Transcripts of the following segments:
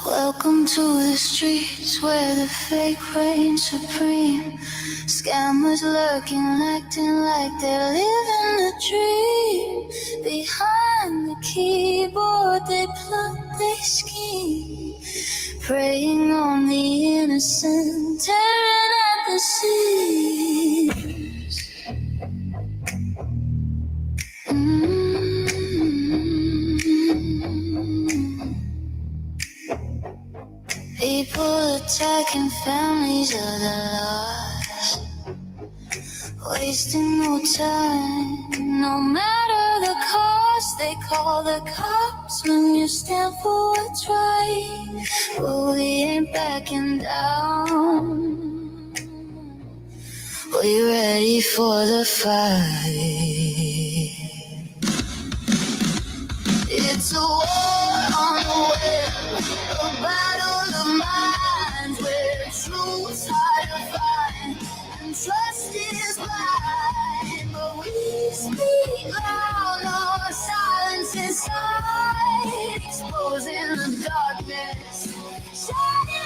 Welcome to the streets where the fake reigns supreme. Scammers lurking, acting like they're living a dream. Behind the keyboard they plot, they scheme. Preying on the innocent, tearing at the seams. People attacking families of the lost, wasting no time, no matter the cost. They call the cops when you stand for what's right, but we ain't backing down. We ready for the fight. It's a war on the web, a battle of minds, where truth's hard to find and trust is blind. But we speak loud, no silence inside, exposing the darkness, shining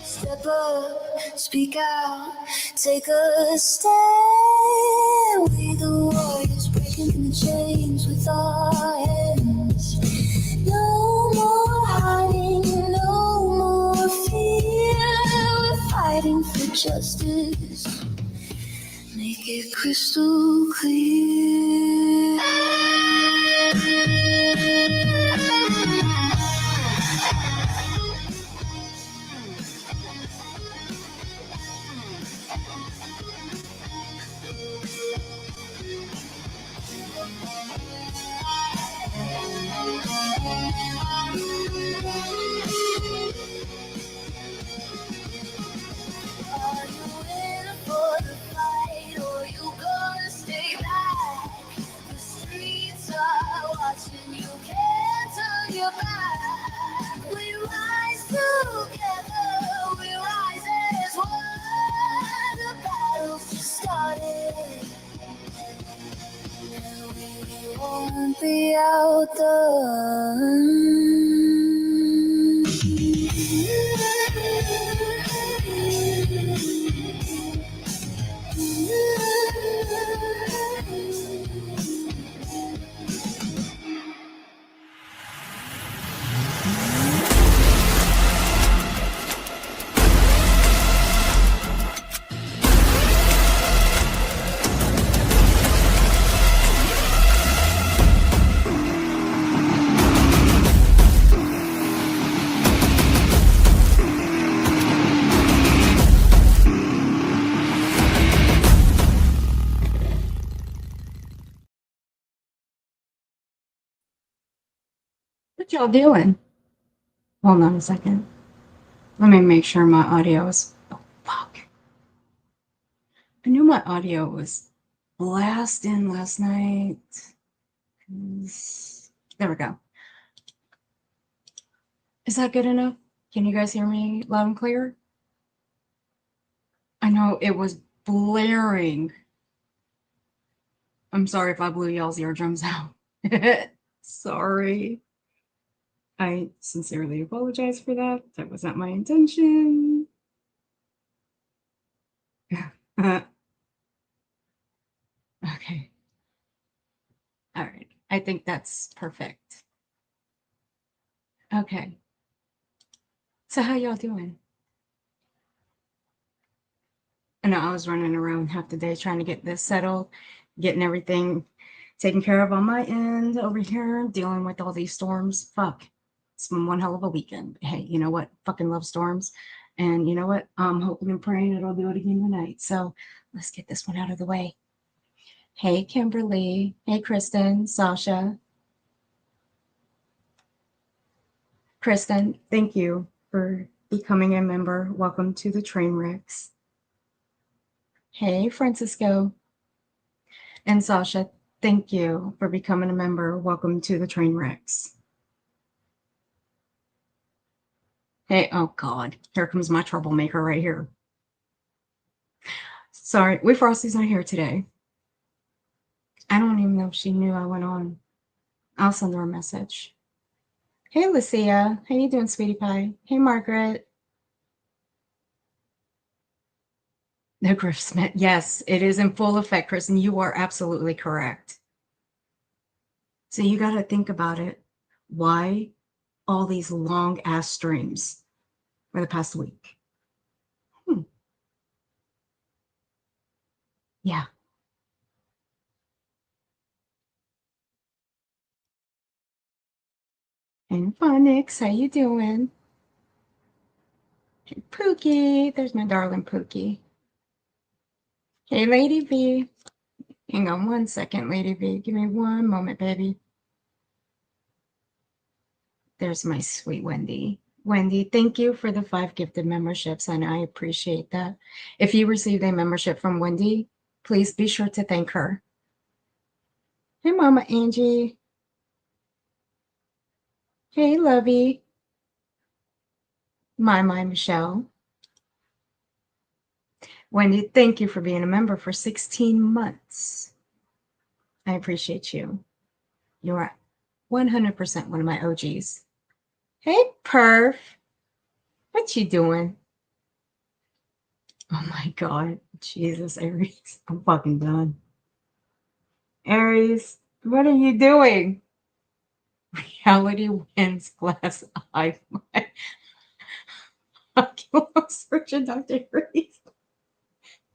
Step up, speak out, take a stand. We the warriors breaking the chains with our hands. No more hiding, no more fear. We're fighting for justice, make it crystal clear. Are you in for the fight, or you gonna stay back? The streets are watching, you can't turn your back. We rise together, we rise as one. The battle's just started, be outdoors. What y'all doing? Hold on a second. Let me make sure my audio is. Oh, fuck. I knew my audio was blasting last night. There we go. Is that good enough? Can you guys hear me loud and clear? I know it was blaring. I'm sorry if I blew y'all's eardrums out. Sorry. I sincerely apologize for that. That was not my intention. Okay. All right. I think that's perfect. Okay. So how y'all doing? I know I was running around half the day trying to get this settled, getting everything taken care of on my end over here, dealing with all these storms. Fuck. It's been one hell of a weekend. Hey, you know what? Fucking love storms. And you know what? I'm hoping and praying it'll do it again tonight. So let's get this one out of the way. Hey, Kimberly. Hey, Kristen, Sasha. Kristen, thank you for becoming a member. Welcome to the train wrecks. Hey, Francisco. And Sasha, thank you for becoming a member. Welcome to the train wrecks. Hey, oh God, here comes my troublemaker right here. Sorry, we Frosty's not here today. I don't even know if she knew I went on. I'll send her a message. Hey, Lucia. How you doing, sweetie pie? Hey, Margaret. The Griff Smith. Yes, it is in full effect, Kristen. You are absolutely correct. So you got to think about it. Why all these long ass streams for the past week? Yeah. And Phonics, how you doing? Hey, Pookie, there's my darling Pookie. Hey, Lady V. Hang on one second, Lady V. Give me one moment, baby. There's my sweet Wendy. Wendy, thank you for the 5 gifted memberships, and I appreciate that. If you received a membership from Wendy, please be sure to thank her. Hey, Mama Angie. Hey, Lovey. My Michelle. Wendy, thank you for being a member for 16 months. I appreciate you. You are 100% one of my OGs. Hey, Perf. What you doing? Oh my God. Jesus, Aries. I'm fucking done. Aries, what are you doing? Reality wins glass eye. Oculus surgeon, Dr. Aries.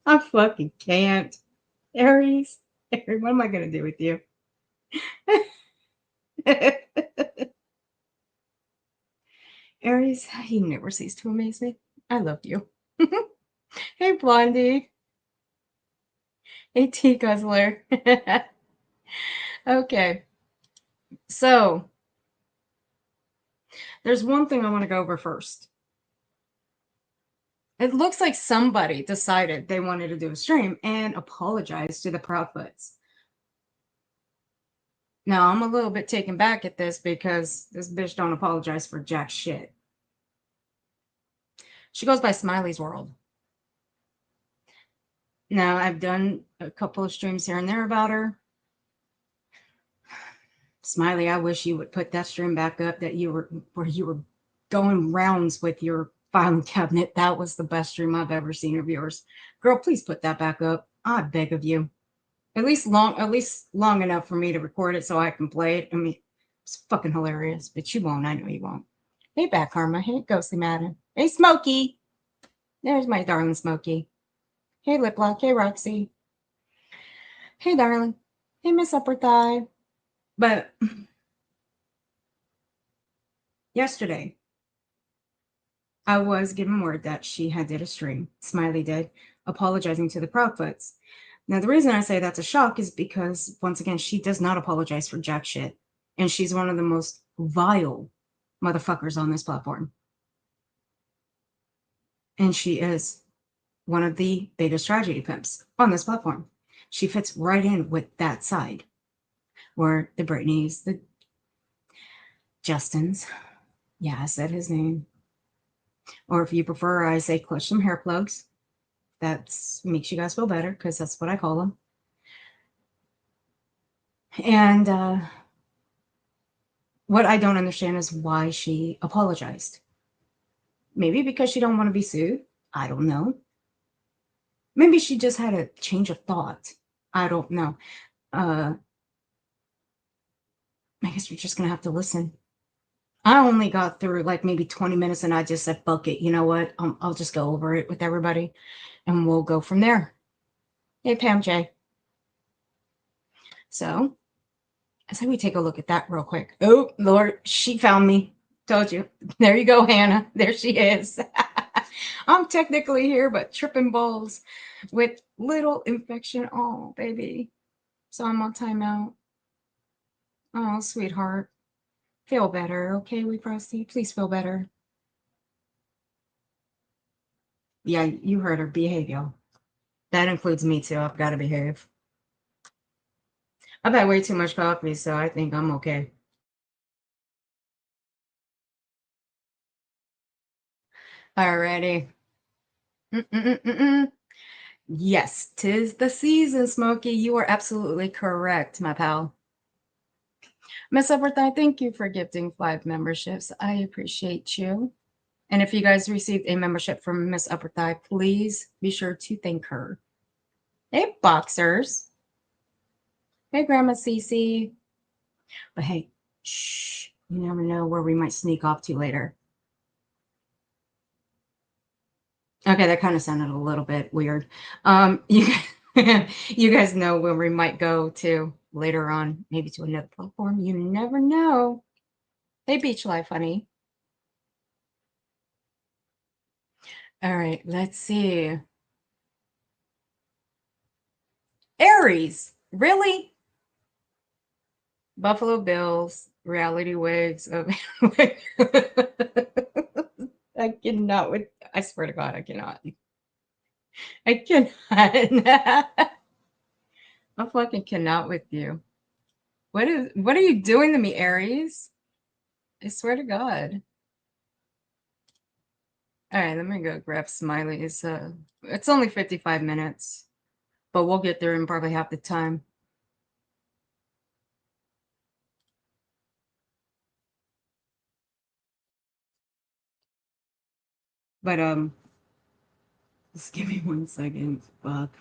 I fucking can't. Aries, Aries, what am I going to do with you? Aries, he never ceases to amaze me. I love you. Hey, Blondie. Hey, Tea Guzzler. Okay. So, there's one thing I want to go over first. It looks like somebody decided they wanted to do a stream and apologize to the Proudfoots. Now, I'm a little bit taken back at this because this bitch don't apologize for jack shit. She goes by Smiley's World. Now, I've done a couple of streams here and there about her. Smiley, I wish you would put that stream back up that you were where you were going rounds with your filing cabinet. That was the best stream I've ever seen of yours. Girl, please put that back up. I beg of you. At least long enough for me to record it so I can play it. I mean, it's fucking hilarious, but you won't. I know you won't. Hey, Back Karma. Hey, Ghostly Madden. Hey, Smokey. There's my darling Smokey. Hey, Liplock. Hey, Roxy. Hey, darling. Hey, Miss Upper Thigh. But yesterday, I was given word that she had did a stream, Smiley did, apologizing to the Proudfoots. Now, the reason I say that's a shock is because, once again, she does not apologize for jack shit. And she's one of the most vile motherfuckers on this platform. And she is one of the biggest tragedy pimps on this platform. She fits right in with that side, where the Britneys, the Justins, yeah, I said his name. Or if you prefer, I say clutch some hair plugs. That makes you guys feel better because that's what I call them. And what I don't understand is why she apologized. Maybe because she don't want to be sued. I don't know. Maybe she just had a change of thought. I don't know. I guess you're just gonna have to listen. I only got through like maybe 20 minutes and I just said, fuck it. You know what? I'll just go over it with everybody and we'll go from there. Hey, Pam J. So I say we take a look at that real quick. Oh, Lord, she found me. Told you. There you go, Hannah. There she is. I'm technically here, but tripping balls with little infection. Oh, baby. So I'm on timeout. Oh, sweetheart. Feel better, okay, we proceed. Please feel better. Yeah, you heard her. Behave, y'all. That includes me too. I've got to behave. I've had way too much coffee, so I think I'm okay. Alrighty. Mm-mm-mm-mm. Yes, 'tis the season, Smokey. You are absolutely correct, my pal. Miss Everthigh, thank you for gifting 5 memberships. I appreciate you. And if you guys received a membership from Miss Upper Thigh, please be sure to thank her. Hey, boxers. Hey, Grandma Cece. But hey, shh, you never know where we might sneak off to later. Okay, that kind of sounded a little bit weird. You you guys know where we might go to later on, maybe to another platform. You never know. Hey, Beach Life, honey. All right, let's see. Aries, really? Buffalo Bills, reality wigs. I cannot with. I swear to God, I cannot. I cannot. I fucking cannot with you. What are you doing to me, Aries? I swear to God. All right, let me go grab Smiley's. It's only 55 minutes, but we'll get there in probably half the time. But just give me 1 second. Fuck.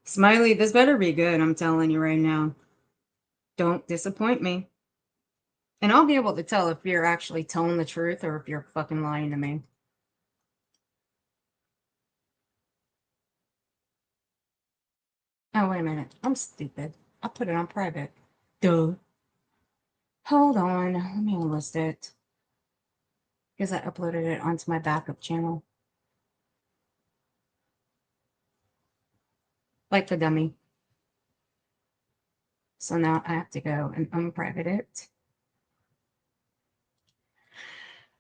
Smiley, this better be good, I'm telling you right now. Don't disappoint me. And I'll be able to tell if you're actually telling the truth or if you're fucking lying to me. Oh, wait a minute. I'm stupid. I put it on private. Duh. Hold on. Let me list it. Because I uploaded it onto my backup channel. Like the dummy. So now I have to go and unprivate it.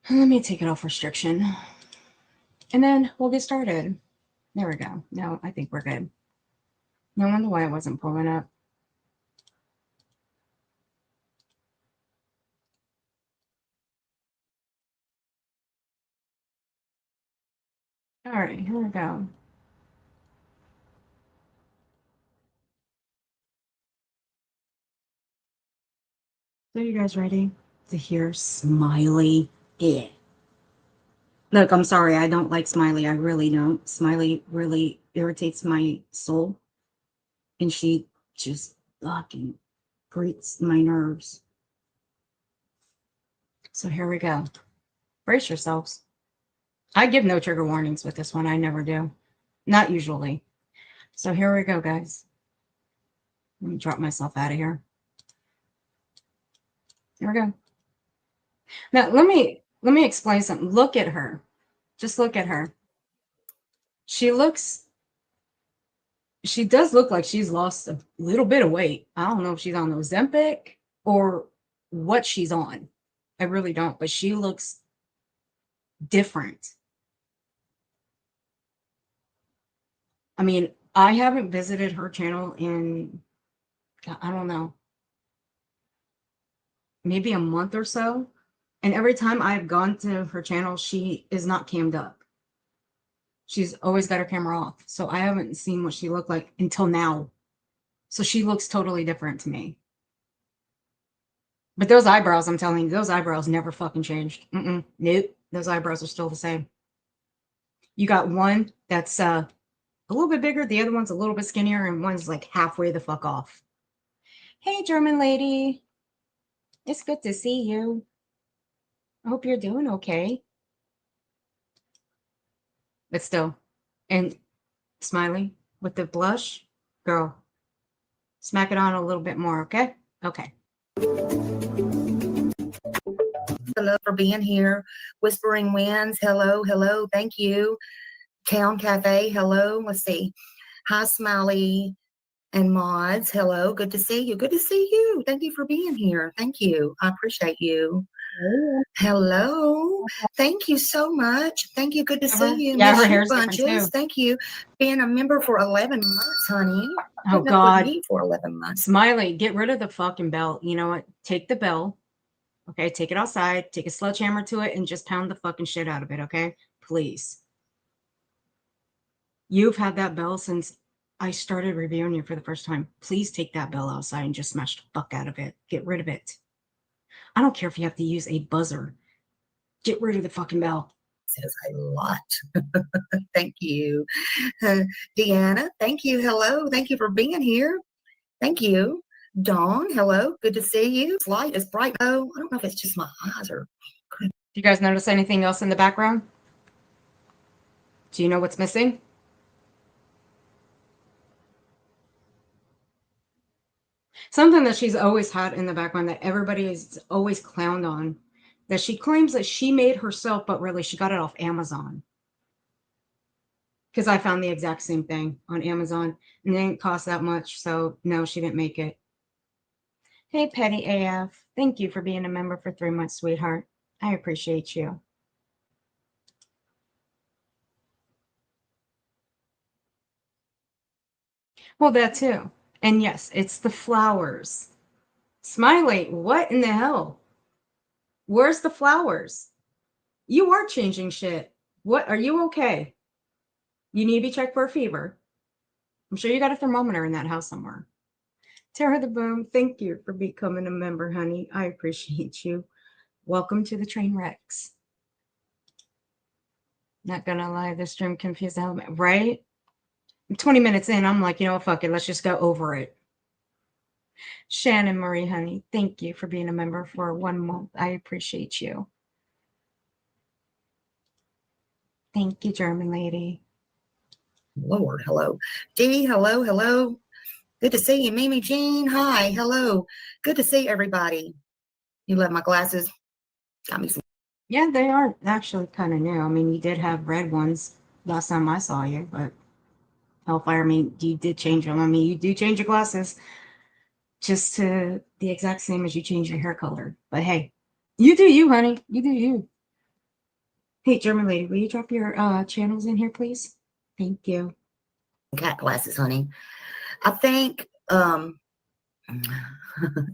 Let me take it off restriction. And then we'll get started. There we go. No, I think we're good. No wonder why it wasn't pulling up. All right, here we go. So you guys ready to hear Smiley? Yeah. Look, I'm sorry, I don't like Smiley. I really don't. Smiley really irritates my soul. And she just fucking grates my nerves. So here we go. Brace yourselves. I give no trigger warnings with this one. I never do. Not usually. So here we go, guys. Let me drop myself out of here. Here we go. Now let me explain something. Look at her. Just look at her. She does look like she's lost a little bit of weight. I don't know if she's on Ozempic or what she's on. I really don't, but she looks different. I mean, I haven't visited her channel in, I don't know, maybe a month or so. And every time I've gone to her channel, she is not cammed up. She's always got her camera off. So I haven't seen what she looked like until now. So she looks totally different to me. But those eyebrows, I'm telling you, those eyebrows never fucking changed. Nope. Those eyebrows are still the same. You got one that's a little bit bigger, the other one's a little bit skinnier, and one's like halfway the fuck off. Hey, German lady. It's good to see you. I hope you're doing okay. But still, and Smiley with the blush, girl, smack it on a little bit more, okay? Okay. Hello for being here. Whispering Winds, hello, hello, thank you. Town Cafe, hello. Let's see. Hi, Smiley and Mods, hello. Good to see you. Good to see you. Thank you for being here. Thank you. I appreciate you. Hello. Thank you so much. Thank you. Good to see you. Yeah, Miss her you hair's bunches. different too. Thank you. Being a member for 11 months, honey. Oh, God. Me for 11 months. Smiley, get rid of the fucking bell. You know what? Take the bell. Okay, take it outside. Take a sledgehammer to it and just pound the fucking shit out of it, okay? Please. You've had that bell since I started reviewing you for the first time. Please take that bell outside and just smash the fuck out of it. Get rid of it. I don't care if you have to use a buzzer. Get rid of the fucking bell. Says a lot. Thank you. Deanna, thank you. Hello. Thank you for being here. Thank you. Dawn, hello. Good to see you. It's light, it's bright. Oh, I don't know if it's just my eyes or. Do you guys notice anything else in the background? Do you know what's missing? Something that she's always had in the background that everybody is always clowned on, that she claims that she made herself, but really she got it off Amazon. Because I found the exact same thing on Amazon and it didn't cost that much. So no, she didn't make it. Hey, Petty AF. Thank you for being a member for 3 months, sweetheart. I appreciate you. Well, that too. And yes, it's the flowers. Smiley, what in the hell? Where's the flowers? You are changing shit. What? Are you okay? You need to be checked for a fever. I'm sure you got a thermometer in that house somewhere. Tara the Boom, thank you for becoming a member, honey. I appreciate you. Welcome to the train wrecks. Not gonna lie, this stream confused the hell out, right? 20 minutes in, I'm like, you know what, fuck it, let's just go over it. Shannon Marie, honey, thank you for being a member for 1 month. I appreciate you. Thank you, German lady. Lord, hello. Dee, hello, hello. Good to see you. Mimi Jean, hi, hello. Good to see everybody. You love my glasses? Got me some. Yeah, they are actually kind of new. I mean, you did have red ones last time I saw you, but Hellfire, I mean, you did change them. I mean, you do change your glasses just to the exact same as you change your hair color. But hey, you do you, honey. You do you. Hey, German lady, will you drop your channels in here, please? Thank you. Cat glasses, honey. I think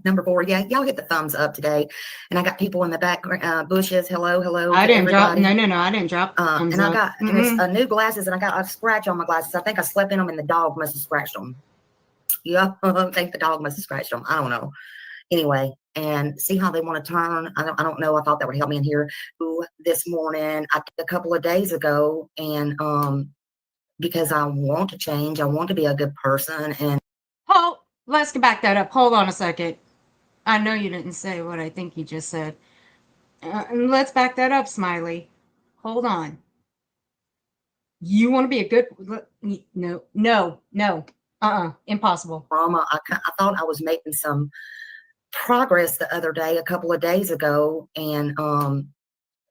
number 4, yeah, y'all hit the thumbs up today. And I got people in the back bushes. Hello, hello. I didn't everybody. drop. No, I didn't drop. And I got and it's new glasses, and I got a scratch on my glasses. I think I slept in them, and the dog must have scratched them. Yeah, I think the dog must have scratched them. I don't know. anyway, and see how they want to turn. I don't know. I thought that would help me in here. This morning, a couple of days ago, and because I want to change, I want to be a good person, and let's back that up. Hold on a second. I know you didn't say what I think you just said. Let's back that up, Smiley. Hold on. You want to be a good? No. Impossible. drama. I thought I was making some progress the other day, a couple of days ago, and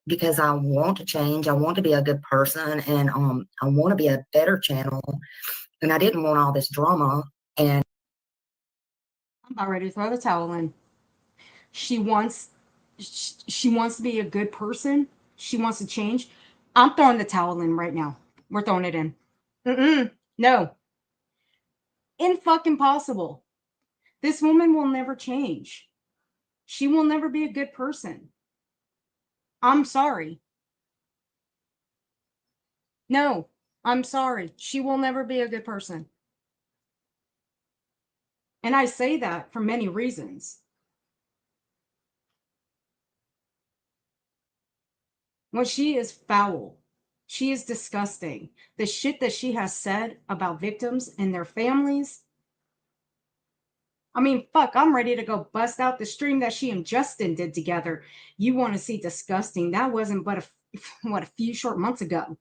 because I want to change, I want to be a good person, and I want to be a better channel, and I didn't want all this drama. And I'm about ready to throw the towel in. She wants to be a good person. She wants to change. I'm throwing the towel in right now. We're throwing it in. No. In fucking possible. This woman will never change. She will never be a good person. I'm sorry. No, I'm sorry. She will never be a good person. And I say that for many reasons. Well, she is foul. She is disgusting. The shit that she has said about victims and their families. I mean, fuck, I'm ready to go bust out the stream that she and Justin did together. You want to see disgusting? That wasn't but a few short months ago.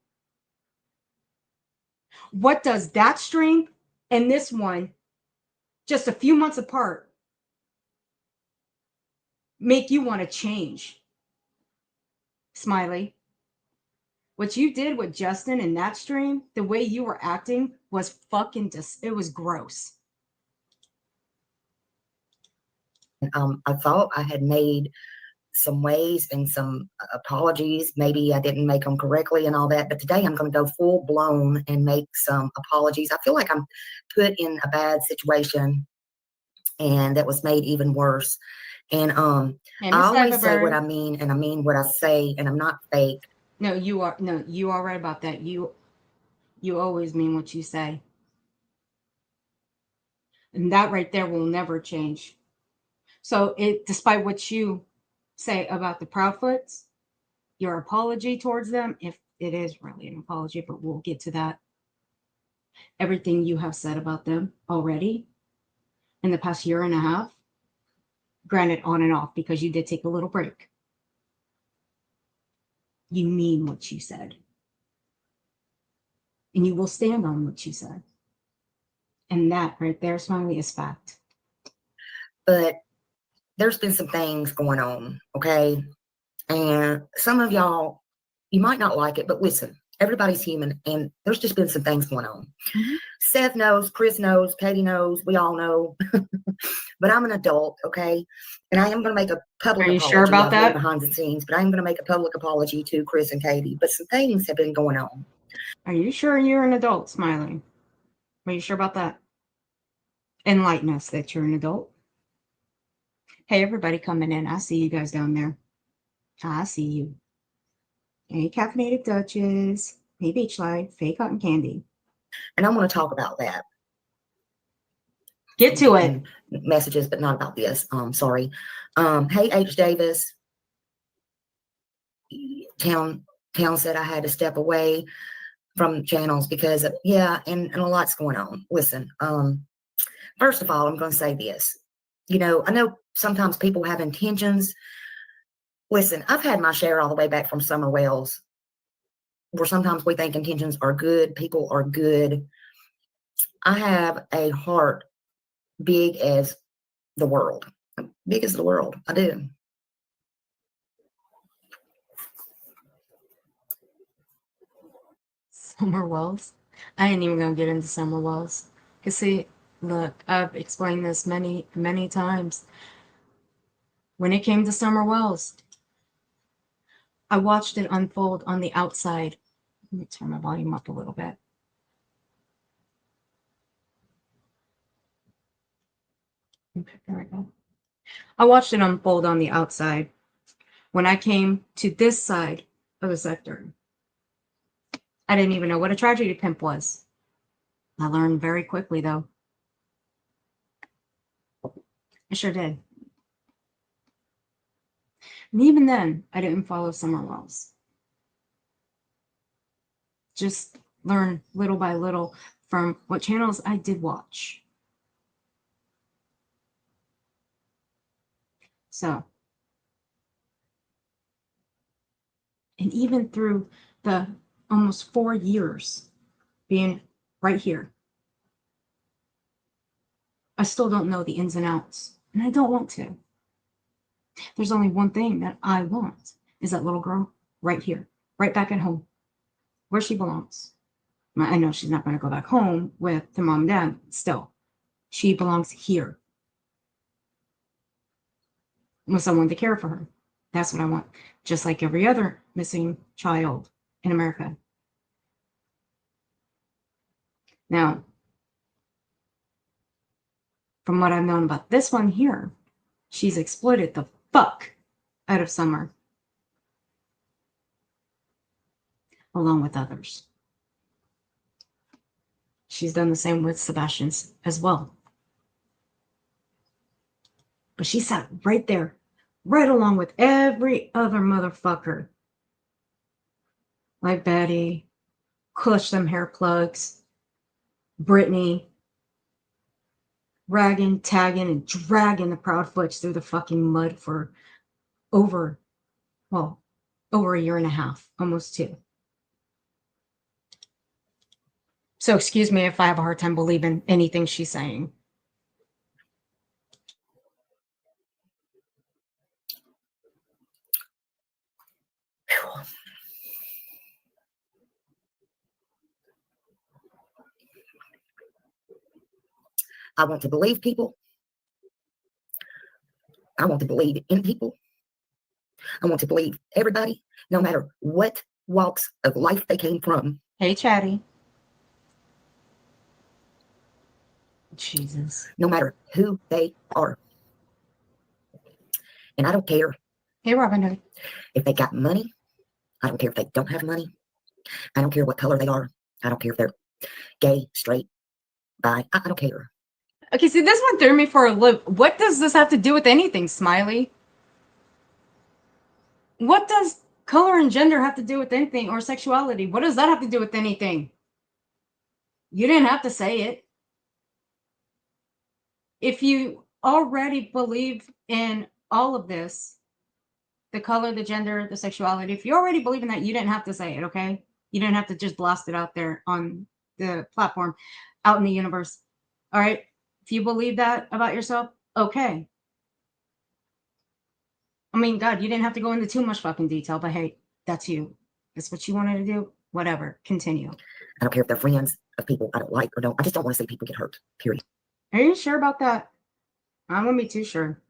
What does that stream and this one, just a few months apart, make you want to change? Smiley, what you did with Justin in that stream, the way you were acting was fucking it was gross. I thought I had made some ways and some apologies. Maybe I didn't make them correctly and all that, but today I'm going to go full blown and make some apologies. I feel like I'm put in a bad situation, and that was made even worse. And I always say what I mean, and I mean what I say, and I'm not fake. No, you are right about that. You always mean what you say. And that right there will never change. So despite what you say about the Proudfoots, your apology towards them, if it is really an apology, but we'll get to that. Everything you have said about them already in the past year and a half, granted on and off because you did take a little break. You mean what you said. And you will stand on what you said. And that right there, Smiley, is fact. But there's been some things going on, okay? And some of y'all, you might not like it, but listen, everybody's human, and there's just been some things going on. Mm-hmm. Seth knows, Chris knows, Katie knows, we all know. But I'm an adult, okay? And I am going to make a public apology. Are you sure about that? Behind the scenes, but I am going to make a public apology to Chris and Katie. But some things have been going on. Are you sure you're an adult, Smiley? Are you sure about that? Enlighten us that you're an adult. Hey, everybody coming in. I see you guys down there. I see you. Hey, Caffeinated Duchess. Hey, Beachlight. Hey, Cotton Candy. And I want to talk about that. Get to it. Messages, but not about this. Sorry. Hey, H. Davis. Town said I had to step away from channels because of, and a lot's going on. Listen, first of all, I'm going to say this. I know sometimes people have intentions. Listen, I've had my share all the way back from Summer Wells, where sometimes we think intentions are good, people are good. I have a heart big as the world. Big as the world. I do. Summer Wells? I ain't even gonna get into Summer Wells. Cause see, look, I've explained this many, many times. When it came to Summer Wells, I watched it unfold on the outside. Let me turn my volume up a little bit. Okay, there we go. I watched it unfold on the outside. When I came to this side of the sector, I didn't even know what a tragedy pimp was. I learned very quickly, though. I sure did. And even then, I didn't follow Summer Wells. Just learn little by little from what channels I did watch. So, and even through the almost 4 years being right here, I still don't know the ins and outs, and I don't want to. There's only one thing that I want, is that little girl right here, right back at home, where she belongs. I know she's not going to go back home with her mom and dad. Still, she belongs here with someone to care for her. That's what I want, just like every other missing child in America. Now, from what I've known about this one here, she's exploited the fuck out of Summer, along with others. She's done the same with Sebastian's as well. But she sat right there, right along with every other motherfucker. Like Betty, Kush them hair plugs, Brittany, ragging, tagging, and dragging the Proudfoots through the fucking mud for over a year and a half, almost 2. So excuse me if I have a hard time believing anything she's saying. I want to believe people. I want to believe in people. I want to believe everybody, no matter what walks of life they came from. Hey, Chatty. Jesus. No matter who they are. And I don't care. Hey, Robin Hood. If they got money. I don't care if they don't have money. I don't care what color they are. I don't care if they're gay, straight, bi. I don't care. Okay, see, this one threw me for a loop. What does this have to do with anything, Smiley? What does color and gender have to do with anything, or sexuality? What does that have to do with anything? You didn't have to say it. If you already believe in all of this, the color, the gender, the sexuality, if you already believe in that, you didn't have to say it, okay? You didn't have to just blast it out there on the platform, out in the universe. All right? If you believe that about yourself, okay. I mean, God, you didn't have to go into too much fucking detail, but hey, that's you. That's what you wanted to do. Whatever. Continue. I don't care if they're friends of people I don't like or don't. I just don't want to see people get hurt, period. Are you sure about that? I wouldn't be too sure.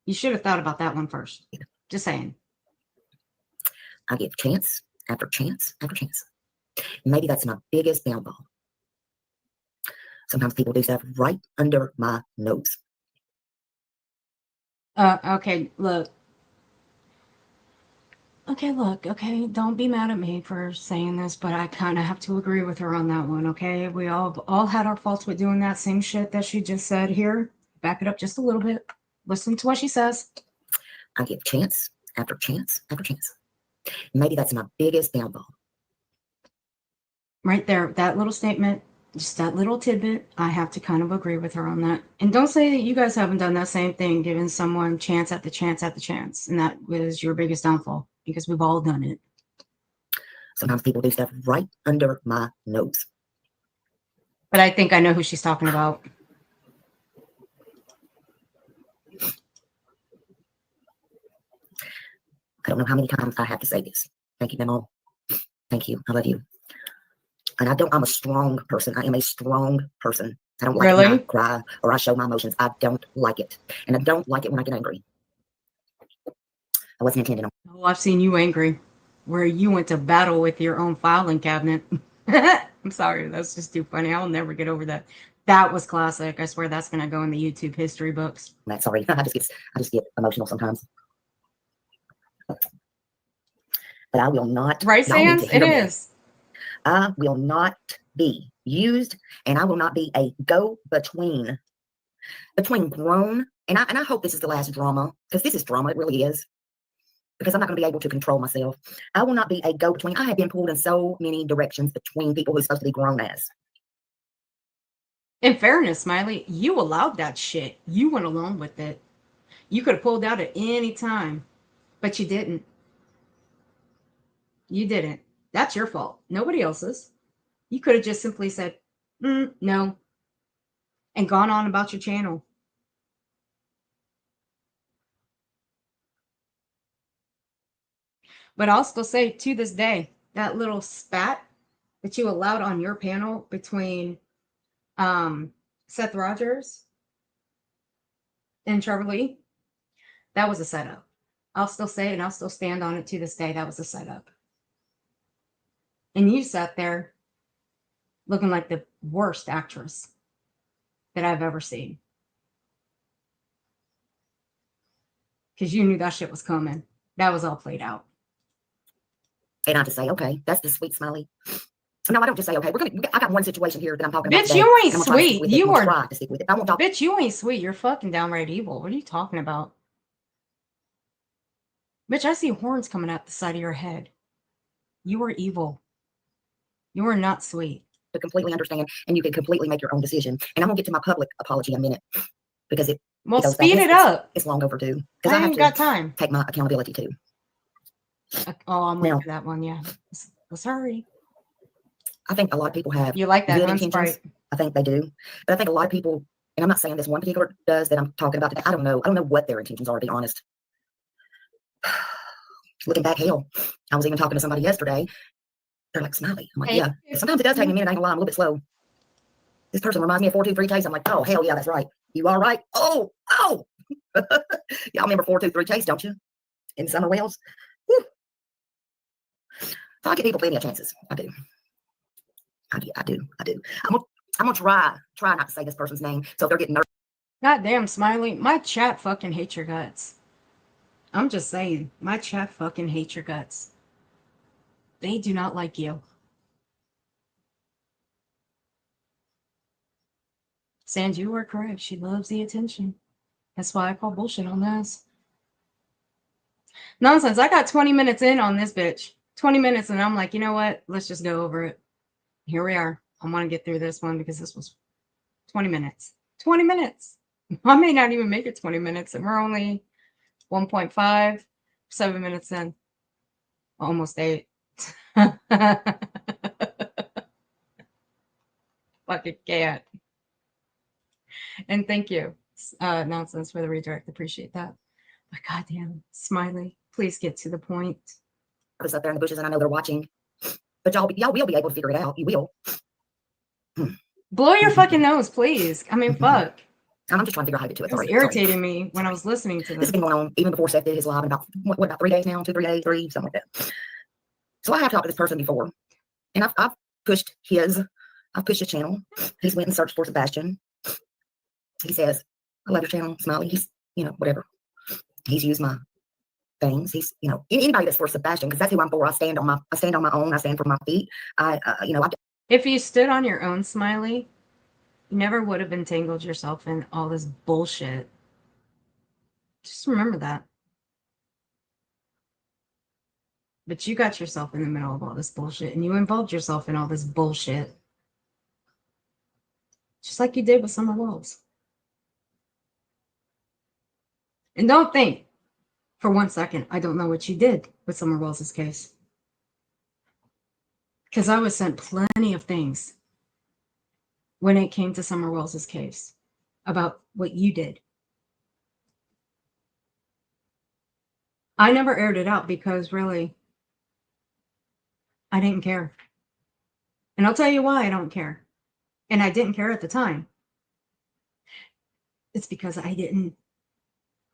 You should have thought about that one first. Just saying. I give chance after chance after chance. Maybe that's my biggest downfall. Sometimes people do stuff right under my nose. Okay, look. Okay, don't be mad at me for saying this, but I kind of have to agree with her on that one, okay? We all had our faults with doing that same shit that she just said here. Back it up just a little bit. Listen to what she says. I give chance after chance after chance. Maybe that's my biggest downfall. Right there, that little statement, just that little tidbit, I have to kind of agree with her on that. And don't say that you guys haven't done that same thing, giving someone chance after chance after chance. And that was your biggest downfall, because we've all done it. Sometimes people do stuff right under my nose. But I think I know who she's talking about. I don't know how many times I have to say this. Thank you, Mom. Thank you. I love you. And I'm a strong person. I am a strong person. I don't like it when I cry or I show my emotions. I don't like it. And I don't like it when I get angry. I wasn't intending on. Oh, I've seen you angry, where you went to battle with your own filing cabinet. I'm sorry, that's just too funny. I'll never get over that. That was classic. I swear that's gonna go in the YouTube history books. Matt, sorry. I just get emotional sometimes. But I will not. Right, Sans? It is. I will not be used, and I will not be a go-between between grown And I hope this is the last drama, because this is drama. It really is. Because I'm not going to be able to control myself. I will not be a go-between. I have been pulled in so many directions between people who's supposed to be grown as. In fairness, Smiley, you allowed that shit. You went along with it. You could have pulled out at any time, but you didn't. You didn't. That's your fault. Nobody else's. You could have just simply said, no, and gone on about your channel. But I'll still say to this day, that little spat that you allowed on your panel between Seth Rogers and Trevor Lee, that was a setup. I'll still say it and I'll still stand on it to this day. That was a setup. And you sat there looking like the worst actress that I've ever seen. Because you knew that shit was coming. That was all played out. And I just say, okay, that's the sweet Smiley. No, I don't just say, okay, I got one situation here that I'm talking about. Bitch, today, you ain't and I'm gonna try to stick sweet. with it. You I'm gonna are. try to stick with it. I won't talk. Bitch, you ain't sweet. You're fucking downright evil. What are you talking about? Bitch, I see horns coming out the side of your head. You are evil. You are not sweet. To completely understand, and you can completely make your own decision. And I'm gonna get to my public apology in a minute because it. Well, speed it up. It's long overdue because I have ain't to got time. take my accountability too. Oh, I'm waiting Now, for that one. Yeah. Sorry. I think a lot of people have You like that, good huh, intentions. Sprite? I think they do, but I think a lot of people, and I'm not saying this one particular does that I'm talking about today. I don't know. I don't know what their intentions are, to be honest. Looking back, hell, I was even talking to somebody yesterday. They're like, Smiley. I'm like, Hey. yeah. Sometimes it does take me a minute. I ain't gonna lie, I'm a little bit slow. This person reminds me of 423 Chase. I'm like, oh, hell yeah, that's right. You are right. Oh. Y'all remember 423 Chase, don't you? In Summer Wells. Whew. So I give people plenty of chances. I do. I'm gonna try not to say this person's name. So if they're getting nervous. God damn, Smiley. My chat fucking hates your guts. I'm just saying. My chat fucking hates your guts. They do not like you. Sand, you are correct. She loves the attention. That's why I call bullshit on this. Nonsense. I got 20 minutes in on this bitch. 20 minutes and I'm like, you know what? Let's just go over it. Here we are. I want to get through this one because this was 20 minutes. 20 minutes. I may not even make it 20 minutes and we're only 1.5, 7 minutes in. Almost 8. Fucking cat. And thank you, Nonsense, for the redirect. Appreciate that. But goddamn, Smiley, please get to the point. Up there in the bushes, and I know they're watching. But y'all will be able to figure it out. You will. Blow your fucking nose, please. I mean, fuck. I'm just trying to figure out how to get to it. It was irritating me when I was listening to this. This has been going on even before Seth did his live in about, about 3 days now? 2, 3 days, 3, something like that. So I have talked to this person before. And I've pushed his channel. He's went and searched for Sebastian. He says, I love your channel, Smiley. He's, whatever. He's used my things. He's, anybody that's for Sebastian, because that's who I'm for. I stand on my own. I stand for my feet. If you stood on your own, Smiley, you never would have entangled yourself in all this bullshit. Just remember that. But you got yourself in the middle of all this bullshit and you involved yourself in all this bullshit. Just like you did with Summer Walls. And don't think for 1 second, I don't know what you did with Summer Walls' case. Because I was sent plenty of things when it came to Summer Walls' case about what you did. I never aired it out because really, I didn't care. And I'll tell you why I don't care. And I didn't care at the time. It's because I didn't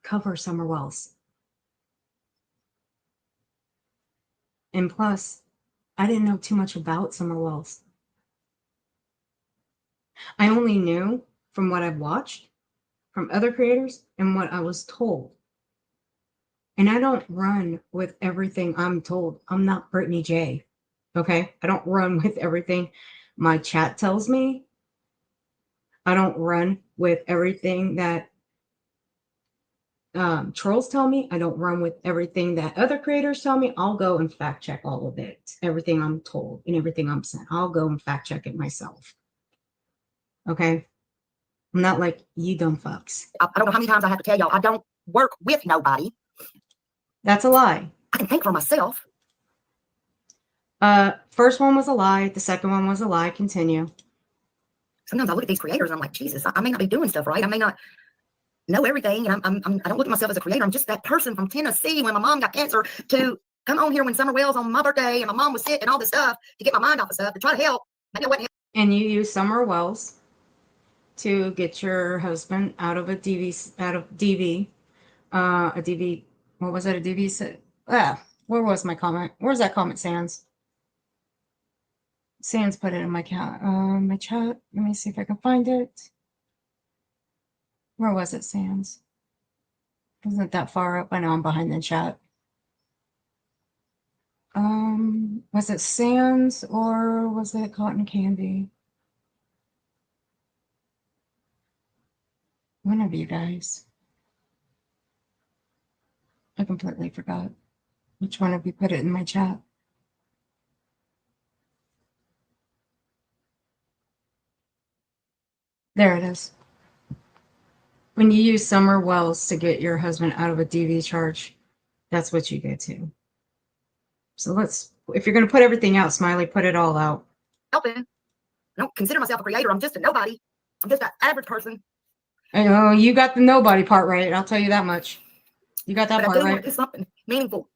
cover Summer Wells. And plus, I didn't know too much about Summer Wells. I only knew from what I've watched, from other creators, and what I was told. And I don't run with everything I'm told. I'm not Brittany J. Okay? I don't run with everything my chat tells me. I don't run with everything that trolls tell me. I don't run with everything that other creators tell me. I'll go and fact check all of it. Everything I'm told and everything I'm sent. I'll go and fact check it myself. Okay? I'm not like you dumb fucks. I don't know how many times I have to tell y'all, I don't work with nobody. That's a lie. I can think for myself. First one was a lie. The second one was a lie. Continue. Sometimes I look at these creators and I'm like, Jesus, I may not be doing stuff right. I may not know everything. And I don't look at myself as a creator. I'm just that person from Tennessee when my mom got cancer to come on here when Summer Wells on my birthday and my mom was sick and all this stuff to get my mind off of stuff, to try to help. Maybe I wasn't. And you use Summer Wells to get your husband out of a DV, a DV, what was it? A DV, where was my comment? Where's that comment, Sans? Sans put it in my my chat. Let me see if I can find it. Where was it, Sans? Wasn't that far up? I know I'm behind the chat. Was it Sans or was it Cotton Candy? One of you guys. I completely forgot which one of you put it in my chat. There it is. When you use Summer Wells to get your husband out of a DV charge, that's what you get to. So if you're going to put everything out, Smiley, put it all out. Helping. I don't consider myself a creator. I'm just a nobody. I'm just an average person. I know you got the nobody part right. I'll tell you that much. You got that part I do right. want to do something meaningful.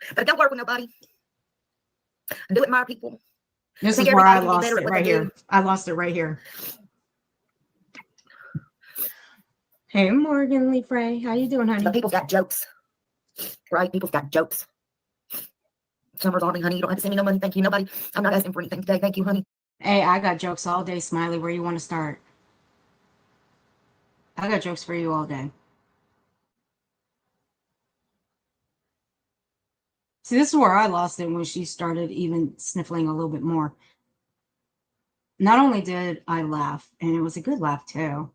But I don't work with nobody. I do admire people. This is where I lost it right here. I lost it right here. Hey, Morgan Lee Frey. How you doing, honey? But people's got jokes. Right? People's got jokes. Summer's on me, honey. You don't have to send me no money. Thank you. Nobody. I'm not asking for anything today. Thank you, honey. Hey, I got jokes all day, Smiley. Where you want to start? I got jokes for you all day. See, this is where I lost it when she started even sniffling a little bit more. Not only did I laugh, and it was a good laugh too,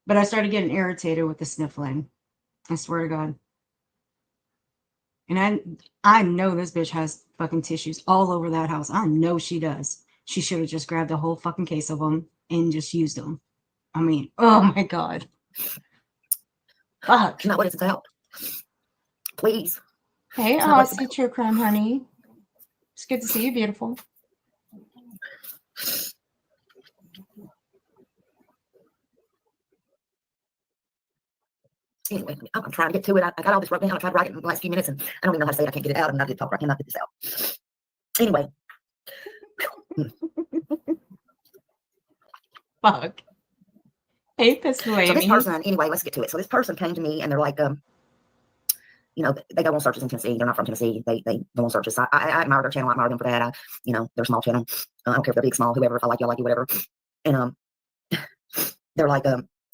but I started getting irritated with the sniffling. I swear to God. And I know this bitch has fucking tissues all over that house. I know she does. She should have just grabbed a whole fucking case of them and just used them. I mean, oh my God. Fuck. Not what it's about. Please. Hey, Aussie True Crime, honey. It's good to see you, beautiful. Anyway, I'm trying to get to it. I got all this wrote down. I tried to write it in the last few minutes, and I don't even know how to say it. I can't get it out. I'm not going to talk right now. Get this out. Anyway. Fuck. Hey, Pistol Amy. So this person, anyway, let's get to it. So this person came to me, and they're like, they go on searches in Tennessee. They're not from Tennessee. They go on searches. I admire their channel. I admire them for that. They're a small channel. I don't care if they're big, small, whoever. If I like you, I like you, whatever. And they're like,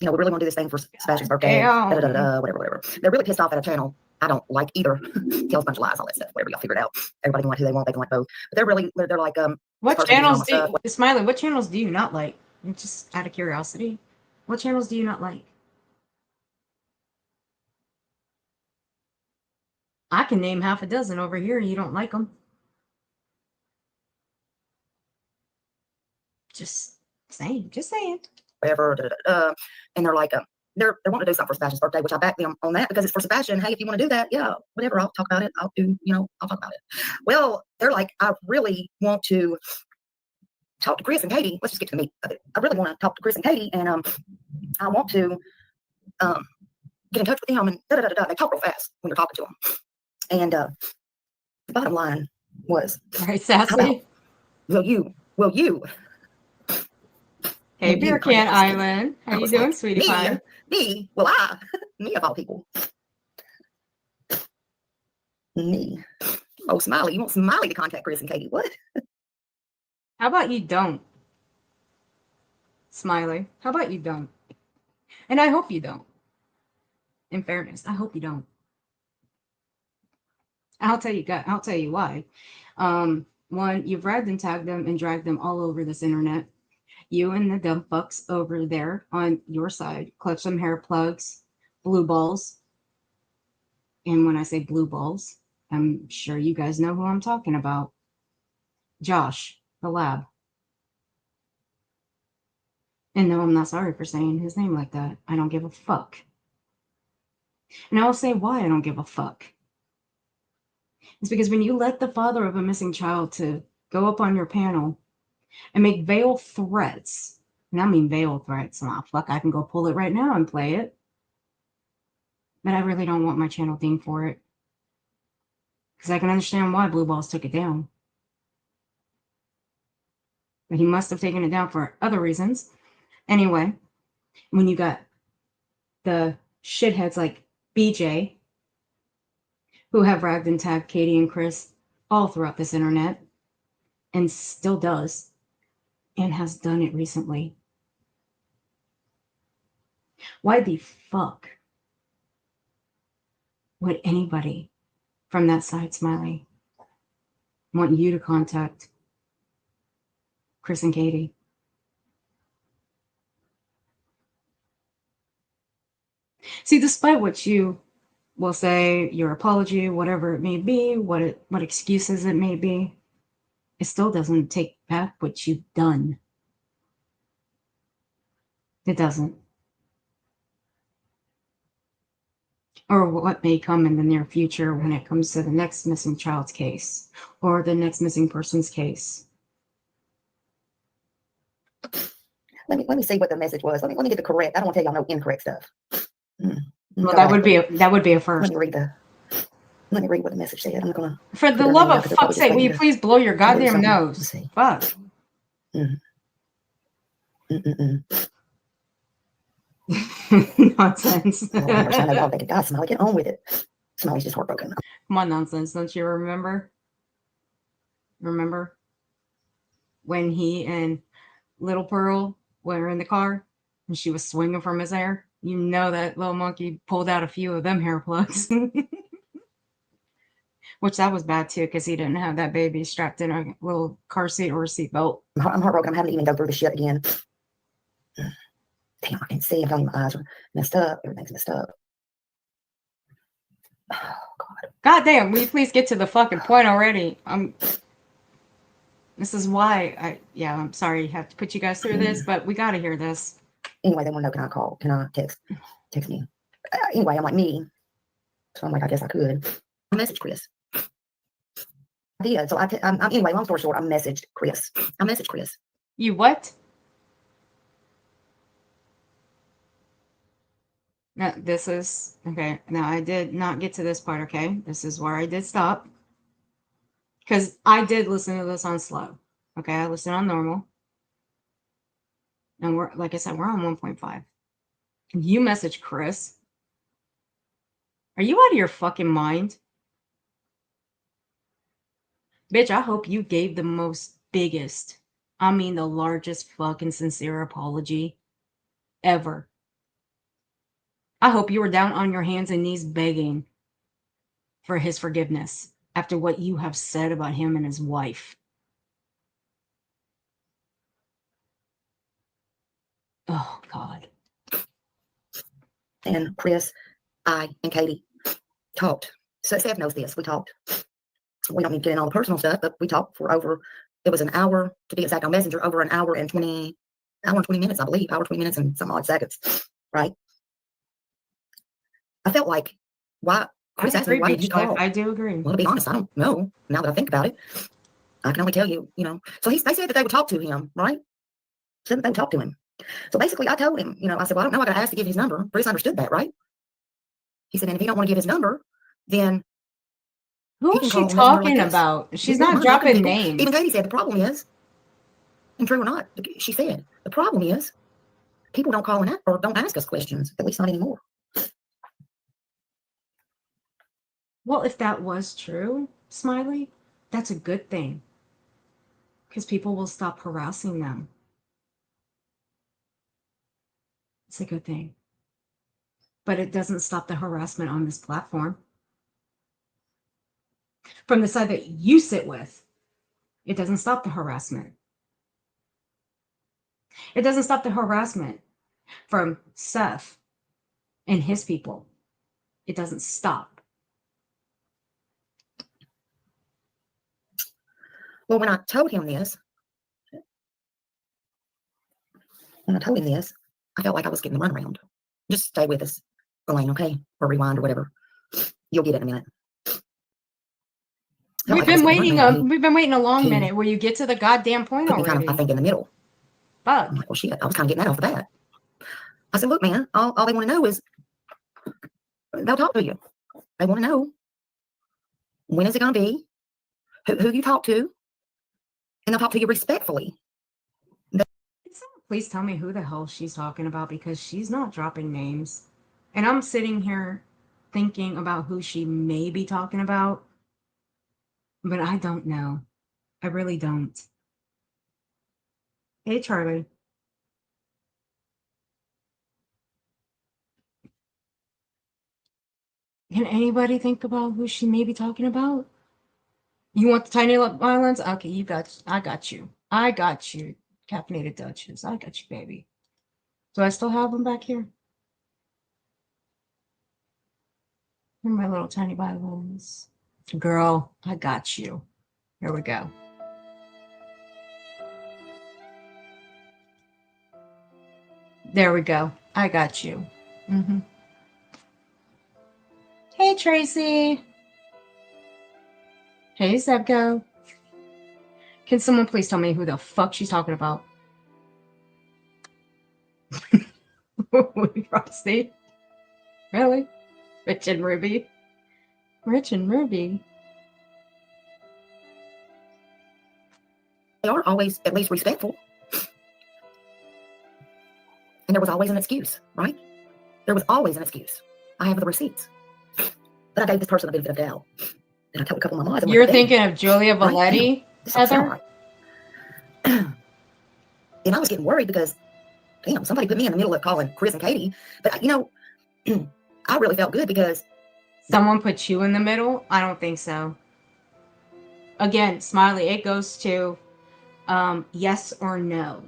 we really want to do this thing for Sebastian's birthday. Whatever. They're really pissed off at a channel I don't like either. Tells a bunch of lies, all that stuff. Whatever, y'all figure it out. Everybody can like who they want. They can like both. But they're like, what channels Smiley? What channels do you not like? Just out of curiosity, what channels do you not like? I can name half a dozen over here. You don't like them. Just saying. Whatever. And they're like, they're wanting to do something for Sebastian's birthday, which I back them on that because it's for Sebastian. Hey, if you want to do that, yeah, whatever. I'll talk about it. I'll talk about it. Well, they're like, I really want to talk to Chris and Katie. Let's just get to the meat of it. I really want to talk to Chris and Katie, and I want to get in touch with them. And they talk real fast when you're talking to them. And the bottom line was, right, sassy. Will you? Hey, Beer Can Island. How you doing, sweetie pie? Me of all people. Me. Oh, Smiley. You want Smiley to contact Chris and Katie? What? How about you don't? Smiley. How about you don't? And I hope you don't. In fairness, I hope you don't. I'll tell you why. One, you've ragged and tagged them and dragged them all over this internet. You and the dumb fucks over there on your side, clutch some hair plugs, blue balls. And when I say blue balls, I'm sure you guys know who I'm talking about. Josh, the lab. And no, I'm not sorry for saying his name like that. I don't give a fuck. And I'll say why I don't give a fuck. It's because when you let the father of a missing child to go up on your panel and make veiled threats, and I mean veiled threats, fuck, I can go pull it right now and play it. But I really don't want my channel dinged for it. Because I can understand why Blue Balls took it down. But he must have taken it down for other reasons. Anyway, when you got the shitheads like BJ, who have ragged and tagged Katie and Chris all throughout this internet, and still does, and has done it recently. Why the fuck would anybody from that side, Smiley, want you to contact Chris and Katie? See, despite what you will say, your apology, whatever it may be, what excuses it may be, it still doesn't take back what you've done. It doesn't. Or what may come in the near future when it comes to the next missing child's case or the next missing person's case. Let me see what the message was. Let me get the correct. I don't want to tell y'all no incorrect stuff. Well, that would be a first. Let me read what the message said. I'm not gonna. For the love of fuck's sake, will you please blow your goddamn nose? Fuck. Nonsense. Oh, I know y'all thinking, God, Smiley, get on with it. Smiley's just heartbroken. Come on, nonsense. Don't you remember? Remember when he and Little Pearl were in the car and she was swinging from his hair? You know that little monkey pulled out a few of them hair plugs. Which that was bad too, because he didn't have that baby strapped in a little car seat or a seat belt. I'm heartbroken. I'm having to even go through the shit again. Damn, I can't see. I'm telling you, my eyes are messed up. Everything's messed up. Oh, God. God damn, will you please get to the fucking point already? This is why I'm sorry to have to put you guys through this, but we got to hear this. Anyway, they want to know, can I call? Can I text? Text me. Anyway, I'm like, me. So I'm like, I guess I could. I messaged Chris. I did. So anyway, long story short, I messaged Chris. You what? Now, this is, okay, now I did not get to this part, okay? This is where I did stop. Because I did listen to this on slow. Okay, I listened on normal. And we're, like I said, we're on 1.5. You message Chris. Are you out of your fucking mind? Bitch, I hope you gave the the largest fucking sincere apology ever. I hope you were down on your hands and knees begging for his forgiveness after what you have said about him and his wife. Oh, God. And Chris, I, and Katie talked. So Seth knows this. We talked. We don't need to get in all the personal stuff, but we talked for it was an hour, to be exact, on Messenger, over an hour and 20 minutes, I believe. Hour, 20 minutes and some odd seconds, right? I felt like, why? Chris asked me, why did you call? I do agree. Well, to be honest, I don't know. Now that I think about it, I can only tell you, So they said that they would talk to him, right? Said that they would talk to him. So basically, I told him, I said, well, I don't know. I got asked to give his number. Chris understood that, right? He said, and if you don't want to give his number, then who is she talking about? She's not dropping names. Even Katie said the problem is, and true or not, she said the problem is people don't call or don't ask us questions. At least not anymore. Well, if that was true, Smiley, that's a good thing. Because people will stop harassing them. It's a good thing. But it doesn't stop the harassment on this platform. From the side that you sit with, it doesn't stop the harassment. It doesn't stop the harassment from Seth and his people. It doesn't stop. Well, when I told him this, I felt like I was getting the runaround. Just stay with us, Elaine, okay? Or rewind or whatever. You'll get it in a minute. We've been waiting a long minute. Will you get to the goddamn point already? Kind of, I think, in the middle. Fuck. I'm like, well, shit. I was kind of getting that off of that. I said, look, man, all they want to know is they'll talk to you. They want to know when is it going to be, who you talk to, and they'll talk to you respectfully. Can someone please tell me who the hell she's talking about, because she's not dropping names. And I'm sitting here thinking about who she may be talking about, but I don't know. I really don't. Hey, Charlie. Can anybody think about who she may be talking about? You want the tiny islands? Okay, I got you. I got you. Caffeinated Duchess. I got you, baby. Do I still have them back here? Where are my little tiny violins? Girl, I got you. Here we go. There we go. I got you. Mm-hmm. Hey, Tracy. Hey, Zebko. Can someone please tell me who the fuck she's talking about? Frosty? Really? Rich and Ruby? Rich and Ruby? They are always at least respectful. And there was always an excuse, right? There was always an excuse. I have the receipts. But I gave this person a benefit of doubt. And I told a couple of my mods. You're thinking of Julia Valetti, Heather? And I was getting worried because, damn, somebody put me in the middle of calling Chris and Katie. But, you know, I really felt good because... Someone put you in the middle? I don't think so. Again, Smiley, it goes to yes or no.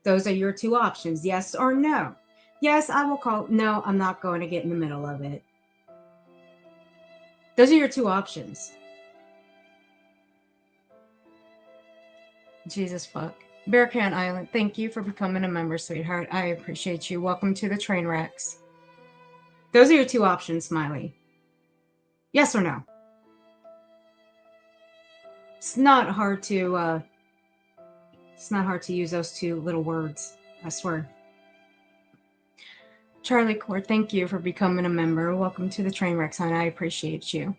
Those are your two options, yes or no. Yes, I will call. No, I'm not going to get in the middle of it. Those are your two options. Jesus fuck. Bearcat Island, thank you for becoming a member, sweetheart. I appreciate you. Welcome to the train wrecks. Those are your two options, Smiley. Yes or no? It's not hard to use those two little words, I swear. Charlie Court, thank you for becoming a member. Welcome to the train wrecks, hon. I appreciate you.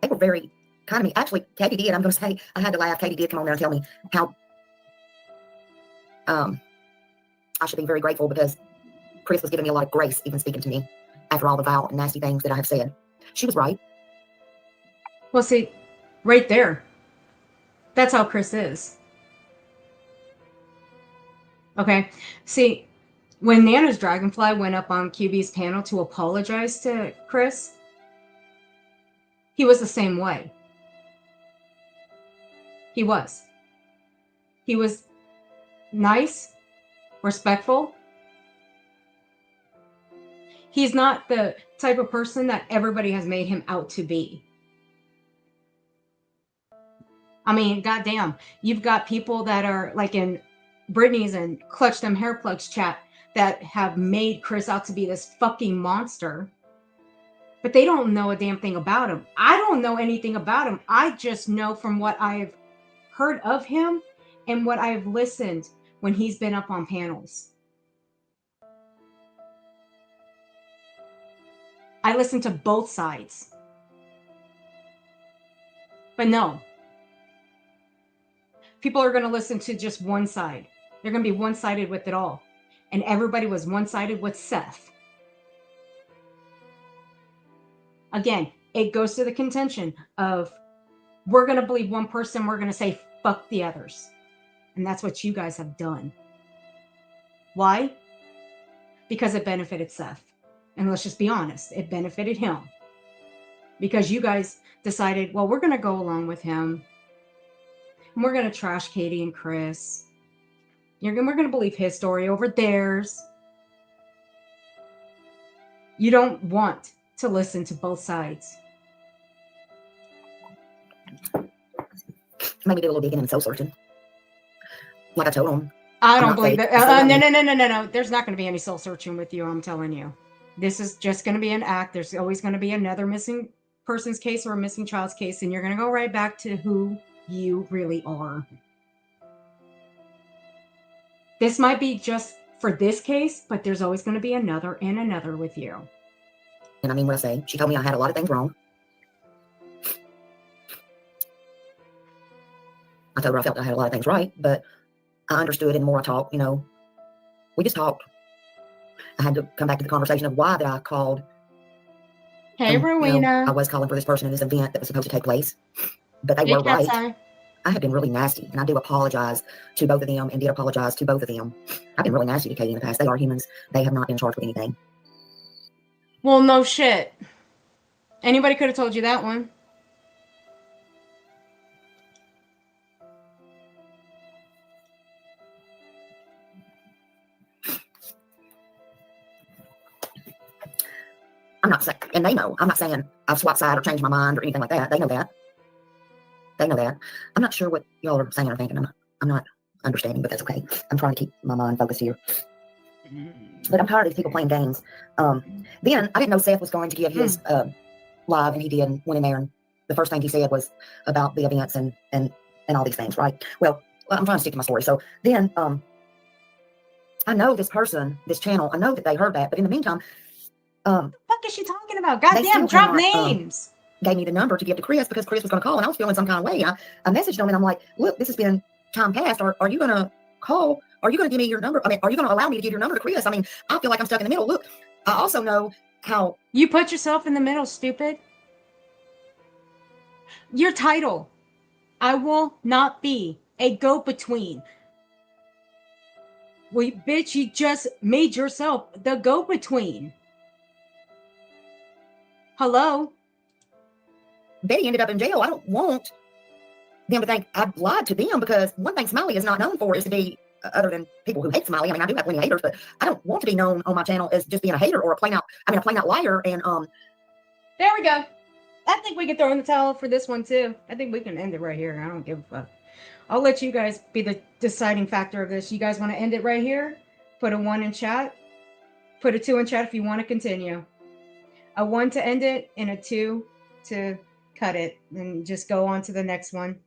They were very kind of me. Actually, Katie did. I'm going to say, I had to laugh. Katie did come on there and tell me how I should be very grateful because Chris was giving me a lot of grace, even speaking to me after all the vile and nasty things that I have said. She was right. Well, see, right there. That's how Chris is. Okay. See, when Nana's Dragonfly went up on QB's panel to apologize to Chris, he was the same way. He was. He was nice, respectful. He's not the type of person that everybody has made him out to be. I mean, goddamn, you've got people that are like in Britney's and Clutch Them Hair Plugs chat that have made Chris out to be this fucking monster. But they don't know a damn thing about him. I don't know anything about him. I just know from what I've heard of him and what I've listened when he's been up on panels. I listen to both sides. But no. People are going to listen to just one side. They're going to be one-sided with it all. And everybody was one-sided with Seth. Again, it goes to the contention of we're going to believe one person, we're going to say fuck the others. And that's what you guys have done. Why? Because it benefited Seth. And let's just be honest, it benefited him. Because you guys decided, well, we're going to go along with him. And we're going to trash Katie and Chris. We're going to believe his story over theirs. You don't want to listen to both sides. Maybe do a little digging and soul searching. Like I told them. I don't believe that. No. There's not going to be any soul searching with you, I'm telling you. This is just going to be an act. There's always going to be another missing person's case or a missing child's case, and you're going to go right back to who you really are. This might be just for this case, but there's always going to be another and another with you. And I mean what I say. She told me I had a lot of things wrong. I told her I felt I had a lot of things right, but I understood, and the more I talked, we just talked. I had to come back to the conversation of why that I called. Hey, Rowena. I was calling for this person in this event that was supposed to take place, but they were right. I have been really nasty, and I do apologize to both of them, and did apologize to both of them. I've been really nasty to Katie in the past. They are humans. They have not been charged with anything. Well, no shit. Anybody could have told you that one. I'm not saying, and they know, I'm not saying I've swapped side or changed my mind or anything like that. They know that. They know that. I'm not sure what y'all are saying or thinking. I'm not understanding, but that's okay. I'm trying to keep my mind focused here. But I'm tired of these people playing games. Then I didn't know Seth was going to give his live, and he did, and went in there, and the first thing he said was about the events and all these things, right? Well, I'm trying to stick to my story. So then I know this person, this channel, I know that they heard that, but in the meantime, what the fuck is she talking about? Goddamn, drop names. Gave me the number to give to Chris because Chris was going to call, and I was feeling some kind of way. I messaged him, and I'm like, look, this has been time past. Are you going to call? Are you going to give me your number? I mean, are you going to allow me to give your number to Chris? I mean, I feel like I'm stuck in the middle. Look, I also know how... You put yourself in the middle, stupid. Your title. I will not be a go-between. Well, bitch, you just made yourself the go-between. Hello? Betty ended up in jail. I don't want them to think I lied to them, because one thing Smiley is not known for is to be, other than people who hate Smiley. I mean, I do have plenty of haters, but I don't want to be known on my channel as just being a hater or a plain out liar. And there we go. I think we can throw in the towel for this one too. I think we can end it right here. I don't give a fuck. I'll let you guys be the deciding factor of this. You guys want to end it right here? Put a 1 in chat. Put a 2 in chat if you want to continue. A 1 to end it and a 2 to cut it, and just go on to the next one.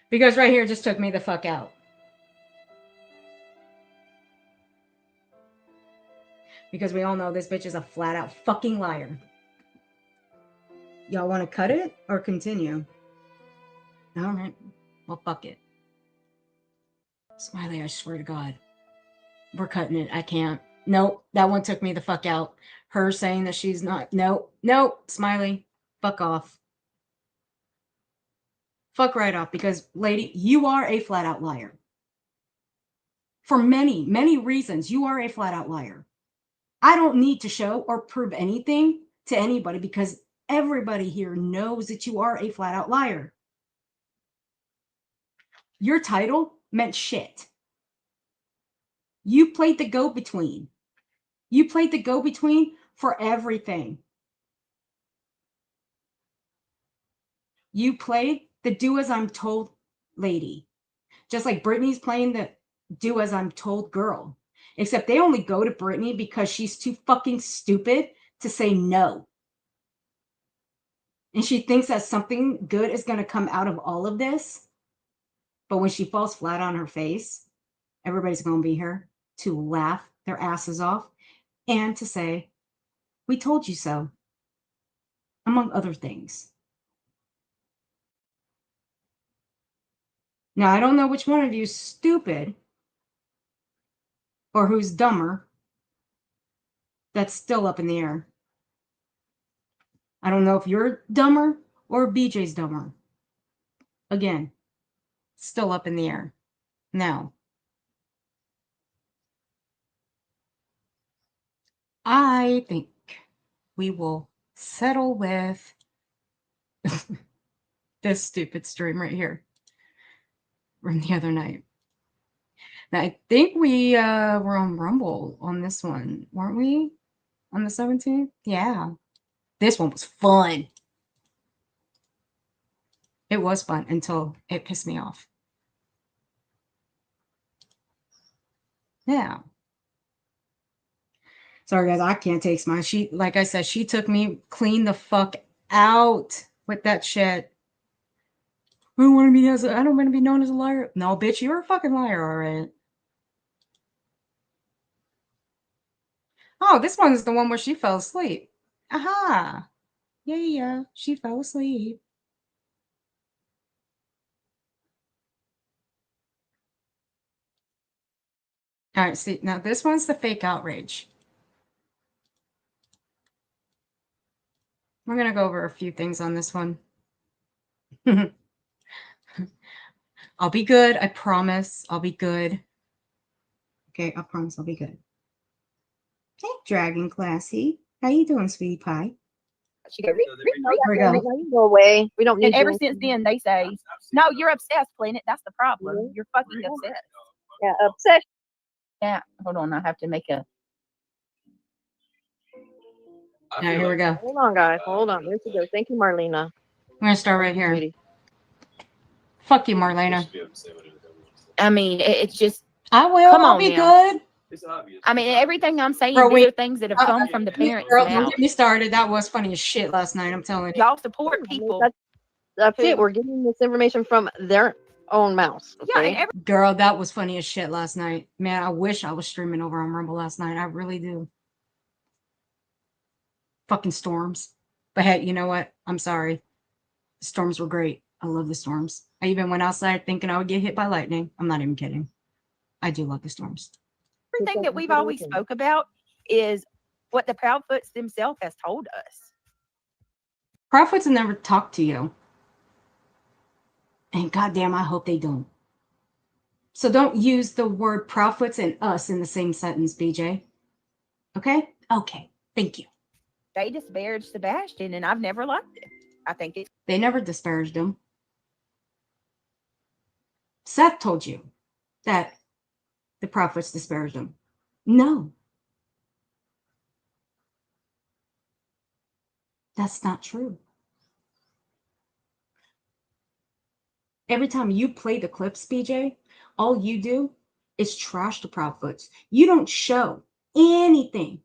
Because right here just took me the fuck out. Because we all know this bitch is a flat out fucking liar. Y'all want to cut it or continue? All right. Well, fuck it. Smiley, I swear to God. We're cutting it. I can't. Nope. That one took me the fuck out. Her saying that she's not. Nope. Smiley, fuck off. Fuck right off, because, lady, you are a flat out liar. For many, many reasons, you are a flat out liar. I don't need to show or prove anything to anybody, because everybody here knows that you are a flat out liar. Your title meant shit. You played the go-between. You played the go-between for everything. You played the do as I'm told lady. Just like Brittany's playing the do as I'm told girl. Except they only go to Brittany because she's too fucking stupid to say no. And she thinks that something good is going to come out of all of this. But when she falls flat on her face, everybody's going to be here to laugh their asses off and to say, we told you so, among other things. Now, I don't know which one of you is stupid or who's dumber. That's still up in the air. I don't know if you're dumber or BJ's dumber. Again, still up in the air. Now, I think we will settle with this stupid stream right here from the other night. Now, I think we were on Rumble on this one, weren't we? On the 17th? Yeah. This one was fun. It was fun until it pissed me off. Yeah. Sorry, guys, I can't take mine. She, like I said, she took me clean the fuck out with that shit. I don't want to be known as a liar. No, bitch, you're a fucking liar, all right. Oh, this one's the one where she fell asleep. Aha. Yeah, she fell asleep. All right, see, now this one's the fake outrage. We're going to go over a few things on this one. I'll be good. I promise. I'll be good. Okay, I promise I'll be good. Hey, Dragon Classy. How you doing, sweetie pie? She goes, Here we go. you go away. We don't need And ever you. since then, they say, no, you're obsessed, Planet. That's the problem. You're fucking obsessed. Yeah, obsession. Yeah, hold on. I have to make a. All right, here we go. Hold on, guys. Hold on. There she goes. Thank you, Marlena. We're going to start right here. Sweetie. Fuck you, Marlena. I mean, it's just. I will. Come I'll on be now. good. I mean, everything I'm saying, Bro, these wait. are things that have come from the parents' Girl, don't mouth. get me started. That was funny as shit last night, I'm telling you. Y'all support people. That's it. Who? We're getting this information from their own mouths. Yeah, Okay? and Girl, that was funny as shit last night. Man, I wish I was streaming over on Rumble last night. I really do. Fucking storms. But hey, you know what? I'm sorry. The storms were great. I love the storms. I even went outside thinking I would get hit by lightning. I'm not even kidding. I do love the storms. everything that we've always spoke about is what the Proudfoots themselves has told us. Prophets will never talk to you. And goddamn, I hope they don't. So don't use the word Prophets and us in the same sentence, BJ. Okay? Okay. Thank you. They disparaged Sebastian, and I've never liked it. I think it's They never disparaged him. Seth told you that the prophets disparaged him. No. That's not true. Every time you play the clips, BJ, all you do is trash the prophets. You don't show anything,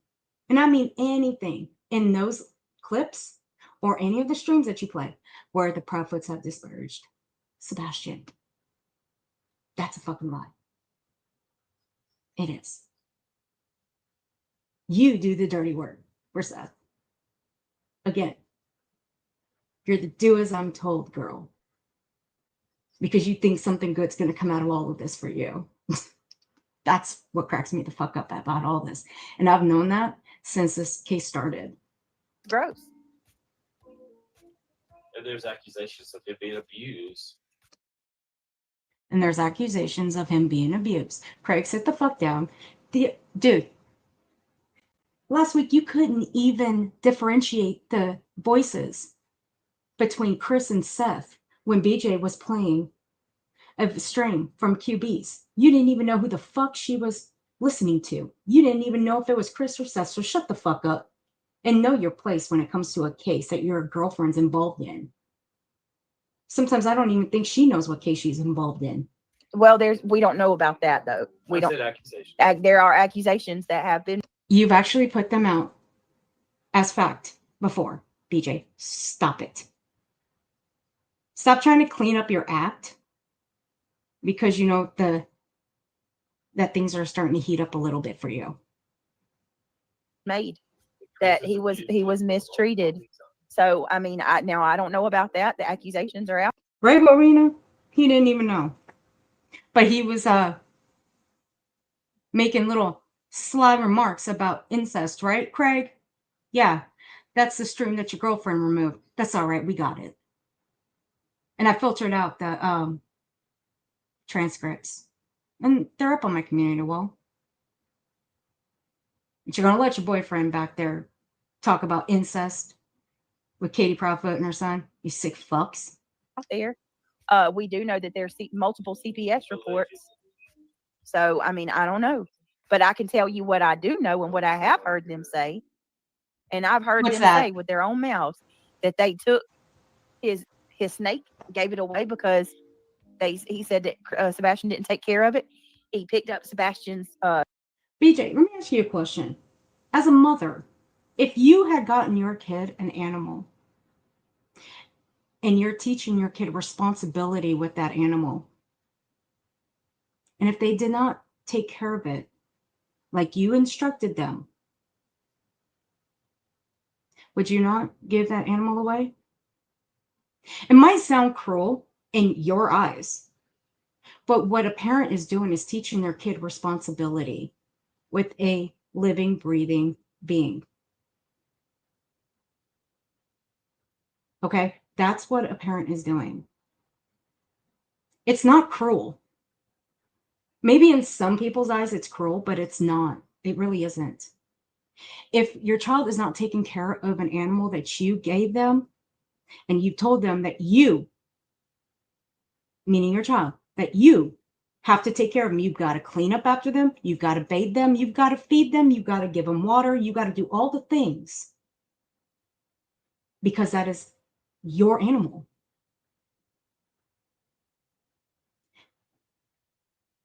and I mean anything, in those clips or any of the streams that you play where the prophets have disparaged Sebastian. That's a fucking lie. It is. You do the dirty work for Seth. Again, you're the do as I'm told girl. Because you think something good's going to come out of all of this for you. That's what cracks me the fuck up about all this. And I've known that since this case started. gross. And there's accusations of him being abused. And there's accusations of him being abused. Craig, sit the fuck down. Dude, last week you couldn't even differentiate the voices between Chris and Seth when BJ was playing a stream from QBs. You didn't even know who the fuck she was listening to. You didn't even know if it was Chris or Seth. So shut the fuck up and know your place when it comes to a case that your girlfriend's involved in. Sometimes I don't even think she knows what case she's involved in. Well, we don't know about that though. We I don't. said accusations. There are accusations that have been. You've actually put them out as fact before, BJ. Stop it. Stop trying to clean up your act because you know that things are starting to heat up a little bit for you. Made that he was mistreated. So I mean, I don't know about that. The accusations are out. Right, Marina? He didn't even know. But he was making little sly remarks about incest, right, Craig? Yeah, that's the stream that your girlfriend removed. That's all right, we got it. And I filtered out the transcripts. And they're up on my community wall. But you're gonna let your boyfriend back there talk about incest with Katie Proudfoot and her son? You sick fucks. there. We do know that there's multiple CPS reports. So, I mean, I don't know. But I can tell you what I do know and what I have heard them say. And I've heard What's them that? say with their own mouths that they took his snake, gave it away because he said that Sebastian didn't take care of it. He picked up Sebastian's BJ, let me ask you a question. As a mother, if you had gotten your kid an animal and you're teaching your kid responsibility with that animal, and if they did not take care of it like you instructed them, would you not give that animal away? It might sound cruel in your eyes, but what a parent is doing is teaching their kid responsibility with a living, breathing being. Okay? That's what a parent is doing. It's not cruel. Maybe in some people's eyes it's cruel, but it's not. It really isn't. If your child is not taking care of an animal that you gave them and you told them that you, meaning your child, that you have to take care of them, you've got to clean up after them, you've got to bathe them, you've got to feed them, you've got to give them water, you've got to do all the things because that is your animal.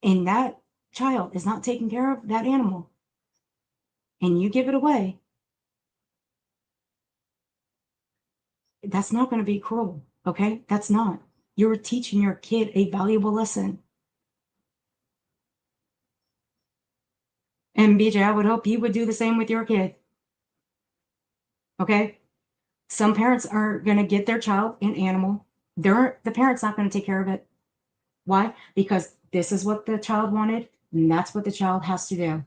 And that child is not taking care of that animal and you give it away, that's not going to be cruel. Okay? That's not. You're teaching your kid a valuable lesson. And BJ, I would hope you would do the same with your kid. Okay? Some parents are going to get their child an animal. The parent's not going to take care of it. Why? Because this is what the child wanted, and that's what the child has to do.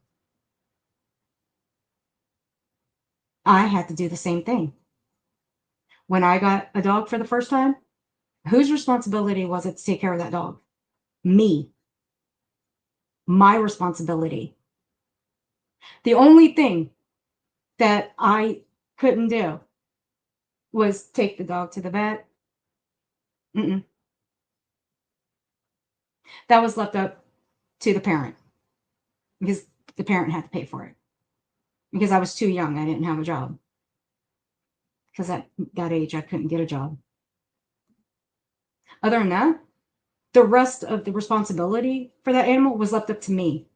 I had to do the same thing. When I got a dog for the first time, whose responsibility was it to take care of that dog? Me. My responsibility. The only thing that I couldn't do was take the dog to the vet. Mm-mm. That was left up to the parent because the parent had to pay for it. Because I was too young, I didn't have a job. Because at that age, I couldn't get a job. Other than that, the rest of the responsibility for that animal was left up to me.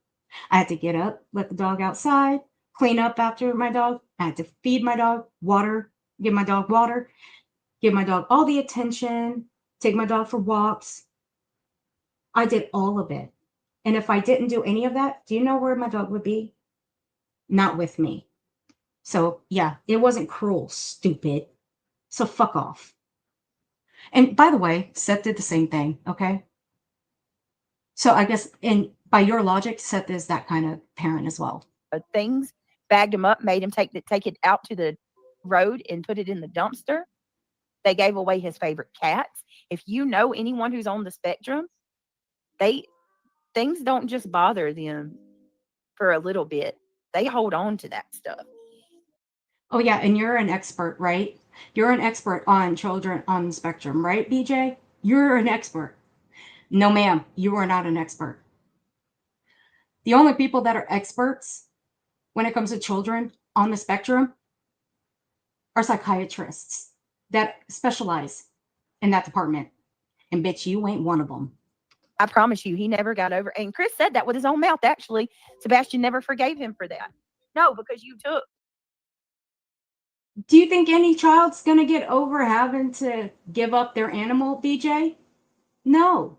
I had to get up, let the dog outside, clean up after my dog. I had to feed my dog, give my dog water, give my dog all the attention, take my dog for walks. I did all of it. And if I didn't do any of that, do you know where my dog would be? Not with me. So, yeah, it wasn't cruel, stupid. So, fuck off. And by the way, Seth did the same thing, okay? So, I guess, and by your logic, Seth is that kind of parent as well. Things, bagged him up, made him take it out to the road and put it in the dumpster. They gave away his favorite cats. If you know anyone who's on the spectrum, things don't just bother them for a little bit. They hold on to that stuff. Oh, yeah, and you're an expert, right? You're an expert on children on the spectrum, right, BJ? You're an expert. No, ma'am, you are not an expert. The only people that are experts when it comes to children on the spectrum are psychiatrists that specialize in that department. And bitch, you ain't one of them. I promise you, he never got over. And Chris said that with his own mouth, actually. Sebastian never forgave him for that. No, because you took. Do you think any child's going to get over having to give up their animal, BJ? No.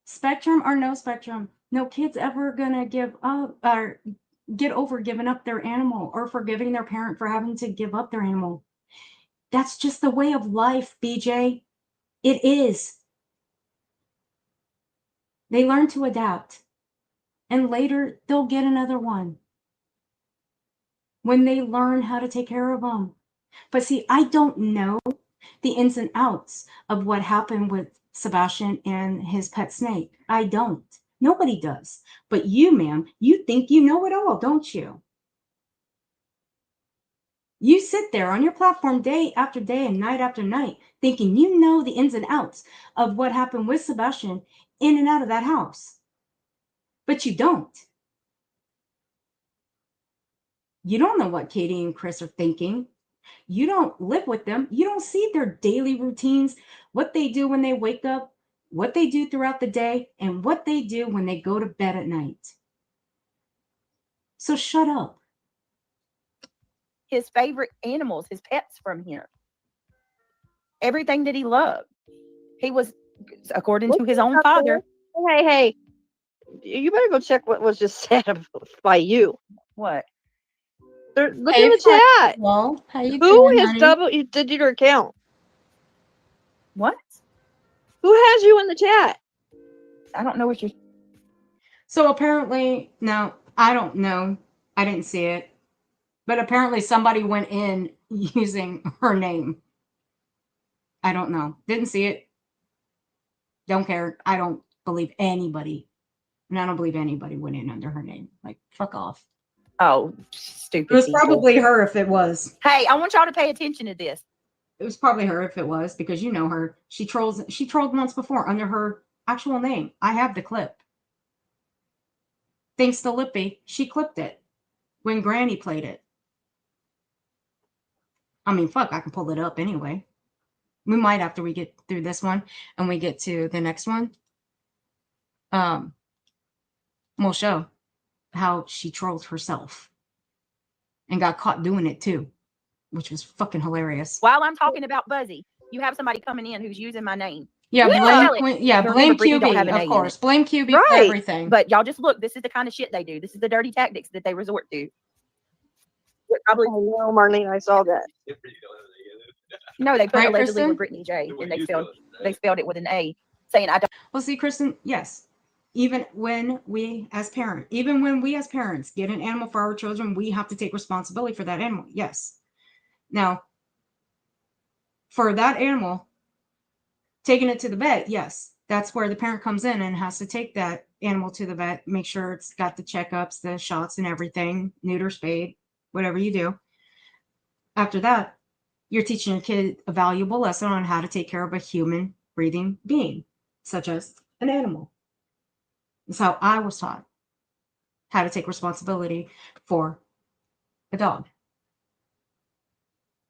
Spectrum or no spectrum, no kid's ever going to give up or get over giving up their animal or forgiving their parent for having to give up their animal. That's just the way of life, BJ. It is. They learn to adapt. And later, they'll get another one when they learn how to take care of them. But see, I don't know the ins and outs of what happened with Sebastian and his pet snake. I don't. Nobody does. But you, ma'am, you think you know it all, don't you? You sit there on your platform day after day and night after night thinking you know the ins and outs of what happened with Sebastian in and out of that house. But you don't. You don't know what Katie and Chris are thinking. You don't live with them. You don't see their daily routines, what they do when they wake up, what they do throughout the day, and what they do when they go to bed at night. So shut up. His favorite animals, his pets from here. Everything that he loved. He was, according to his own father. Hey, you better go check what was just said by you. What? Look in the chat. Well, how you Who doing, has did your account? What? Who has you in the chat? I don't know what you're. So apparently, now I don't know. I didn't see it. But apparently somebody went in using her name. I don't know. Didn't see it. Don't care. I don't believe anybody. And I don't believe anybody went in under her name. Like, fuck off. Oh, stupid. It was people. probably her if it was. Hey, I want y'all to pay attention to this. It was probably her if it was, because you know her. She trolled once before under her actual name. I have the clip. Thanks to Lippy, she clipped it when Granny played it. I mean, fuck, I can pull it up anyway. We might after we get through this one and we get to the next one. We'll show how she trolled herself and got caught doing it too, which was fucking hilarious. While I'm talking about Buzzy, you have somebody coming in who's using my name. Yeah, blame QB, of course. Blame QB for everything. But y'all just look, this is the kind of shit they do. This is the dirty tactics that they resort to. Probably. I know, Marlene, I saw that. No, they put Right, allegedly Kristen? with Brittany J, and they spelled it with an A, saying I don't. Well, see, Kristen, yes. Even when we as parents get an animal for our children, we have to take responsibility for that animal. Yes. Now, for that animal, taking it to the vet, yes, that's where the parent comes in and has to take that animal to the vet, make sure it's got the checkups, the shots and everything, neuter, spade, whatever you do. After that, you're teaching your kid a valuable lesson on how to take care of a human breathing being, such as an animal. That's how I was taught how to take responsibility for a dog.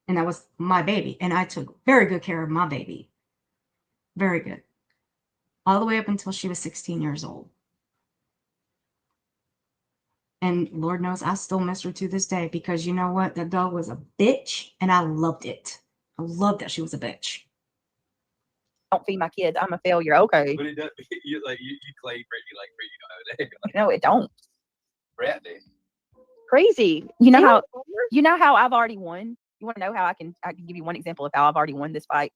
And that was my baby. And I took very good care of my baby. Very good. All the way up until she was 16 years old. And Lord knows I still miss her to this day, because you know what? That dog was a bitch and I loved it. I loved that she was a bitch. Don't feed my kids. I'm a failure. Okay. But it does. You claim Brittany like Brittany don't have a name. No, it don't. Bradley. Crazy. You know how I've already won? You want to know how I can give you one example of how I've already won this fight?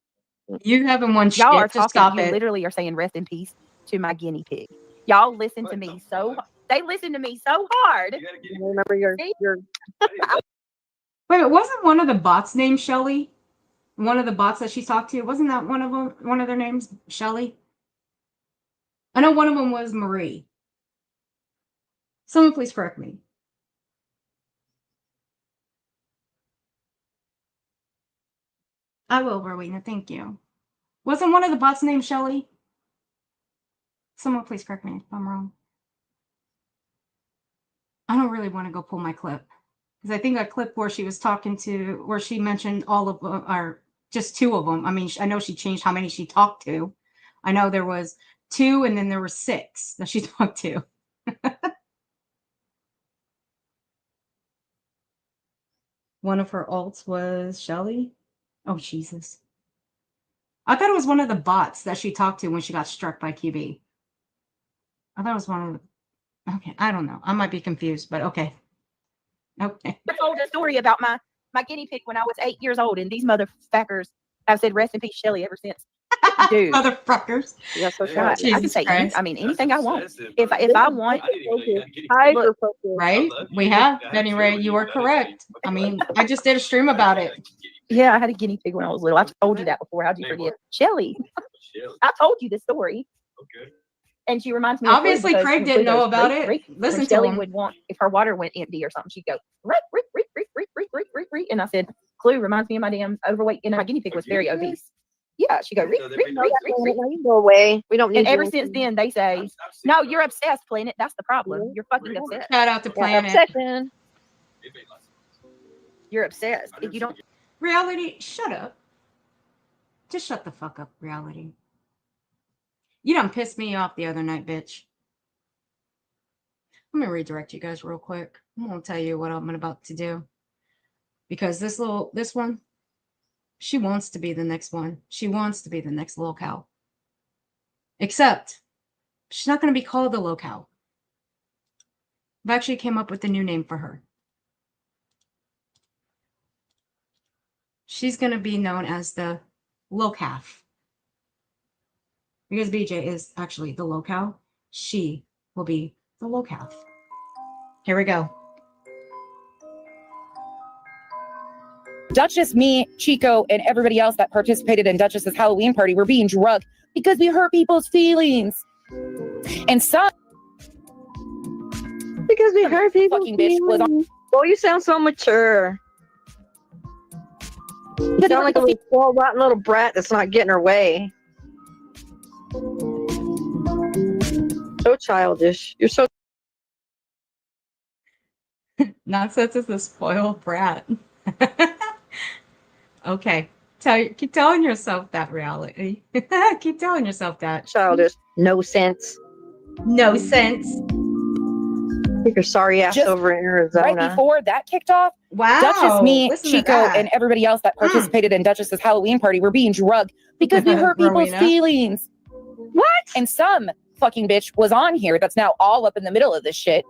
You haven't won shit. Y'all are Just talking. stop You it. literally are saying rest in peace to my guinea pig. Y'all listen to me so. They listen to me so hard. Remember your. Wait, it wasn't one of the bots named Shelly? One of the bots that she talked to, wasn't that one of them? One of their names, Shelly? I know one of them was Marie. Someone please correct me. I will, Rowena. Thank you. Wasn't one of the bots named Shelly? Someone please correct me if I'm wrong. I don't really want to go pull my clip, because I think that clip where she was talking to, where she mentioned all of them, or just two of them. I mean, I know she changed how many she talked to. I know there was 2 and then there were 6 that she talked to. One of her alts was Shelly. Oh, Jesus. I thought it was one of the bots that she talked to when she got struck by QB. I thought it was one of the... Okay, I don't know. I might be confused, but okay. Okay. I told a story about my guinea pig when I was 8 years old, and these motherfuckers have said rest in peace, Shelly, ever since. Dude. Motherfuckers. That's so God, sad. I can say anything I want. If I want, Hyper focus. Right? We have. Anyway, you are correct. I mean, I just did a stream about it. Yeah, I had a guinea pig when I was little. I told you that before. How'd you forget? Shelly. I told you this story. Okay. And she reminds me of Clue Obviously, because Craig when didn't Clue know goes, about "Reek, it. reek," Listen when to Shelly him. would want, if her water went empty or something, she'd go, "Reek, reek, reek, reek, reek, reek, reek, reek, reek, reek." And I said, Clue reminds me of my damn overweight, and my guinea pig was very obese. Yeah, she go, "Reek, So they're reek, being reek, nice. reek, reek." Now you go away. We don't need And you. ever since then, they say, "No, you're obsessed, Planet. That's the problem. Yeah. You're fucking obsessed. Shout out to Yeah, Planet. obsession. They're being nice. You're obsessed. If you don't." Reality, shut up. Just shut the fuck up, Reality. You done pissed me off the other night, bitch. Let me redirect you guys real quick. I'm gonna tell you what I'm about to do. Because this one, she wants to be the next one. She wants to be the next locale. Except, she's not gonna be called the locale. I've actually came up with a new name for her. She's gonna be known as the locaf. Because BJ is actually the locale, she will be the locaf. Here we go. Duchess, me, Chico, and everybody else that participated in Duchess's Halloween party were being drugged because we hurt people's feelings. And some Because we heard people. fucking bitch was on. Oh, you sound so mature. You sound like a little spoiled, rotten little brat that's not getting her way. So childish. You're so. Nonsense is a spoiled brat. Okay. Keep telling yourself that, Reality. Keep telling yourself that. Childish. No sense. No sense. Take your sorry ass Just over in Arizona. Right before that kicked off, Wow. Duchess, me, Listen to Chico, that. and everybody else that participated in Duchess's Halloween party were being drugged because we hurt people's Rowena. feelings. What? And some fucking bitch was on here that's now all up in the middle of this shit,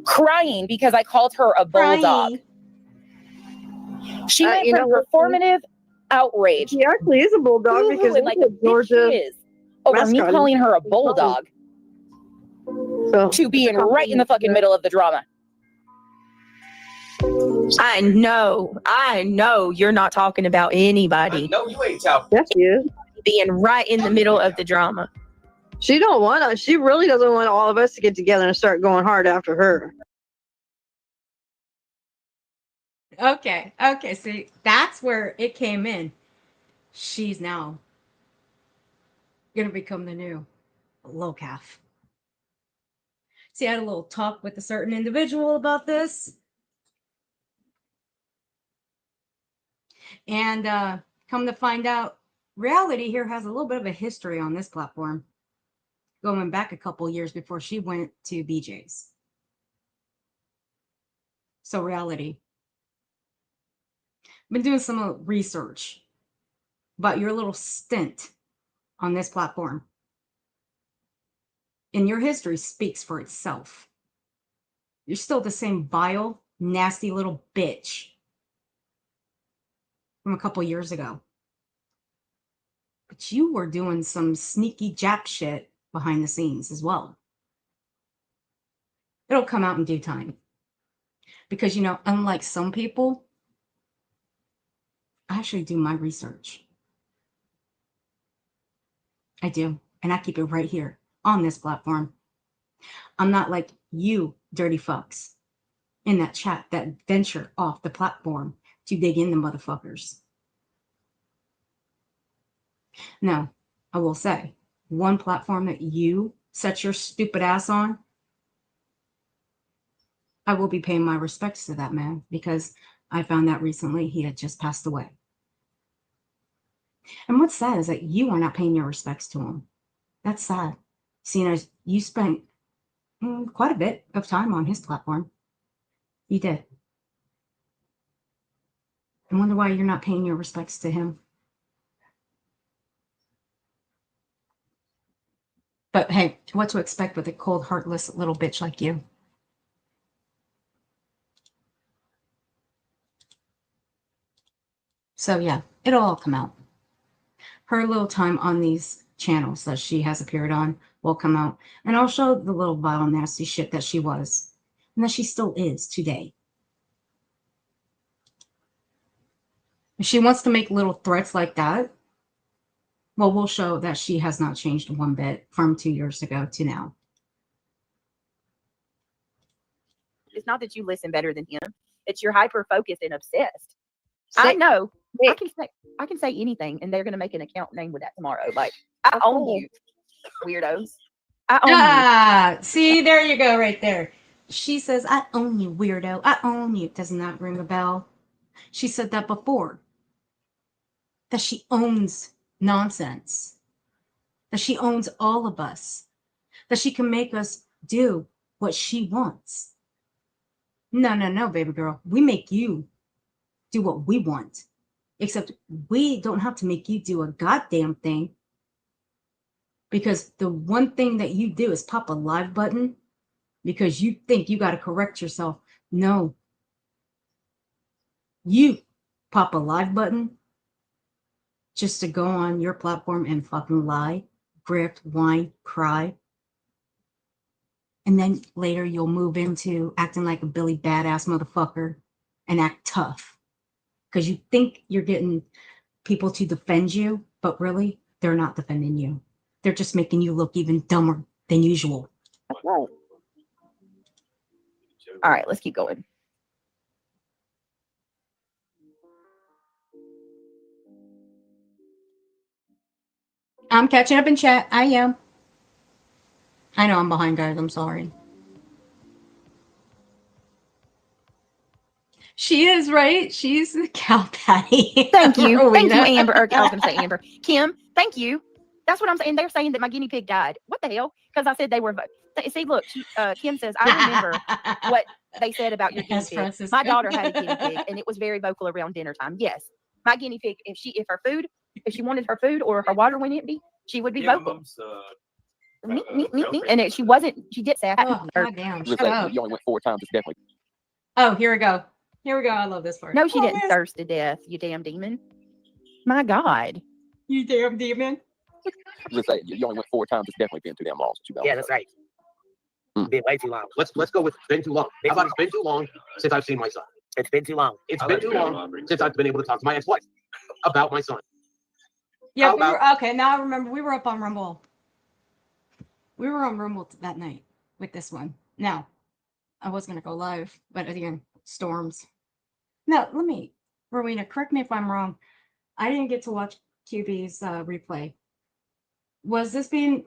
crying because I called her a bulldog. She went you from know what? performative outrage He actually is a bulldog because and like a that's what Georgia. bitch is over me mascot is. calling her a bulldog So to being right in the fucking middle of the drama. I know you're not talking about anybody No, you ain't talking. yes, she is. being right in the middle of the drama. She don't want to. She really doesn't want all of us to get together and start going hard after her. Okay. See, that's where it came in. She's now gonna become the new locaf. See, I had a little talk with a certain individual about this. And come to find out, Reality here has a little bit of a history on this platform, going back a couple years before she went to BJ's. So Reality, I've been doing some research about your little stint on this platform. And your history speaks for itself. You're still the same vile, nasty little bitch from a couple years ago. But you were doing some sneaky Jap shit behind the scenes as well. It'll come out in due time. Because, unlike some people, I actually do my research. I do. And I keep it right here on this platform. I'm not like you dirty fucks in that chat that venture off the platform to dig in the motherfuckers. Now, I will say, one platform that you set your stupid ass on, I will be paying my respects to that man because I found out recently he had just passed away. And what's sad is that you are not paying your respects to him. That's sad. Seeing as you spent quite a bit of time on his platform. You did. I wonder why you're not paying your respects to him. But hey, what to expect with a cold, heartless little bitch like you? So yeah, it'll all come out. Her little time on these channels that she has appeared on will come out. And I'll show the little vile, nasty shit that she was. And that she still is today. If she wants to make little threats like that, Well, we'll show that she has not changed one bit from 2 years ago to now. It's not that you listen better than him. It's you're hyper focused and obsessed. I know. I can say anything, and they're gonna make an account name with that tomorrow. Like, I own you, weirdos. I own you. See, there you go, right there. She says, "I own you, weirdo. I own you." Doesn't that ring a bell? She said that before. That she owns nonsense. That she owns all of us. That she can make us do what she wants. No, baby girl. We make you do what we want. Except we don't have to make you do a goddamn thing. Because the one thing that you do is pop a live button because you think you got to correct yourself. No. You pop a live button just to go on your platform and fucking lie, grift, whine, cry. And then later you'll move into acting like a Billy badass motherfucker and act tough. Because you think you're getting people to defend you, but really, they're not defending you. They're just making you look even dumber than usual. All right, let's keep going. I'm catching up in chat. I am. I know I'm behind, guys. I'm sorry. She is, right? She's the cow patty. Thank you. Thank you, Amber. Or, I was going to say Amber. Kim, thank you. That's what I'm saying. They're saying that my guinea pig died. What the hell? Because I said they were. See, look, Kim says, I remember what they said about your guinea pig. My daughter had a guinea pig, and it was very vocal around dinner time. Yes, my guinea pig, if she wanted her food or her water went empty, she would be vocal. And she did say, oh, goddamn. Shut up. You only went 4 times. It's definitely. Oh, here we go. Here we go. I love this part. No, she didn't thirst to death, you damn demon. My God. You damn demon. Just say you only went 4 times. It's definitely been too damn long since you. Yeah, that's right. Been way too long. Let's go with been too long. How about it's been too long since I've seen my son? It's been too long. It's been too long since I've been able to talk to my ex-wife about my son. Yeah, okay. Now I remember we were up on Rumble. We were on Rumble that night with this one. Now, I was gonna go live, but again, storms. Now, Rowena, correct me if I'm wrong. I didn't get to watch QB's replay. Was this being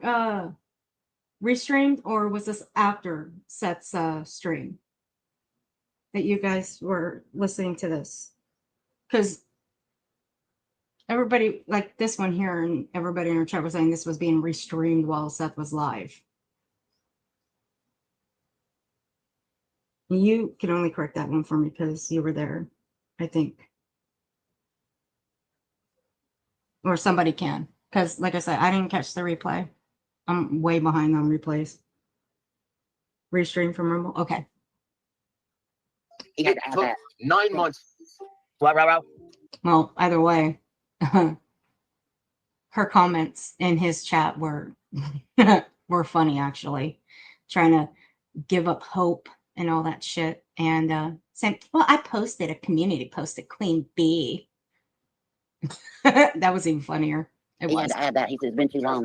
restreamed or was this after Seth's stream that you guys were listening to this? Because everybody, like this one here, and everybody in our chat was saying this was being restreamed while Seth was live. You can only correct that one for me because you were there, I think. Or somebody can. Because, like I said, I didn't catch the replay. I'm way behind on replays. Restream from Rumble? Okay. It took 9 months. Wow. Well, either way, her comments in his chat were were funny, actually. Trying to give up hope and all that shit. And saying, well, I posted a community post at Queen Bee. That was even funnier. He had to add that. He said, it's been too long.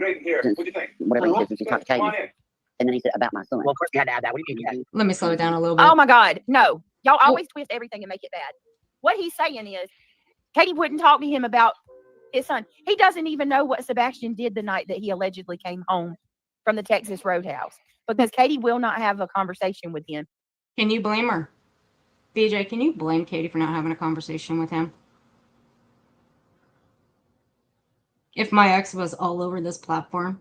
Whatever he said, since you talked to Katie. And then he said, about my son. Well, of course, you had to add that. What do you mean? Let me slow it down a little bit. Oh my God. No. Y'all always twist everything and make it bad. What he's saying is Katie wouldn't talk to him about his son. He doesn't even know what Sebastian did the night that he allegedly came home from the Texas Roadhouse because Katie will not have a conversation with him. Can you blame her? BJ, can you blame Katie for not having a conversation with him? If my ex was all over this platform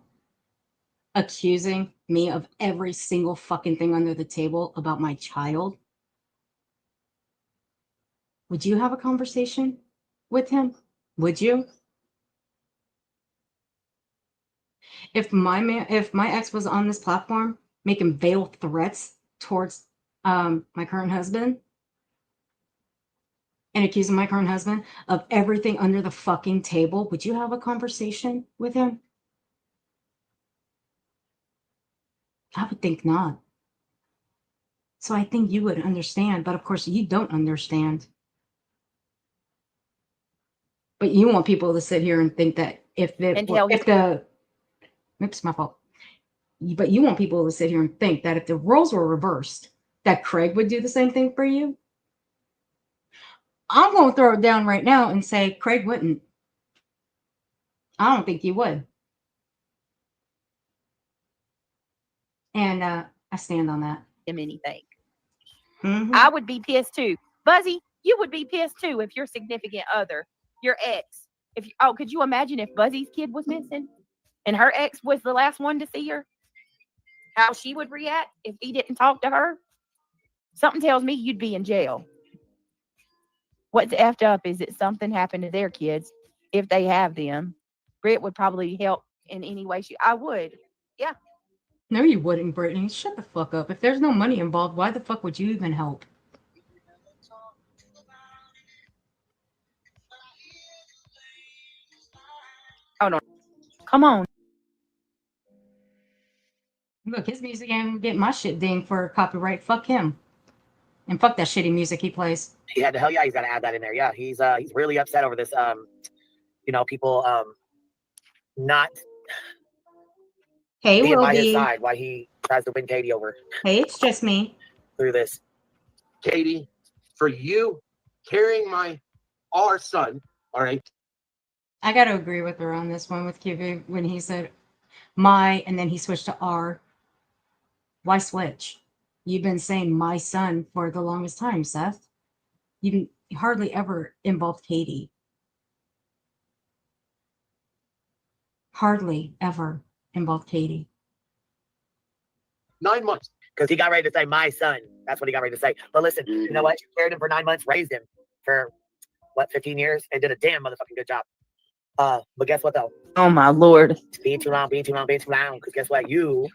accusing me of every single fucking thing under the table about my child, would you have a conversation with him? Would you? If my ex was on this platform making veiled threats towards my current husband and accusing my current husband of everything under the fucking table, would you have a conversation with him? I would think not. So I think you would understand, but of course you don't understand. But you want people to sit here and think that if And tell him. oops, my fault. But you want people to sit here and think that if the roles were reversed, that Craig would do the same thing for you. I'm going to throw it down right now and say Craig wouldn't. I don't think he would. And I stand on that. him anything. Mhm. I would be pissed too. Buzzy, you would be pissed too if your significant other, your ex, could you imagine if Buzzy's kid was missing and her ex was the last one to see her? How she would react if he didn't talk to her? Something tells me you'd be in jail. What's effed up is that something happened to their kids if they have them. Britt would probably help in any way I would. Yeah. No, you wouldn't, Brittany. Shut the fuck up. If there's no money involved, why the fuck would you even help? Oh no. Come on. Look, his music ain't getting my shit dinged for copyright. Fuck him. And fuck that shitty music he plays. Yeah, the hell yeah, he's got to add that in there. Yeah, he's really upset over this. People not Hey, being Will by his be. side while he tries to win Katie over Hey, it's just me. through this. Katie, for you carrying our son, all right. I got to agree with her on this one with QB when he said my and then he switched to R. Why switch? You've been saying my son for the longest time, Seth. You hardly ever involved Katie. Hardly ever involved Katie. 9 months. Because he got ready to say my son. That's what he got ready to say. But listen, you know what? You carried him for 9 months, raised him for 15 years, and did a damn motherfucking good job. But guess what though? Oh my Lord. Being too long. Because guess what? You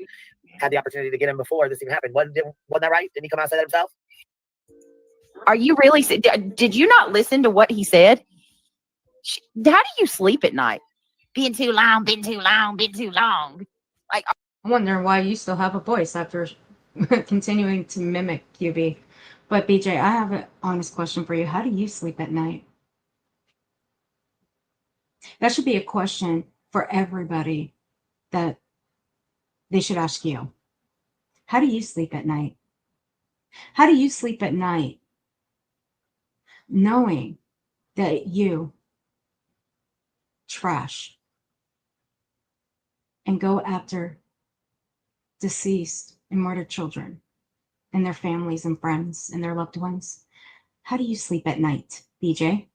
had the opportunity to get him before this even happened. Wasn't that right? Didn't he come out and say that himself? Are you really? Did you not listen to what he said? How do you sleep at night? Been too long. Like, I'm wondering why you still have a voice after continuing to mimic QB. But BJ, I have an honest question for you. How do you sleep at night? That should be a question for everybody that they should ask you. How do you sleep at night? How do you sleep at night knowing that you trash and go after deceased and murdered children and their families and friends and their loved ones? How do you sleep at night, BJ?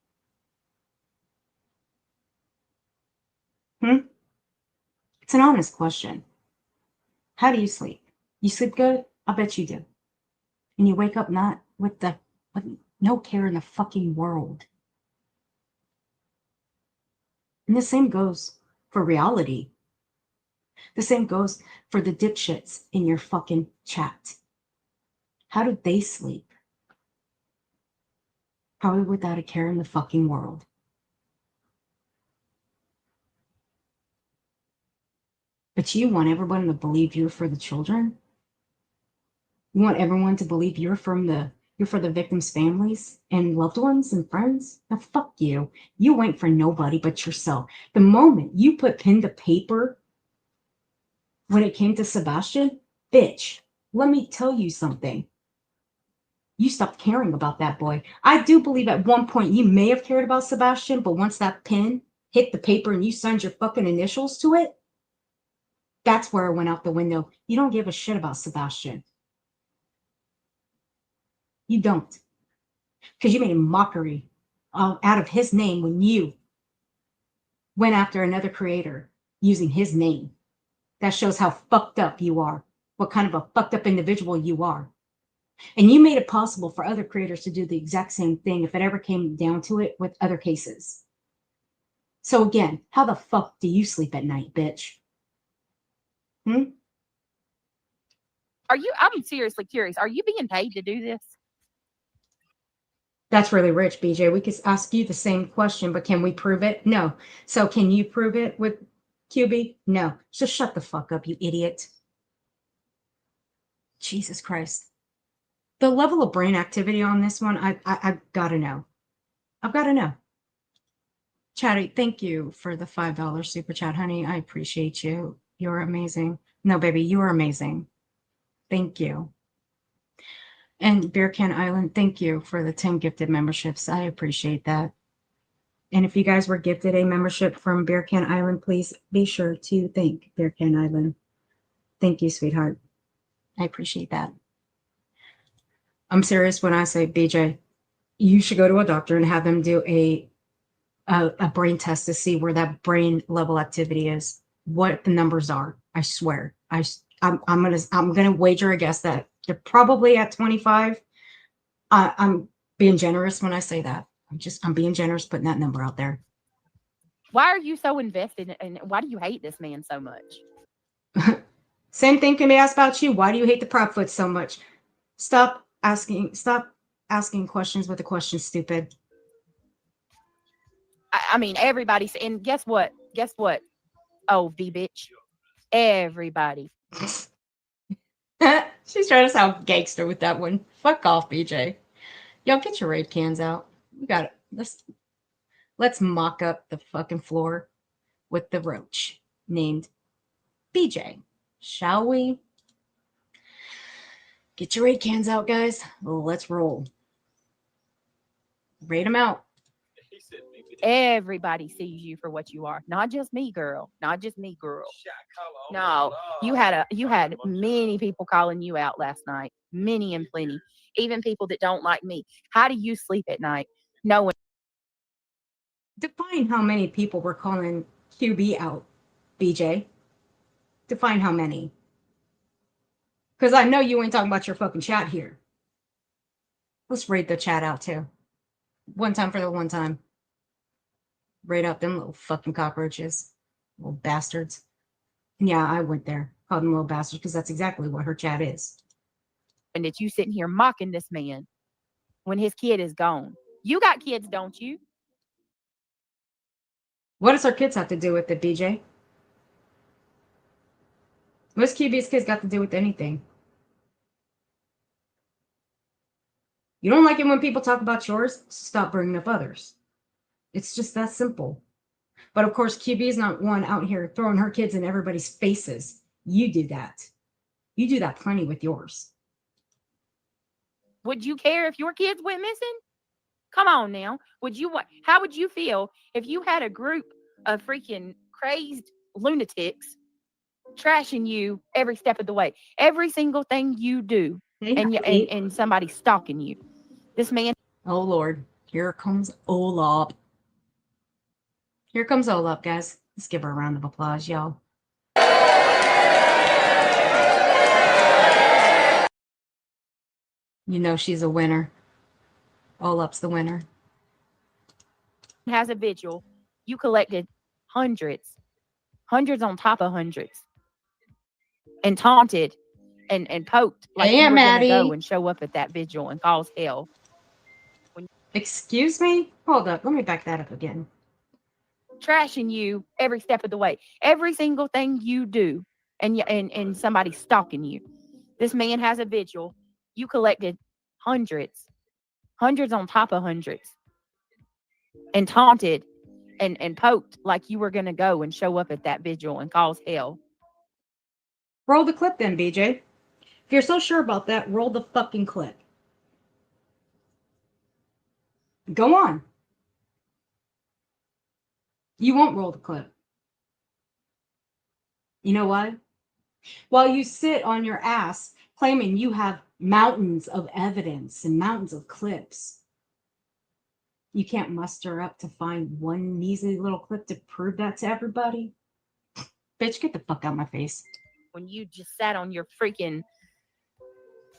It's an honest question. How do you sleep? You sleep good? I bet you do. And you wake up not with no care in the fucking world. And the same goes for reality. The same goes for the dipshits in your fucking chat. How do they sleep? Probably without a care in the fucking world. But you want everyone to believe you're for the children? You want everyone to believe you're for the victims' families and loved ones and friends? Now fuck you. You ain't for nobody but yourself. The moment you put pen to paper when it came to Sebastian, bitch, let me tell you something. You stopped caring about that boy. I do believe at one point you may have cared about Sebastian, but once that pen hit the paper and you signed your fucking initials to it, that's where it went out the window. You don't give a shit about Sebastian. You don't. Because you made a mockery out of his name when you went after another creator using his name. That shows how fucked up you are, what kind of a fucked up individual you are. And you made it possible for other creators to do the exact same thing if it ever came down to it with other cases. So again, how the fuck do you sleep at night, bitch? I'm seriously curious. Are you being paid to do this? That's really rich, BJ. We could ask you the same question, but can we prove it? No. So can you prove it with QB? No. So shut the fuck up, you idiot. Jesus Christ. The level of brain activity on this one, I've got to know. I've got to know. Chatty, thank you for the $5 super chat, honey. I appreciate you. You're amazing. No, baby, you are amazing. Thank you. And Beer Can Island, thank you for the 10 gifted memberships. I appreciate that. And if you guys were gifted a membership from Beer Can Island, please be sure to thank Beer Can Island. Thank you, sweetheart. I appreciate that. I'm serious when I say, BJ, you should go to a doctor and have them do a brain test to see where that brain level activity is, what the numbers are. I swear. I'm gonna wager a guess that they're probably at 25. I'm being generous when I say that. I'm being generous putting that number out there. Why are you so invested and why do you hate this man so much? Same thing can be asked about you. Why do you hate the prop foot so much? Stop asking questions with a question, stupid. I mean, everybody's, and guess what? Guess what? Oh, V bitch. Everybody. She's trying to sound gangster with that one. Fuck off, BJ. Y'all get your raid cans out. We got it. Let's mock up the fucking floor with the roach named BJ. Shall we? Get your raid cans out, guys. Let's roll. Raid them out. Everybody sees you for what you are. Not just me, girl. Not just me, girl. No, you had many people calling you out last night. Many and plenty. Even people that don't like me. How do you sleep at night? No one. Define how many people were calling QB out, BJ. Define how many. Because I know you ain't talking about your fucking chat here. Let's raid the chat out too. One time for the one time. Raid out them little fucking cockroaches. Little bastards. And yeah, I went there. Called them little bastards because that's exactly what her chat is. And that you sitting here mocking this man when his kid is gone. You got kids, don't you? What does her kids have to do with it, BJ? What's QB's kids got to do with anything? You don't like it when people talk about yours? Stop bringing up others. It's just that simple. But of course, QB is not one out here throwing her kids in everybody's faces. You do that. You do that plenty with yours. Would you care if your kids went missing? Come on now. How would you feel if you had a group of freaking crazed lunatics trashing you every step of the way? Every single thing you do, and somebody stalking you. This man. Oh Lord, here comes Olap. Here comes Olap, guys. Let's give her a round of applause, y'all. You know she's a winner. Olap's the winner. Has a vigil. You collected hundreds on top of hundreds, and taunted and poked like you were going to go and show up at that vigil and cause hell. Excuse me? Hold up. Let me back that up again. Trashing you every step of the way. Every single thing you do, and somebody stalking you. This man has a vigil. You collected hundreds on top of hundreds, and taunted and poked like you were going to go and show up at that vigil and cause hell. Roll the clip then, BJ. If you're so sure about that, roll the fucking clip. Go on. You won't roll the clip. You know why? While you sit on your ass claiming you have mountains of evidence and mountains of clips, you can't muster up to find one measly little clip to prove that to everybody? Bitch, get the fuck out of my face. When you just sat on your freaking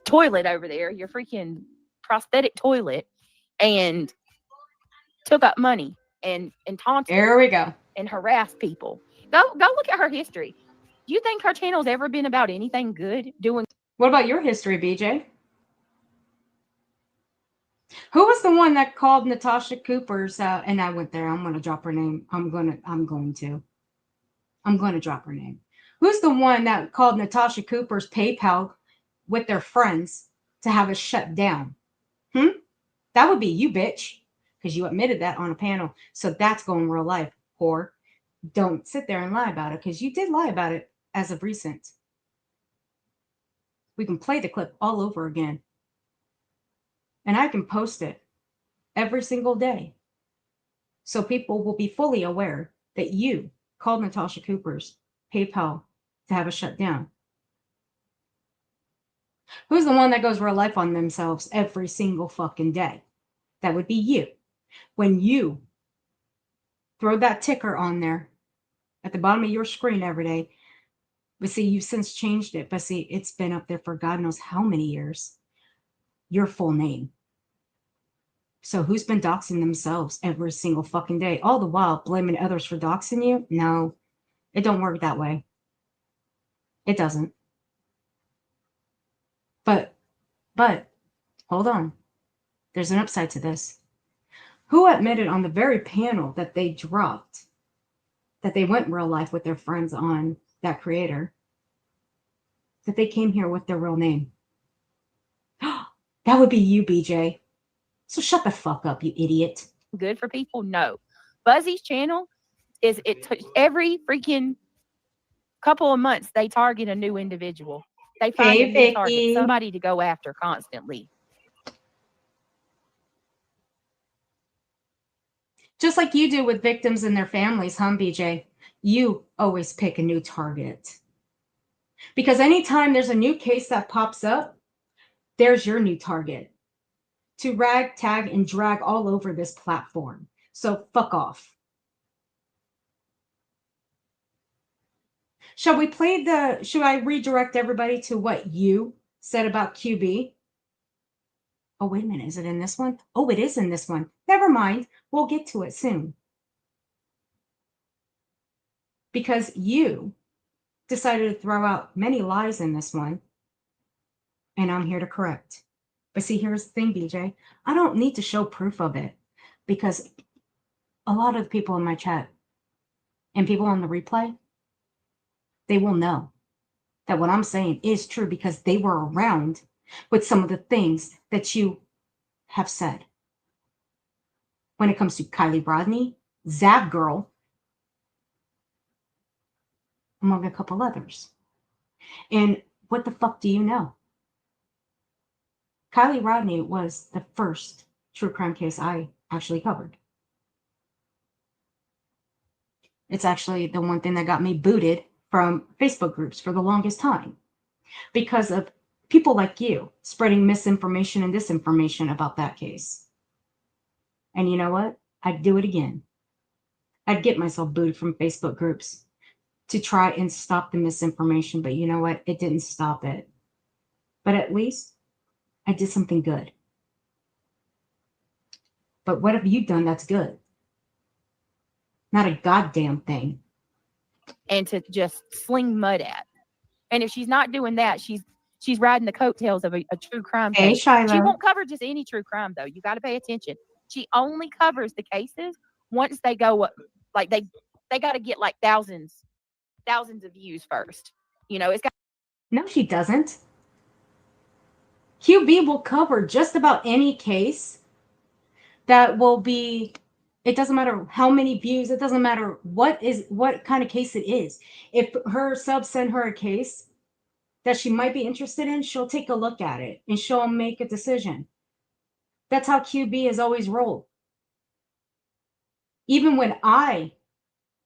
toilet over there, your freaking prosthetic toilet, and took up money and taunted. There we go. And harassed people. Go look at her history. Do you think her channel's ever been about anything good? What about your history, BJ? Who was the one that called Natasha Cooper's and I went there. I'm gonna drop her name. I'm gonna drop her name. Who's the one that called Natasha Cooper's PayPal with their friends to have it shut down? That would be you, bitch. because you admitted that on a panel. So that's going real life, whore. Don't sit there and lie about it, because you did lie about it as of recent. We can play the clip all over again. And I can post it every single day. So people will be fully aware that you called Natasha Cooper's PayPal to have it shut down. Who's the one that goes real life on themselves every single fucking day? That would be you. When you throw that ticker on there at the bottom of your screen every day, but see, you've since changed it, but see, it's been up there for God knows how many years. Your full name. So who's been doxing themselves every single fucking day, all the while blaming others for doxing you? No, it don't work that way. It doesn't. But, hold on. There's an upside to this. Who admitted on the very panel that they dropped, that they went real life with their friends on that creator, that they came here with their real name? That would be you, BJ. So shut the fuck up, you idiot. Good for people? No. Buzzy's channel is every freaking couple of months they target a new individual. They find a new target, somebody to go after constantly. Just like you do with victims and their families, huh, BJ? You always pick a new target. Because anytime there's a new case that pops up, there's your new target to rag, tag, and drag all over this platform. So fuck off. Should I redirect everybody to what you said about QB? Oh, wait a minute. Is it in this one? Oh, it is in this one. Never mind. We'll get to it soon. Because you decided to throw out many lies in this one, and I'm here to correct. But see, here's the thing, BJ. I don't need to show proof of it, because a lot of the people in my chat and people on the replay, they will know that what I'm saying is true because they were around with some of the things that you have said. When it comes to Kylie Rodney, Zab Girl, among a couple others. And what the fuck do you know? Kylie Rodney was the first true crime case I actually covered. It's actually the one thing that got me booted from Facebook groups for the longest time because of people like you spreading misinformation and disinformation about that case. And you know what? I'd do it again. I'd get myself booted from Facebook groups to try and stop the misinformation, but you know what? It didn't stop it. But at least I did something good. But what have you done that's good? Not a goddamn thing. And to just sling mud at. And if she's not doing that, she's riding the coattails of a true crime Hey, case. Shiloh. She won't cover just any true crime, though. You got to pay attention. She only covers the cases once they go up. Like they got to get like thousands of views first. You know, it's got. No, she doesn't. QB will cover just about any case that will be, it doesn't matter how many views, it doesn't matter what kind of case it is. If her subs send her a case that she might be interested in, she'll take a look at it and she'll make a decision. That's how QB has always rolled. Even when I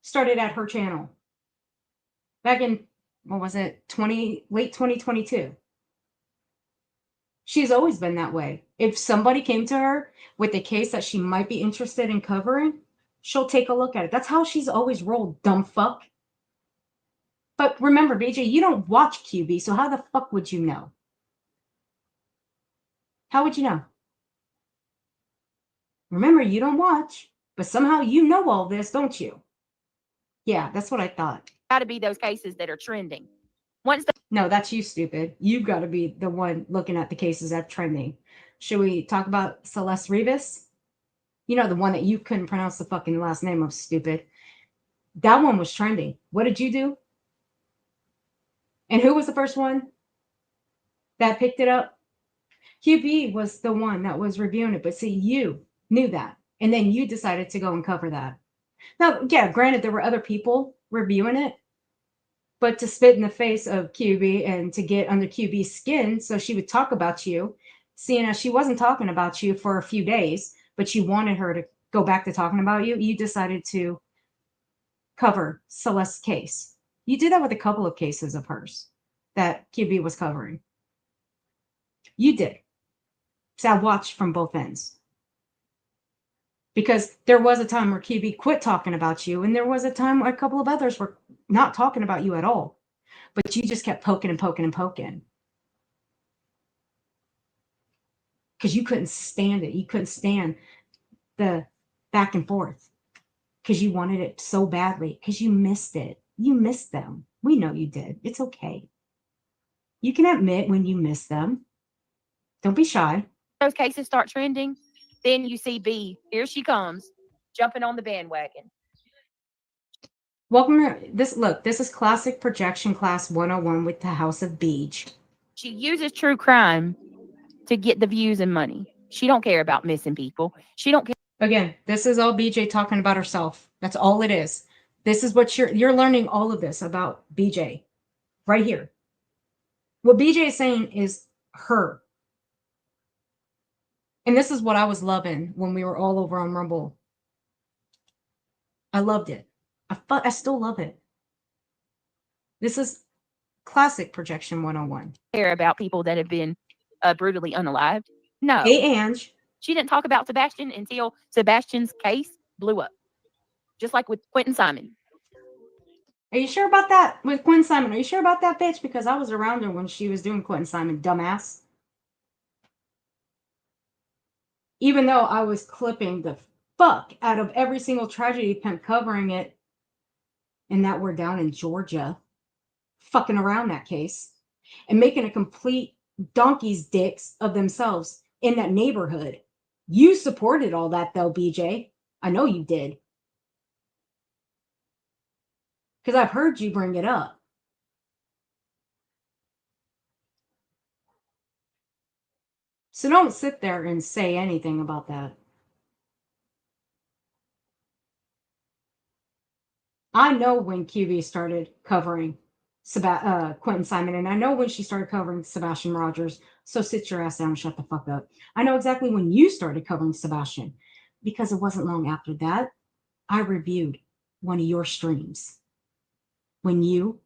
started at her channel back in, what was it, late 2022. She's always been that way. If somebody came to her with a case that she might be interested in covering, she'll take a look at it. That's how she's always rolled, dumb fuck. But remember, BJ, you don't watch QB, so how the fuck would you know? How would you know? Remember, you don't watch, but somehow you know all this, don't you? Yeah, that's what I thought. Got to be those cases that are trending. No, that's you, stupid. You've got to be the one looking at the cases that are trending. Should we talk about Celeste Rivas? You know, the one that you couldn't pronounce the fucking last name of, stupid. That one was trending. What did you do? And who was the first one that picked it up? QB was the one that was reviewing it. But see, you knew that. And then you decided to go and cover that. Now, yeah, granted, there were other people reviewing it, but to spit in the face of QB and to get under QB's skin so she would talk about you, seeing as she wasn't talking about you for a few days, but you wanted her to go back to talking about you, you decided to cover Celeste's case. You did that with a couple of cases of hers that QB was covering. You did. So I watched from both ends. Because there was a time where QB quit talking about you, and there was a time where a couple of others were not talking about you at all. But you just kept poking and poking and poking. Because you couldn't stand it. You couldn't stand the back and forth. Because you wanted it so badly. Because you missed it. You missed them. We know you did. It's okay. You can admit when you miss them. Don't be shy. Those cases start trending, then you see B, here she comes, jumping on the bandwagon. Welcome to this. Look, this is classic projection class 101 with the House of Beej. She uses true crime to get the views and money. She don't care about missing people. She don't care. Again, this is all BJ talking about herself. That's all it is. This is what you're learning all of this about BJ right here. What BJ is saying is her. And this is what I was loving when we were all over on Rumble. I loved it. I still love it. This is classic projection 101. Care about people that have been brutally unalived. No. Hey, Ange. She didn't talk about Sebastian until Sebastian's case blew up. Just like with Quentin Simon. Are you sure about that with Quentin Simon? Are you sure about that, bitch? Because I was around her when she was doing Quentin Simon, dumbass. Even though I was clipping the fuck out of every single tragedy pimp covering it, and that we're down in Georgia, fucking around that case, and making a complete donkey's dicks of themselves in that neighborhood. You supported all that though, BJ. I know you did. Because I've heard you bring it up. So don't sit there and say anything about that. I know when QB started covering Quentin Simon, and I know when she started covering Sebastian Rogers. So sit your ass down and shut the fuck up. I know exactly when you started covering Sebastian, because it wasn't long after that I reviewed one of your streams when you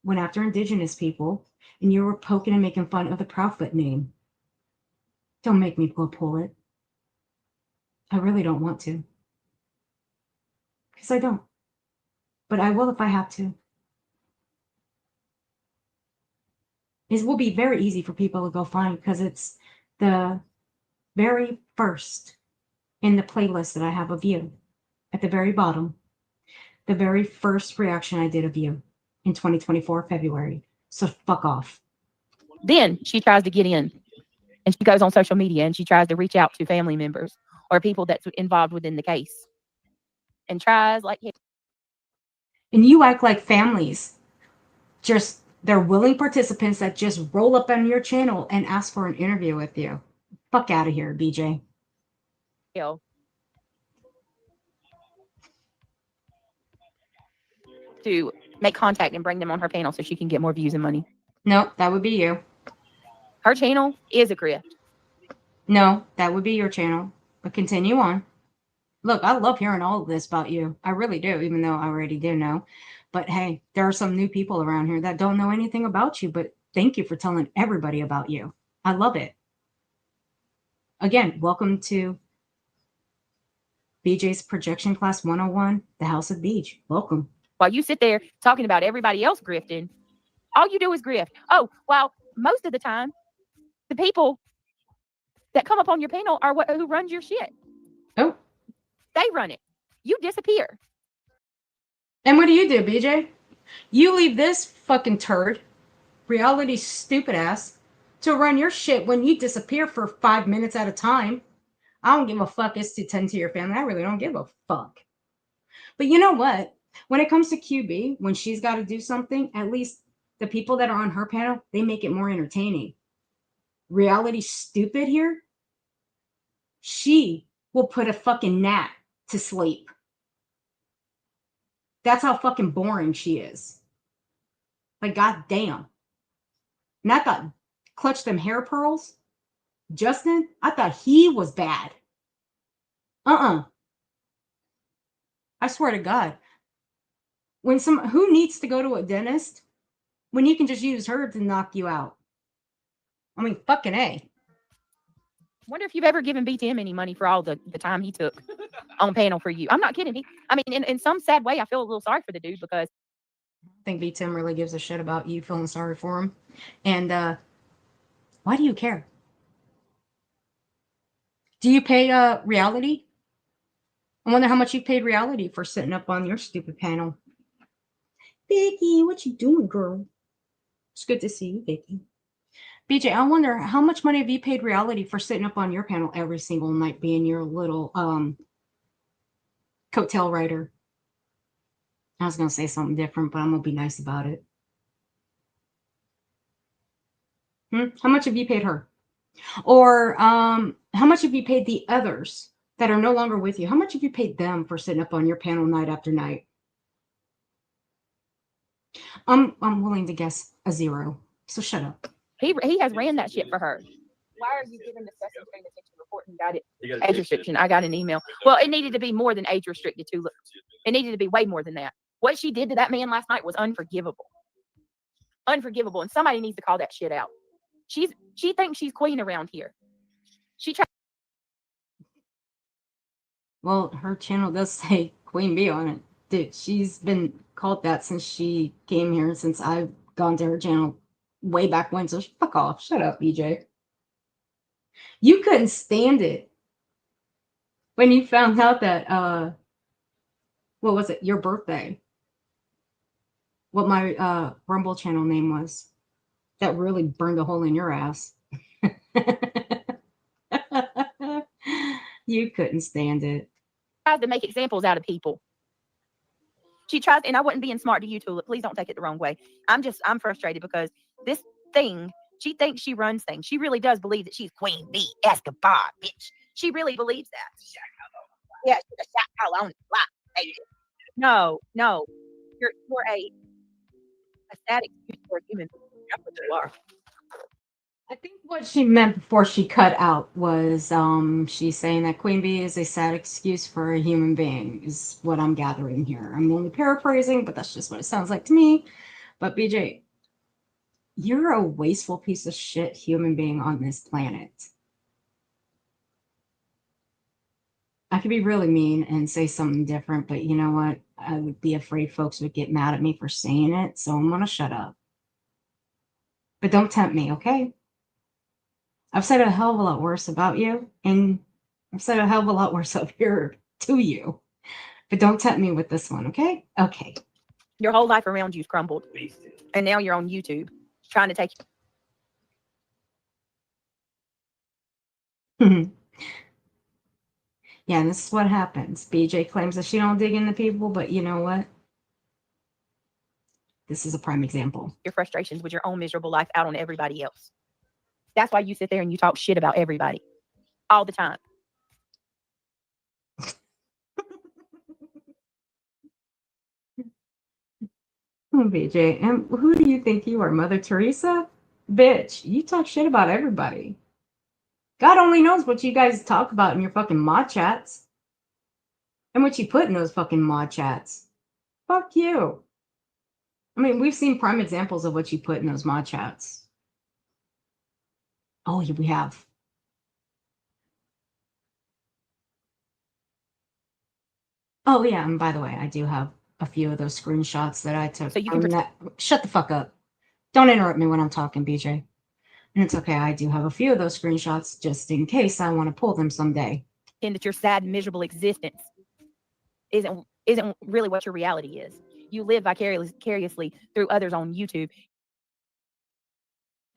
went after Indigenous people and you were poking and making fun of the Proudfoot name. Don't make me pull it. I really don't want to. Because I don't. But I will if I have to. It will be very easy for people to go find because it's the very first in the playlist that I have of you. At the very bottom. The very first reaction I did of you in 2024 February. So fuck off. Then she tries to get in. And she goes on social media and she tries to reach out to family members or people that's involved within the case. And tries like... And you act like families. Just, they're willing participants that just roll up on your channel and ask for an interview with you. Fuck out of here, BJ. To make contact and bring them on her panel so she can get more views and money. No, that would be you. Her channel is a grift. No, that would be your channel. But continue on. Look, I love hearing all of this about you. I really do, even though I already do know. But hey, there are some new people around here that don't know anything about you, but thank you for telling everybody about you. I love it. Again, welcome to BJ's Projection Class 101, the House of Beej. Welcome. While you sit there talking about everybody else grifting, all you do is grift. Oh, well, most of the time, the people that come up on your panel are who runs your shit. Oh. They run it. You disappear. And what do, BJ? You leave this fucking turd, reality stupid ass, to run your shit when you disappear for 5 minutes at a time. I don't give a fuck as to tend to your family. I really don't give a fuck. But you know what? When it comes to QB, when she's got to do something, at least the people that are on her panel, they make it more entertaining. Reality stupid here, she will put a fucking gnat to sleep. That's how fucking boring she is. Like, goddamn. And I thought, clutch them hair pearls. Justin, I thought he was bad. I swear to God. Who needs to go to a dentist when you can just use her to knock you out? I mean, fucking A. Wonder if you've ever given BTM any money for all the time he took on panel for you. I'm not kidding. In some sad way, I feel a little sorry for the dude because I think BTM really gives a shit about you feeling sorry for him. And why do you care? Do you pay reality? I wonder how much you paid reality for sitting up on your stupid panel. Vicky, what you doing, girl? It's good to see you, Vicky. BJ, I wonder how much money have you paid reality for sitting up on your panel every single night, being your little coattail rider? I was gonna say something different, but I'm gonna be nice about it. How much have you paid her? Or how much have you paid the others that are no longer with you? How much have you paid them for sitting up on your panel night after night? I'm willing to guess a 0. So shut up. he has ran that shit for her. Why are you giving the Sesame Street attention report and got it age restriction? I got an email. Well, it needed to be more than age restricted too. Look, it needed to be way more than that. What she did to that man last night was unforgivable. Unforgivable. And somebody needs to call that shit out. She thinks she's queen around here. She tried. Well, her channel does say Queen Bee on it. Dude, she's been called that since she came here, since I've gone to her channel way back when. So fuck off. Shut up, BJ. You couldn't stand it when you found out that what was it? Your birthday. What my Rumble channel name was. That really burned a hole in your ass. You couldn't stand it. Tries to make examples out of people. She tries, and I wasn't being smart to you, Tulip. Please don't take it the wrong way. I'm frustrated because this thing, she thinks she runs things. She really does believe that she's Queen Bee Escobar, bitch. She really believes that. Yeah, she's a shot on the block. No, you're a sad excuse for a human being. That's what you are. I think what she meant before she cut out was she's saying that Queen Bee is a sad excuse for a human being, is what I'm gathering here. I'm only paraphrasing, but that's just what it sounds like to me. But BJ, you're a wasteful piece of shit human being on this planet. I could be really mean and say something different, but you know what? I would be afraid folks would get mad at me for saying it, so I'm gonna shut up. But don't tempt me, okay? I've said a hell of a lot worse about you, and I've said a hell of a lot worse up here to you. But don't tempt me with this one, okay? Okay. Your whole life around you's crumbled. And now you're on YouTube trying to take. Yeah, and this is what happens. BJ claims that she don't dig into people, but you know what? This is a prime example. Your frustrations with your own miserable life out on everybody else. That's why you sit there and you talk shit about everybody all the time. Oh, BJ, and who do you think you are, Mother Teresa? Bitch, you talk shit about everybody. God only knows what you guys talk about in your fucking mod chats. And what you put in those fucking mod chats. Fuck you. I mean, we've seen prime examples of what you put in those mod chats. Oh, yeah, we have. Oh, yeah, and by the way, I do have a few of those screenshots that I took. So you can that. Shut the fuck up. Don't interrupt me when I'm talking, BJ. And it's okay, I do have a few of those screenshots just in case I want to pull them someday. And that your sad, miserable existence isn't really what your reality is. You live vicariously through others on YouTube.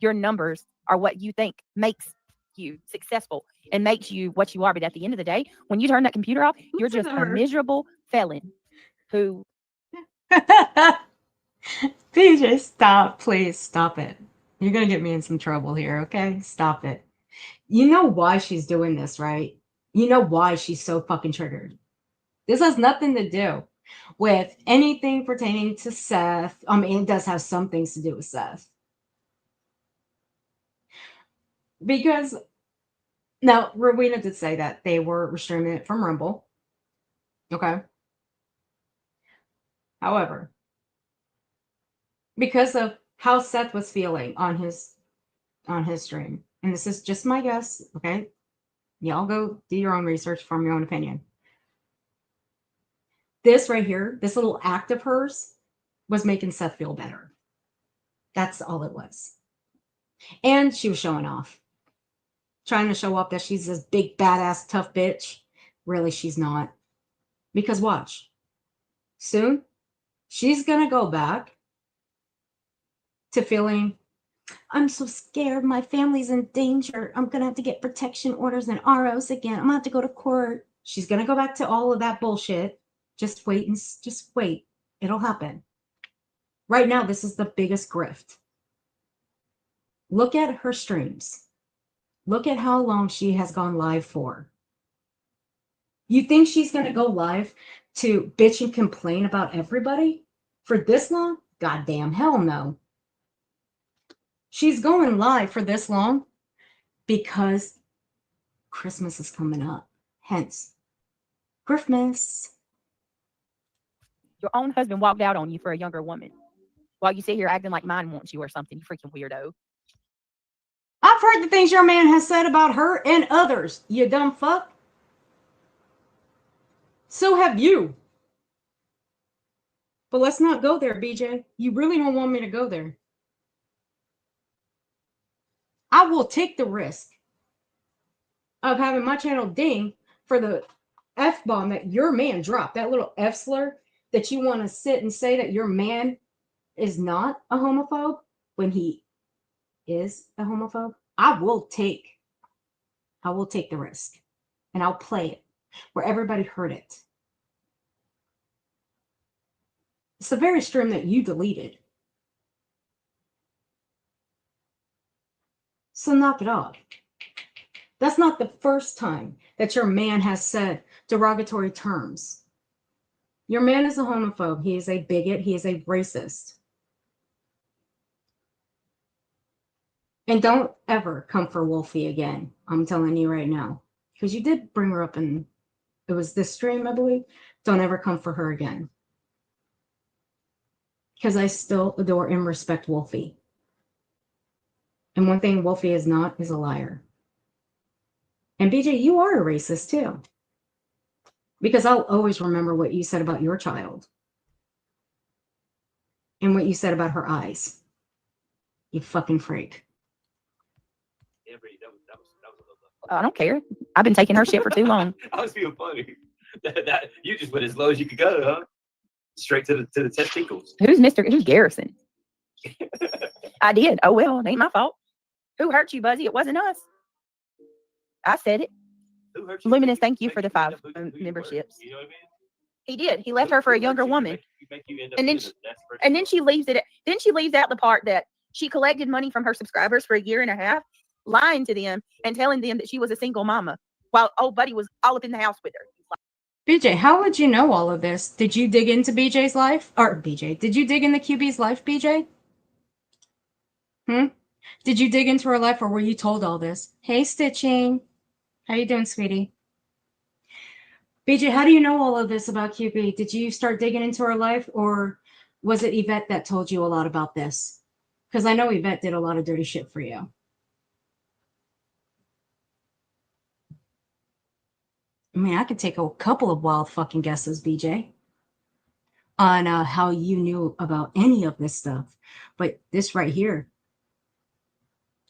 Your numbers are what you think makes you successful and makes you what you are. But at the end of the day, when you turn that computer off, you're just a miserable felon who. BJ, stop. Please stop it. You're going to get me in some trouble here, okay? Stop it. You know why she's doing this, right? You know why she's so fucking triggered. This has nothing to do with anything pertaining to Seth. I mean, it does have some things to do with Seth. Because now, Rowena did say that they were restraining it from Rumble. Okay. However, because of how Seth was feeling on his stream, and this is just my guess, okay? Y'all go do your own research, form your own opinion. This right here, this little act of hers, was making Seth feel better. That's all it was. And she was showing off. Trying to show off that she's this big, badass, tough bitch. Really, she's not. Because watch. Soon, she's going to go back to feeling, I'm so scared. My family's in danger. I'm going to have to get protection orders and ROs again. I'm going to have to go to court. She's going to go back to all of that bullshit. Just wait and just wait. It'll happen. Right now, this is the biggest grift. Look at her streams. Look at how long she has gone live for. You think she's going to go live to bitch and complain about everybody for this long? Goddamn hell no. She's going live for this long because Christmas is coming up. Hence, Christmas. Your own husband walked out on you for a younger woman while you sit here acting like mine wants you or something, you freaking weirdo. I've heard the things your man has said about her and others, you dumb fuck. So have you. But let's not go there, BJ. You really don't want me to go there. I will take the risk of having my channel ding for the F-bomb that your man dropped, that little F slur that you want to sit and say that your man is not a homophobe when he is a homophobe. I will take the risk and I'll play it where everybody heard it. It's the very stream that you deleted. So knock it off. That's not the first time that your man has said derogatory terms. Your man is a homophobe. He is a bigot. He is a racist. And don't ever come for Wolfie again. I'm telling you right now. Because you did bring her up in, it was this stream, I believe. Don't ever come for her again. Because I still adore and respect Wolfie. And one thing Wolfie is not is a liar. And BJ, you are a racist too. Because I'll always remember what you said about your child. And what you said about her eyes. You fucking freak. I don't care. I've been taking her shit for too long. I was being funny. That you just went as low as you could go, huh? Straight to the testicles. Who's Garrison? I did. Oh well, it ain't my fault. Who hurt you, Buzzy? It wasn't us. I said it. Who hurt you? Luminous, thank you for the 5 memberships. You know what I mean? He did. He left her for a younger woman. And then And then she leaves it. Then she leaves out the part that she collected money from her subscribers for a year and a half, lying to them and telling them that she was a single mama, while old buddy was all up in the house with her. BJ, how would you know all of this? Did you dig into BJ's life? Or BJ, did you dig into QB's life, BJ? Did you dig into her life or were you told all this? Hey, Stitching. How you doing, sweetie? BJ, how do you know all of this about QB? Did you start digging into her life or was it Yvette that told you a lot about this? Because I know Yvette did a lot of dirty shit for you. I mean, I could take a couple of wild fucking guesses, BJ, on how you knew about any of this stuff. But this right here,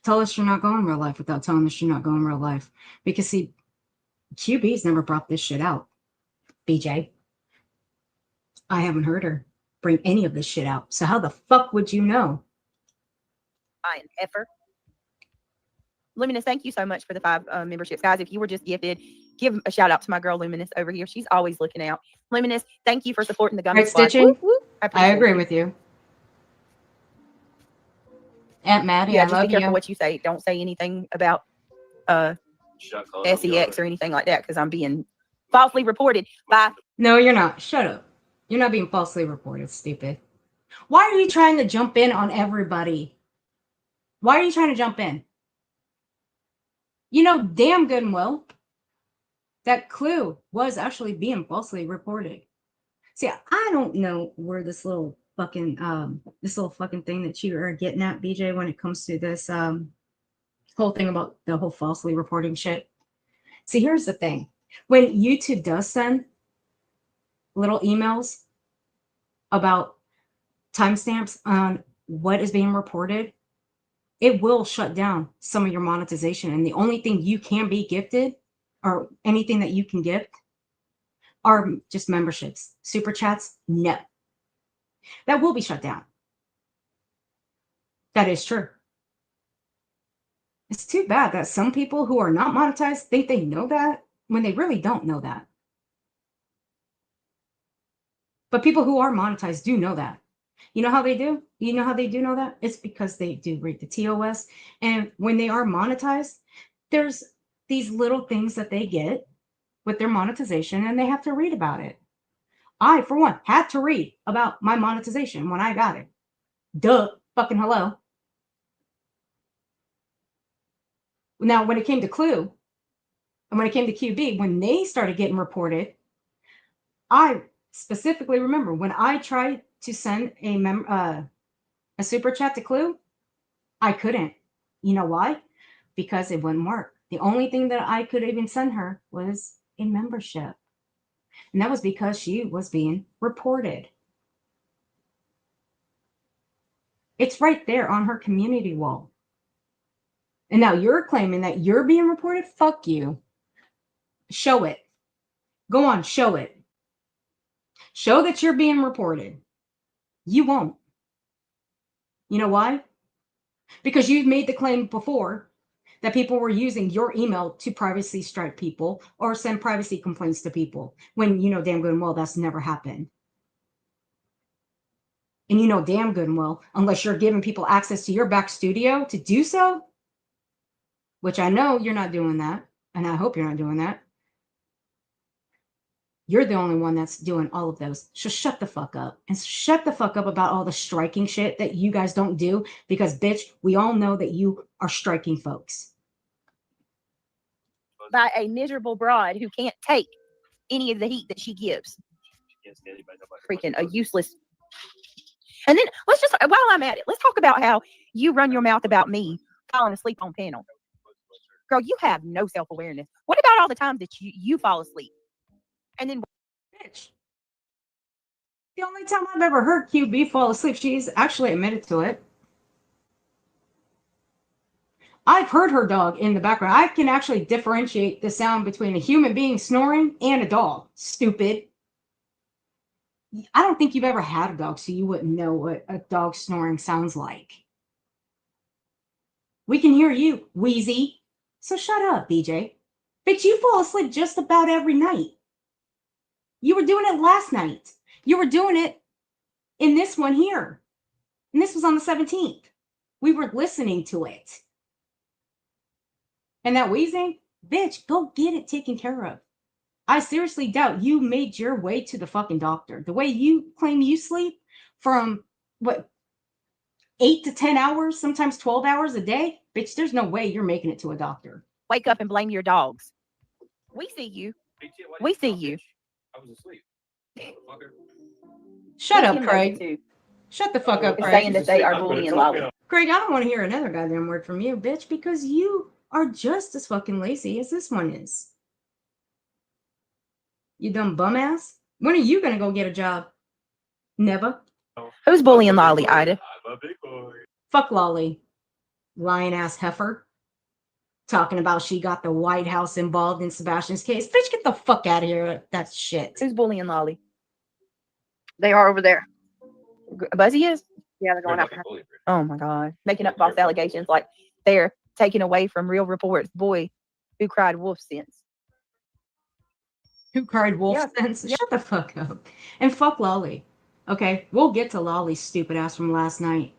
tell us you're not going real life without telling us you're not going real life. Because, see, QB's never brought this shit out, BJ. I haven't heard her bring any of this shit out. So how the fuck would you know? Fine, heifer. Luminous, thank you so much for the 5 memberships. Guys, if you were just gifted, give a shout out to my girl Luminous over here. She's always looking out. Luminous, thank you for supporting the Gummy Right, Squad. Stitching? Whoop, whoop. I agree with you. Aunt Maddie, Yeah, I just love be careful you. what you say. Don't say anything about SEX or anything like that because I'm being falsely reported by. No, you're not. Shut up. You're not being falsely reported, stupid. Why are you trying to jump in on everybody? Why are you trying to jump in? You know damn good and well that Clue was actually being falsely reported. See, I don't know where this little fucking thing that you are getting at, BJ, when it comes to this whole thing about the whole falsely reporting shit. See, here's the thing. When YouTube does send little emails about timestamps on what is being reported, it will shut down some of your monetization. And the only thing you can be gifted or anything that you can gift are just memberships. Super chats, no. That will be shut down. That is true. It's too bad that some people who are not monetized think they know that when they really don't know that. But people who are monetized do know that. You know how they do? You know how they do know that? It's because they do read the TOS. And when they are monetized, there's these little things that they get with their monetization and they have to read about it. I, for one, had to read about my monetization when I got it. Duh, fucking hello. Now, when it came to Clue, and when it came to QB, when they started getting reported, I specifically remember when I tried to send a super chat to Clue, I couldn't. You know why? Because it wouldn't work. The only thing that I could even send her was a membership. And that was because she was being reported. It's right there on her community wall. And now you're claiming that you're being reported? Fuck you. Show it. Go on, show it. Show that you're being reported. You won't. You know why? Because you've made the claim before that people were using your email to privacy strike people or send privacy complaints to people when you know damn good and well that's never happened. And you know damn good and well, unless you're giving people access to your back studio to do so, which I know you're not doing that, and I hope you're not doing that. You're the only one that's doing all of those. So shut the fuck up. And shut the fuck up about all the striking shit that you guys don't do because, bitch, we all know that you are striking folks. By a miserable broad who can't take any of the heat that she gives. Freaking a useless. And then let's just, while I'm at it, let's talk about how you run your mouth about me falling asleep on panel. Girl, you have no self-awareness. What about all the times that you fall asleep? And then, bitch, the only time I've ever heard QB fall asleep, she's actually admitted to it. I've heard her dog in the background. I can actually differentiate the sound between a human being snoring and a dog. Stupid. I don't think you've ever had a dog, so you wouldn't know what a dog snoring sounds like. We can hear you, Wheezy. So shut up, BJ. Bitch, you fall asleep just about every night. You were doing it last night. You were doing it in this one here. And this was on the 17th. We were listening to it. And that wheezing, bitch, go get it taken care of. I seriously doubt you made your way to the fucking doctor. The way you claim you sleep from, 8 to 10 hours, sometimes 12 hours a day, bitch, there's no way you're making it to a doctor. Wake up and blame your dogs. We see you. We see you. I was asleep. Shut up, Craig. Shut the fuck up, Craig. Saying that they are bullying Lolly. Craig, I don't want to hear another goddamn word from you, bitch, because you are just as fucking lazy as this one is. You dumb bum ass. When are you gonna go get a job? Never. Who's bullying Lolly, Ida? I'm a big boy. Fuck Lolly. Lying ass heifer. Talking about she got the White House involved in Sebastian's case. Bitch, get the fuck out of here. That's shit. Who's bullying Lolly? They are over there. Buzzy is? Yeah, they're going after her. Oh my God. Making up false allegations like they're taking away from real reports. Boy, who cried wolf sense. Who cried wolf sense? Shut the fuck up. And fuck Lolly. Okay, we'll get to Lolly's stupid ass from last night.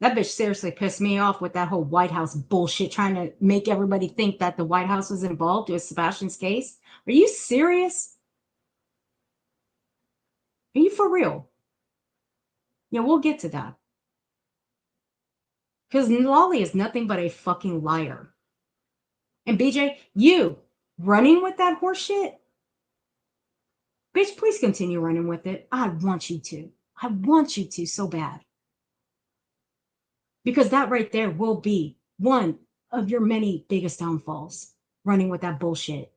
That bitch seriously pissed me off with that whole White House bullshit, trying to make everybody think that the White House was involved with Sebastian's case. Are you serious? Are you for real? Yeah, we'll get to that. Because Lolly is nothing but a fucking liar. And BJ, you running with that horse shit? Bitch, please continue running with it. I want you to. I want you to so bad. Because that right there will be one of your many biggest downfalls, running with that bullshit.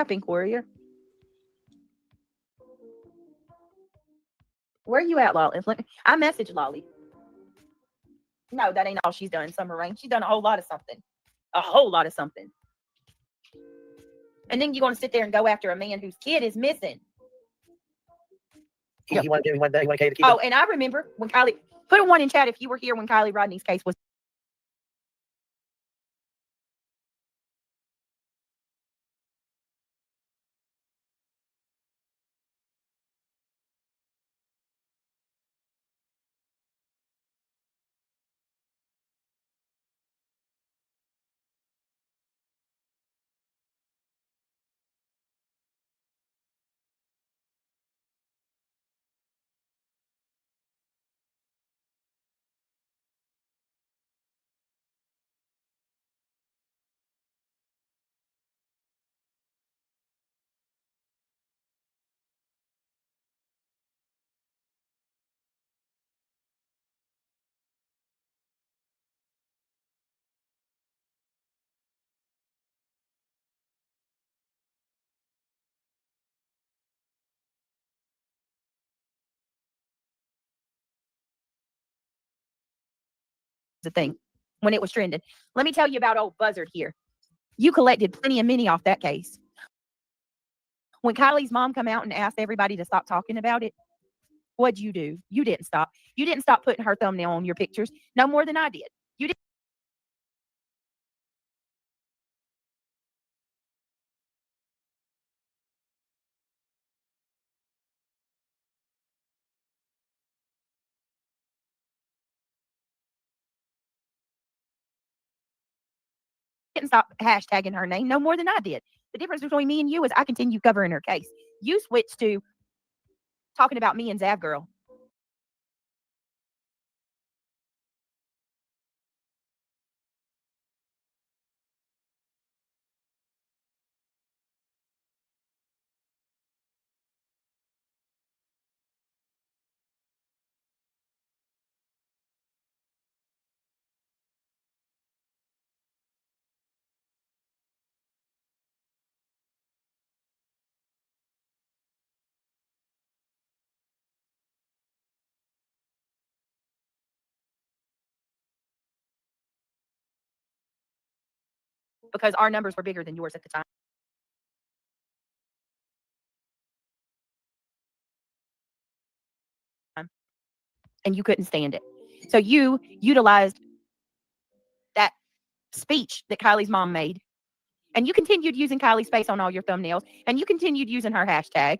Pink Warrior. Where are you at, Lolly? I messaged Lolly. No, that ain't all she's done in Summer Rain. She's done a whole lot of something. A whole lot of something. And then you're going to sit there and go after a man whose kid is missing. You want to keep Oh, and I remember when Kylie, put a one in chat if you were here when Kylie Rodney's case was. The thing when it was trending. Let me tell you about old Buzzard here. You collected plenty of money off that case. When Kylie's mom come out and asked everybody to stop talking about it, what'd you do? You didn't stop. You didn't stop putting her thumbnail on your pictures no more than I did. You didn't stop hashtagging her name no more than I did. The difference between me and you is I continue covering her case. You switched to talking about me and Zav Girl. Because our numbers were bigger than yours at the time. And you couldn't stand it. So you utilized that speech that Kylie's mom made. And you continued using Kylie's face on all your thumbnails. And you continued using her hashtag.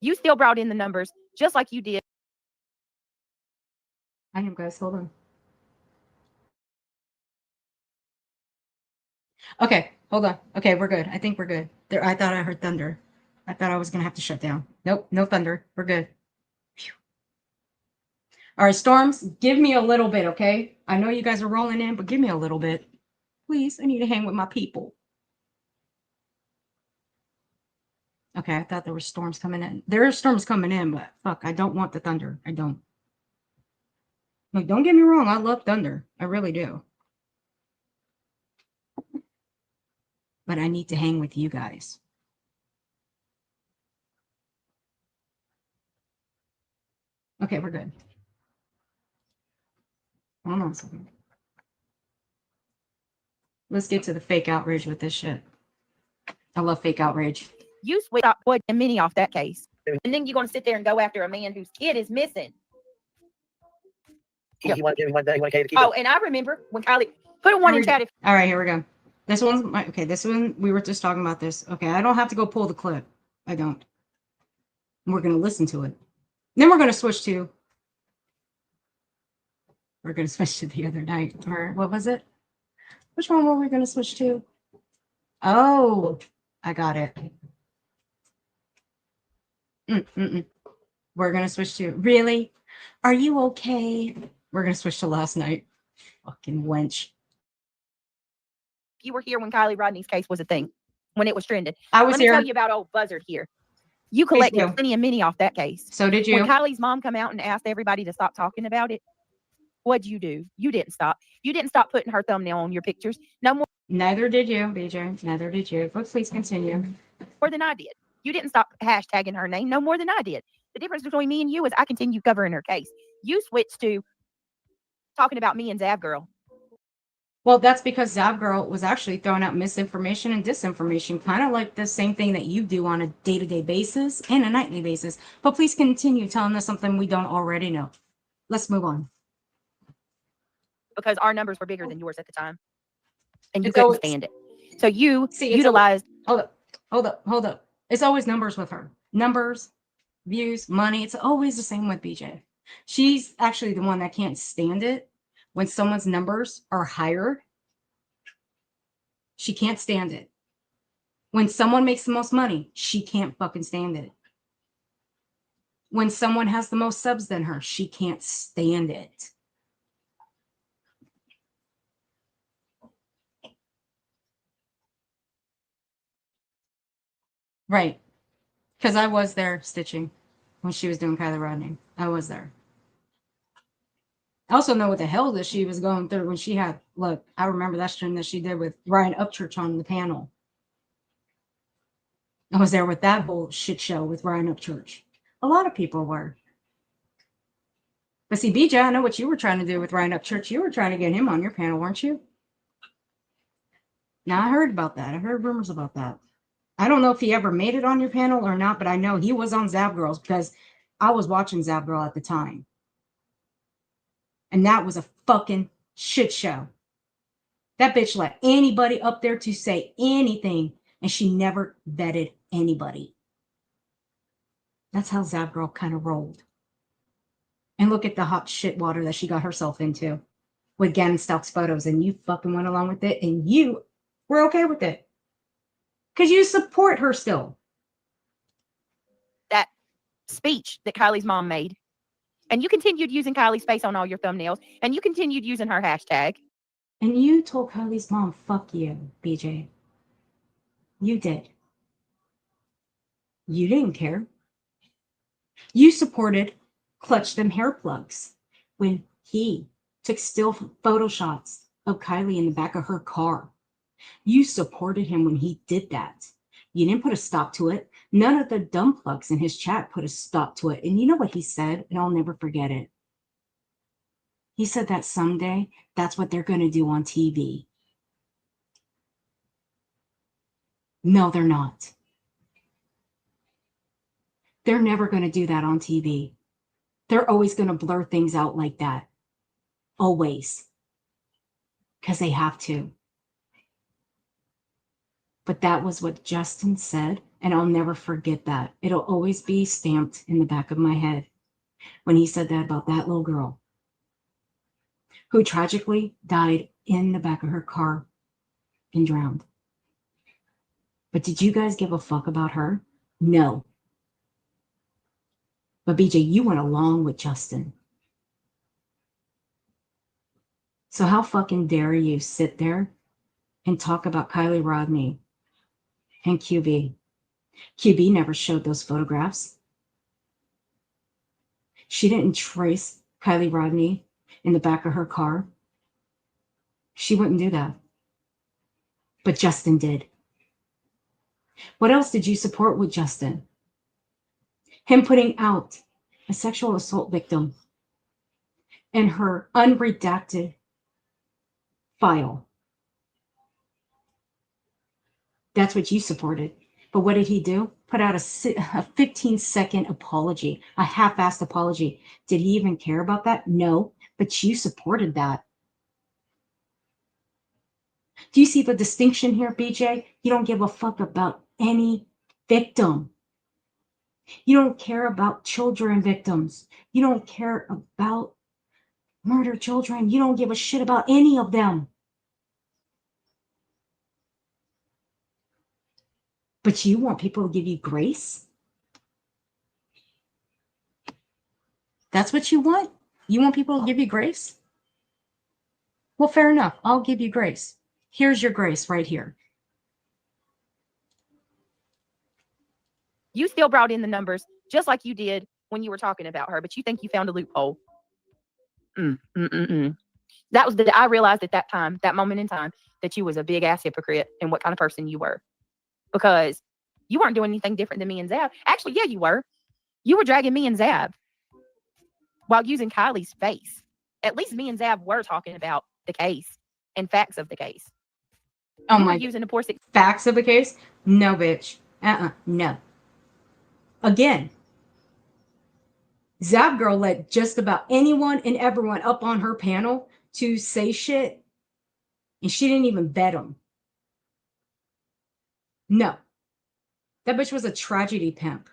You still brought in the numbers just like you did. I am, guys. Hold on. Okay, hold on. Okay, we're good. I think we're good. There, I thought I heard thunder. I thought I was gonna have to shut down. Nope, no thunder. We're good. Phew. All right, Storms, give me a little bit, okay? I know you guys are rolling in, but give me a little bit. Please, I need to hang with my people. Okay, I thought there were storms coming in. There are storms coming in, but fuck, I don't want the thunder. I don't. Like, don't get me wrong, I love thunder. I really do. But I need to hang with you guys. Okay, we're good. Hold on a second. Let's get to the fake outrage with this shit. I love fake outrage. You switched up Wood and Minnie off that case. And then you're going to sit there and go after a man whose kid is missing. You want to keep Oh, and I remember when Kylie, put a one in chat if. All right, here we go. This one's my, okay, this one, we were just talking about this. Okay, I don't have to go pull the clip. I don't. We're going to listen to it. Then we're going to switch to We're going to switch to the other night. Or what was it? Which one were we going to switch to? Oh, I got it. We're going to switch to, really? Are you okay? We're going to switch to last night. Fucking wench. You were here when Kylie Rodney's case was a thing, when it was trending. I was Let me here. tell you about old Buzzard here. You Please collected do. plenty of money off that case. So did you. When Kylie's mom come out and asked everybody to stop talking about it, what'd you do? You didn't stop. You didn't stop putting her thumbnail on your pictures. No more Neither did you, BJ. Neither did you. But please continue. than I did. You didn't stop hashtagging her name no more than I did. The difference between me and you is I continue covering her case. You switched to talking about me and Zav Girl. Well, that's because Zav Girl was actually throwing out misinformation and disinformation, kind of like the same thing that you do on a day-to-day basis and a nightly basis. But please continue telling us something we don't already know. Let's move on. Because our numbers were bigger than yours at the time. And you It's couldn't always- stand it. So you See, it's utilized Hold up. It's always numbers with her. Numbers, views, money. It's always the same with BJ. She's actually the one that can't stand it when someone's numbers are higher. She can't stand it. When someone makes the most money, she can't fucking stand it. When someone has the most subs than her, she can't stand it. Right. Because I was there stitching when she was doing Kylie Rodney. I was there. I also know what the hell that she was going through when she had, look, I remember that stream that she did with Ryan Upchurch on the panel. I was there with that whole shit show with Ryan Upchurch. A lot of people were. But see, BJ, I know what you were trying to do with Ryan Upchurch. You were trying to get him on your panel, weren't you? Now, I heard about that. I heard rumors about that. I don't know if he ever made it on your panel or not, but I know he was on Zap Girls because I was watching Zap Girl at the time. And that was a fucking shit show. That bitch let anybody up there to say anything, and she never vetted anybody. That's how Zap Girl kind of rolled. And look at the hot shit water that she got herself into with Gannon Stock's photos, and you fucking went along with it, and you were okay with it. Because you support her still. that speech that Kylie's mom made. And you continued using Kylie's face on all your thumbnails. And you continued using her hashtag. And you told Kylie's mom, fuck you, BJ. You did. You didn't care. You supported Clutch Them Hair Plugs when he took still photo shots of Kylie in the back of her car. You supported him when he did that. You didn't put a stop to it. None of the dumb plugs in his chat put a stop to it. And you know what he said? And I'll never forget it. He said that someday that's what they're going to do on TV. No, they're not. They're never going to do that on TV. They're always going to blur things out like that. Always. Because they have to. But that was what Justin said, and I'll never forget that. It'll always be stamped in the back of my head when he said that about that little girl who tragically died in the back of her car and drowned. But did you guys give a fuck about her? No. But BJ, you went along with Justin. So how fucking dare you sit there and talk about Kylie Rodney and QB? QB never showed those photographs. She didn't trace Kylie Rodney in the back of her car. She wouldn't do that. But Justin did. What else did you support with Justin? Him putting out a sexual assault victim and her unredacted file. That's what you supported. But what did he do? Put out a 15-second apology, a half-assed apology. Did he even care about that? No, but you supported that. Do you see the distinction here, BJ? You don't give a fuck about any victim. You don't care about children victims. You don't care about murder children. You don't give a shit about any of them. But you want people to give you grace? That's what you want? You want people to give you grace? Well, fair enough. I'll give you grace. Here's your grace right here. You still brought in the numbers just like you did when you were talking about her, but you think you found a loophole. That was I realized at that time, that moment in time, that you was a big ass hypocrite and what kind of person you were. Because you weren't doing anything different than me and Zab. Actually, yeah, you were. You were dragging me and Zab while using Kylie's face. At least me and Zab were talking about the case and facts of the case. Oh you my were using a poor facts of the case? No, bitch. No. Again, Zab Girl let just about anyone and everyone up on her panel to say shit, and she didn't even vet them. No. That bitch was a tragedy pimp.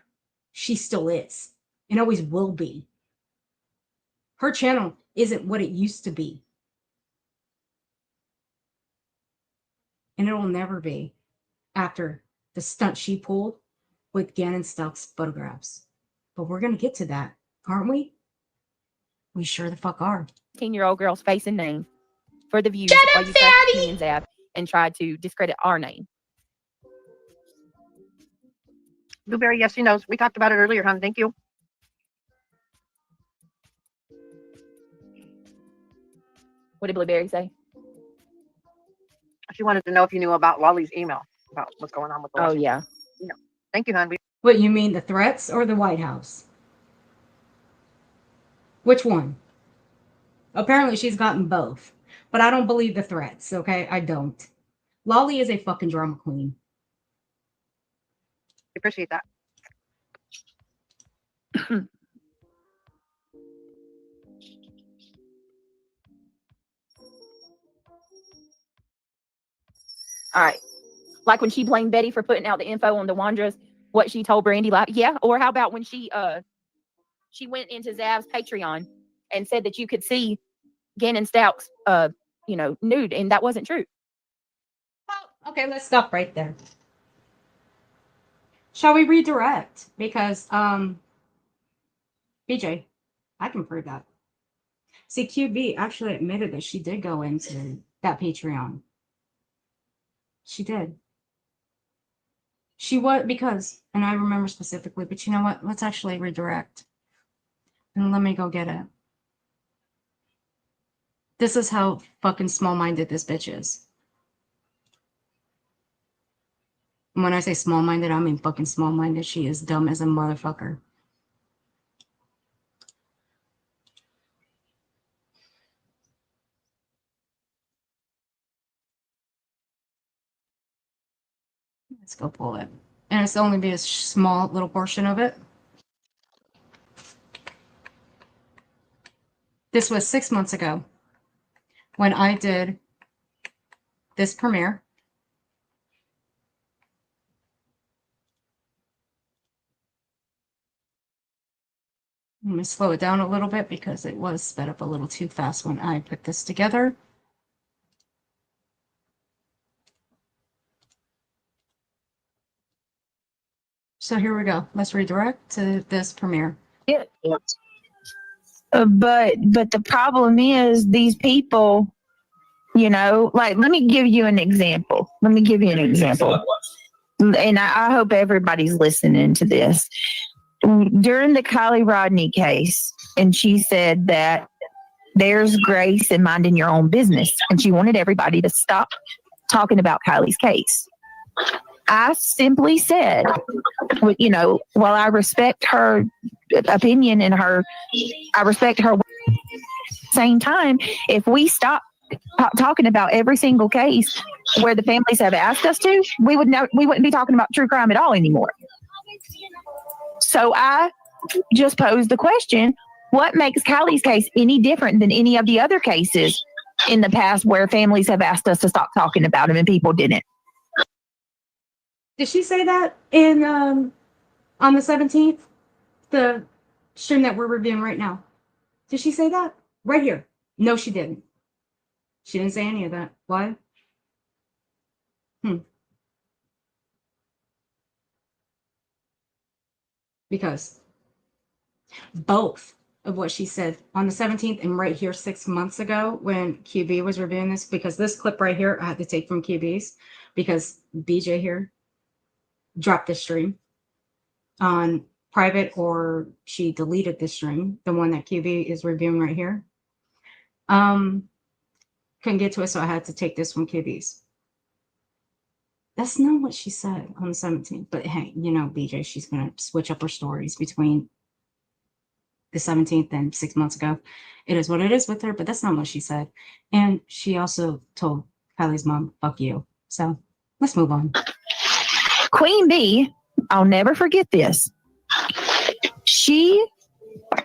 She still is, and always will be. Her channel isn't what it used to be. And it'll never be after the stunt she pulled with Gannon Stuck's photographs. But we're going to get to that, aren't we? We sure the fuck are. 16-year-old girl's face and name for the views Shut while up, you trashed Zaddy! me and Zab and tried to discredit our name. Blueberry, yes, she knows. We talked about it earlier, hon. Thank you. What did Blueberry say? She wanted to know if you knew about Wally's email about what's going on with the Washington. Yeah. No. Thank you, hon. What, you mean the threats or the White House? Which one? Apparently she's gotten both. But I don't believe the threats, okay? I don't. Lolly is a fucking drama queen. Appreciate that. All right. Like when she blamed Betty for putting out the info on the Wandras, what she told Brandy, like, yeah. Or how about when she went into Zab's Patreon and said that you could see Gannon Stouck's nude, and that wasn't true. Well, okay, let's stop right there. Shall we redirect? Because BJ, I can prove that. See, QB actually admitted that she did go into that Patreon. She did. She was, because, and I remember specifically, but you know what? Let's actually redirect. And let me go get it. This is how fucking small-minded this bitch is. And when I say small-minded, I mean fucking small-minded. She is dumb as a motherfucker. Let's go pull it. And it's only be a small little portion of it. This was 6 months ago when I did this premiere. Let me slow it down a little bit because it was sped up a little too fast when I put this together. So here we go. Let's redirect to this premiere. Yeah. But the problem is these people, like, let me give you an example. And I hope everybody's listening to this. During the Kylie Rodney case, and she said that there's grace in minding your own business, and she wanted everybody to stop talking about Kylie's case. I simply said, while I respect her opinion and I respect her, same time, if we stop talking about every single case where the families have asked us to, we wouldn't be talking about true crime at all anymore. So I just posed the question, what makes Kylie's case any different than any of the other cases in the past where families have asked us to stop talking about them and people didn't? Did she say that in on the 17th? The stream that we're reviewing right now. Did she say that? Right here. No, she didn't. She didn't say any of that. Why? Because both of what she said on the 17th and right here 6 months ago when QB was reviewing this, because this clip right here I had to take from QB's because BJ here dropped the stream on private, or she deleted the stream, the one that QB is reviewing right here. Couldn't get to it, so I had to take this from QB's. That's not what she said on the 17th. But hey, you know, BJ, she's going to switch up her stories between the 17th and 6 months ago. It is what it is with her, but that's not what she said. And she also told Kylie's mom, fuck you. So let's move on. Queen Bee, I'll never forget this. She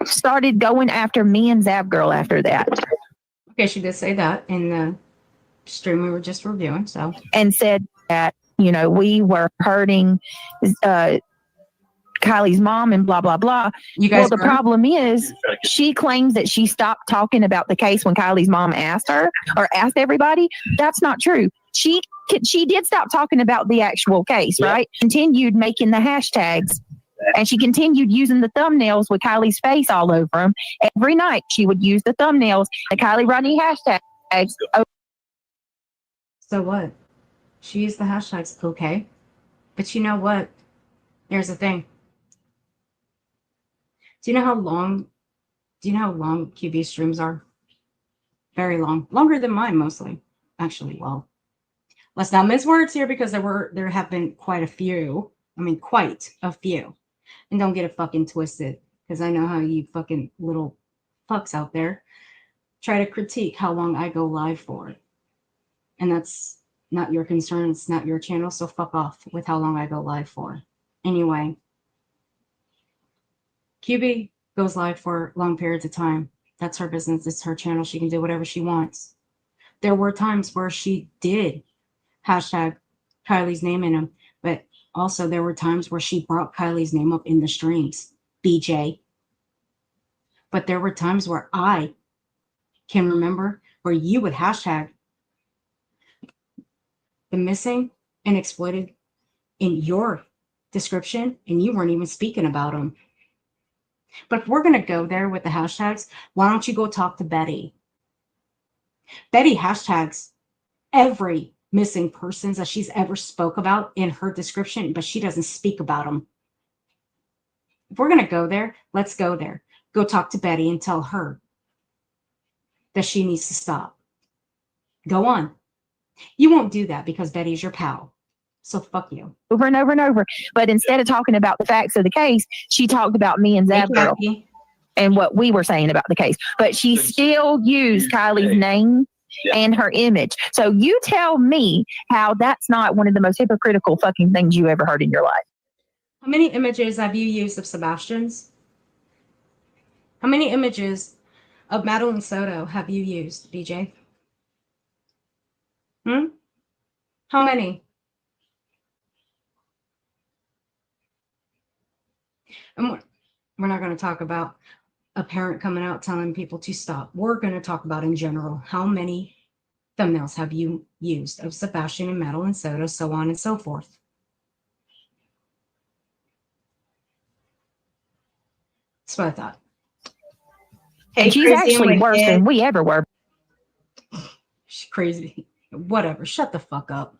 started going after me and Zab Girl after that. Okay, she did say that in the stream we were just reviewing. So, and said that, you know, we were hurting Kylie's mom and blah, blah, blah. You guys, well, the problem is she claims that she stopped talking about the case when Kylie's mom asked her or asked everybody. That's not true. She did stop talking about the actual case, right? Continued making the hashtags, and she continued using the thumbnails with Kylie's face all over them. Every night she would use the thumbnails, the Kylie Rodney hashtags. So what? She used the hashtags, okay. But you know what? Here's the thing. Do you know how long QB streams are? Very long. Longer than mine, mostly. Actually, well, let's not mince words here because there have been quite a few. I mean, quite a few. And don't get it fucking twisted, because I know how you fucking little fucks out there try to critique how long I go live for. And that's not your concern. It's not your channel, so fuck off with how long I go live for. Anyway, QB goes live for long periods of time. That's her business. It's her channel. She can do whatever she wants. There were times where she did hashtag Kylie's name in them, but also there were times where she brought Kylie's name up in the streams, BJ. But there were times where I can remember where you would hashtag the missing and exploited in your description, and you weren't even speaking about them. But if we're going to go there with the hashtags, why don't you go talk to Betty? Betty hashtags every missing persons that she's ever spoke about in her description, but she doesn't speak about them. If we're going to go there, let's go there. Go talk to Betty and tell her that she needs to stop. Go on. You won't do that because Betty's your pal. So fuck you. Over and over and over. But instead of talking about the facts of the case, she talked about me and Zab Girl and what we were saying about the case. But she still used Kylie's name and her image. So you tell me how that's not one of the most hypocritical fucking things you ever heard in your life. How many images have you used of Sebastian's? How many images of Madeline Soto have you used, BJ? How many? And we're not going to talk about a parent coming out telling people to stop. We're going to talk about in general, how many thumbnails have you used of Sebastian and Madeline Soto, so on and so forth. That's what I thought. And she's actually worse than we ever were. She's crazy. Whatever. Shut the fuck up.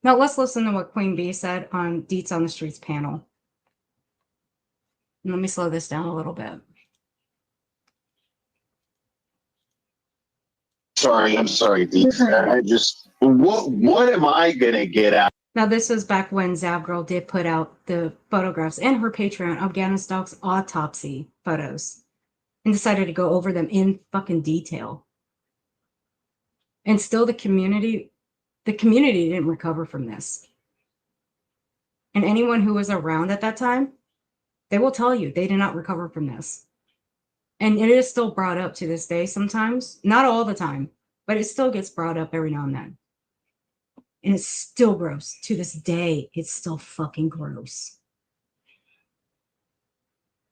Now let's listen to what Queen Bee said on Deets on the Streets panel. Let me slow this down a little bit. I'm sorry, Deets. I just, what am I gonna get out? Now this is back when Zab Girl did put out the photographs in her Patreon of Ganon's dog's autopsy photos and decided to go over them in fucking detail. And still the community didn't recover from this. And anyone who was around at that time, they will tell you they did not recover from this. And it is still brought up to this day sometimes, not all the time, but it still gets brought up every now and then. And it's still gross. To this day, it's still fucking gross.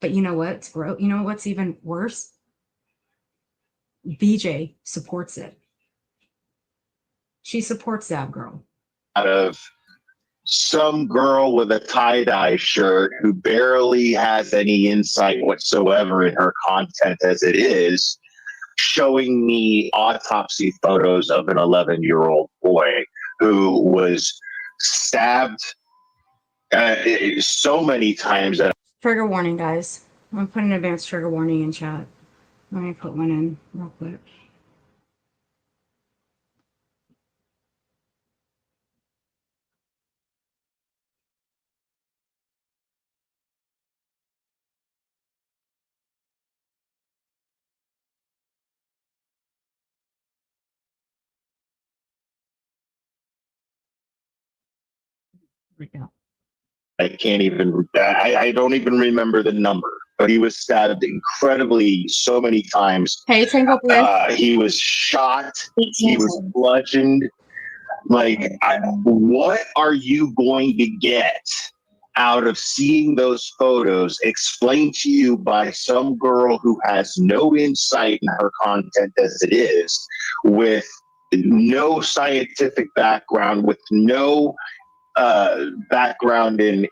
But you know what? You know what's even worse? BJ supports it. She supports that girl. Out of some girl with a tie-dye shirt who barely has any insight whatsoever in her content as it is, showing me autopsy photos of an 11-year-old boy who was stabbed so many times. Trigger warning, guys. I'm going to put an advanced trigger warning in chat. Let me put one in real quick. Here we go. I can't even, I don't even remember the number, but he was stabbed incredibly so many times. Hey, Tango Bliss. He was shot. He was bludgeoned. Like, what are you going to get out of seeing those photos explained to you by some girl who has no insight in her content as it is, with no scientific background, with no background in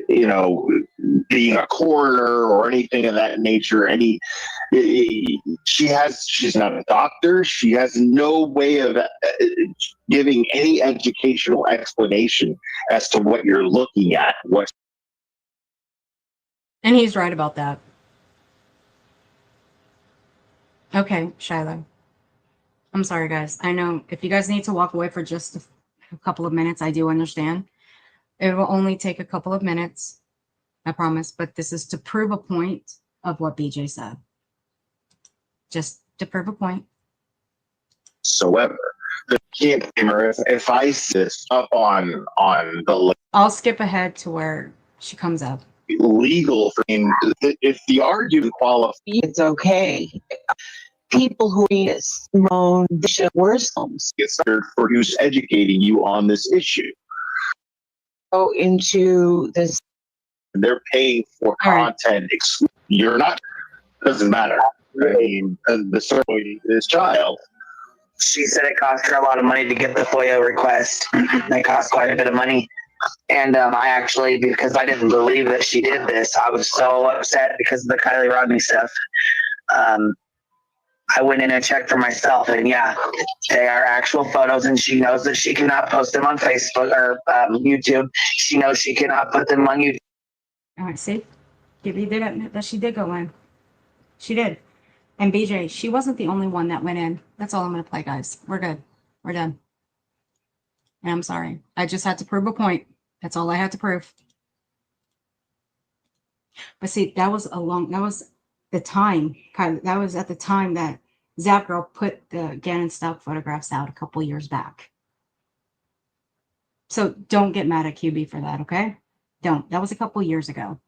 you know, being a coroner or anything of that nature. She's not a doctor. She has no way of giving any educational explanation as to what you're looking at. And he's right about that. Okay, Shiloh. I'm sorry, guys. I know if you guys need to walk away for just a couple of minutes, I do understand. It will only take a couple of minutes, I promise. But this is to prove a point of what BJ said. Just to prove a point. Whatsoever. The gamer, if I sit up on the I'll skip ahead to where she comes up. Legal thing, if the argument qualifies, it's okay. People who read Simone Bishop Worsholms it's for who's educating you on this issue. Go into this. They're paying for content. You're not. Doesn't matter. I mean, the story this child. She said it cost her a lot of money to get the FOIA request. It cost quite a bit of money. And I actually, because I didn't believe that she did this, I was so upset because of the Kylie Rodney stuff. I went in and checked for myself, and yeah, they are actual photos, and she knows that she cannot post them on Facebook or YouTube. She knows she cannot put them on YouTube. All right, see? Give you that she did go in. She did. And BJ, she wasn't the only one that went in. That's all I'm going to play, guys. We're good. We're done. And I'm sorry. I just had to prove a point. That's all I had to prove. But see, that was the time, that was at the time that Zap Girl put the Gannon stock photographs out a couple years back. So don't get mad at QB for that, okay? Don't. That was a couple years ago.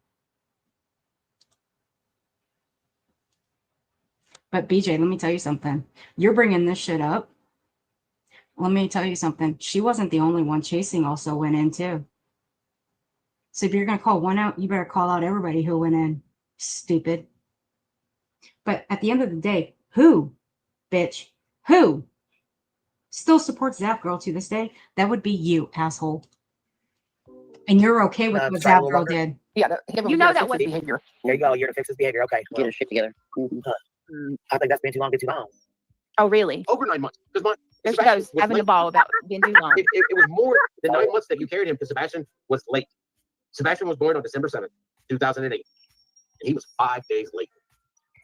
But BJ, let me tell you something. You're bringing this shit up. Let me tell you something. She wasn't the only one. Chasing also went in too. So if you're going to call one out, you better call out everybody who went in. Stupid. But at the end of the day, who, bitch, who still supports Zap Girl to this day? That would be you, asshole. And you're okay with what Zap Girl did. Yeah, you know that was behavior. There you go. You're to fix his behavior. Okay. Get his shit together. I think that's been too long. Been too long. Oh, really? Over 9 months. Because there she goes, having a ball about being too long. It was more than 9 months that you carried him because Sebastian was late. Sebastian was born on December 7th, 2008. And he was 5 days late.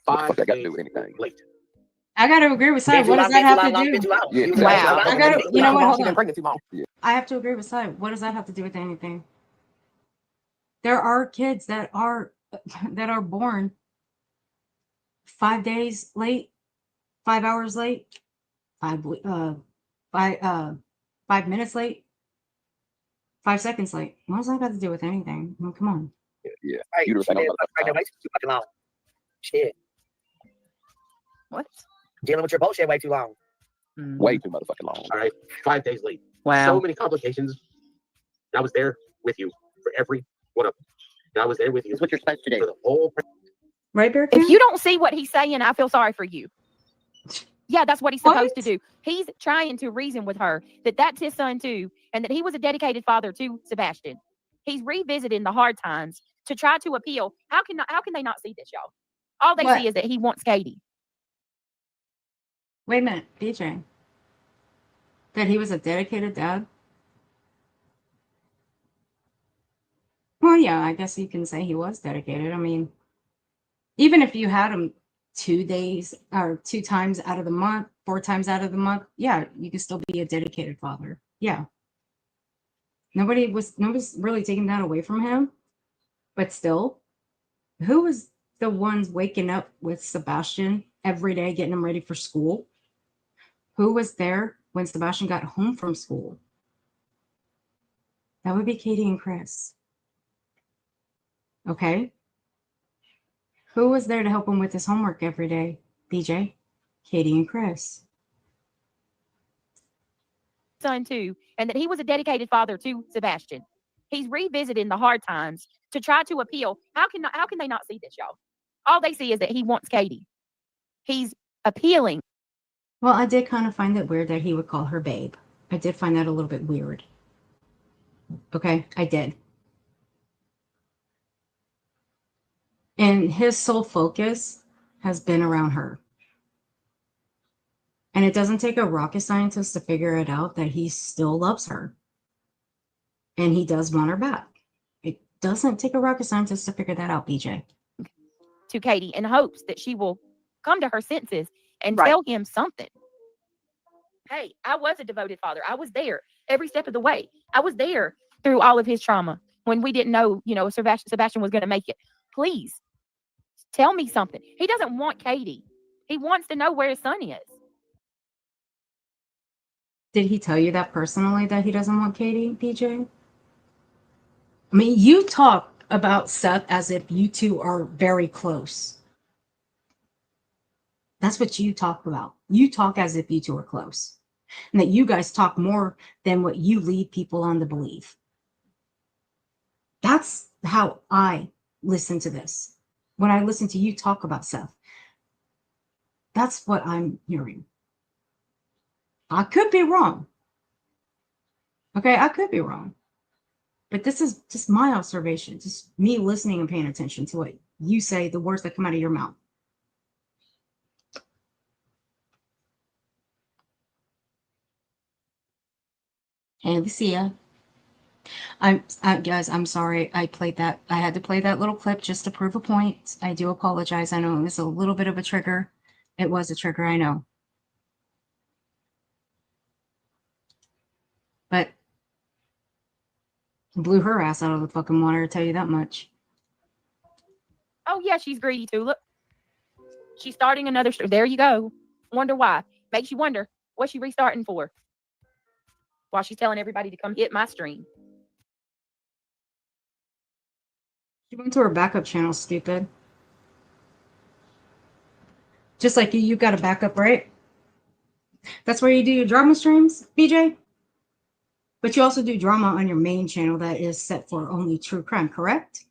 5 days late. I got to agree with Sai. What does that have to do? Wow. I got to, you know what? Hold on. Pregnant too long. I have to agree with Sai. What does that have to do with anything? There are kids that are born 5 days late, 5 hours late, 5 minutes late, 5 seconds late. What does that have to do with anything? I mean, come on. Yeah. Hey, too fucking long. Shit. What? Dealing with your bullshit way too long. Way too motherfucking long. All right. 5 days late. Wow. So many complications. I was there with you. for every one of them. And I was there with you. That's what you're supposed to for do. the whole. Right, Bear? If you don't see what he's saying, I feel sorry for you. Yeah, that's what he's supposed to do. He's trying to reason with her that that's his son too, and that he was a dedicated father to Sebastian. He's revisiting the hard times to try to appeal. How can they not see this, y'all? All they see is that he wants Katie. Wait a minute, DJ. That he was a dedicated dad? Well, yeah, I guess you can say he was dedicated. I mean, even if you had him 2 days or 2 times out of the month, 4 times out of the month, yeah, you could still be a dedicated father. Yeah. Nobody's really taking that away from him. But still, who was the ones waking up with Sebastian every day, getting him ready for school? Who was there when Sebastian got home from school? That would be Katie and Chris. Okay. Who was there to help him with his homework every day? DJ, Katie, and Chris. Son too, and that he was a dedicated father to Sebastian. He's revisiting the hard times to try to appeal. How can they not see this, y'all? All they see is that he wants Katie. He's appealing. Well, I did kind of find it weird that he would call her babe. I did find that a little bit weird. Okay, I did. And his sole focus has been around her. And it doesn't take a rocket scientist to figure it out that he still loves her. And he does want her back. It doesn't take a rocket scientist to figure that out, BJ. To Katie in hopes that she will come to her senses and tell him something. Hey, I was a devoted father. I was there every step of the way. I was there through all of his trauma when we didn't know, Sebastian was going to make it. Please tell me something. He doesn't want Katie. He wants to know where his son is. Did he tell you that personally, that he doesn't want Katie, BJ? I mean, you talk about Seth as if you two are very close. That's what you talk about. You talk as if you two are close. And that you guys talk more than what you lead people on to believe. That's how I listen to this. When I listen to you talk about Seth, that's what I'm hearing. I could be wrong. Okay, I could be wrong. But this is just my observation, just me listening and paying attention to what you say, the words that come out of your mouth. Hey, Lucia. Guys, I'm sorry. I had to play that little clip just to prove a point. I do apologize. I know it was a little bit of a trigger. It was a trigger, I know. But blew her ass out of the fucking water, I'll tell you that much. Oh, yeah, she's greedy too. Look, she's starting another. There you go. Wonder why. Makes you wonder, what's she restarting for? While she's telling everybody to come hit my stream. She went to her backup channel, stupid. Just like you got a backup, right? That's where you do your drama streams, BJ? But you also do drama on your main channel that is set for only true crime, correct?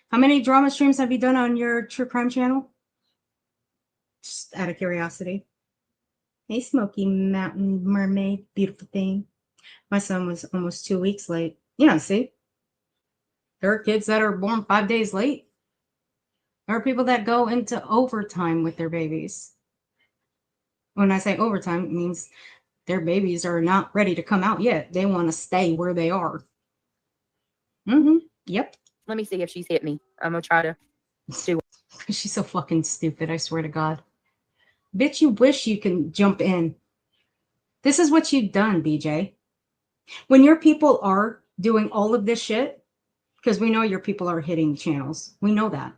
How many drama streams have you done on your true crime channel? Just out of curiosity. Hey, Smoky Mountain Mermaid, beautiful thing. My son was almost 2 weeks late. Yeah, see? There are kids that are born 5 days late. There are people that go into overtime with their babies. When I say overtime, it means their babies are not ready to come out yet. They want to stay where they are. Yep. Let me see if she's hit me. I'm going to try to do it. She's so fucking stupid, I swear to God. Bitch, you wish you can jump in. This is what you've done, BJ. When your people are doing all of this shit, because we know your people are hitting channels. We know that.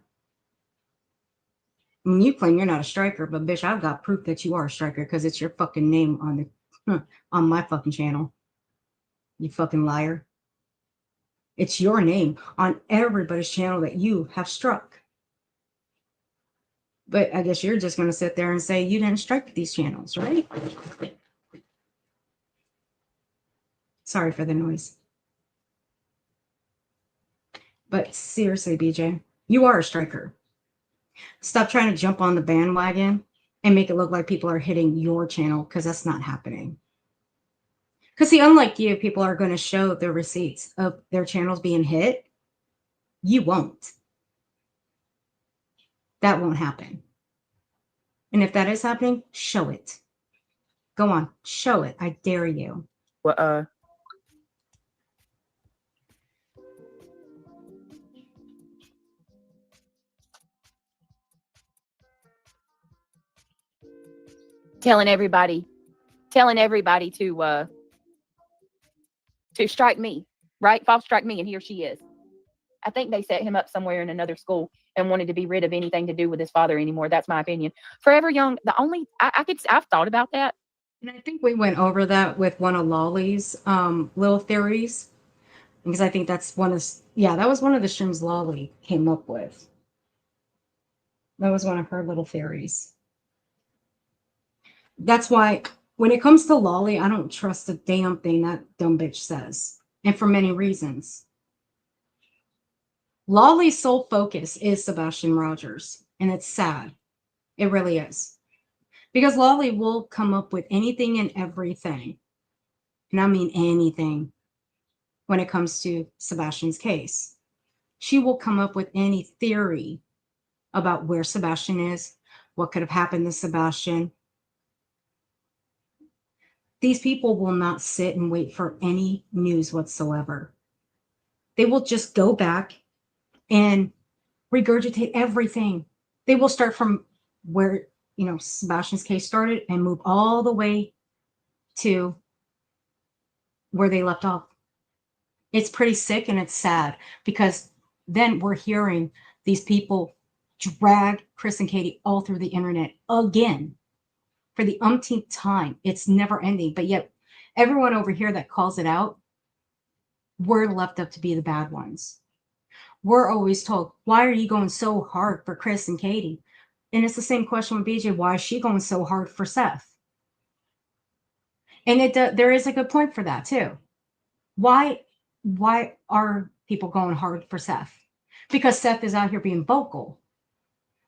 I mean, you claim you're not a striker, but bitch, I've got proof that you are a striker because it's your fucking name on my fucking channel. You fucking liar. It's your name on everybody's channel that you have struck. But I guess you're just going to sit there and say you didn't strike these channels, right? Sorry for the noise. But seriously, BJ, you are a striker. Stop trying to jump on the bandwagon and make it look like people are hitting your channel, because that's not happening. Because see, unlike you, people are going to show the receipts of their channels being hit. You won't. That won't happen. And if that is happening, show it. Go on, show it. I dare you. Well, telling everybody to strike me, right? False strike me, and here she is. I think they set him up somewhere in another school and wanted to be rid of anything to do with his father anymore. That's my opinion. Forever Young, the only I've thought about that. And I think we went over that with one of Lolly's little theories, because I think that's that was one of the streams Lolly came up with. That was one of her little theories. That's why when it comes to Lolly, I don't trust a damn thing that dumb bitch says. And for many reasons. Lolly's sole focus is Sebastian Rogers. And it's sad. It really is. Because Lolly will come up with anything and everything. And I mean anything when it comes to Sebastian's case. She will come up with any theory about where Sebastian is, what could have happened to Sebastian. These people will not sit and wait for any news whatsoever. They will just go back and regurgitate everything. They will start from where, Sebastian's case started and move all the way to where they left off. It's pretty sick and it's sad, because then we're hearing these people drag Chris and Katie all through the internet again for the umpteenth time. It's never ending. But yet everyone over here that calls it out, we're left up to be the bad ones. We're always told, why are you going so hard for Chris and Katie? And it's the same question with BJ. Why is she going so hard for Seth? And there is a good point for that too. Why are people going hard for Seth? Because Seth is out here being vocal.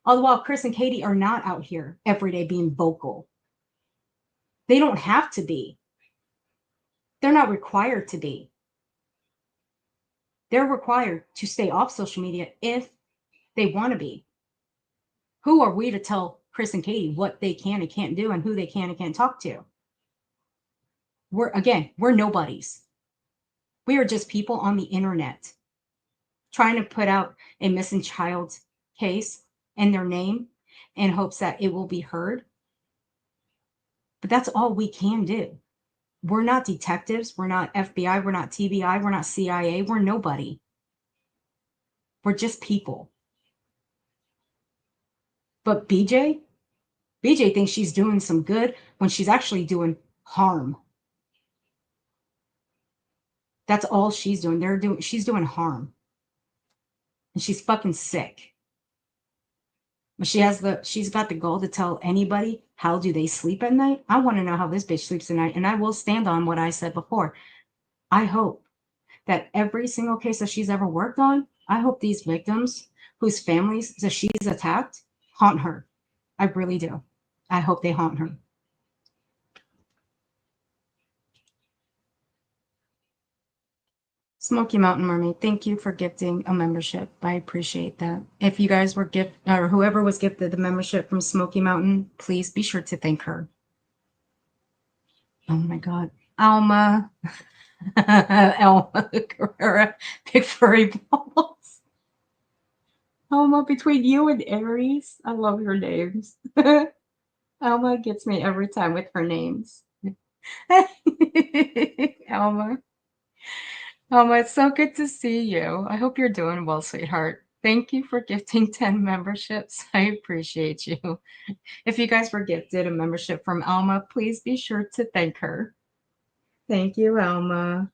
All the while, Chris and Katie are not out here every day being vocal. They don't have to be. They're not required to be. They're required to stay off social media if they want to be. Who are we to tell Chris and Katie what they can and can't do and who they can and can't talk to? We're nobodies. We are just people on the internet trying to put out a missing child case and their name in hopes that it will be heard. But that's all we can do. We're not detectives. We're not FBI. We're not TBI. We're not CIA. We're nobody. We're just people. But BJ thinks she's doing some good when she's actually doing harm. That's all she's doing. She's doing harm. And she's fucking sick. But she's got the goal to tell anybody how do they sleep at night. I want to know how this bitch sleeps at night. And I will stand on what I said before. I hope that every single case that she's ever worked on, I hope these victims whose families that she's attacked haunt her. I really do. I hope they haunt her. Smoky Mountain Mermaid, thank you for gifting a membership. I appreciate that. If you guys were or whoever was gifted the membership from Smoky Mountain, please be sure to thank her. Oh my God. Alma. Alma Carrera, big furry balls. Alma, between you and Aries, I love your names. Alma gets me every time with her names. Alma. Alma, it's so good to see you. I hope you're doing well, sweetheart. Thank you for gifting 10 memberships. I appreciate you. If you guys were gifted a membership from Alma, please be sure to thank her. Thank you, Alma.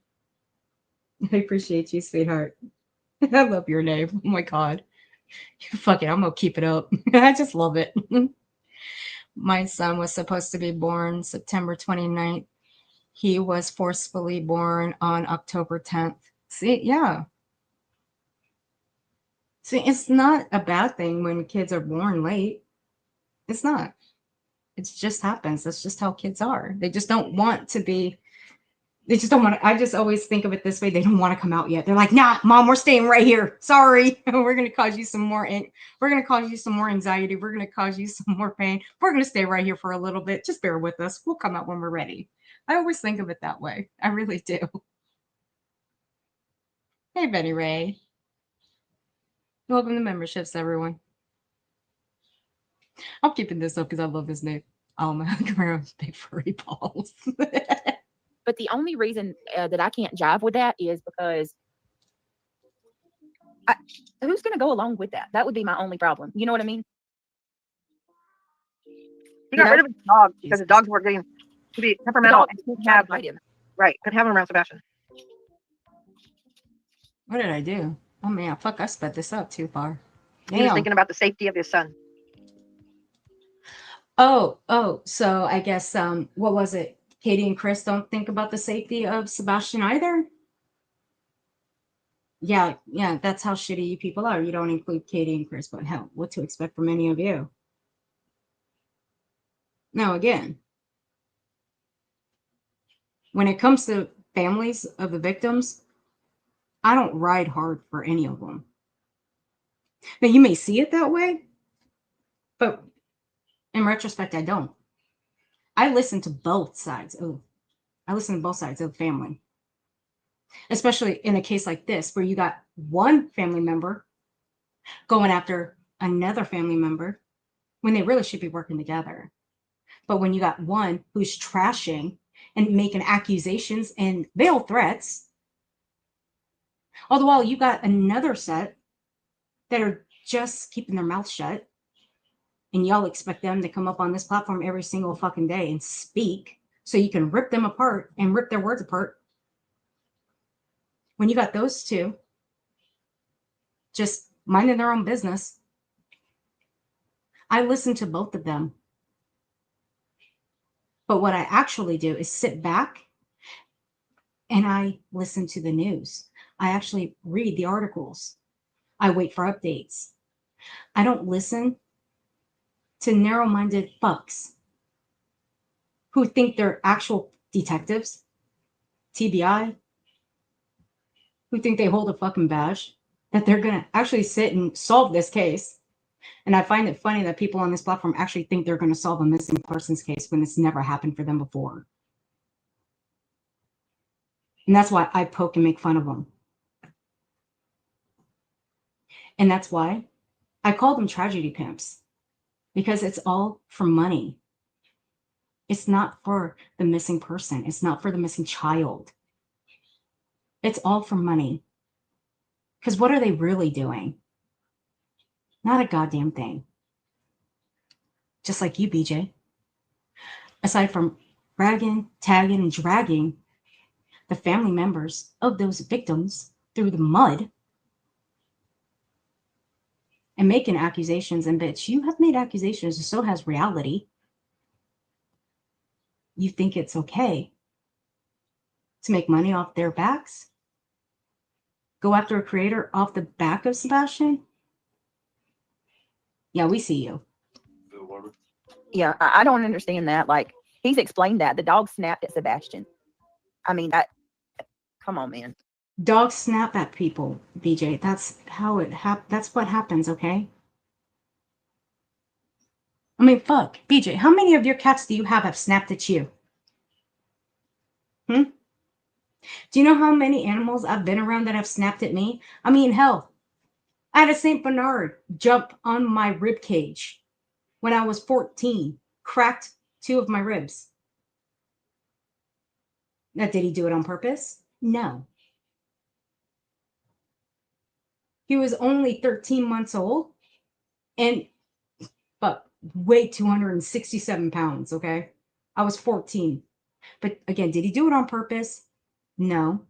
I appreciate you, sweetheart. I love your name. Oh my God. Fuck it, I'm gonna keep it up. I just love it. My son was supposed to be born September 29th. He was forcefully born on October 10th. See, yeah. See, it's not a bad thing when kids are born late. It's not. It just happens. That's just how kids are. They just don't want to be. They just don't want to. I just always think of it this way. They don't want to come out yet. They're like, nah, mom, we're staying right here. Sorry. We're going to cause you some more. We're going to cause you some more anxiety. We're going to cause you some more pain. We're going to stay right here for a little bit. Just bear with us. We'll come out when we're ready. I always think of it that way. I really do. Hey, Benny Ray. Welcome to memberships, everyone. I'm keeping this up because I love his name. Camaro's big furry balls. But the only reason that I can't jive with that is because who's going to go along with that? That would be my only problem. You know what I mean? He got rid of his dogs because his dogs were getting to be temperamental and couldn't have him. Right, couldn't have him around Sebastian. What did I do? Oh man, fuck! I sped this up too far. He was thinking about the safety of his son. Oh, so I guess what was it? Katie and Chris don't think about the safety of Sebastian either. Yeah, that's how shitty you people are. You don't include Katie and Chris, but hell, what to expect from any of you? Now again, when it comes to families of the victims, I don't ride hard for any of them. Now you may see it that way, but in retrospect, I don't. I listen to both sides of the family. Especially in a case like this, where you got one family member going after another family member when they really should be working together. But when you got one who's trashing and making accusations and veiled threats, all the while you got another set that are just keeping their mouth shut, and y'all expect them to come up on this platform every single fucking day and speak so you can rip them apart and rip their words apart. When you got those two just minding their own business, I listen to both of them. But what I actually do is sit back and I listen to the news. I actually read the articles. I wait for updates. I don't listen to narrow-minded fucks who think they're actual detectives, TBI, who think they hold a fucking badge, that they're going to actually sit and solve this case. And I find it funny that people on this platform actually think they're going to solve a missing persons case when it's never happened for them before. And that's why I poke and make fun of them. And that's why I call them tragedy pimps, because it's all for money. It's not for the missing person. It's not for the missing child. It's all for money. Because what are they really doing? Not a goddamn thing. Just like you, BJ. Aside from ragging, tagging, and dragging the family members of those victims through the mud and making accusations, and bitch, you have made accusations, and so has reality. You think it's okay to make money off their backs? Go after a creator off the back of Sebastian? Yeah, we see you. Yeah, I don't understand that. Like, he's explained that the dog snapped at Sebastian. I mean, come on, man. Dogs snap at people, BJ. That's how that's what happens, okay? I mean, fuck, BJ, how many of your cats do you have snapped at you? Do you know how many animals I've been around that have snapped at me? I mean, hell, I had a Saint Bernard jump on my rib cage when I was 14, cracked 2 of my ribs. Now, did he do it on purpose? No. He was only 13 months old and but weighed 267 pounds, okay? I was 14. But again, did he do it on purpose? No.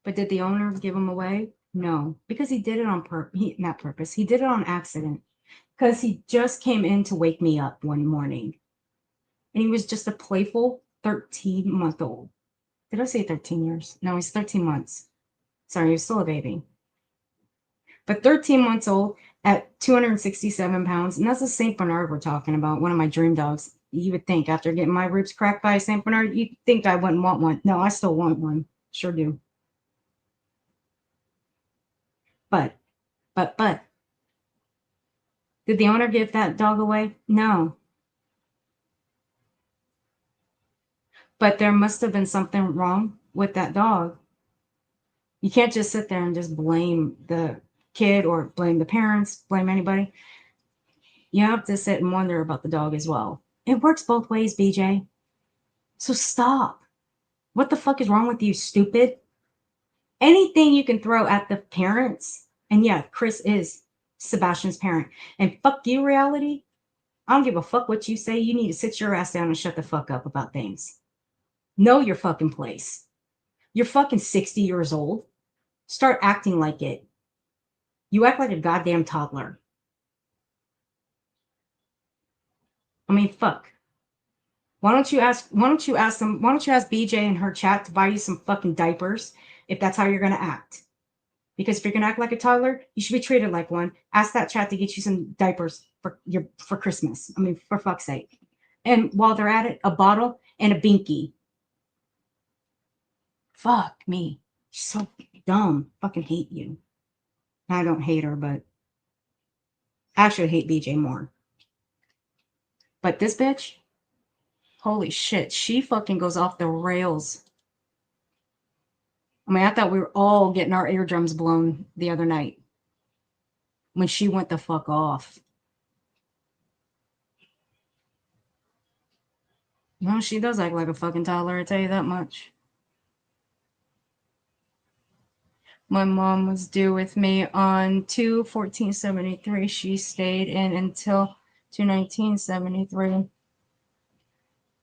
But did the owner give him away? No. Because he did it on not purpose. He did it on accident. Because he just came in to wake me up one morning. And he was just a playful 13-month-old. Did I say 13 years? No, he's 13 months. Sorry, he was still a baby. But 13 months old at 267 pounds, and that's a St. Bernard we're talking about, one of my dream dogs. You would think after getting my ribs cracked by a St. Bernard, you'd think I wouldn't want one. No, I still want one. Sure do. But, did the owner give that dog away? No. But there must have been something wrong with that dog. You can't just sit there and just blame the kid or blame the parents, blame anybody. You have to sit and wonder about the dog as well. It works both ways, BJ. So stop. What the fuck is wrong with you, stupid? Anything you can throw at the parents. And yeah, Chris is Sebastian's parent. And fuck you, reality. I don't give a fuck what you say. You need to sit your ass down and shut the fuck up about things. Know your fucking place. You're fucking 60 years old. Start acting like it. You act like a goddamn toddler. I mean, fuck. Why don't you ask BJ in her chat to buy you some fucking diapers if that's how you're gonna act? Because if you're gonna act like a toddler, you should be treated like one. Ask that chat to get you some diapers for Christmas. I mean, for fuck's sake. And while they're at it, a bottle and a binky. Fuck me. So dumb. Fucking hate you. I don't hate her, but I actually hate BJ more. But this bitch, holy shit, she fucking goes off the rails. I mean, I thought we were all getting our eardrums blown the other night when she went the fuck off. No, she does act like a fucking toddler, I tell you that much. My mom was due with me on 2/14/73. She stayed in until 2/19/73.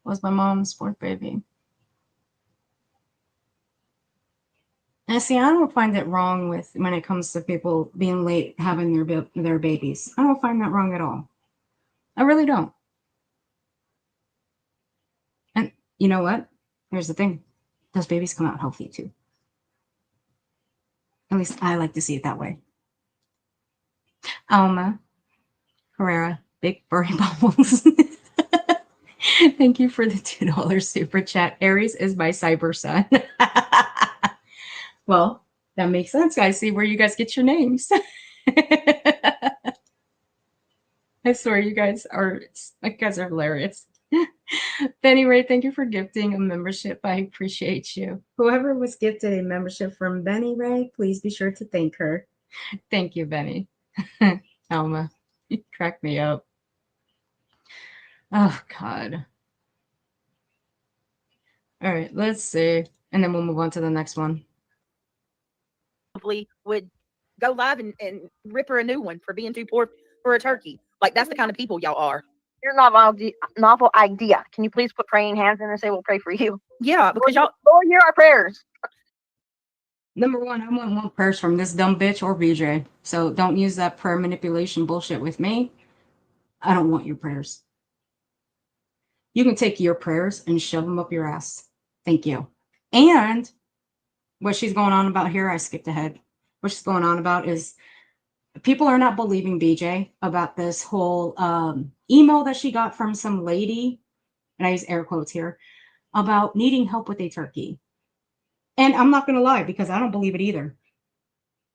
Was my mom's fourth baby. And see, I don't find it wrong with when it comes to people being late having their babies. I don't find that wrong at all. I really don't. And you know what? Here's the thing. Those babies come out healthy too. At least I like to see it that way. Alma Herrera, big furry bubbles. Thank you for the $2 super chat. Aries is my cyber son. Well, that makes sense, guys. See where you guys get your names. I swear you guys are hilarious. Benny Ray, thank you for gifting a membership. I appreciate you. Whoever was gifted a membership from Benny Ray, please be sure to thank her. Thank you, Benny. Alma, you cracked me up. Oh, God. All right, let's see. And then we'll move on to the next one. Probably would go live and rip her a new one for being too poor for a turkey. Like, that's the kind of people y'all are. Here's a novel idea. Can you please put praying hands in and say we'll pray for you? Yeah, because y'all Lord, hear our prayers. Number one, I want one prayers from this dumb bitch or BJ. So don't use that prayer manipulation bullshit with me. I don't want your prayers. You can take your prayers and shove them up your ass. Thank you. And what she's going on about here, I skipped ahead. What she's going on about is people are not believing BJ about this whole email that she got from some lady, and I use air quotes here, about needing help with a turkey. And I'm not going to lie, because I don't believe it either.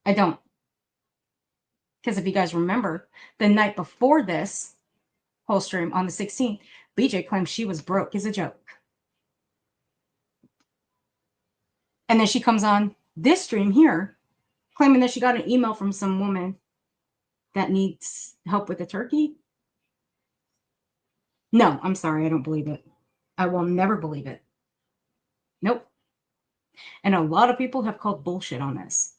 I don't. Because if you guys remember, the night before this whole stream on the 16th, BJ claimed she was broke as a joke. And then she comes on this stream here, claiming that she got an email from some woman that needs help with a turkey. No, I'm sorry, I don't believe it. I will never believe it. Nope. And a lot of people have called bullshit on this.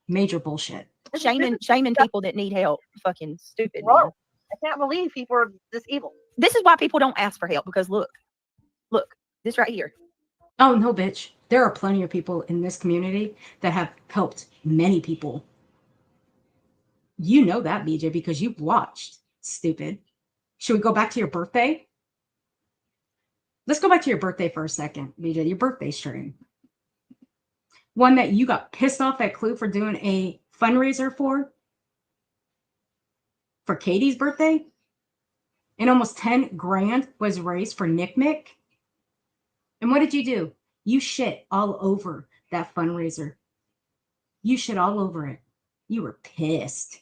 Major bullshit. shaming people that need help. Fucking stupid. Whoa. Man. I can't believe people are this evil. This is why people don't ask for help, because look, this right here. Oh, no, bitch. There are plenty of people in this community that have helped many people. You know that, BJ, because you've watched. Stupid. Should we go back to your birthday? Let's go back to your birthday for a second, BJ. Your birthday stream. One that you got pissed off at Clue for doing a fundraiser for Katie's birthday, and almost 10 grand was raised for Nick Mick. And what did you do? You shit all over that fundraiser. You shit all over it. You were pissed.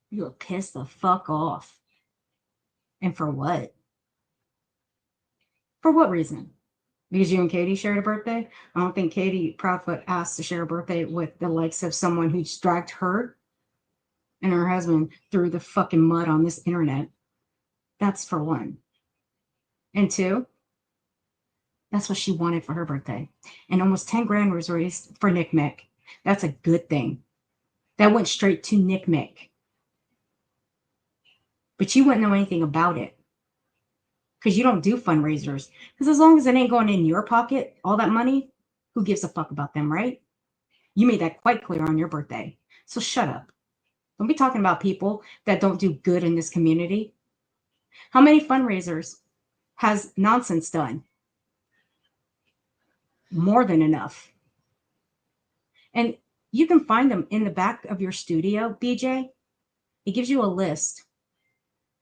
You were pissed the fuck off. And for what? For what reason? Because you and Katie shared a birthday? I don't think Katie Proudfoot asked to share a birthday with the likes of someone who's dragged her and her husband through the fucking mud on this internet. That's for one. And two, that's what she wanted for her birthday. And almost 10 grand was raised for Nick Mick. That's a good thing. That went straight to Nick Mick. But you wouldn't know anything about it. Because you don't do fundraisers. Because as long as it ain't going in your pocket, all that money, who gives a fuck about them, right? You made that quite clear on your birthday. So shut up. Don't be talking about people that don't do good in this community. How many fundraisers has Nonsense done? More than enough. And you can find them in the back of your studio, BJ. It gives you a list.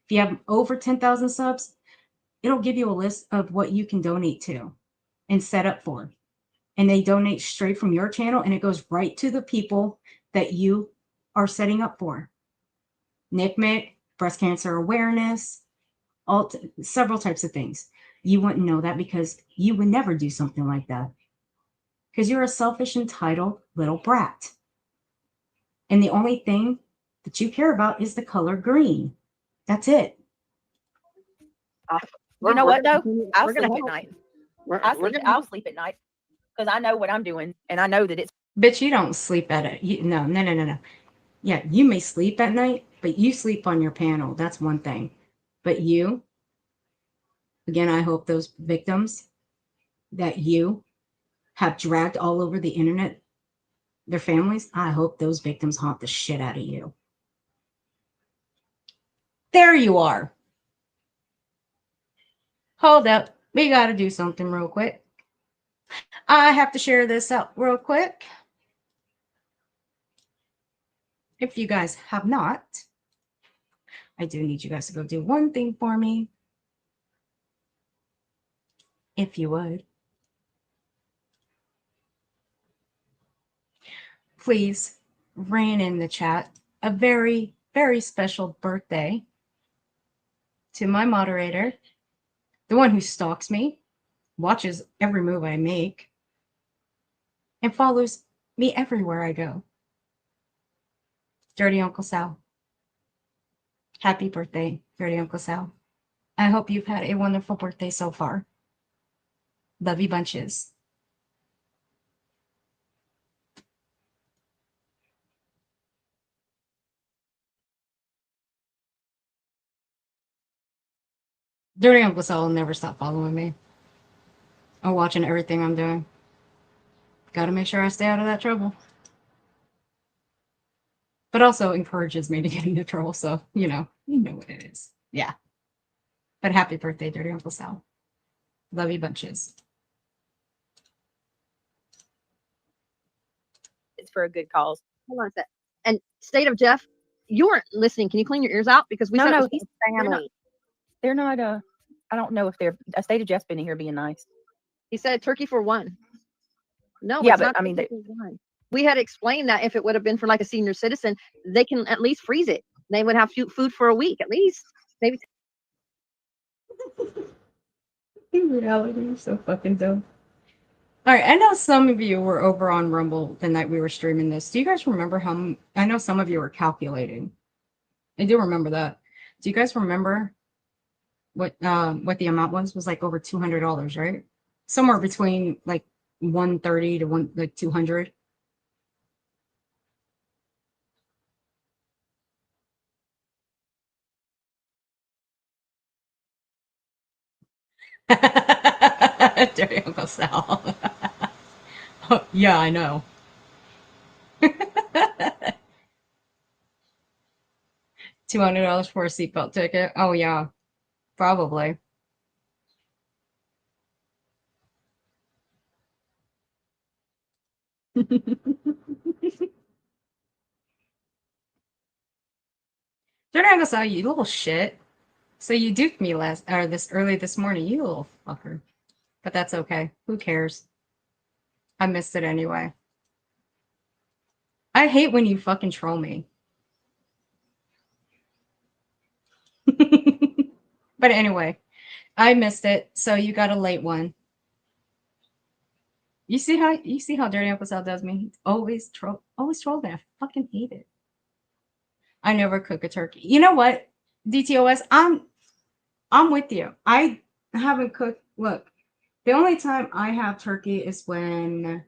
If you have over 10,000 subs, it'll give you a list of what you can donate to and set up for. And they donate straight from your channel, and it goes right to the people that you are setting up for. Nick Mick, breast cancer awareness, several types of things. You wouldn't know that because you would never do something like that. Because you're a selfish, entitled little brat. And the only thing that you care about is the color green. That's it. You know what, though? I'll We're sleep gonna at night. I'll sleep at night because I know what I'm doing, and I know that it's. But you don't sleep at it. No. Yeah, you may sleep at night, but you sleep on your panel. That's one thing. But you, again, I hope those victims that you have dragged all over the internet, their families, I hope those victims haunt the shit out of you. There you are. Hold up. We got to do something real quick. I have to share this out real quick. If you guys have not, I do need you guys to go do one thing for me. If you would. Please ran in the chat a very, very special birthday to my moderator, the one who stalks me, watches every move I make, and follows me everywhere I go. Dirty Uncle Sal. Happy birthday, Dirty Uncle Sal. I hope you've had a wonderful birthday so far. Love you bunches. Dirty Uncle Sal will never stop following me or watching everything I'm doing. Gotta make sure I stay out of that trouble. But also encourages me to get into trouble, so, you know what it is. Yeah. But happy birthday, Dirty Uncle Sal. Love you bunches. It's for a good cause. Hold on a sec. And State of Jeff, you weren't listening. Can you clean your ears out? Because we said it was he's family. They're not. I don't know if they're. A State of Jeff's been in here being nice. He said turkey for one. No, Yeah, it's but not I mean, turkey for one. We had explained that if it would have been for like a senior citizen, they can at least freeze it. They would have food for a week at least. Maybe. In reality, you're so fucking dumb. All right, I know some of you were over on Rumble the night we were streaming this. Do you guys remember how? I know some of you were calculating. I do remember that. Do you guys remember what the amount was? Was like over $200, right? Somewhere between like 130 to 200. Dirty Uncle Sal. Oh, yeah, I know. $200 for a seatbelt ticket. Oh yeah, probably. Fernando saw you little shit. So you duped me early this morning, you little fucker. But that's okay. Who cares? I missed it anyway. I hate when you fucking troll me. But anyway, I missed it, so you got a late one. You see how Dirty Uncle Sal does me? Always troll me. I fucking hate it. I never cook a turkey. You know what? DTOS, I'm with you. I haven't cooked. Look, the only time I have turkey is when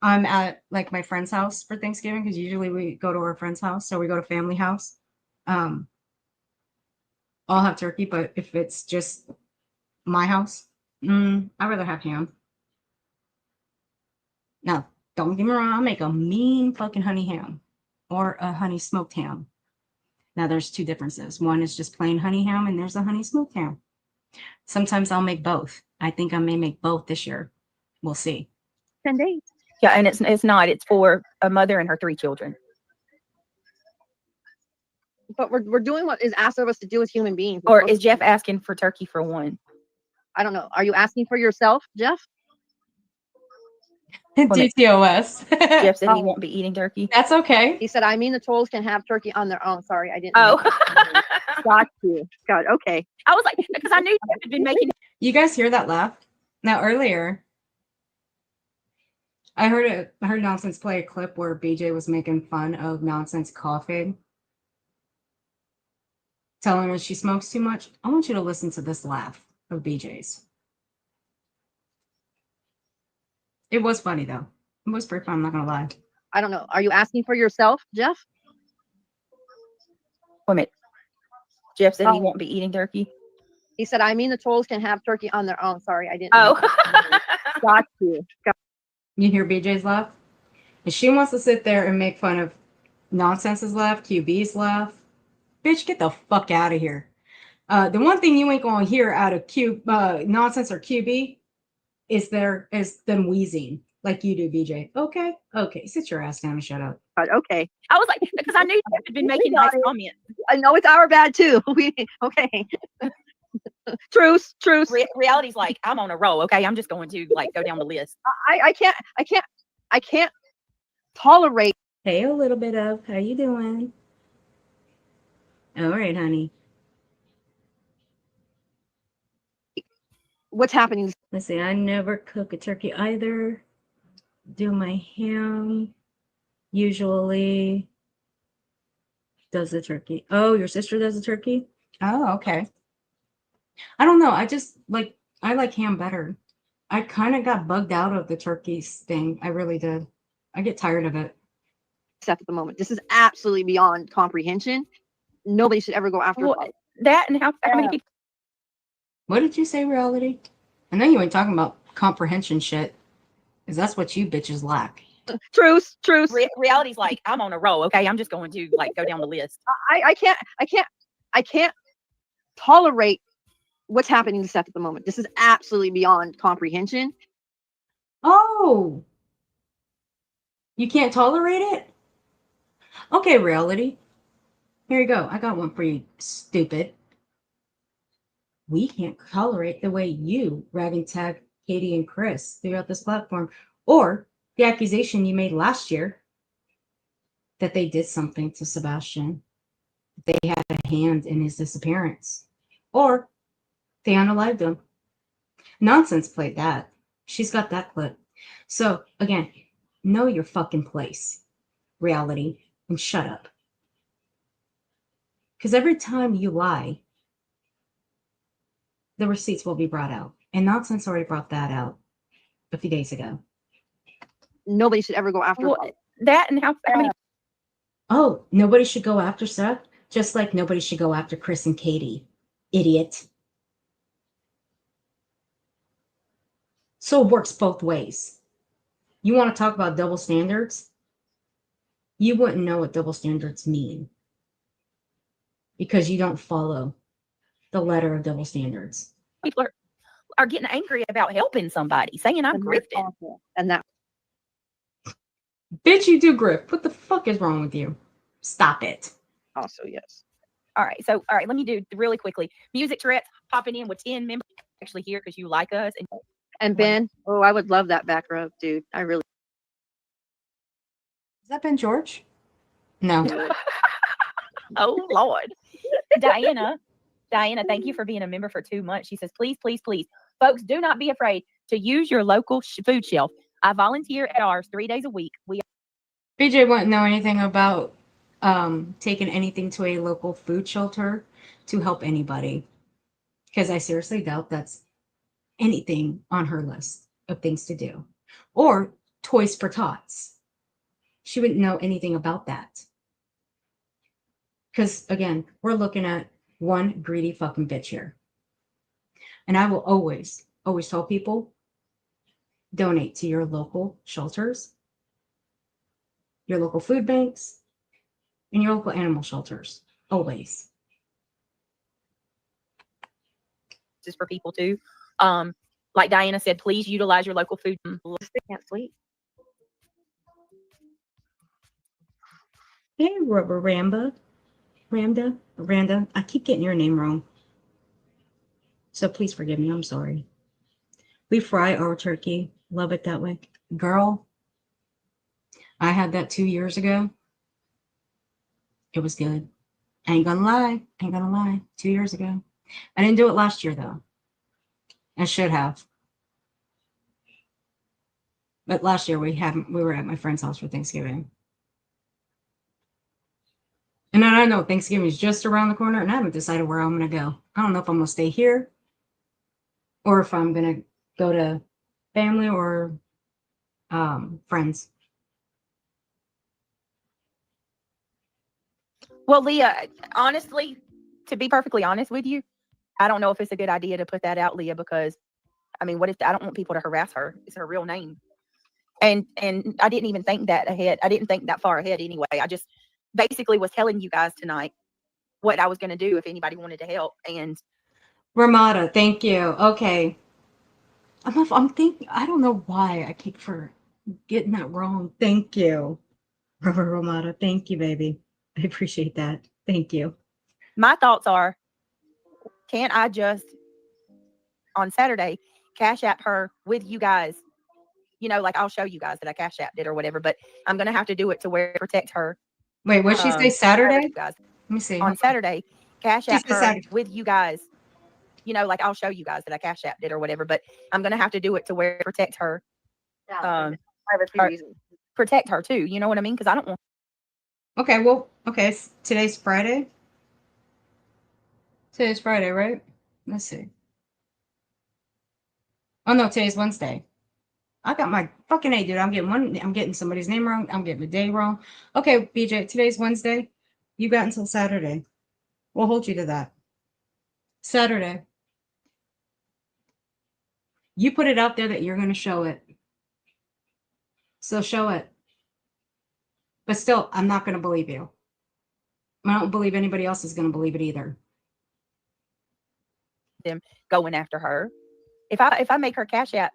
I'm at like my friend's house for Thanksgiving, because usually we go to our friend's house, so we go to family house. I'll have turkey, but if it's just my house, I'd rather have ham. Now, don't get me wrong, I'll make a mean fucking honey ham or a honey smoked ham. Now, there's two differences. One is just plain honey ham, and there's a honey smoked ham. Sometimes I'll make both. I think I may make both this year. We'll see. 10 days. Yeah, and it's not. It's for a mother and her 3 children. But we're doing what is asked of us to do as human beings. Or is Jeff asking for turkey for one? I don't know. Are you asking for yourself, Jeff? DTOS. Jeff said he won't be eating turkey. That's okay. He said, I mean, the trolls can have turkey on their own. Sorry, I didn't. Oh. Got you. God, okay. I was like, because I knew Jeff had been making. You guys hear that laugh? Now, earlier, I heard Nonsense play a clip where BJ was making fun of Nonsense coughing, telling her she smokes too much. I want you to listen to this laugh of BJ's. It was funny, though. It was pretty fun, I'm not going to lie. I don't know. Are you asking for yourself, Jeff? Wait a minute. Jeff said he won't be eating turkey. He said, I mean, the trolls can have turkey on their own. Sorry, I didn't. Oh. Got you. You hear BJ's laugh? And she wants to sit there and make fun of Nonsense's laugh, QB's laugh. Bitch, get the fuck out of here. The one thing you ain't going to hear out of Nonsense or QB is them wheezing like you do, BJ. Okay. Sit your ass down and shut up. Okay. I was like, because I knew Jeff had been making nice comments. I know it's our bad too. Okay. Truce. Reality's like, I'm on a roll. Okay, I'm just going to like go down the list. I can't tolerate. Hey, a little bit of. How you doing? All right, honey. What's happening? Let's see. I never cook a turkey either. Do my ham. Usually does the turkey. Oh, your sister does the turkey? Oh, okay. I don't know. I like ham better. I kind of got bugged out of the turkey thing. I really did. I get tired of it. At the moment, this is absolutely beyond comprehension. Nobody should ever go after that. And how many people? What did you say, Reality? I know you ain't talking about comprehension shit, because that's what you bitches lack. Truce. Reality's like, I'm on a roll. Okay, I'm just going to like go down the list. I can't tolerate what's happening to Seth at the moment. This is absolutely beyond comprehension. Oh, you can't tolerate it? Okay, Reality. Here you go. I got one for you, stupid. We can't tolerate the way you rag and tag Katie and Chris throughout this platform, or the accusation you made last year that they did something to Sebastian. They had a hand in his disappearance, or they unalived him. Nonsense played that. She's got that clip. So again, know your fucking place, Reality, and shut up. Because every time you lie, the receipts will be brought out. And Nonsense already brought that out a few days ago. Nobody should ever go after that. And how many? Oh, nobody should go after Seth? Just like nobody should go after Chris and Katie. Idiot. So it works both ways. You want to talk about double standards? You wouldn't know what double standards mean, because you don't follow the letter of double standards. People are getting angry about helping somebody, saying I'm grifting. And that. Bitch, you do grift. What the fuck is wrong with you? Stop it. Also, yes. All right. So, all right, let me do really quickly. Music Tourette's popping in with 10 members actually here because you like us. And Ben, oh, I would love that back rub, dude. I really Has that been George? No. would. Oh, Lord. Diana, thank you for being a member for 2 months. She says, please, please, please, folks, do not be afraid to use your local food shelf. I volunteer at ours 3 days a week. BJ wouldn't know anything about taking anything to a local food shelter to help anybody. Because I seriously doubt that's anything on her list of things to do. Or Toys for Tots. She wouldn't know anything about that. Because, again, we're looking at one greedy fucking bitch here. And I will always, always tell people, donate to your local shelters, your local food banks, and your local animal shelters. Always. This is for people too. Like Diana said, please utilize your local food. They can't sleep. Hey, Ramba. Randa. I keep getting your name wrong. So please forgive me. I'm sorry. We fry our turkey. Love it that way. Girl, I had that 2 years ago. It was good. I ain't gonna lie. 2 years ago. I didn't do it last year, though. I should have. But last year we were at my friend's house for Thanksgiving. And I don't know, Thanksgiving is just around the corner, and I haven't decided where I'm going to go. I don't know if I'm going to stay here or if I'm going to go to family or friends. Well, Leah, honestly, to be perfectly honest with you, I don't know if it's a good idea to put that out, Leah, because I mean, what if I don't want people to harass her? It's her real name. And I didn't even think that ahead. I didn't think that far ahead anyway. I just basically was telling you guys tonight what I was going to do if anybody wanted to help. And Ramada, thank you. Okay. I'm thinking, I don't know why I keep getting that wrong. Thank you. Ramada, thank you, baby. I appreciate that. Thank you. My thoughts are, can't I just on Saturday cash app her with you guys? You know, like I'll show you guys that I cash apped it or whatever, but I'm going to have to do it to where protect her. Wait, what'd she say? Saturday? Guys. Let me see. On Saturday, cash She app said her Saturday. with you guys. You know, like I'll show you guys that I cash apped it or whatever, but I'm going to have to do it to where protect her. Protect her too. You know what I mean? Because I don't want. Okay, well, okay. Today's Friday. Today's Friday, right? Let's see. Oh no, today's Wednesday. I got my fucking A, dude. I'm getting somebody's name wrong. I'm getting the day wrong. Okay, BJ, today's Wednesday. You got until Saturday. We'll hold you to that. Saturday. You put it out there that you're going to show it. So show it. But still, I'm not going to believe you. I don't believe anybody else is going to believe it either. Them going after her. If I make her cash app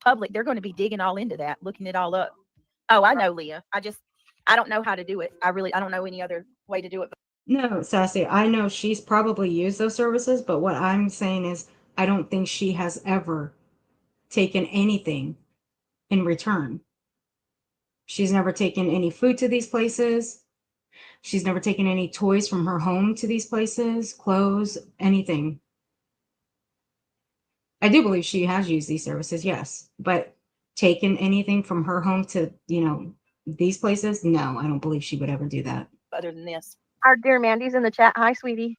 public, they're going to be digging all into that, looking it all up. Oh, I know, Leah. I don't know how to do it. I don't know any other way to do it. No, Sassy, I know she's probably used those services, but what I'm saying is I don't think she has ever taken anything in return. She's never taken any food to these places. She's never taken any toys from her home to these places, clothes, anything. I do believe she has used these services, yes, but taken anything from her home to, these places? No, I don't believe she would ever do that. Other than this. Our dear Mandy's in the chat. Hi, sweetie.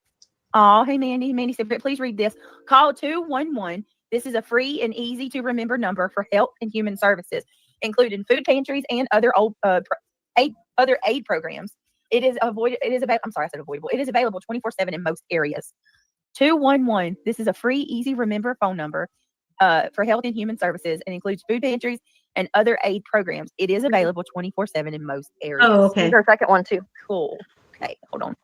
Oh, hey, Mandy. Mandy said, please read this. Call 211. This is a free and easy to remember number for Health and Human Services, including food pantries and other aid programs. It is available 24/7 in most areas. 211. This is a free, easy remember phone number for Health and Human Services and includes food pantries and other aid programs. It is available 24/7 in most areas. Oh, okay. There's our second one too. Cool. Okay, hold on.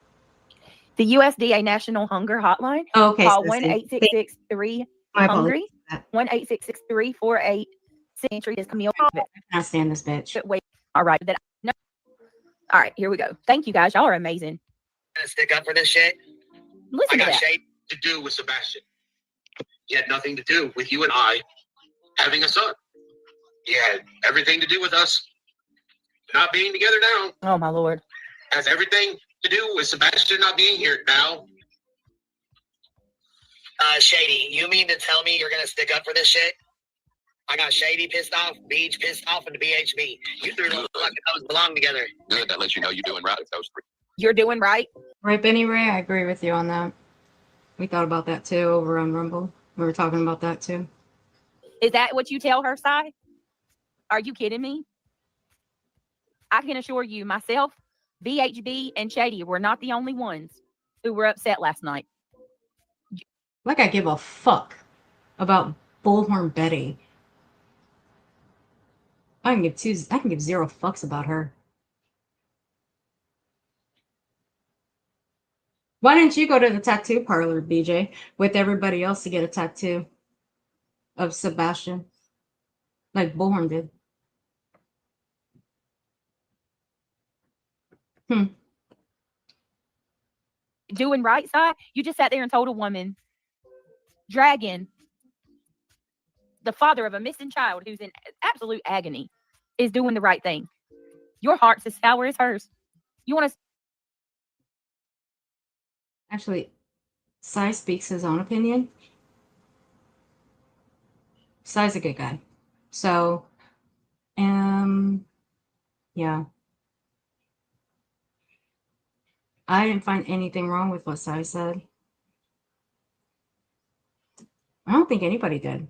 The USDA National Hunger Hotline. Oh, okay. Call 1-866-3-HUNGRY. 1-866-348. Entry is Camille. I cannot stand this bitch. Wait. All right. All right, here we go. Thank you guys. Y'all are amazing. Stick up for this shit. Listen to got that. shade to do with Sebastian. He had nothing to do with you and I having a son. He had everything to do with us not being together now. Oh my Lord. Has everything to do with Sebastian not being here now. Shady, you mean to tell me you're gonna stick up for this shit? I got Shady pissed off, Beach pissed off, and the BHB. You three little fucking those belong together. Good. That lets you know you're doing right if those three. You're doing right. Right, Benny Ray, I agree with you on that. We thought about that too over on Rumble. We were talking about that too. Is that what you tell her, Si? Are you kidding me? I can assure you, myself, BHB, and Shady were not the only ones who were upset last night. Like I give a fuck about Bullhorn Betty. I can give zero fucks about her. Why didn't you go to the tattoo parlor, BJ, with everybody else to get a tattoo of Sebastian? Like Bullhorn did. Doing right, Si? You just sat there and told a woman, Dragon, the father of a missing child who's in absolute agony, is doing the right thing. Your heart's as sour as hers. You want to... Actually, Sai speaks his own opinion. Sai's a good guy. So, yeah. I didn't find anything wrong with what Sai said. I don't think anybody did.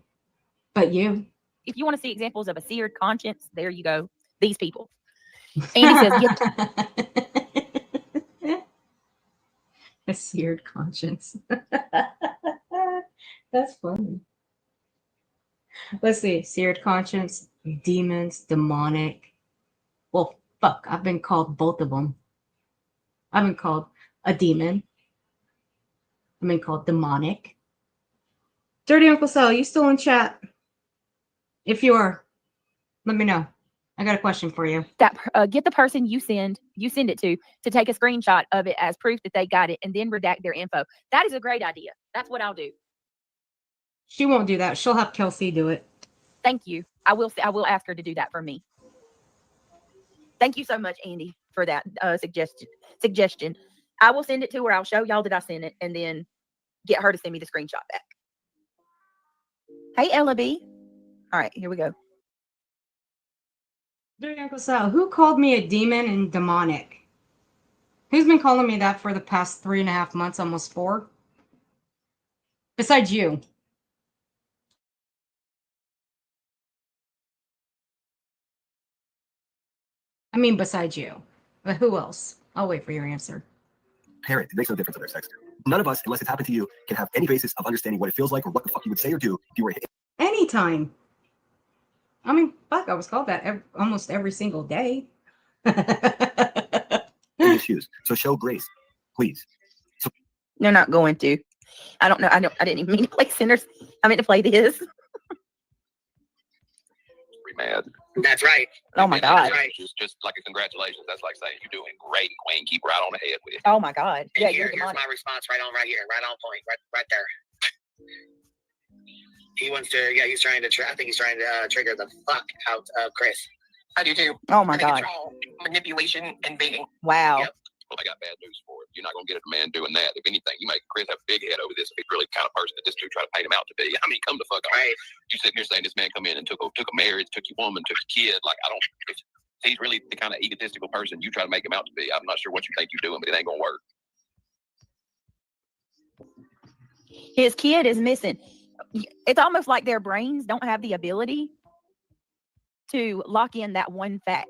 But you. If you want to see examples of a seared conscience, there you go. These people. Andy says, get... A seared conscience. That's funny. Let's see. Seared conscience, demons, demonic. Well, fuck. I've been called both of them. I've been called a demon. I've been called demonic. Dirty Uncle Sal, you still in chat? If you are, let me know. I got a question for you. That get the person you send it to take a screenshot of it as proof that they got it and then redact their info. That is a great idea. That's what I'll do. She won't do that. She'll have Kelsey do it. Thank you. I will ask her to do that for me. Thank you so much, Andy, for that suggestion. I will send it to her. I'll show y'all that I sent it and then get her to send me the screenshot back. Hey, Ella B. All right, here we go. Dirty Uncle Sal, who called me a demon and demonic? Who's been calling me that for the past 3.5 months, almost 4? Besides you. I mean, besides you. But who else? I'll wait for your answer. Parent, it makes no difference on their sex. None of us, unless it's happened to you, can have any basis of understanding what it feels like or what the fuck you would say or do if you were Anytime. I mean, fuck, I was called that almost every single day. in his shoes. So show grace, please. So They're not going to. I don't know. I didn't even mean to play Sinners. I meant to play this. Mad. That's right. Oh my God. Right. Just like a congratulations. That's like saying you're doing great, Queen. Keep right on ahead with it. Oh my God. And here's my response right on point, right there. He wants to, he's trying to, I think he's trying to trigger the fuck out of Chris. I do too. Oh my God. Manipulation and baiting. Wow. Yep. Well, I got bad news for it. You're not going to get a man doing that. If anything, you make Chris have a big head over this. If he's really the kind of person that this dude try to paint him out to be. I mean, come the fuck on. Right. You sitting here saying this man come in and took a marriage, took your woman, took your kid. Like, if he's really the kind of egotistical person you try to make him out to be, I'm not sure what you think you're doing, but it ain't going to work. His kid is missing. It's almost like their brains don't have the ability to lock in that one fact.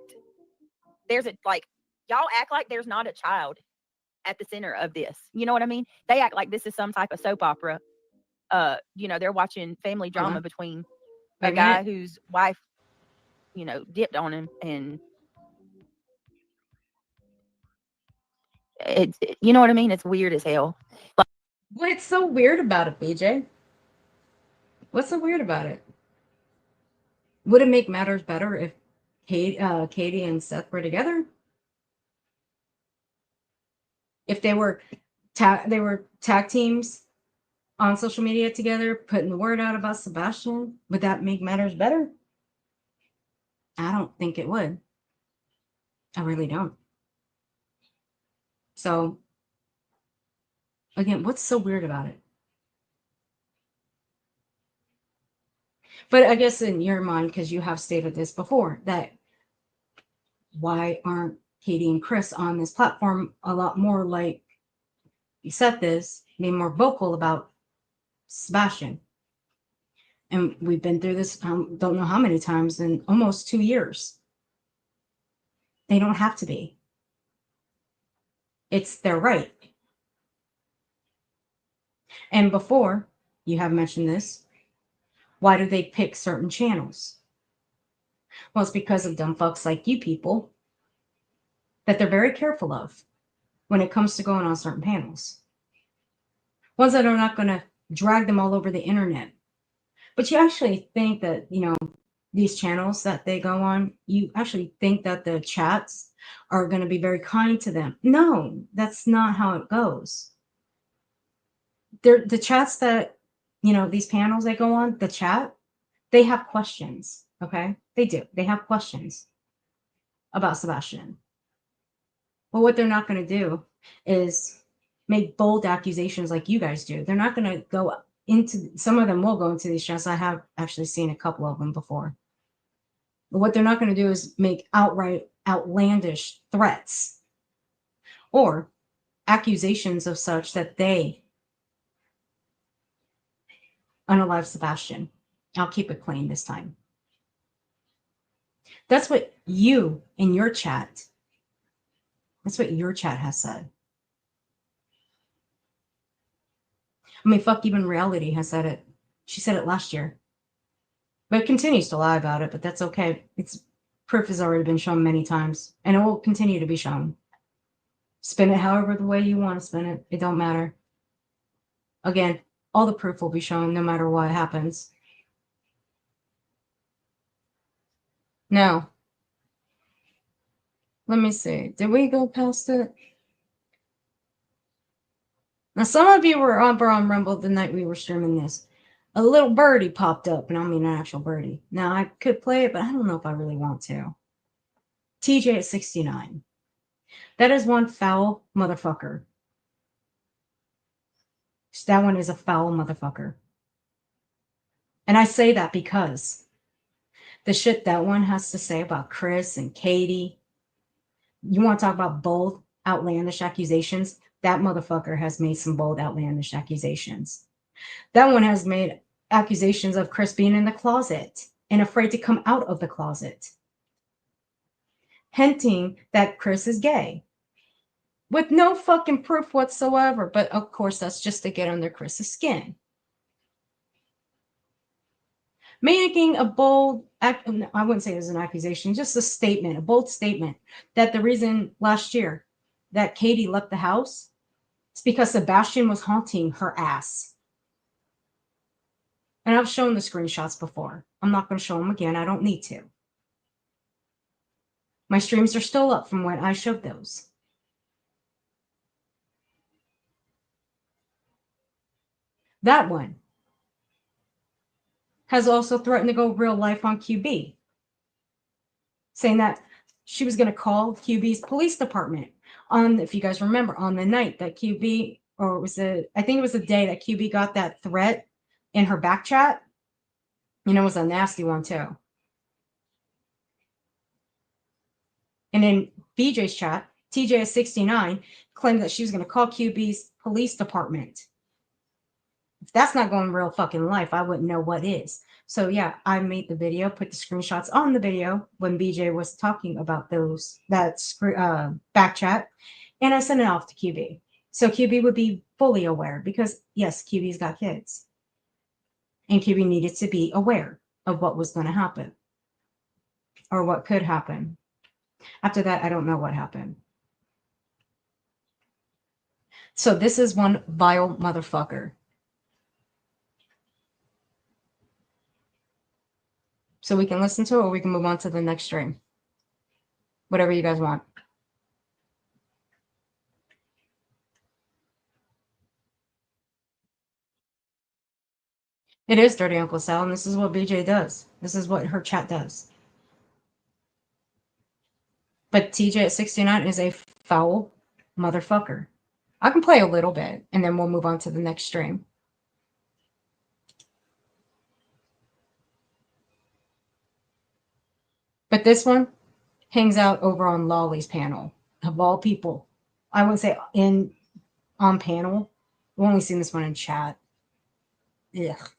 Y'all act like there's not a child at the center of this. You know what I mean? They act like this is some type of soap opera. They're watching family drama between a guy whose wife, dipped on him, and you know what I mean? It's weird as hell. What's so weird about it, BJ? What's so weird about it? Would it make matters better if Katie and Seth were together? If they were they were tag teams on social media together, putting the word out about Sebastian. Would that make matters better? I don't think it would. I really don't. So, again, what's so weird about it? But I guess in your mind, because you have stated this before, that why aren't Katie and Chris on this platform a lot more, like you said this, be more vocal about Sebastian? And we've been through this, don't know how many times in almost 2 years. They don't have to be. It's their right. And before, you have mentioned this, why do they pick certain channels? Well, it's because of dumb fucks like you people that they're very careful of when it comes to going on certain panels. Ones that are not going to drag them all over the internet. But you actually think that, these channels that they go on, you actually think that the chats are going to be very kind to them. No, that's not how it goes. The chats that, these panels they go on, the chat, they have questions, okay? They do. They have questions about Sebastian. But what they're not going to do is make bold accusations like you guys do. They're not going to go into, some of them will go into these chats. I have actually seen a couple of them before. But what they're not going to do is make outright outlandish threats or accusations of such that they unalive Sebastian. I'll keep it clean this time. That's what you in your chat, that's what your chat has said. I mean, fuck, even Reality has said it. She said it last year. But continues to lie about it, but that's okay. It's proof has already been shown many times, and it will continue to be shown. Spin it however the way you want to spin it. It don't matter. Again, all the proof will be shown no matter what happens. Now, let me see. Did we go past it? Now, some of you were on Rumble the night we were streaming this. A little birdie popped up, and I mean an actual birdie. Now, I could play it, but I don't know if I really want to. TJ at 69. That is one foul motherfucker. That one is a foul motherfucker. And I say that because the shit that one has to say about Chris and Katie, you want to talk about bold, outlandish accusations? That motherfucker has made some bold, outlandish accusations. That one has made accusations of Chris being in the closet and afraid to come out of the closet, hinting that Chris is gay with no fucking proof whatsoever. But of course, that's just to get under Chris's skin. Making a bold, I wouldn't say it was an accusation, just a statement, a bold statement that the reason last year that Katie left the house is because Sebastian was haunting her ass. And I've shown the screenshots before. I'm not going to show them again. I don't need to. My streams are still up from when I showed those. That one has also threatened to go real life on QB, saying that she was going to call QB's police department on, if you guys remember, on the night that QB, or I think it was the day that QB got that threat in her back chat. It was a nasty one too. And in BJ's chat, TJ at 69 claimed that she was going to call QB's police department. If that's not going real fucking life, I wouldn't know what is. So yeah, I made the video, put the screenshots on the video when BJ was talking about that back chat, and I sent it off to QB. So QB would be fully aware because yes, QB's got kids. And QB needed to be aware of what was going to happen or what could happen. After that, I don't know what happened. So this is one vile motherfucker. So we can listen to it or we can move on to the next stream. Whatever you guys want. It is Dirty Uncle Sal, and this is what BJ does. This is what her chat does. But TJ at 69 is a foul motherfucker. I can play a little bit, and then we'll move on to the next stream. But this one hangs out over on Lolly's panel, of all people. I would say on panel. I've only seen this one in chat. Ugh.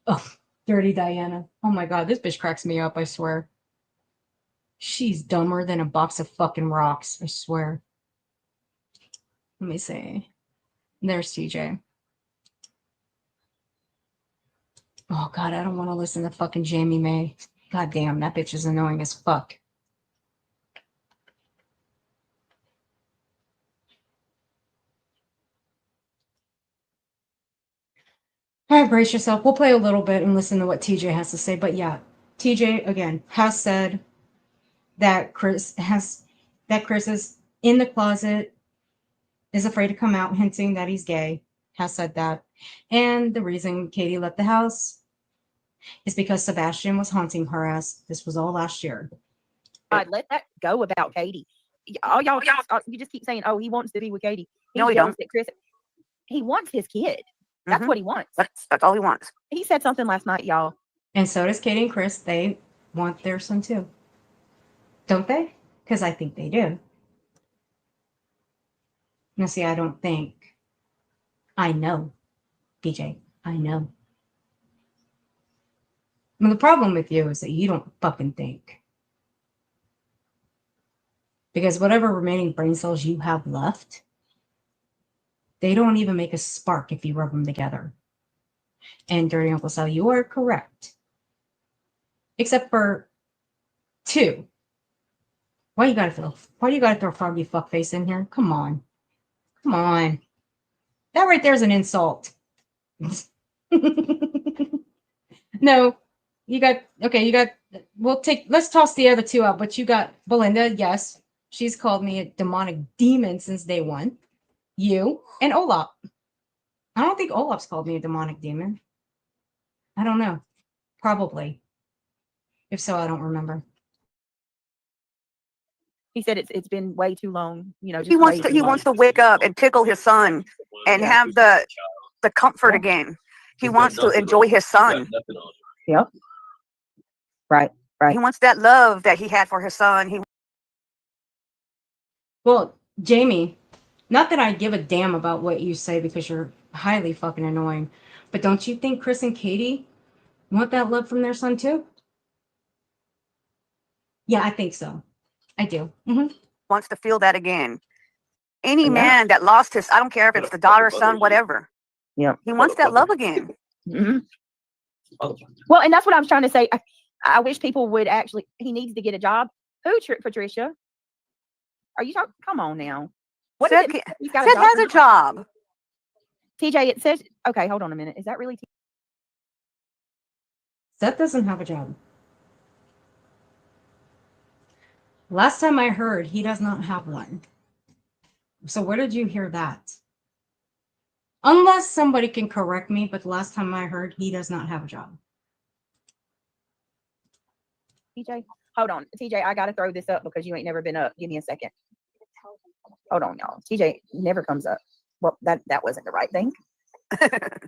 Ugh. Dirty Diana. Oh my god, this bitch cracks me up, I swear. She's dumber than a box of fucking rocks, I swear. Let me see. There's TJ. Oh god, I don't want to listen to fucking Jamie May. God damn, that bitch is annoying as fuck. All right, brace yourself. We'll play a little bit and listen to what TJ has to say. But yeah, TJ again has said that Chris is in the closet, is afraid to come out, hinting that he's gay. Has said that, and the reason Katie left the house is because Sebastian was haunting her ass. This was all last year. I'd let that go about Katie. All y'all, you just keep saying, "Oh, he wants to be with Katie." No, he don't. That Chris, he wants his kid. That's what he wants. That's all he wants. He said something last night, y'all. And so does Katie and Chris. They want their son too, don't they? Because I think they do. Now, see, I don't think. I know, BJ. I know. I mean, the problem with you is that you don't fucking think. Because whatever remaining brain cells you have left, they don't even make a spark if you rub them together. And Dirty Uncle Sal, you are correct. Except for 2. Why do you gotta throw froggy fuckface in here? Come on. Come on. That right there is an insult. No. Let's toss the other 2 out, but you got Belinda, yes. She's called me a demonic demon since day one. You and Olaf. I don't think Olaf's called me a demonic demon. I don't know. Probably. If so, I don't remember. He said it's been way too long. You know, He wants to wake up and tickle his son and have the comfort again. He wants to enjoy his son. Yep. Right. He wants that love that he had for his son. Well, Jamie, not that I give a damn about what you say because you're highly fucking annoying, but don't you think Chris and Katie want that love from their son too? Yeah, I think so. I do. Wants to feel that again. Any man that lost his, I don't care if it's the daughter, son, whatever. Yeah. He wants that love again. Mm-hmm. Well, and that's what I was trying to say. I wish people would actually, he needs to get a job. Who, Patricia? Are you talking? Come on now. What Seth, is it? Seth has a job. TJ, it says, okay, hold on a minute. Is that really Seth doesn't have a job. Last time I heard, he does not have one. So where did you hear that? Unless somebody can correct me, but the last time I heard, he does not have a job. TJ? Hold on. TJ, I got to throw this up because you ain't never been up. Give me a second. Hold on, y'all. TJ never comes up. Well, that wasn't the right thing.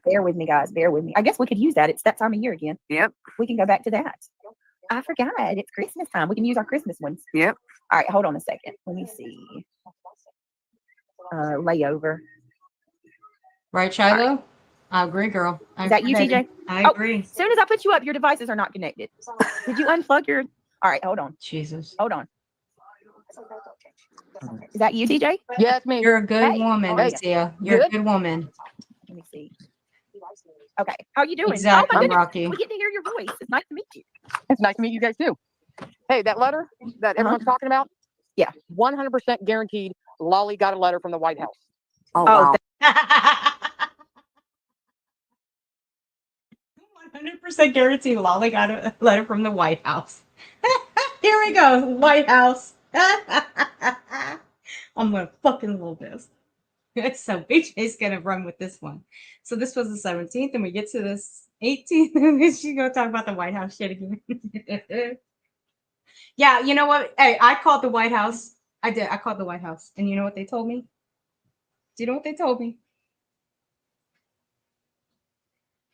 Bear with me, guys. Bear with me. I guess we could use that. It's that time of year again. Yep. We can go back to that. I forgot. It's Christmas time. We can use our Christmas ones. Yep. All right. Hold on a second. Let me see. Layover. Right, Shiloh? Right. I agree, girl. Is that you, TJ? I agree. As soon as I put you up, your devices are not connected. Did you unplug your... All right, hold on. Jesus. Hold on. Is that you, TJ? Yeah, it's me. You're a good woman, Lucia. You're a good woman. Let me see. Okay. How are you doing? Exactly, oh, my goodness. Rocky. We get to hear your voice. It's nice to meet you. It's nice to meet you guys, too. Hey, that letter that everyone's talking about? Yeah. 100% guaranteed Lolly got a letter from the White House. Oh, wow. 100% guarantee Lolly got a letter from the White House. Here we go, White House. I'm gonna fucking love this. So BJ's gonna run with this one. So this was the 17th, and we get to this 18th, and then she's gonna talk about the White House shit again. Yeah, you know what? Hey, I called the White House. I did. I called the White House, and you know what they told me? Do you know what they told me?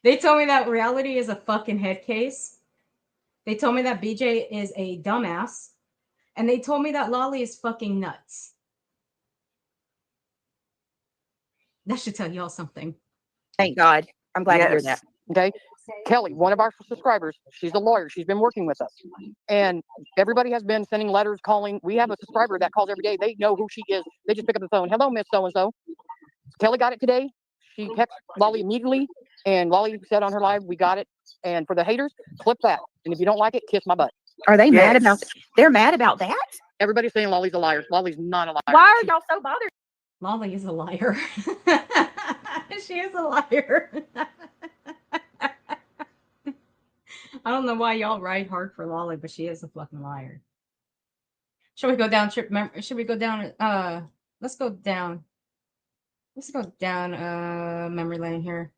They told me that reality is a fucking head case. They told me that BJ is a dumbass. And they told me that Lolly is fucking nuts. That should tell y'all something. Thank God. I'm glad to hear that. Okay. Kelly, one of our subscribers, she's a lawyer. She's been working with us. And everybody has been sending letters, calling. We have a subscriber that calls every day. They know who she is. They just pick up the phone. Hello, Miss So-and-so. Kelly got it today. She texted Lolly immediately. And Lolly said on her live, we got it. And for the haters, clip that. And if you don't like it, kiss my butt. Are they mad about that? They're mad about that? Everybody's saying Lolly's a liar. Lolly's not a liar. Why are y'all so bothered? Lolly is a liar. She is a liar. I don't know why y'all ride hard for Lolly, but she is a fucking liar. Should we go down should we go down let's go down. Let's go down memory lane here.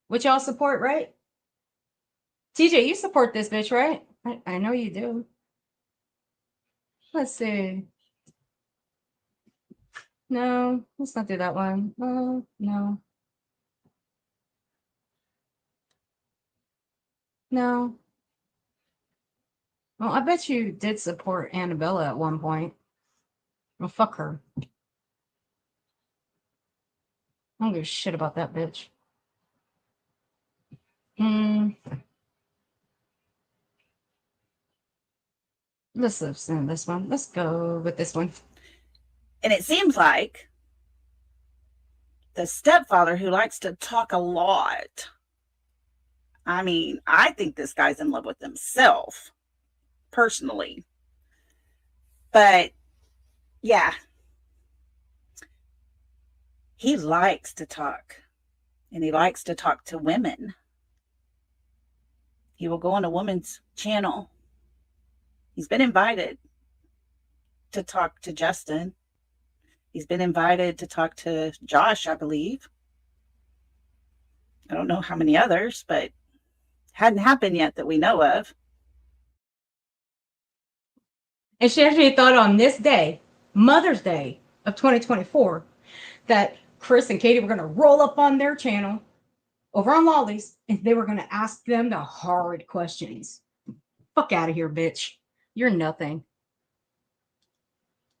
Which y'all support, right? TJ, you support this bitch, right? I know you do. Let's see. No, let's not do that one. Oh, no. No. Well, I bet you did support Annabella at one point. Well, fuck her. I don't give a shit about that bitch. Let's listen to this one. Let's go with this one. And it seems like the stepfather who likes to talk a lot. I mean, I think this guy's in love with himself, personally. But, yeah. He likes to talk. And he likes to talk to women. He will go on a woman's channel. He's been invited to talk to Justin. He's been invited to talk to Josh, I believe. I don't know how many others, but hadn't happened yet that we know of. And she actually thought on this day, Mother's Day of 2024, that Chris and Katie were going to roll up on their channel over on Lolly's, and they were going to ask them the hard questions. Fuck out of here, bitch. You're nothing.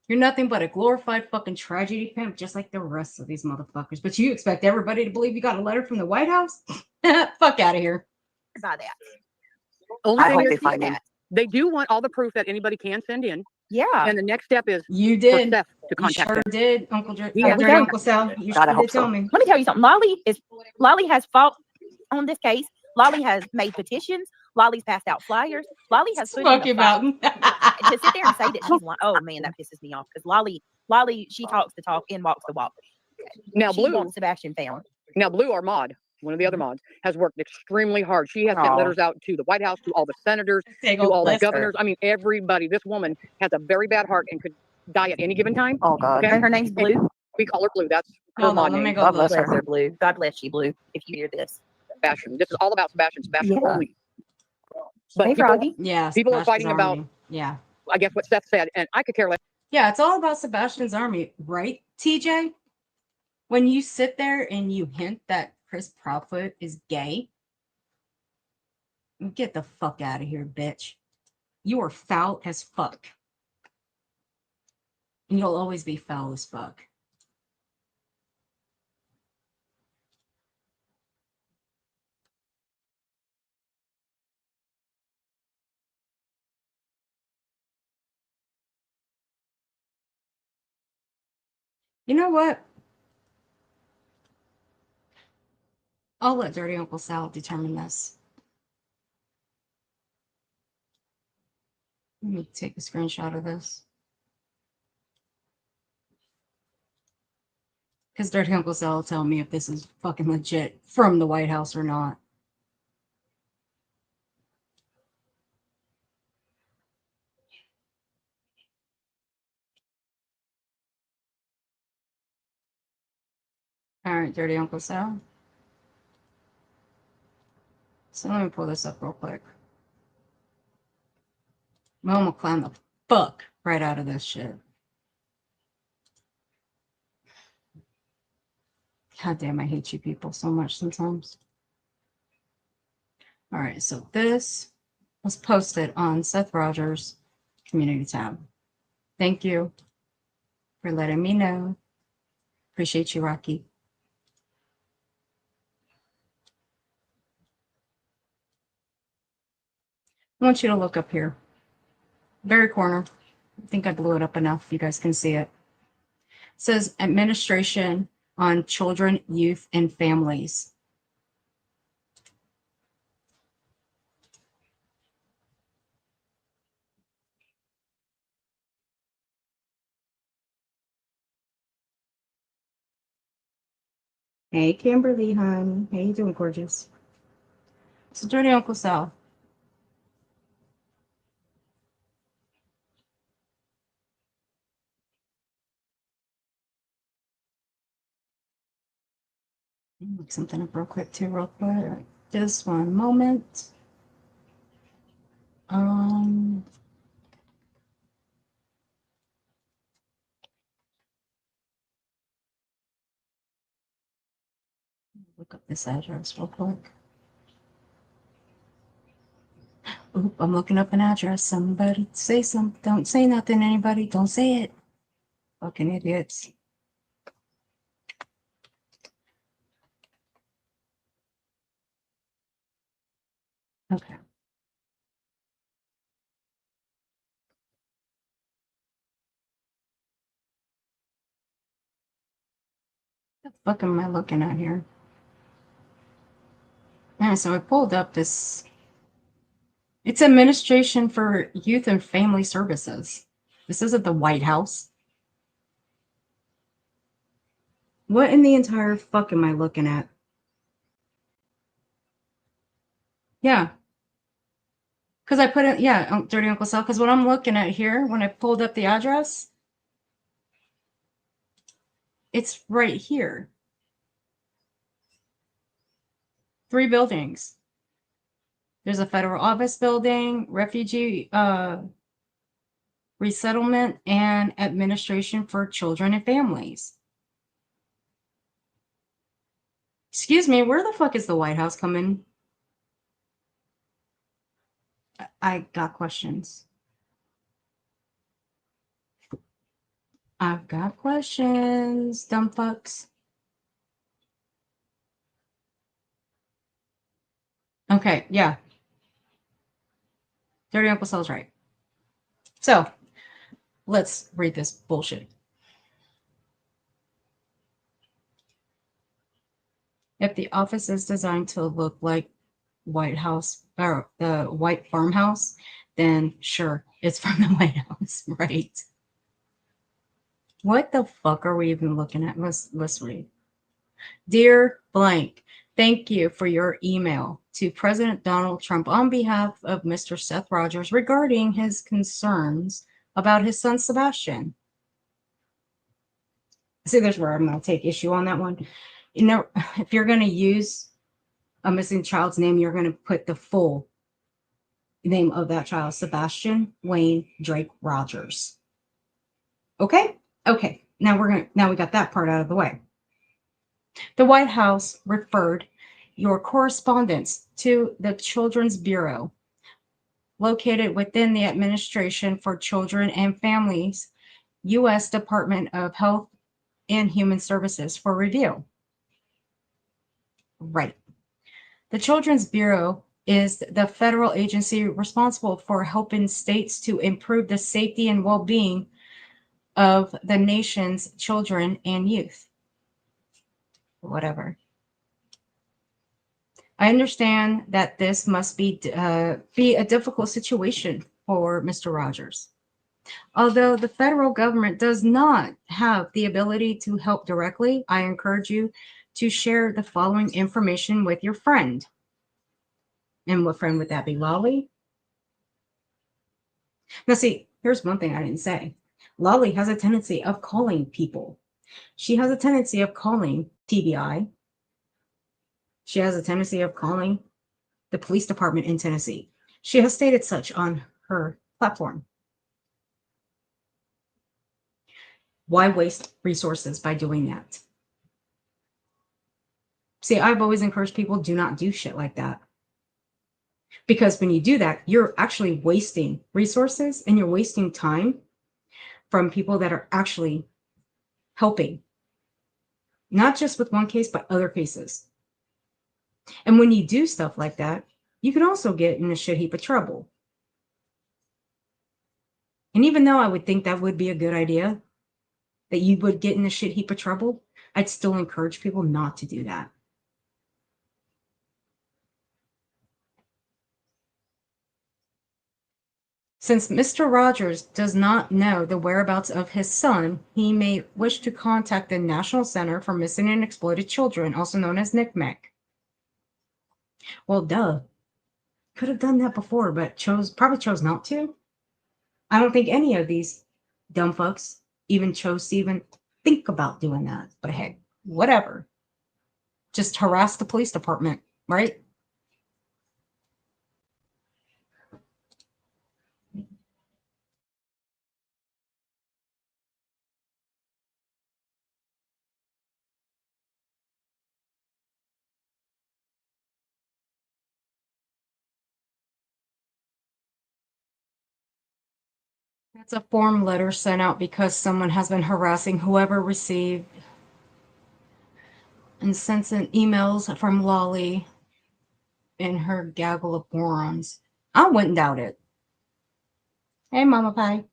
You're nothing but a glorified fucking tragedy pimp, just like the rest of these motherfuckers. But you expect everybody to believe you got a letter from the White House? Fuck out of here. By that. Only I thing hope is, they find him. they do want all the proof that anybody can send in. Yeah. And the next step is you did. for Seth to You contact sure them. did, Uncle Dirty There we go. Uncle Sal. You God, I sure hope did tell so. me. Let me tell you something. Lolly has fought on this case. Lolly has made petitions. Lolly's passed out flyers. Lolly has put in Smoky the fight. Mountain. To sit there and say that she's lying. Oh man, that pisses me off because Lolly, she talks the talk and walks the walk. Now, she Blue, wants Sebastian found. Now, Blue, our mod, one of the other mods, has worked extremely hard. She has sent letters out to the White House, to all the senators, to all the governors. I mean, everybody. This woman has a very bad heart and could die at any given time. Oh God. Okay? Her name's Blue. And we call her Blue. That's her Hold mod on, let name. me go God look. bless her, Blue. God bless you, Blue. If you hear this. Sebastian. This is all about Sebastian. Sebastian Yeah. only. But Hey, people, Froggy. Yeah, people are Sebastian's fighting about, army. Yeah. I guess, what Seth said, and I could care less. Yeah, it's all about Sebastian's army, right, TJ? When you sit there and you hint that Chris Proudfoot is gay, get the fuck out of here, bitch. You are foul as fuck. And you'll always be foul as fuck. You know what? I'll let Dirty Uncle Sal determine this. Let me take a screenshot of this. Because Dirty Uncle Sal will tell me if this is fucking legit from the White House or not. right, Dirty Uncle Sal. So let me pull this up real quick. I'm gonna climb the fuck right out of this shit. God damn, I hate you people so much sometimes. All right, so this was posted on Seth Rogers' community tab. Thank you for letting me know. Appreciate you, Rocky. I want you to look up here. Very corner. I think I blew it up enough. You guys can see it. It says Administration on Children, Youth, and Families. Hey, Kimberly, honey. How you doing, gorgeous? So, Dirty Uncle Sal. Look something up real quick, too, real quick. Just one moment. Look up this address real quick. Oop, I'm looking up an address. Somebody say something. Don't say nothing, anybody. Don't say it. Fucking idiots. Okay. What the fuck am I looking at here? Yeah, so I pulled up this. It's Administration for Youth and Family Services. This isn't the White House. What in the entire fuck am I looking at? Yeah. Because I put it, yeah, Dirty Uncle Sal, because what I'm looking at here, when I pulled up the address, it's right here. 3 buildings. There's a federal office building, refugee resettlement, and administration for children and families. Excuse me, where the fuck is the White House coming? I got questions. I've got questions, dumb fucks. Okay, yeah. Dirty Uncle Sal's right. So, let's read this bullshit. If the office is designed to look like White House or the White Farmhouse, then sure, it's from the White House, right? What the fuck are we even looking at? Let's read. Dear blank, thank you for your email to President Donald Trump on behalf of Mr. Seth Rogers regarding his concerns about his son Sebastian. See, there's where I'm going to take issue on that one. You know, if you're going to use a missing child's name, you're going to put the full name of that child, Sebastian Wayne Drake Rogers. Okay? Okay. Now we got that part out of the way. The White House referred your correspondence to the Children's Bureau, located within the Administration for Children and Families, U.S. Department of Health and Human Services, for review. Right. The Children's Bureau is the federal agency responsible for helping states to improve the safety and well-being of the nation's children and youth. Whatever. I understand that this must be a difficult situation for Mr. Rogers. Although the federal government does not have the ability to help directly, I encourage you to share the following information with your friend. And what friend would that be, Lolly? Now, see, here's one thing I didn't say. Lolly has a tendency of calling people. She has a tendency of calling TBI. She has a tendency of calling the police department in Tennessee. She has stated such on her platform. Why waste resources by doing that? See, I've always encouraged people, do not do shit like that. Because when you do that, you're actually wasting resources and you're wasting time from people that are actually helping. Not just with one case, but other cases. And when you do stuff like that, you can also get in a shit heap of trouble. And even though I would think that would be a good idea, that you would get in a shit heap of trouble, I'd still encourage people not to do that. Since Mr. Rogers does not know the whereabouts of his son, he may wish to contact the National Center for Missing and Exploited Children, also known as NCMEC. Well, duh. Could have done that before, but probably chose not to. I don't think any of these dumb fucks even chose to even think about doing that. But hey, whatever. Just harass the police department, right? That's a form letter sent out because someone has been harassing whoever received and sent in emails from Lolly and her gaggle of morons. I wouldn't doubt it. Hey, Mama Pie.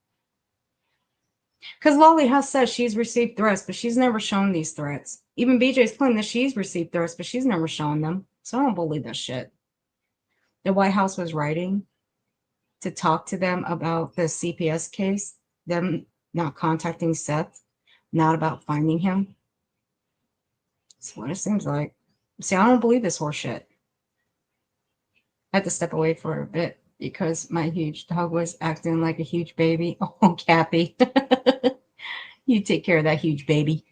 Because Lolly has said she's received threats, but she's never shown these threats. Even BJ's claimed that she's received threats, but she's never shown them. So I don't believe that shit. The White House was writing to talk to them about the CPS case, them not contacting Seth, not about finding him. That's what it seems like. See, I don't believe this horse shit. I had to step away for a bit because my huge dog was acting like a huge baby. Oh, Cappy. You take care of that huge baby.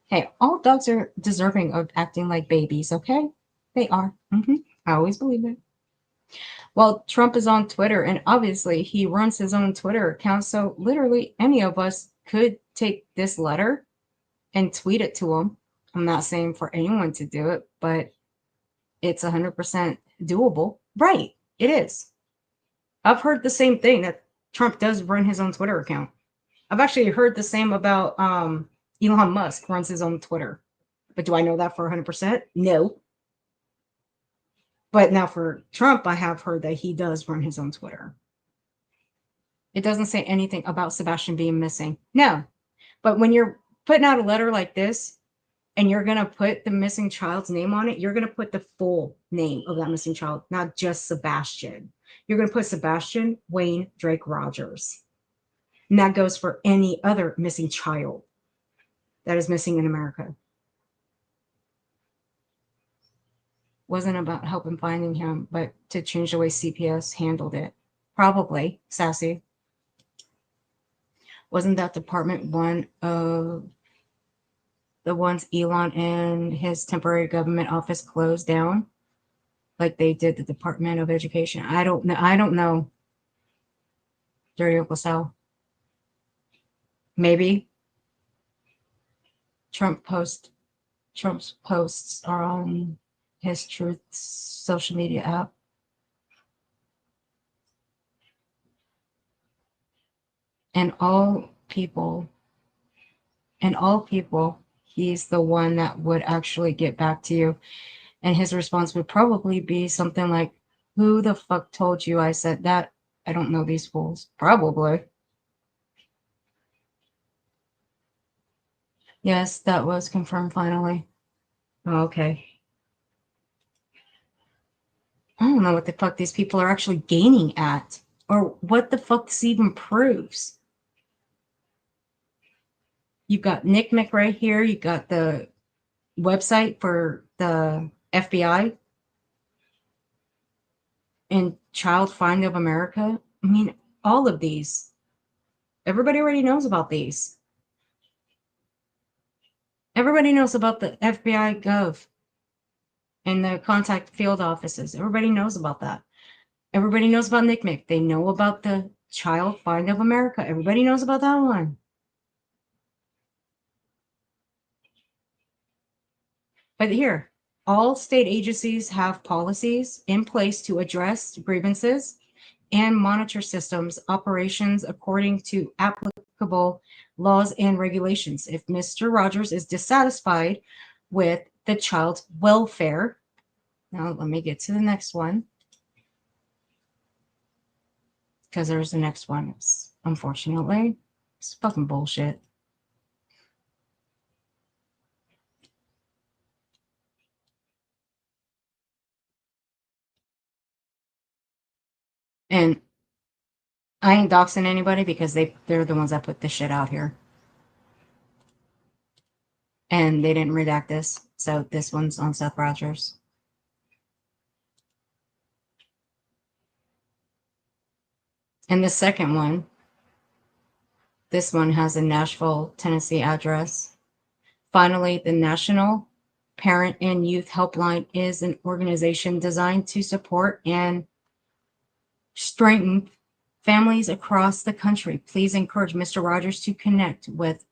Hey, all dogs are deserving of acting like babies, okay? They are. I always believe it. Well, Trump is on Twitter, and obviously he runs his own Twitter account, so literally any of us could take this letter and tweet it to him. I'm not saying for anyone to do it, but it's 100% doable. Right, it is. I've heard the same thing, that Trump does run his own Twitter account. I've actually heard the same about Elon Musk runs his own Twitter. But do I know that for 100%? No. But now for Trump, I have heard that he does run his own Twitter. It doesn't say anything about Sebastian being missing. No. But when you're putting out a letter like this, and you're going to put the missing child's name on it, you're going to put the full name of that missing child, not just Sebastian. You're going to put Sebastian Wayne Drake Rogers. And that goes for any other missing child that is missing in America. Wasn't about helping finding him, but to change the way CPS handled it. Probably, Sassy. Wasn't that department one of the ones Elon and his temporary government office closed down? Like they did the Department of Education. I don't know. Dirty Uncle Sal. Maybe. Trump's posts are on his Truth social media app. And all people, he's the one that would actually get back to you. And his response would probably be something like, who the fuck told you I said that? I don't know these fools. Probably. Yes, that was confirmed finally. Okay. I don't know what the fuck these people are actually gaining at, or what the fuck this even proves. You've got NCMEC right here. You got the website for the FBI and Child Find of America. I mean, all of these. Everybody already knows about these. Everybody knows about the FBI Gov and the contact field offices. Everybody knows about that. Everybody knows about NCMEC. They know about the Child Find of America. Everybody knows about that one. But here, all state agencies have policies in place to address grievances and monitor systems operations according to applicable laws and regulations. If Mr. Rogers is dissatisfied with the child's welfare, now let me get to the next one, because there's the next one. It's, unfortunately, it's fucking bullshit. And I ain't doxing anybody because they're the ones that put this shit out here. And they didn't redact this. So this one's on Seth Rogers. And the second one, this one has a Nashville, Tennessee address. Finally, the National Parent and Youth Helpline is an organization designed to support and strengthen families across the country. Please encourage Mr. Rogers to connect with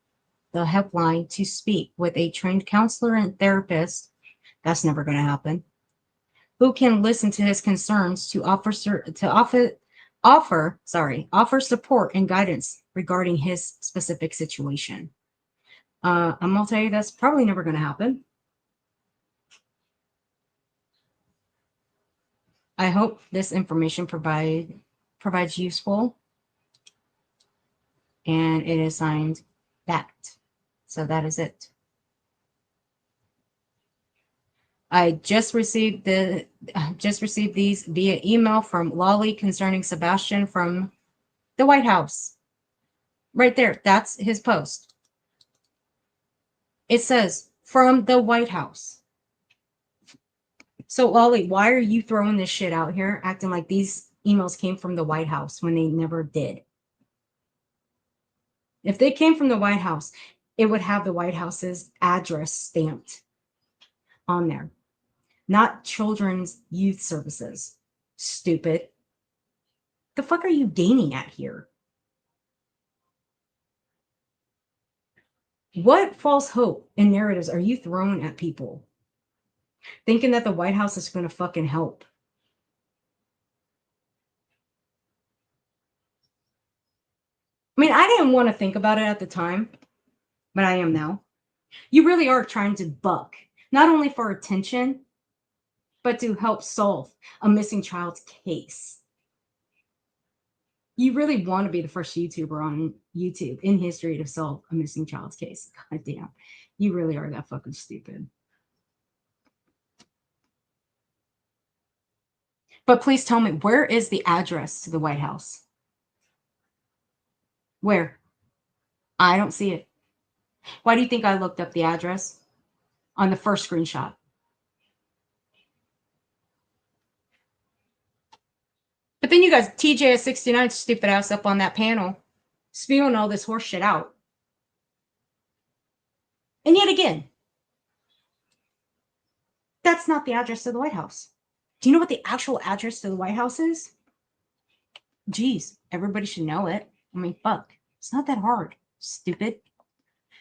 the helpline to speak with a trained counselor and therapist. That's never going to happen. Who can listen to his concerns to offer support and guidance regarding his specific situation. I'm gonna tell you that's probably never going to happen. I hope this information provides useful, and it is signed backed. So that is it. I just received these via email from Lolly concerning Sebastian from the White House. Right there, that's his post. It says from the White House. So Lolly, why are you throwing this shit out here, acting like these emails came from the White House when they never did? If they came from the White House, it would have the White House's address stamped on there. Not Children's Youth Services. Stupid. The fuck are you gaining at here? What false hope and narratives are you throwing at people? Thinking that the White House is going to fucking help. I mean, I didn't want to think about it at the time, but I am now. You really are trying to buck, not only for attention, but to help solve a missing child's case. You really want to be the first YouTuber on YouTube in history to solve a missing child's case. God damn. You really are that fucking stupid. But please tell me, where is the address to the White House? Where? I don't see it. Why do you think I looked up the address on the first screenshot? But then you guys, TJ69 stupid ass up on that panel, spewing all this horse shit out. And yet again, that's not the address to the White House. Do you know what the actual address to the White House is? Geez, everybody should know it. I mean, fuck. It's not that hard, stupid.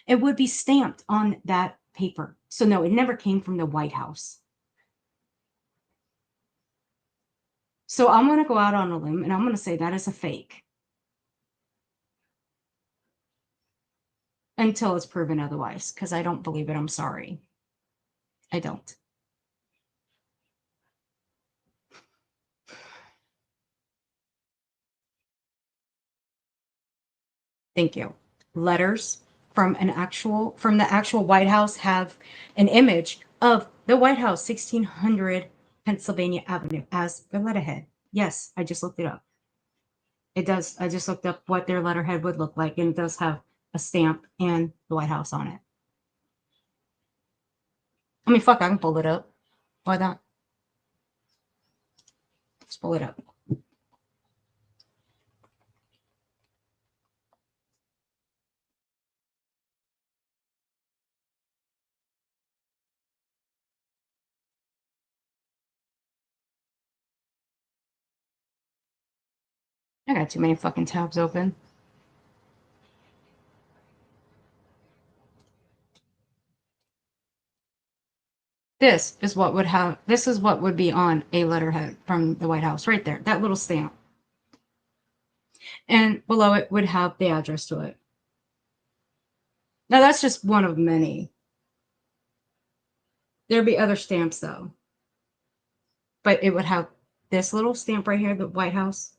It would be stamped on that paper. So no, it never came from the White House. So I'm going to go out on a limb and I'm going to say that is a fake. Until it's proven otherwise, because I don't believe it. I'm sorry. I don't. Thank you. Letters from the actual White House have an image of the White House, 1600 Pennsylvania Avenue, as their letterhead. Yes, I just looked it up. It does. I just looked up what their letterhead would look like, and it does have a stamp and the White House on it. I mean, fuck, I can pull it up. Why not? Let's pull it up. I got too many fucking tabs open. This is what would be on a letterhead from the White House right there, that little stamp. And below it would have the address to it. Now that's just one of many. There'd be other stamps though. But it would have this little stamp right here, the White House.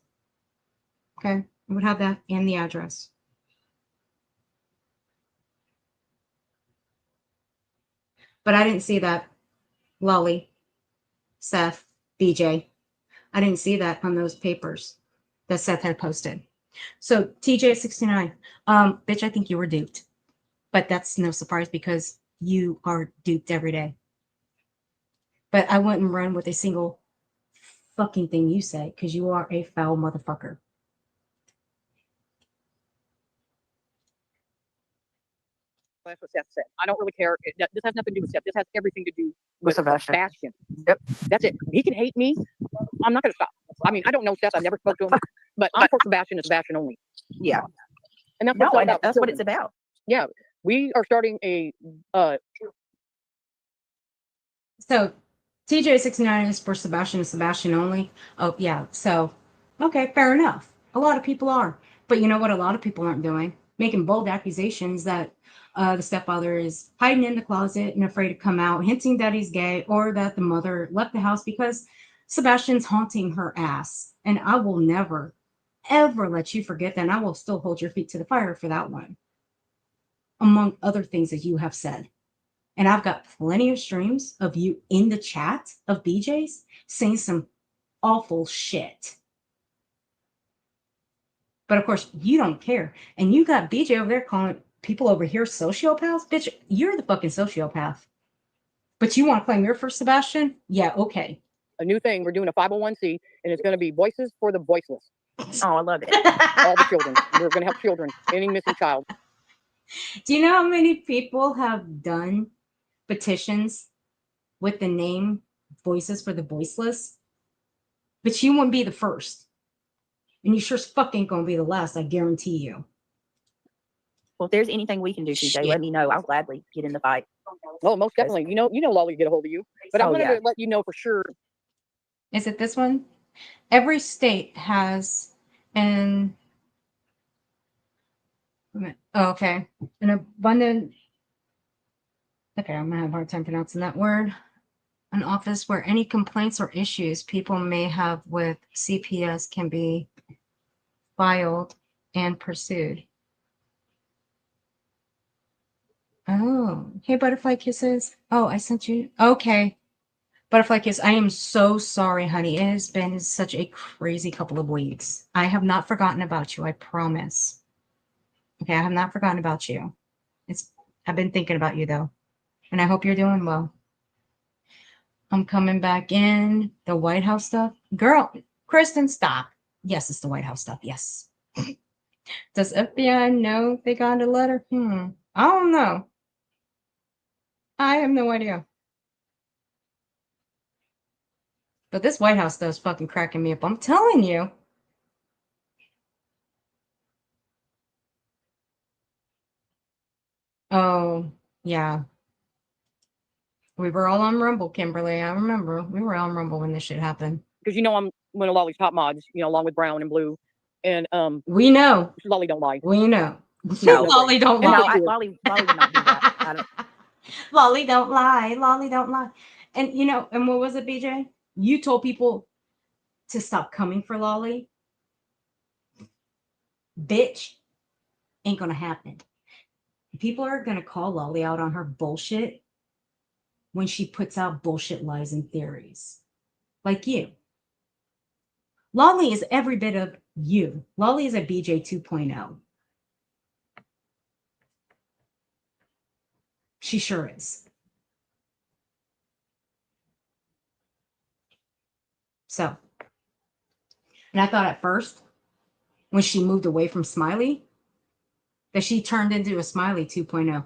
Okay, it would have that and the address. But I didn't see that. Lolly, Seth, BJ. I didn't see that on those papers that Seth had posted. So TJ69, bitch, I think you were duped. But that's no surprise because you are duped every day. But I wouldn't run with a single fucking thing you say because you are a foul motherfucker. That's what Seth said. I don't really care. This has nothing to do with Seth. This has everything to do with Sebastian. Yep. That's it. He can hate me. I'm not going to stop. I mean, I don't know Seth. I've never spoke to him. But I'm for Sebastian and Sebastian only. Yeah. And that's, No, that's what it's about. Yeah. We are starting a... So TJ69 is for Sebastian and Sebastian only. Oh, yeah. So, okay, fair enough. A lot of people are. But you know what a lot of people aren't doing? Making bold accusations that the stepfather is hiding in the closet and afraid to come out, hinting that he's gay, or that the mother left the house because Sebastian's haunting her ass. And I will never, ever let you forget that. And I will still hold your feet to the fire for that one, among other things that you have said. And I've got plenty of streams of you in the chat of BJ's saying some awful shit. But of course, you don't care. And you got BJ over there calling people over here sociopaths. Bitch, you're the fucking sociopath. But you want to claim you're for Sebastian? Yeah, okay. A new thing. We're doing a 501c, and it's going to be Voices for the Voiceless. Oh, I love it. All the children. We're going to help children. Any missing child. Do you know how many people have done petitions with the name Voices for the Voiceless? But you wouldn't be the first. And you sure as fuck ain't gonna be the last, I guarantee you. Well, if there's anything we can do, CJ, let me know. I'll gladly get in the fight. Oh, most definitely. You know Lolly get a hold of you. But I wanted to let you know for sure. Is it this one? Every state has an okay. An abundant. Okay, I'm gonna have a hard time pronouncing that word. An office where any complaints or issues people may have with CPS can be filed and pursued. Oh, hey, Butterfly Kisses. Oh, I sent you. Okay. Butterfly Kiss, I am so sorry, honey. It has been such a crazy couple of weeks. I have not forgotten about you, I promise. Okay, I have not forgotten about you. I've been thinking about you, though. And I hope you're doing well. I'm coming back in. The White House stuff. Girl, Kristen, stop. Yes, it's the White House stuff. Yes. Does FBI know they got a letter? I don't know. I have no idea. But this White House stuff is fucking cracking me up. I'm telling you. Oh, yeah. We were all on Rumble, Kimberly. I remember. We were all on Rumble when this shit happened. Because I'm one of Lolly's top mods, along with Brown and Blue. And we know. Lolly don't lie. We know. No, Lolly don't lie. No, Lolly would not do that. Lolly don't lie. Lolly don't lie. And and what was it, BJ? You told people to stop coming for Lolly. Bitch, ain't gonna happen. People are gonna call Lolly out on her bullshit when she puts out bullshit lies and theories. Like you. Lolly is every bit of you. Lolly is a BJ 2.0. She sure is. So, and I thought at first, when she moved away from Smiley, that she turned into a Smiley 2.0.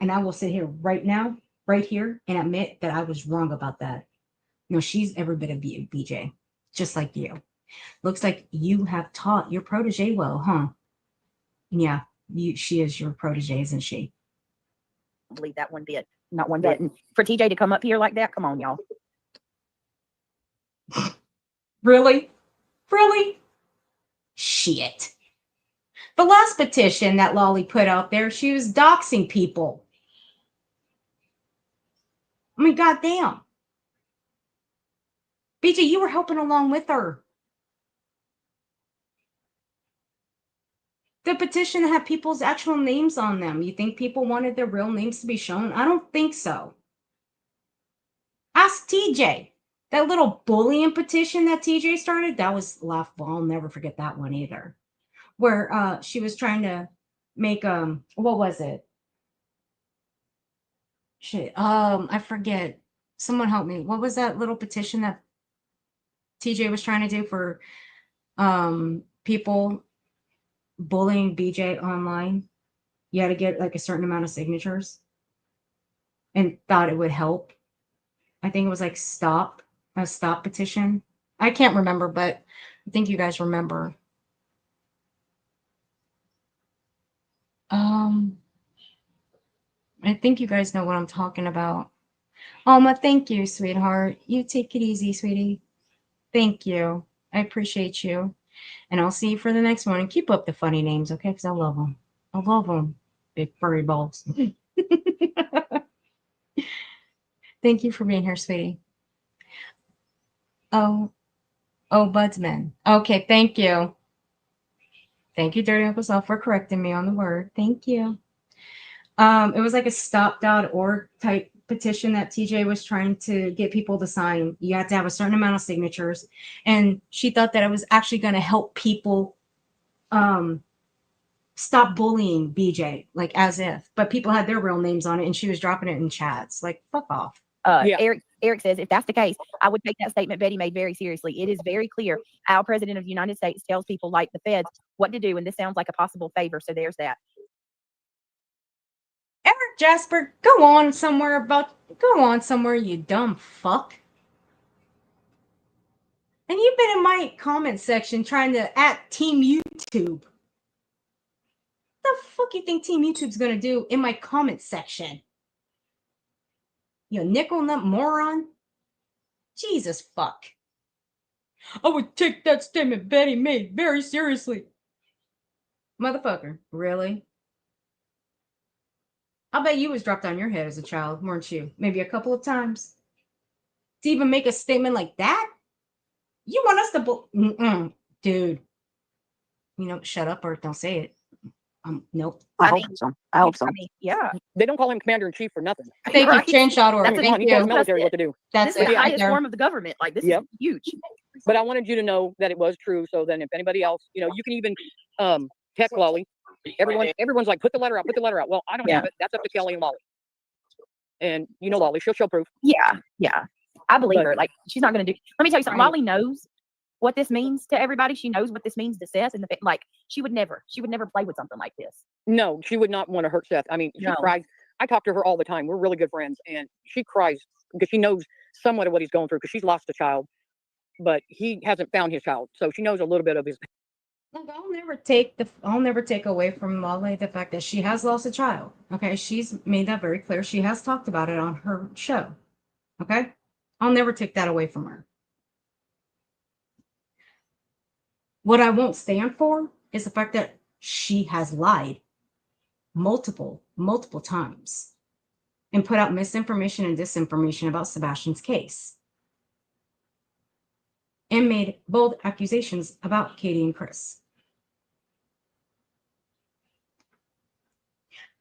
And I will sit here right now, right here, and admit that I was wrong about that. She's every bit of you, BJ, just like you. Looks like you have taught your protege well, huh? Yeah, she is your protege, isn't she? Believe that one bit. Not one bit. And for TJ to come up here like that, come on, y'all. Really? Really? Shit. The last petition that Lolly put out there, she was doxing people. I mean, goddamn. BJ, you were helping along with her. The petition had people's actual names on them. You think people wanted their real names to be shown? I don't think so. Ask TJ. That little bullying petition that TJ started, that was laughable. I'll never forget that one either. Where she was trying to make what was it? Shit. I forget. Someone help me. What was that little petition that TJ was trying to do for people bullying BJ online? You had to get like a certain amount of signatures and thought it would help. I think it was like a stop petition. I can't remember, but I think you guys remember. I think you guys know what I'm talking about. Alma, thank you, sweetheart. You take it easy, sweetie. Thank you. I appreciate you. And I'll see you for the next one. And keep up the funny names, okay? Because I love them. I love them. Big furry balls. Thank you for being here, sweetie. Oh, Budsman. Okay, thank you. Thank you, Dirty Uncle Self, for correcting me on the word. Thank you. It was like a stop.org type petition that TJ was trying to get people to sign. You had to have a certain amount of signatures. And she thought that it was actually going to help people stop bullying BJ, like as if. But people had their real names on it, and she was dropping it in chats. Like, fuck off. Eric says, if that's the case, I would take that statement Betty made very seriously. It is very clear our president of the United States tells people like the feds what to do, and this sounds like a possible favor. So there's that. Eric Jasper, go on somewhere, you dumb fuck. And you've been in my comment section trying to at Team YouTube. What the fuck you think Team YouTube's gonna do in my comment section? You nickel nut moron? Jesus fuck. I would take that statement Betty made very seriously. Motherfucker, really? I bet you was dropped on your head as a child, weren't you? Maybe a couple of times. To even make a statement like that? You want us to dude. You know, shut up or don't say it. Nope. I hope so. Yeah. They don't call him commander in chief for nothing. Thank you, change.org. He tells the military what to do. This is the highest form of the government. Like, this is huge. But I wanted you to know that it was true. So then if anybody else, you can even text Lolly. Everyone's like, put the letter out. Well, I don't have it. That's up to Kelly and Lolly. And Lolly, she'll show proof. Yeah. I believe her. Like, she's not going to do. Let me tell you something. Lolly knows what this means to everybody. She knows what this means to Seth, and she would never play with something like this. No, she would not want to hurt Seth. I mean, she cries. I talk to her all the time. We're really good friends, and she cries because she knows somewhat of what he's going through because she's lost a child, but he hasn't found his child, so she knows a little bit of his. Look, I'll never take away from Lolly the fact that she has lost a child. Okay, she's made that very clear. She has talked about it on her show. Okay, I'll never take that away from her. What I won't stand for is the fact that she has lied multiple times and put out misinformation and disinformation about Sebastian's case and made bold accusations about Katie and Chris.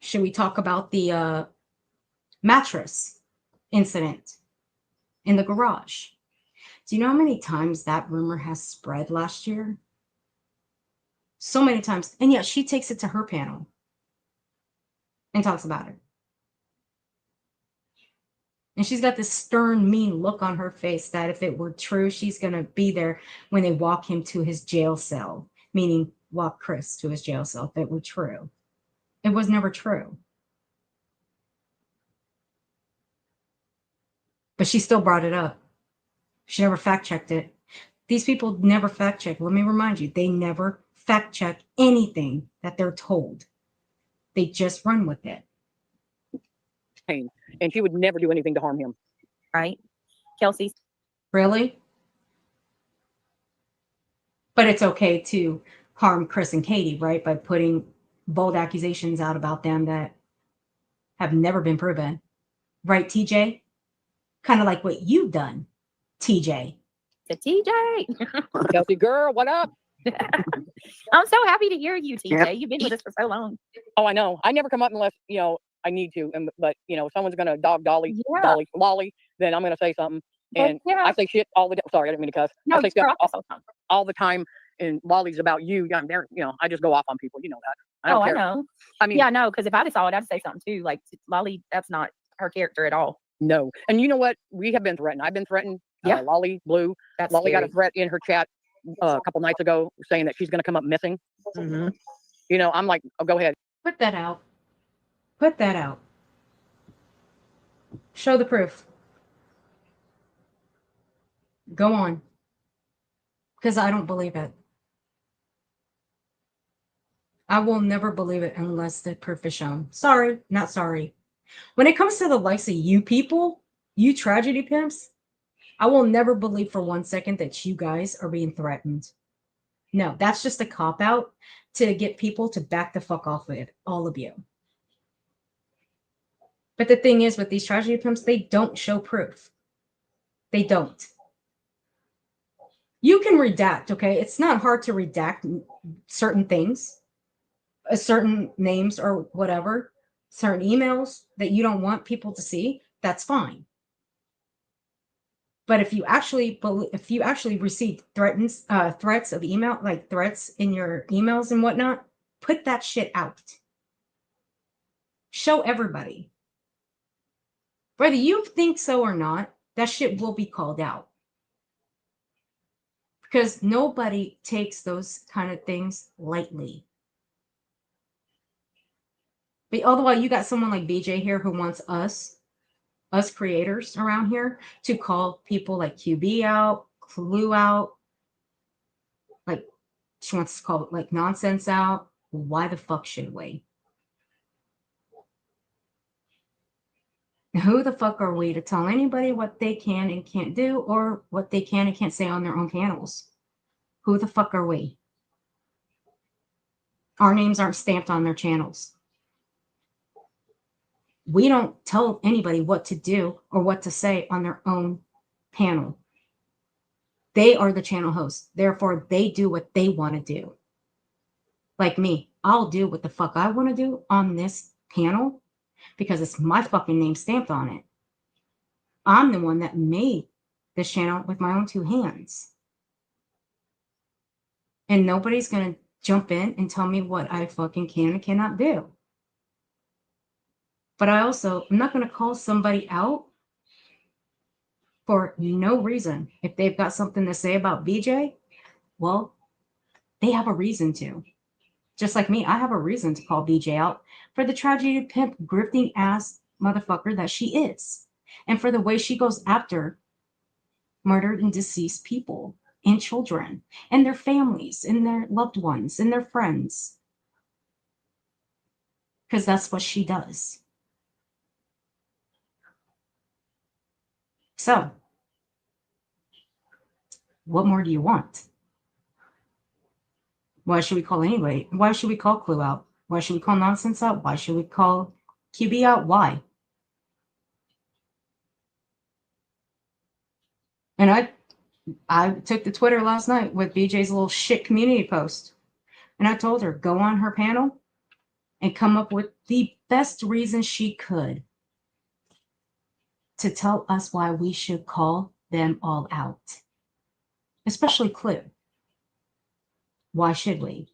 Should we talk about the mattress incident in the garage? Do you know how many times that rumor has spread last year? So many times. And yet she takes it to her panel and talks about it. And she's got this stern, mean look on her face that if it were true, she's going to be there when they walk him to his jail cell, meaning walk Chris to his jail cell if it were true. It was never true. But she still brought it up. She never fact-checked it. These people never fact check. Let me remind you, they never fact check anything that they're told. They just run with it. And she would never do anything to harm him. Right? Kelsey. Really? But it's okay to harm Chris and Katie, right? By putting bold accusations out about them that have never been proven. Right, TJ? Kind of like what you've done, TJ. The TJ. Kelsey girl, what up? I'm so happy to hear you, TJ. Yep. You've been with us for so long. Oh, I know. I never come up unless, I need to. But, if someone's going to dog Lolly, then I'm going to say something. And I say shit all the time. Sorry, I didn't mean to cuss. No, I say you're stuff all the time. And Lolly's about you. I'm there, I just go off on people. You know that. I don't care. I know. I mean, yeah, no, because if I just saw it, I'd say something too. Like Lolly, that's not her character at all. No. And you know what? We have been threatened. I've been threatened. Yeah. Lolly, Blue. That's Lolly got a scary. threat in her chat a couple nights ago saying that she's going to come up missing. Mm-hmm. I'm like, oh, go ahead. Put that out. Put that out. Show the proof. Go on. Because I don't believe it. I will never believe it unless the proof is shown. Sorry, not sorry. When it comes to the likes of you people, you tragedy pimps, I will never believe for 1 second that you guys are being threatened. No, that's just a cop-out to get people to back the fuck off of it, all of you. But the thing is, with these tragedy pimps, they don't show proof. They don't. You can redact, okay? It's not hard to redact certain things, certain names or whatever, certain emails that you don't want people to see. That's fine. But if you actually receive threats of email, like threats in your emails and whatnot, put that shit out. Show everybody. Whether you think so or not, that shit will be called out. Because nobody takes those kind of things lightly. But otherwise, you got someone like BJ here who wants us creators around here, to call people like QB out, Clue out. Like, she wants to call it like nonsense out. Why the fuck should we? Who the fuck are we to tell anybody what they can and can't do, or what they can and can't say on their own panels? Who the fuck are we? Our names aren't stamped on their channels. We don't tell anybody what to do or what to say on their own panel. They are the channel hosts. Therefore, they do what they want to do. Like me, I'll do what the fuck I want to do on this panel because it's my fucking name stamped on it. I'm the one that made this channel with my own 2 hands. And nobody's going to jump in and tell me what I fucking can and cannot do. But I'm not going to call somebody out for no reason. If they've got something to say about BJ, well, they have a reason to. Just like me, I have a reason to call BJ out for the tragedy pimp grifting ass motherfucker that she is. And for the way she goes after murdered and deceased people and children and their families and their loved ones and their friends. Because that's what she does. So, what more do you want? Why should we call anyway? Why should we call Clue out? Why should we call nonsense out? Why should we call QB out? Why? And I took to Twitter last night with BJ's little shit community post. And I told her, go on her panel and come up with the best reason she could to tell us why we should call them all out. Especially Clue. Why should we?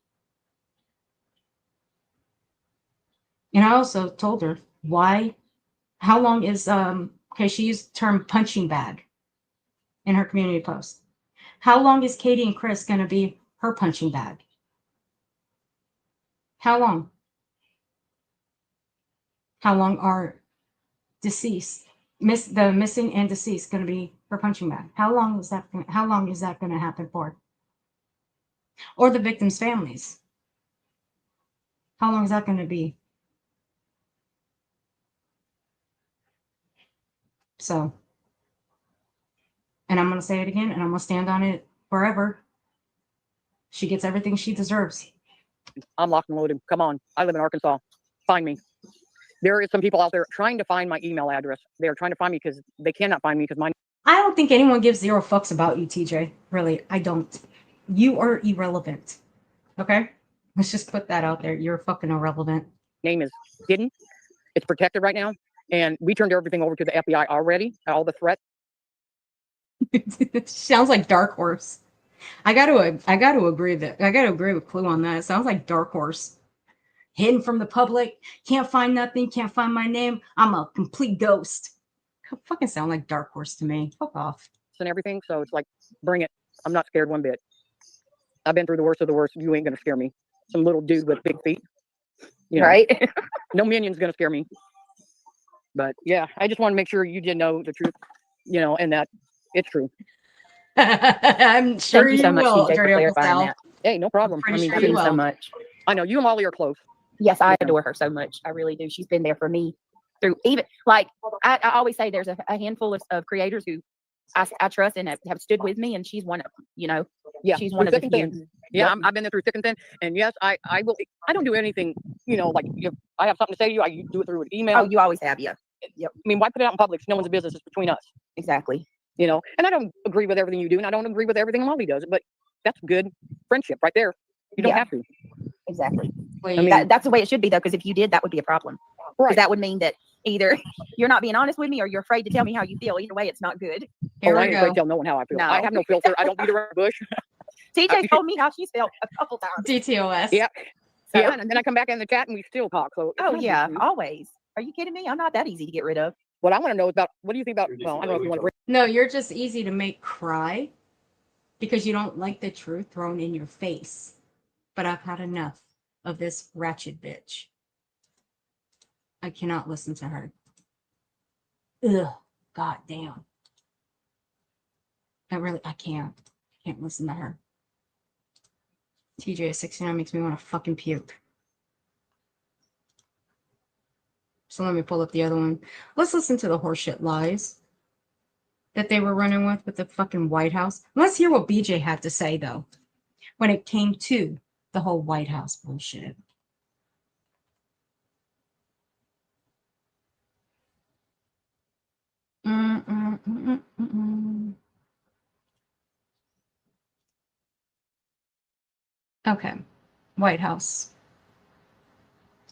And I also told her how long is, okay, she used the term punching bag in her community post. How long is Katie and Chris going to be her punching bag? How long? How long are the missing and deceased going to be for punching bag. How long is that going to happen for? Or the victims' families? How long is that going to be? So, and I'm going to say it again, and I'm going to stand on it forever. She gets everything she deserves. I'm locked and loaded. Come on. I live in Arkansas. Find me. There is some people out there trying to find my email address. They are trying to find me because they cannot find me because my I don't think anyone gives 0 fucks about you, TJ. Really, I don't. You are irrelevant. Okay? Let's just put that out there. You're fucking irrelevant. name is hidden. It's protected right now. And we turned everything over to the FBI already. All the threats. Sounds like Dark Horse. I got to agree with Clue on that. It sounds like Dark Horse. Hidden from the public, can't find nothing, can't find my name. I'm a complete ghost. Fucking sound like Dark Horse to me. Fuck off. And everything. So it's like, bring it. I'm not scared one bit. I've been through the worst of the worst. You ain't gonna scare me. Some little dude with big feet. You know, Right? No minion's gonna scare me. But yeah, I just want to make sure you did know the truth, you know, and that it's true. I'm sure Thank you so much, will, TJ, for Dirty Uncle clarifying Sal. that. Hey, no problem. Pretty sure Thank you you so will. much. I know you and Molly are close. Yes, I adore her so much. I really do. She's been there for me through even like I always say there's a handful of creators who I trust and have stood with me, and she's one of them. You know, Yeah, she's through one of the thick and few. thin. Yeah, I've been there through thick and thin. And yes, I will. I don't do anything. You know, like if I have something to say to you, I do it through an email. Oh, you always have, yeah. Yep. I mean, why put it out in public? It's no one's business. It's between us. Exactly. You know, and I don't agree with everything you do, and I don't agree with everything Molly does, but that's good friendship right there. You don't Yeah. have to. Exactly. I mean, That's the way it should be, though, because if you did, that would be a problem. Right. That would mean that either you're not being honest with me or you're afraid to tell me how you feel. Either way, it's not good. I ain't afraid to tell no one how I feel. No. I have no filter. I don't beat around the bush. TJ told me how she's felt a couple times. DTOS. Yeah. Yeah, and then I come back in the chat and we still talk. So Oh, yeah, always. Are you kidding me? I'm not that easy to get rid of. What I want to know is about what do you think about? Well, I don't know if you want to bring. No, you're just easy to make cry because you don't like the truth thrown in your face. But I've had enough of this ratchet bitch. I cannot listen to her. Ugh, god damn. I can't listen to her. TJ at 69 makes me want to fucking puke. So let me pull up the other one. Let's listen to the horseshit lies that they were running with the fucking White House. Let's hear what BJ had to say, though, when it came to the whole White House bullshit. Okay, White House.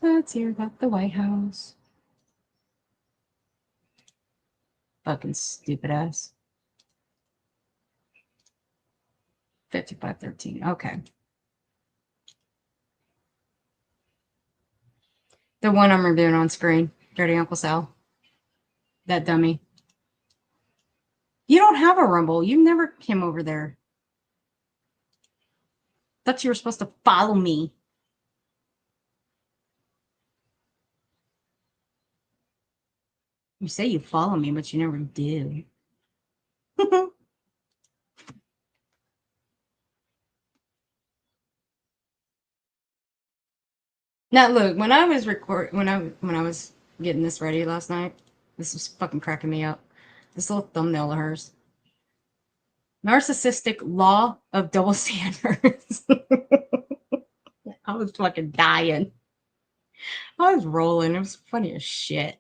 Let's hear about the White House. Fucking stupid ass. 5513. Okay. The one I'm reviewing on screen. Dirty Uncle Sal. That dummy. You don't have a Rumble. You never came over there. Thought you were supposed to follow me. You say you follow me, but you never do. Now look, when I was when I was getting this ready last night, this was fucking cracking me up. This little thumbnail of hers. Narcissistic law of double standards. I was fucking dying. I was rolling. It was funny as shit.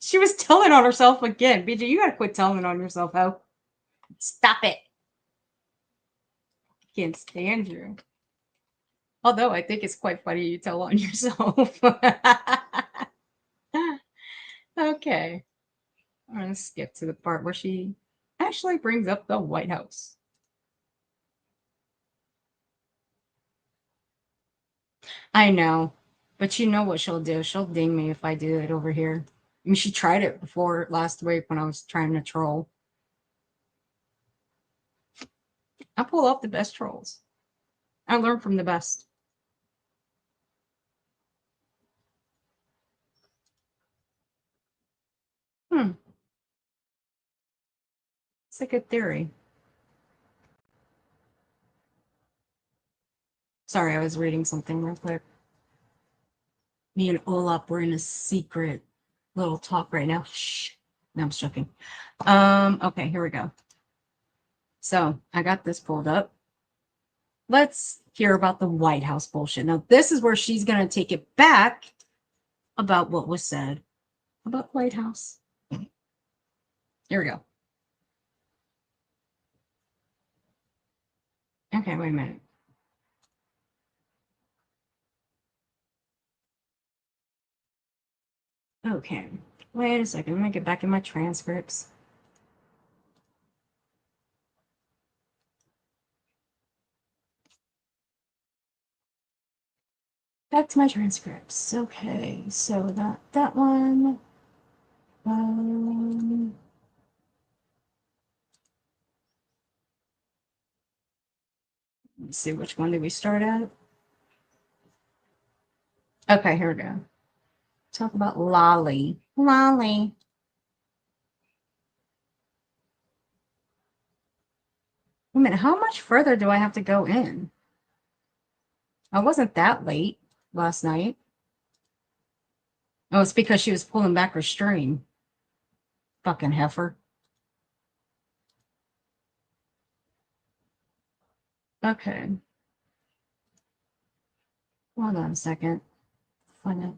She was telling on herself again. BJ, you gotta quit telling on yourself, oh. Stop it. Can't stand you. Although I think it's quite funny you tell on yourself. Okay. I'm going to skip to the part where she actually brings up the White House. I know. But you know what she'll do. She'll ding me if I do it over here. I mean, she tried it before last week when I was trying to troll. I pull off the best trolls. I learn from the best. It's a good theory. Sorry, I was reading something real quick. Me and Olaf were in a secret little talk right now. Shh. No, I'm joking. Okay, here we go. So I got this pulled up. Let's hear about the White House bullshit. Now, this is where she's going to take it back about what was said about White House. Here we go. Okay, wait a minute. Okay, wait a second. Let me get back in my transcripts. Back to my transcripts. Okay, so that one. Let's see, which one did we start at? Okay, here we go. Talk about Lolly. Lolly. Wait a minute, how much further do I have to go in? I wasn't that late last night. Oh, it's because she was pulling back her string. Fucking heifer. Okay. Hold on a second. Find it.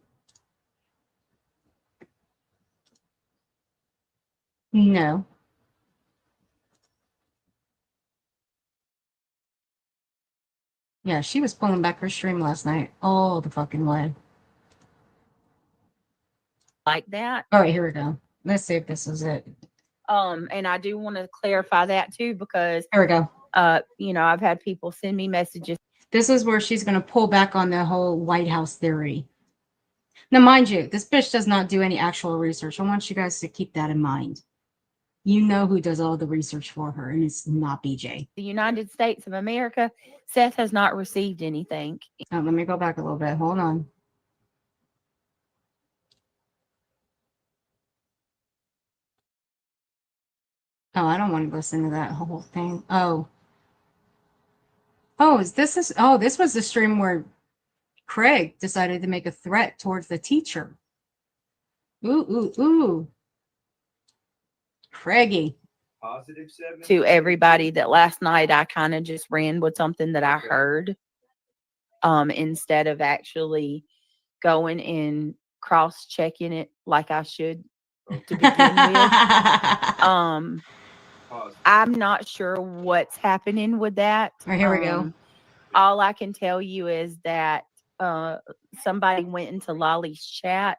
No. Yeah, she was pulling back her string last night all the fucking way. Like that. All right, here we go. Let's see if this is it. And I do want to clarify that too, because Here we go. you know, I've had people send me messages. This is where she's going to pull back on the whole White House theory. Now, mind you, this bitch does not do any actual research. I want you guys to keep that in mind. You know who does all the research for her, and it's not BJ. The United States of America, Seth has not received anything. Let me go back a little bit. Hold on. Oh, I don't want to listen to that whole thing. Oh, this was the stream where Craig decided to make a threat towards the teacher. Ooh. Craigie. To everybody that last night I kind of just ran with something that I heard, instead of actually going and cross-checking it like I should to begin with. I'm not sure what's happening with that. All right, here we go. All I can tell you is that somebody went into Lolly's chat.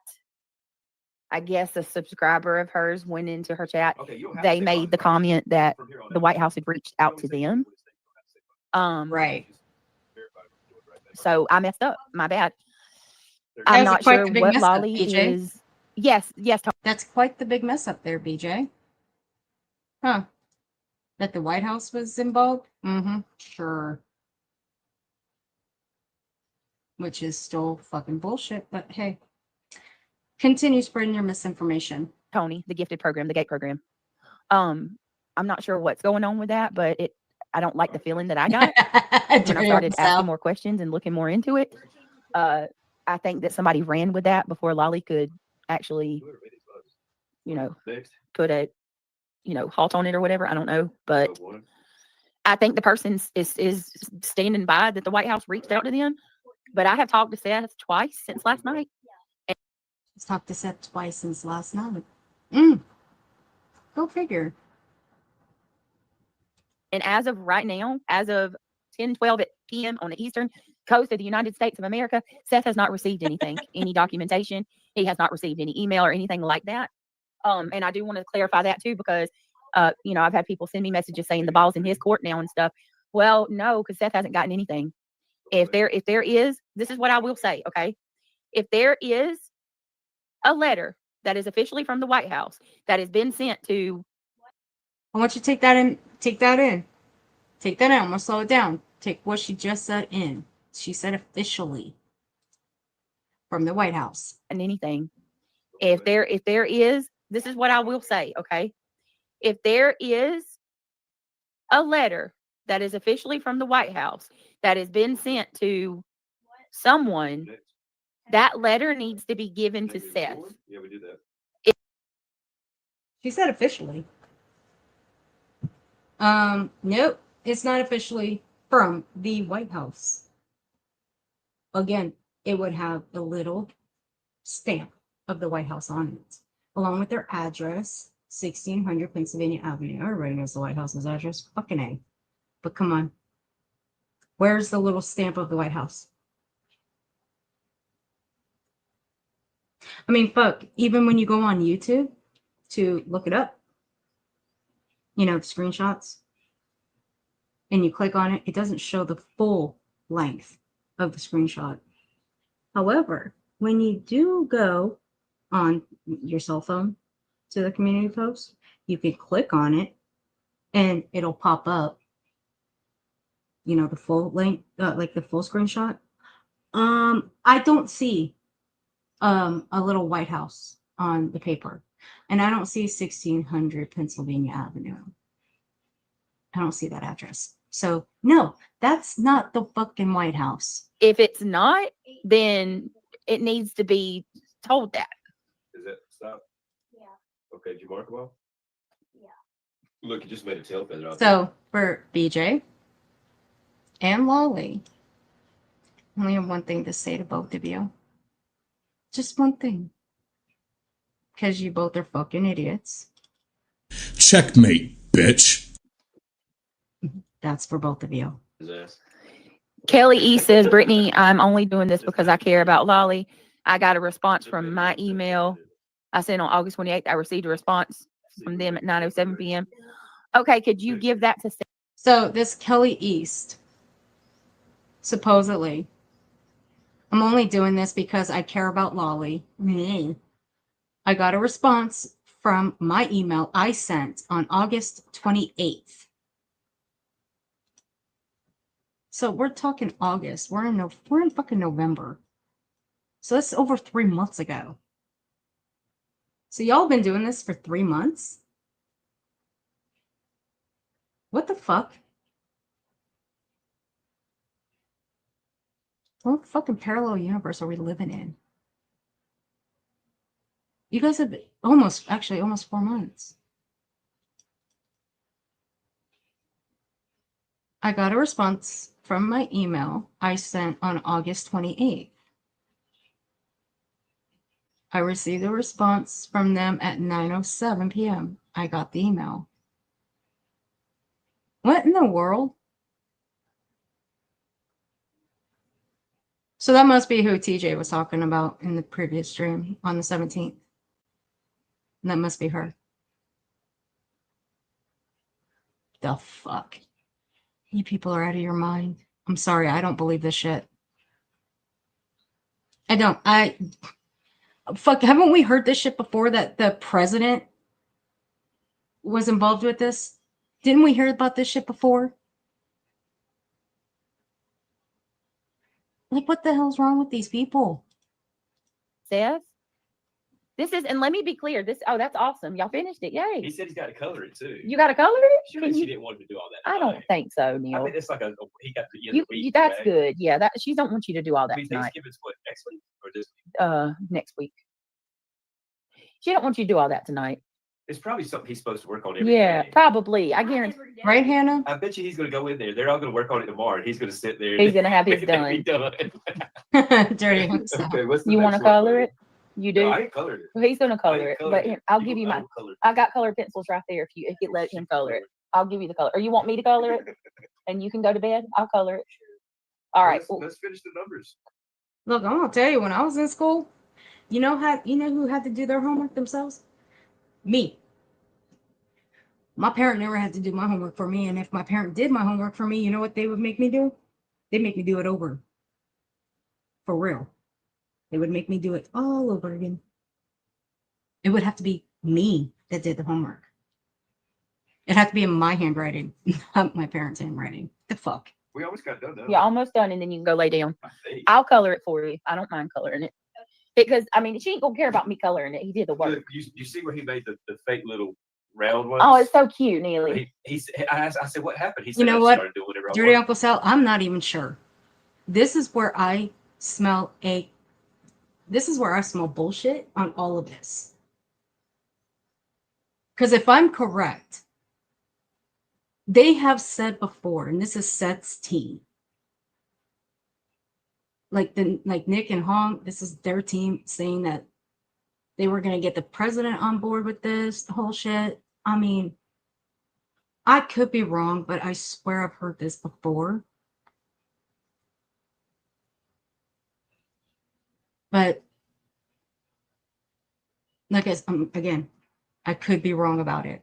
I guess a subscriber of hers went into her chat. They made the comment that the White House had reached out to them. Right. So I messed up. My bad. I'm not sure what Lolly is. Yes. That's quite the big mess up there, BJ. Huh. That the White House was involved? Mm-hmm. Sure. Which is still fucking bullshit, but hey. Continue spreading your misinformation. Tony, the gifted program, the GATE program. I'm not sure what's going on with that, but I don't like the feeling that I got when I started asking more questions and looking more into it. I think that somebody ran with that before Lolly could actually, put a, halt on it or whatever. I don't know, but I think the person is standing by that the White House reached out to them. But I have talked to Seth twice since last night. He's talked to Seth twice since last night. Go figure. And as of right now, as of 10:12 p.m. on the eastern coast of the United States of America, Seth has not received anything, any documentation. He has not received any email or anything like that. And I do want to clarify that too, because, I've had people send me messages saying the ball's in his court now and stuff. Well, no, because Seth hasn't gotten anything. If there is, this is what I will say, okay? If there is a letter that is officially from the White House that has been sent to, I want you to take that in. Take that in. I'm going to slow it down. Take what she just said in. She said officially from the White House. And anything. If there is, this is what I will say, okay? If there is a letter that is officially from the White House that has been sent to someone, that letter needs to be given to Seth. Yeah, we do that. She said officially. Nope, it's not officially from the White House. Again, it would have a little stamp of the White House on it, along with their address, 1600 Pennsylvania Avenue. Everybody knows the White House's address. Fucking A. But come on. Where's the little stamp of the White House? I mean, fuck, even when you go on YouTube to look it up, you know, the screenshots, and you click on it, it doesn't show the full length of the screenshot. However, when you do go on your cell phone to the community post, you can click on it and it'll pop up, you know, the full length, like the full screenshot. I don't see a little White House on the paper, and I don't see 1600 Pennsylvania Avenue. I don't see that address. So no, that's not the fucking White House. If it's not, then it needs to be told that. Is that stop? Yeah. Okay, did you mark them all? Yeah. Look, you just made a tail feather out there. So for BJ and Lolly, I only have one thing to say to both of you. Just one thing. Because you both are fucking idiots. Checkmate, bitch. That's for both of you. Kelly E says, Brittany, I'm only doing this because I care about Lolly. I got a response from my email I sent on August 28th. I received a response from them at 9:07 p.m. Okay, could you give that to Sarah? So this Kelly East, supposedly, I'm only doing this because I care about Lolly. I got a response from my email I sent on August 28th. So we're talking August. We're in fucking November. So that's over 3 months ago. So y'all been doing this for 3 months? What the fuck? What fucking parallel universe are we living in? You guys have almost 4 months. I got a response from my email I sent on August 28th. I received a response from them at 9:07 p.m. I got the email. What in the world? So that must be who TJ was talking about in the previous stream on the 17th. And that must be her. The fuck? You people are out of your mind. I'm sorry, I don't believe this shit. Fuck, haven't we heard this shit before that the president was involved with this? Didn't we hear about this shit before? Like, what the hell's wrong with these people? Seth? This is, and let me be clear, that's awesome. Y'all finished it. Yay. He said he's got to color it too. You got to color it? Surely she didn't want him to do all that. I don't think so, Neil. I mean, it's like he got the end of the week. That's right? good. Yeah, she don't want you to do all that I mean, tonight. Thanksgiving's what, next week or this week? Next week. She don't want you to do all that tonight. It's probably something he's supposed to work on every day. Probably. I guarantee. Right, Hannah? I bet you he's going to go in there. They're all going to work on it tomorrow. And he's going to sit there. He's going to have his done. Dirty. Okay, what's the You want to next one? color it? You do? No, I ain't colored it. Well, he's going to color it. But I'll give you my. I got colored pencils right there if you let him color it. I'll give you the color. Or you want me to color it? And you can go to bed? I'll color it. All right. Let's finish the numbers. Look, I'm gonna tell you, when I was in school, you know who had to do their homework themselves? Me. My parent never had to do my homework for me, and if my parent did my homework for me, you know what they would make me do? They'd make me do it over. For real. They would make me do it all over again. It would have to be me that did the homework. It had to be in my handwriting, not my parents' handwriting. The fuck? We almost got done, though. Yeah, almost done, and then you can go lay down. I'll color it for you. I don't mind coloring it. Because, I mean, she ain't going to care about me coloring it. He did the work. Look, you see where he made the fake little round ones. Oh, it's so cute, Neely. I said, what happened? He said, You know I just what? started doing whatever I Dirty wanted. Uncle Sal, I'm not even sure. This is where I smell bullshit on all of this. Because if I'm correct, they have said before, and this is Seth's team, like Nick and Hong, this is their team saying that they were going to get the president on board with this whole shit. I mean, I could be wrong, but I swear I've heard this before. But like again, I could be wrong about it.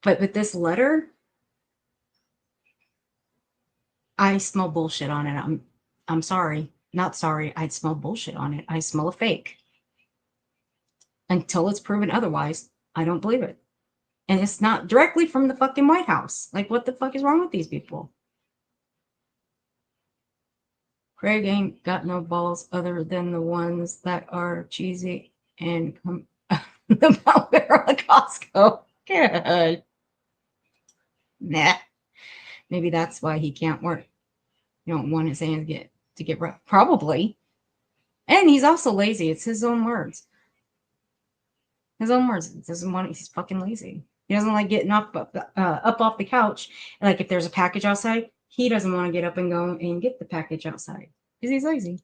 But with this letter, I smell bullshit on it. I'm sorry. Not sorry. I'd smell bullshit on it. I smell a fake. Until it's proven otherwise, I don't believe it. And it's not directly from the fucking White House. Like, what the fuck is wrong with these people? Craig ain't got no balls other than the ones that are cheesy and come the barrel at Costco. Good. Nah. Maybe that's why he can't work. You don't want his hands to get rough. Probably. And he's also lazy. It's his own words. His own words. He doesn't want. He's fucking lazy. He doesn't like getting up off the couch. Like if there's a package outside, he doesn't want to get up and go and get the package outside because he's lazy.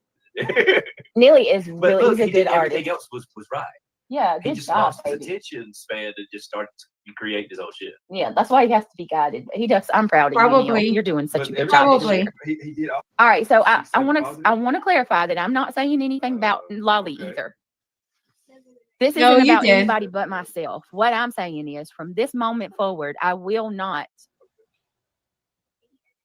Neely is But really look, he's a good artist. everything else was right. Yeah, He good just job, lost his baby. attention span and just started creating his own shit. Yeah, that's why he has to be guided. He does. I'm proud of you, Probably. Neil. You're doing such a good Probably. job this year. He did all All right, so I want to clarify that I'm not saying anything about Lolly either. This No, isn't you about did. anybody but myself. What I'm saying is, from this moment forward, I will not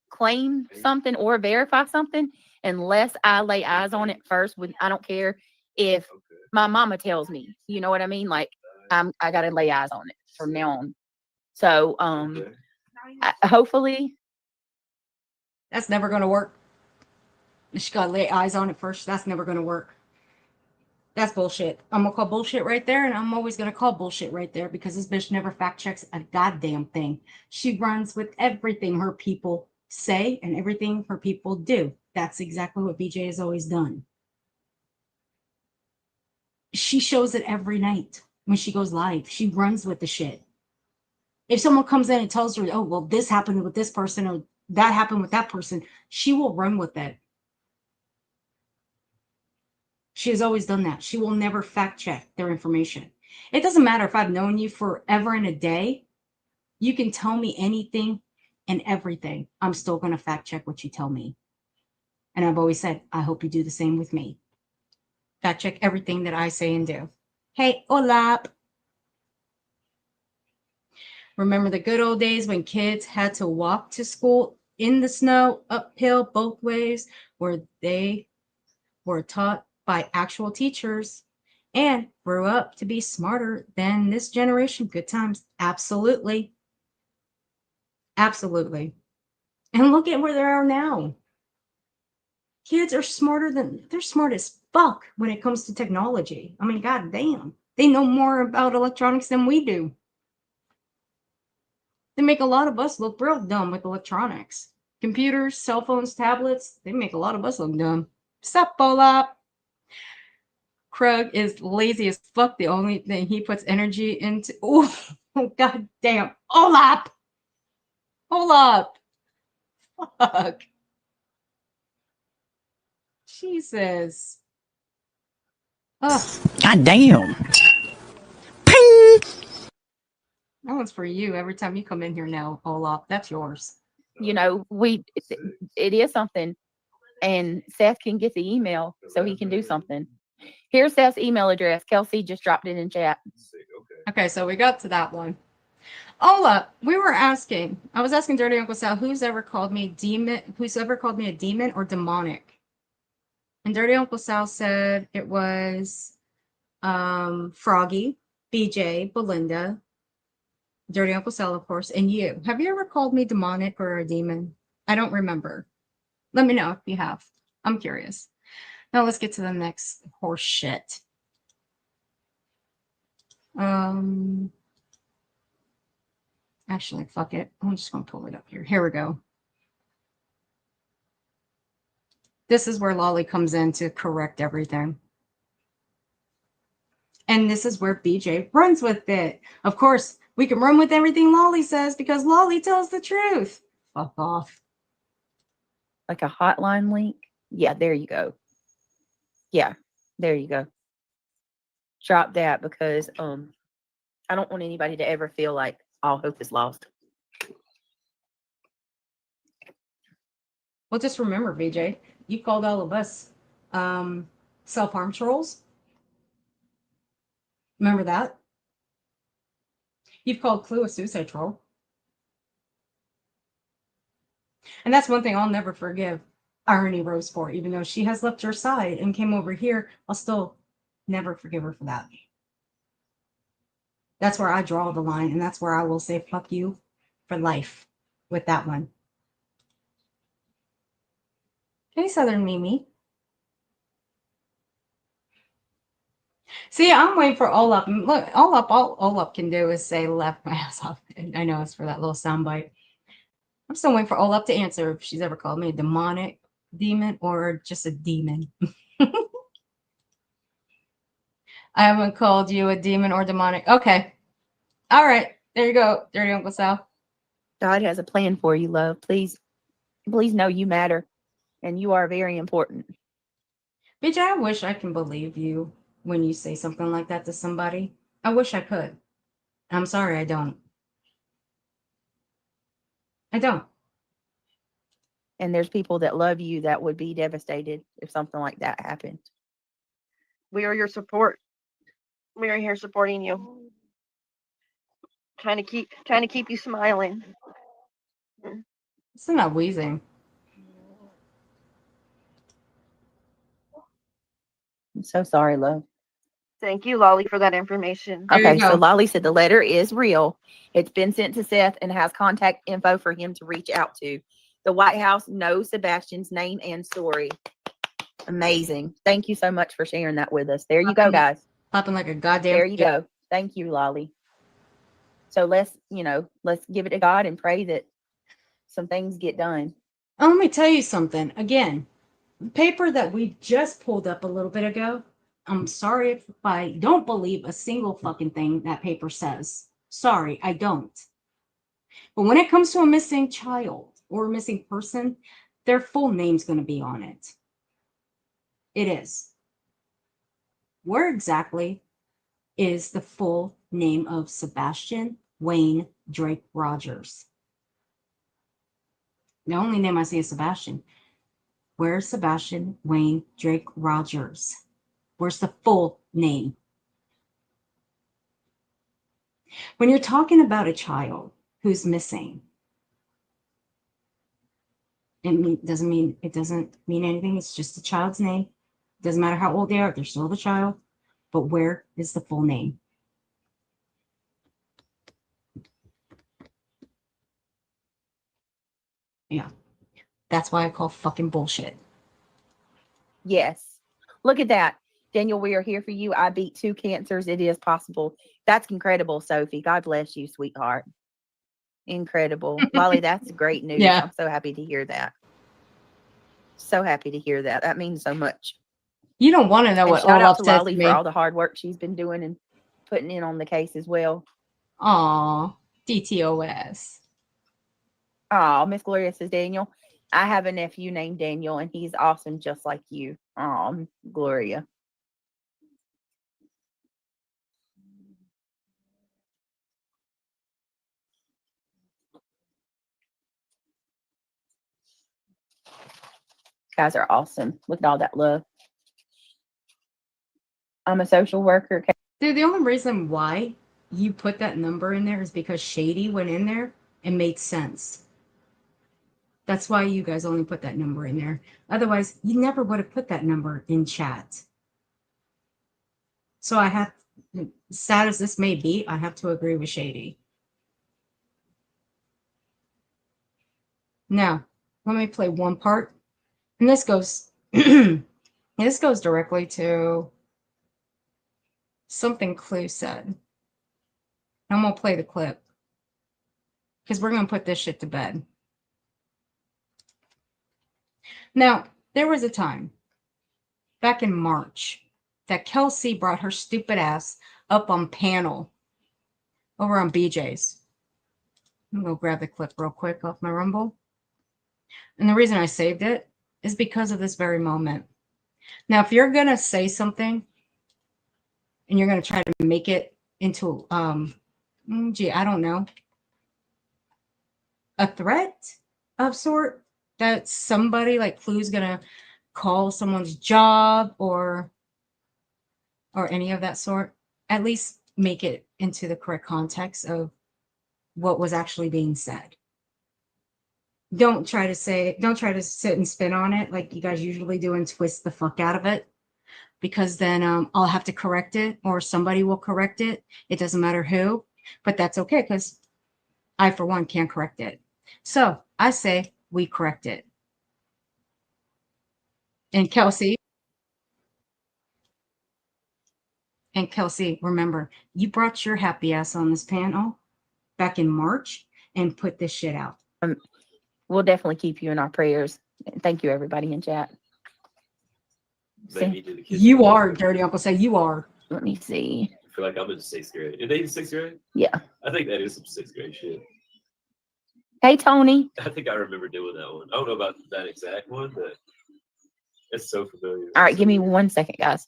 claim something or verify something unless I lay eyes on it first. I don't care if my mama tells me. You know what I mean? Like I got to lay eyes on it from now on. So hopefully That's never going to work. She got to lay eyes on it first. That's never going to work. That's bullshit. I'm going to call bullshit right there, and I'm always going to call bullshit right there because this bitch never fact checks a goddamn thing. She runs with everything her people say and everything her people do. That's exactly what BJ has always done. She shows it every night when she goes live. She runs with the shit. If someone comes in and tells her, oh, well, this happened with this person or that happened with that person, she will run with it. She has always done that. She will never fact check their information. It doesn't matter if I've known you forever and a day. You can tell me anything and everything. I'm still going to fact check what you tell me. And I've always said, I hope you do the same with me. Fact check everything that I say and do. Hey, hola. Remember the good old days when kids had to walk to school in the snow, uphill both ways, where they were taught by actual teachers and grew up to be smarter than this generation. Good times. Absolutely. Absolutely. And look at where they are now. Kids are they're smart as fuck when it comes to technology. I mean, god damn. They know more about electronics than we do. They make a lot of us look real dumb with electronics. Computers, cell phones, tablets, they make a lot of us look dumb. Sup, Bolop? Krug is lazy as fuck. The only thing he puts energy into. Oh, god damn. Olap! Hold up. Fuck. Jesus. Oh. God damn. That one's for you every time you come in here now, Olaf. That's yours. you know, it is something, and Seth can get the email so he can do something. Here's Seth's email address. Kelsey just dropped it in chat. Okay, so we got to that one. Ola, I was asking Dirty Uncle Sal, who's ever called me a demon or demonic? And Dirty Uncle Sal said it was Froggy, BJ, Belinda, Dirty Uncle Sal, of course, and you. Have you ever called me demonic or a demon? I don't remember. Let me know if you have. I'm curious. Now let's get to the next horse shit. Actually, fuck it. I'm just going to pull it up here. Here we go. This is where Lolly comes in to correct everything. And this is where BJ runs with it. Of course, we can run with everything Lolly says because Lolly tells the truth. Fuck off. Like a hotline link. Yeah, there you go. Yeah, there you go. Drop that because I don't want anybody to ever feel like all hope is lost. Well, just remember, BJ, you called all of us self-harm trolls. Remember that? You've called Clue a suicide troll. And that's one thing I'll never forgive Irony Rose for, even though she has left your side and came over here. I'll still never forgive her for that. That's where I draw the line, and that's where I will say fuck you for life with that one. Hey, Southern Mimi. See, I'm waiting for Olaf. Look, all Olaf can do is say left my ass off. I know it's for that little soundbite. I'm still waiting for Olaf to answer if she's ever called me a demonic demon or just a demon. I haven't called you a demon or demonic. Okay. All right. There you go. Dirty Uncle Sal. God has a plan for you, love. Please know you matter and you are very important. Bitch, I wish I can believe you when you say something like that to somebody. I wish I could. I'm sorry, I don't. I don't. And there's people that love you that would be devastated if something like that happened. We are your support. We are here supporting you. Trying to keep you smiling. It's not wheezing. I'm so sorry, love. Thank you, Lolly, for that information. Okay, so Lolly said the letter is real. It's been sent to Seth and has contact info for him to reach out to. The White House knows Sebastian's name and story. Amazing. Thank you so much for sharing that with us. There you go, guys. Popping like a goddamn. There you go. Thank you, Lolly. So let's give it to God and pray that some things get done. Oh, let me tell you something. Again, the paper that we just pulled up a little bit ago. I'm sorry if I don't believe a single fucking thing that paper says. Sorry, I don't. But when it comes to a missing child or a missing person, their full name's going to be on it. It is. Where exactly is the full name of Sebastian Wayne Drake Rogers? The only name I see is Sebastian. Where's Sebastian Wayne Drake Rogers? Where's the full name? When you're talking about a child who's missing, it doesn't mean anything. It's just a child's name. It doesn't matter how old they are, they're still the child. But where is the full name? Yeah. That's why I call fucking bullshit. Yes. Look at that. Daniel, we are here for you. I beat 2 cancers. It is possible. That's incredible, Sophie. God bless you, sweetheart. Incredible. Lolly, that's great news. Yeah. I'm so happy to hear that. So happy to hear that. That means so much. You don't want to know what shout out Olaf to says Lolly to for me. all the hard work she's been doing and putting in on the case as well. Aw, DTOS. Oh, Miss Gloria says, Daniel, I have a nephew named Daniel, and he's awesome just like you. Oh, Gloria. Guys are awesome. Look at all that love. I'm a social worker. Dude, the only reason why you put that number in there is because Shady went in there and made sense. That's why you guys only put that number in there. Otherwise, you never would have put that number in chat. So I have, sad as this may be, I have to agree with Shady. Now, let me play one part. And this goes this goes directly to something Clue said. I'm going to play the clip because we're going to put this shit to bed. Now, there was a time back in March that Kelsey brought her stupid ass up on panel over on BJ's. I'm going to grab the clip real quick off my Rumble. And the reason I saved it is because of this very moment. Now, if you're going to say something and you're going to try to make it into, I don't know, a threat of sort that somebody like Clue's going to call someone's job or any of that sort, at least make it into the correct context of what was actually being said. Don't try to sit and spin on it like you guys usually do and twist the fuck out of it, because then I'll have to correct it or somebody will correct it. It doesn't matter who, but that's okay because I, for one, can't correct it. So I say we correct it. And Kelsey, remember, you brought your happy ass on this panel back in March and put this shit out. We'll definitely keep you in our prayers. Thank you, everybody in chat. You are, Dirty Uncle Say, you are. Let me see. I feel like I'm in 6th grade. Are they in 6th grade? Yeah. I think that is some 6th grade shit. Hey, Tony. I think I remember doing that one. I don't know about that exact one, but it's so familiar. All right, give me 1 second, guys.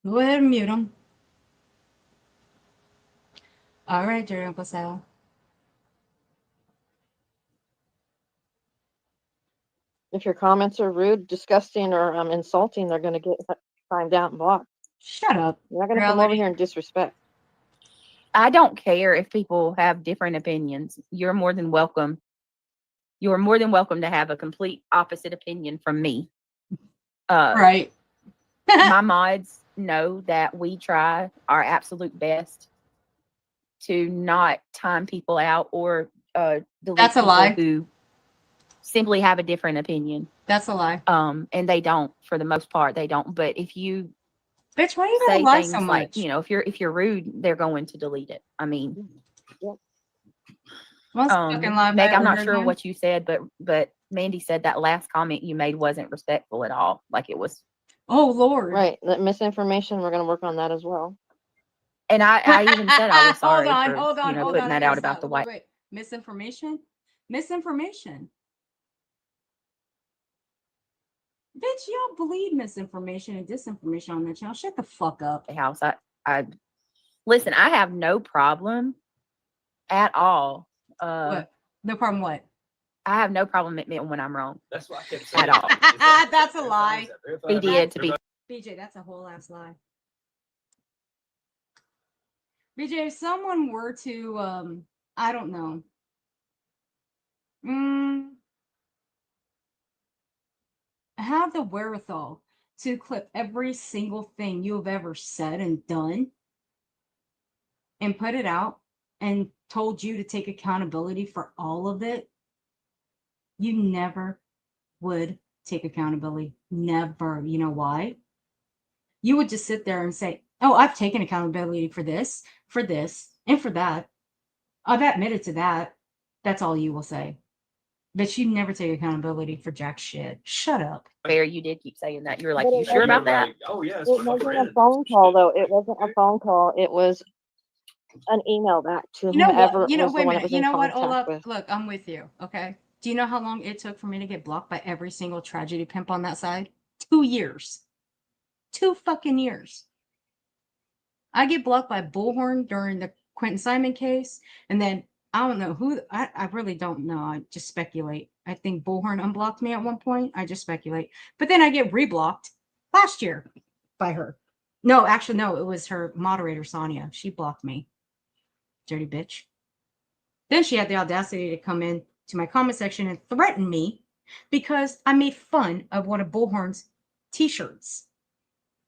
Go ahead and mute them. All right, Dirty Uncle Sal. If your comments are rude, disgusting, or insulting, they're going to get timed out and blocked. Shut up. You're not going to come over here and disrespect. I don't care if people have different opinions. You're more than welcome. You are more than welcome to have a complete opposite opinion from me. Right. My mods know that we try our absolute best to not time people out or delete That's a people lie. who simply have a different opinion. That's a lie. And they don't, for the most part, they don't. But if you bitch, why you say gotta lie things so like, much? you know, if you're rude, they're going to delete it. I mean, fucking lie Meg, I I'm not ever sure heard what you said, but Mandy said that last comment you made wasn't respectful at all. Like it was. Oh Lord. Right. That misinformation, we're going to work on that as well. And I even said I was sorry hold on, putting that out about the white. Wait. Misinformation? Misinformation. Bitch, y'all believe misinformation and disinformation on that channel. Shut the fuck up. House. I listen, I have no problem at all. What? No problem what? I have no problem admitting when I'm wrong. That's what I kept saying. At all. That's a lie. He did to be. BJ, that's a whole ass lie. BJ, if someone were to, I don't know, have the wherewithal to clip every single thing you have ever said and done and put it out and told you to take accountability for all of it, you never would take accountability. Never. You know why? You would just sit there and say, oh, I've taken accountability for this, and for that. I've admitted to that. That's all you will say. But you never take accountability for jack shit. Shut up. Fair, you did keep saying that. You were like, But you it sure about wasn't- that? Like, oh yeah, It wasn't a phone call, though. It wasn't a phone call. It was an email back to You know whomever what? You know, was wait the a one that minute. was You in know what, contact Olaf? with. Look, I'm with you. Okay. Do you know how long it took for me to get blocked by every single tragedy pimp on that side? 2 years. 2 fucking years. I get blocked by Bullhorn during the Quentin Simon case, and then I don't know who. I really don't know. I just speculate. I think Bullhorn unblocked me at one point. I just speculate. But then I get reblocked last year by her. No, actually, no. It was her moderator, Sonia. She blocked me. Dirty bitch. Then she had the audacity to come in to my comment section and threaten me because I made fun of one of Bullhorn's t-shirts.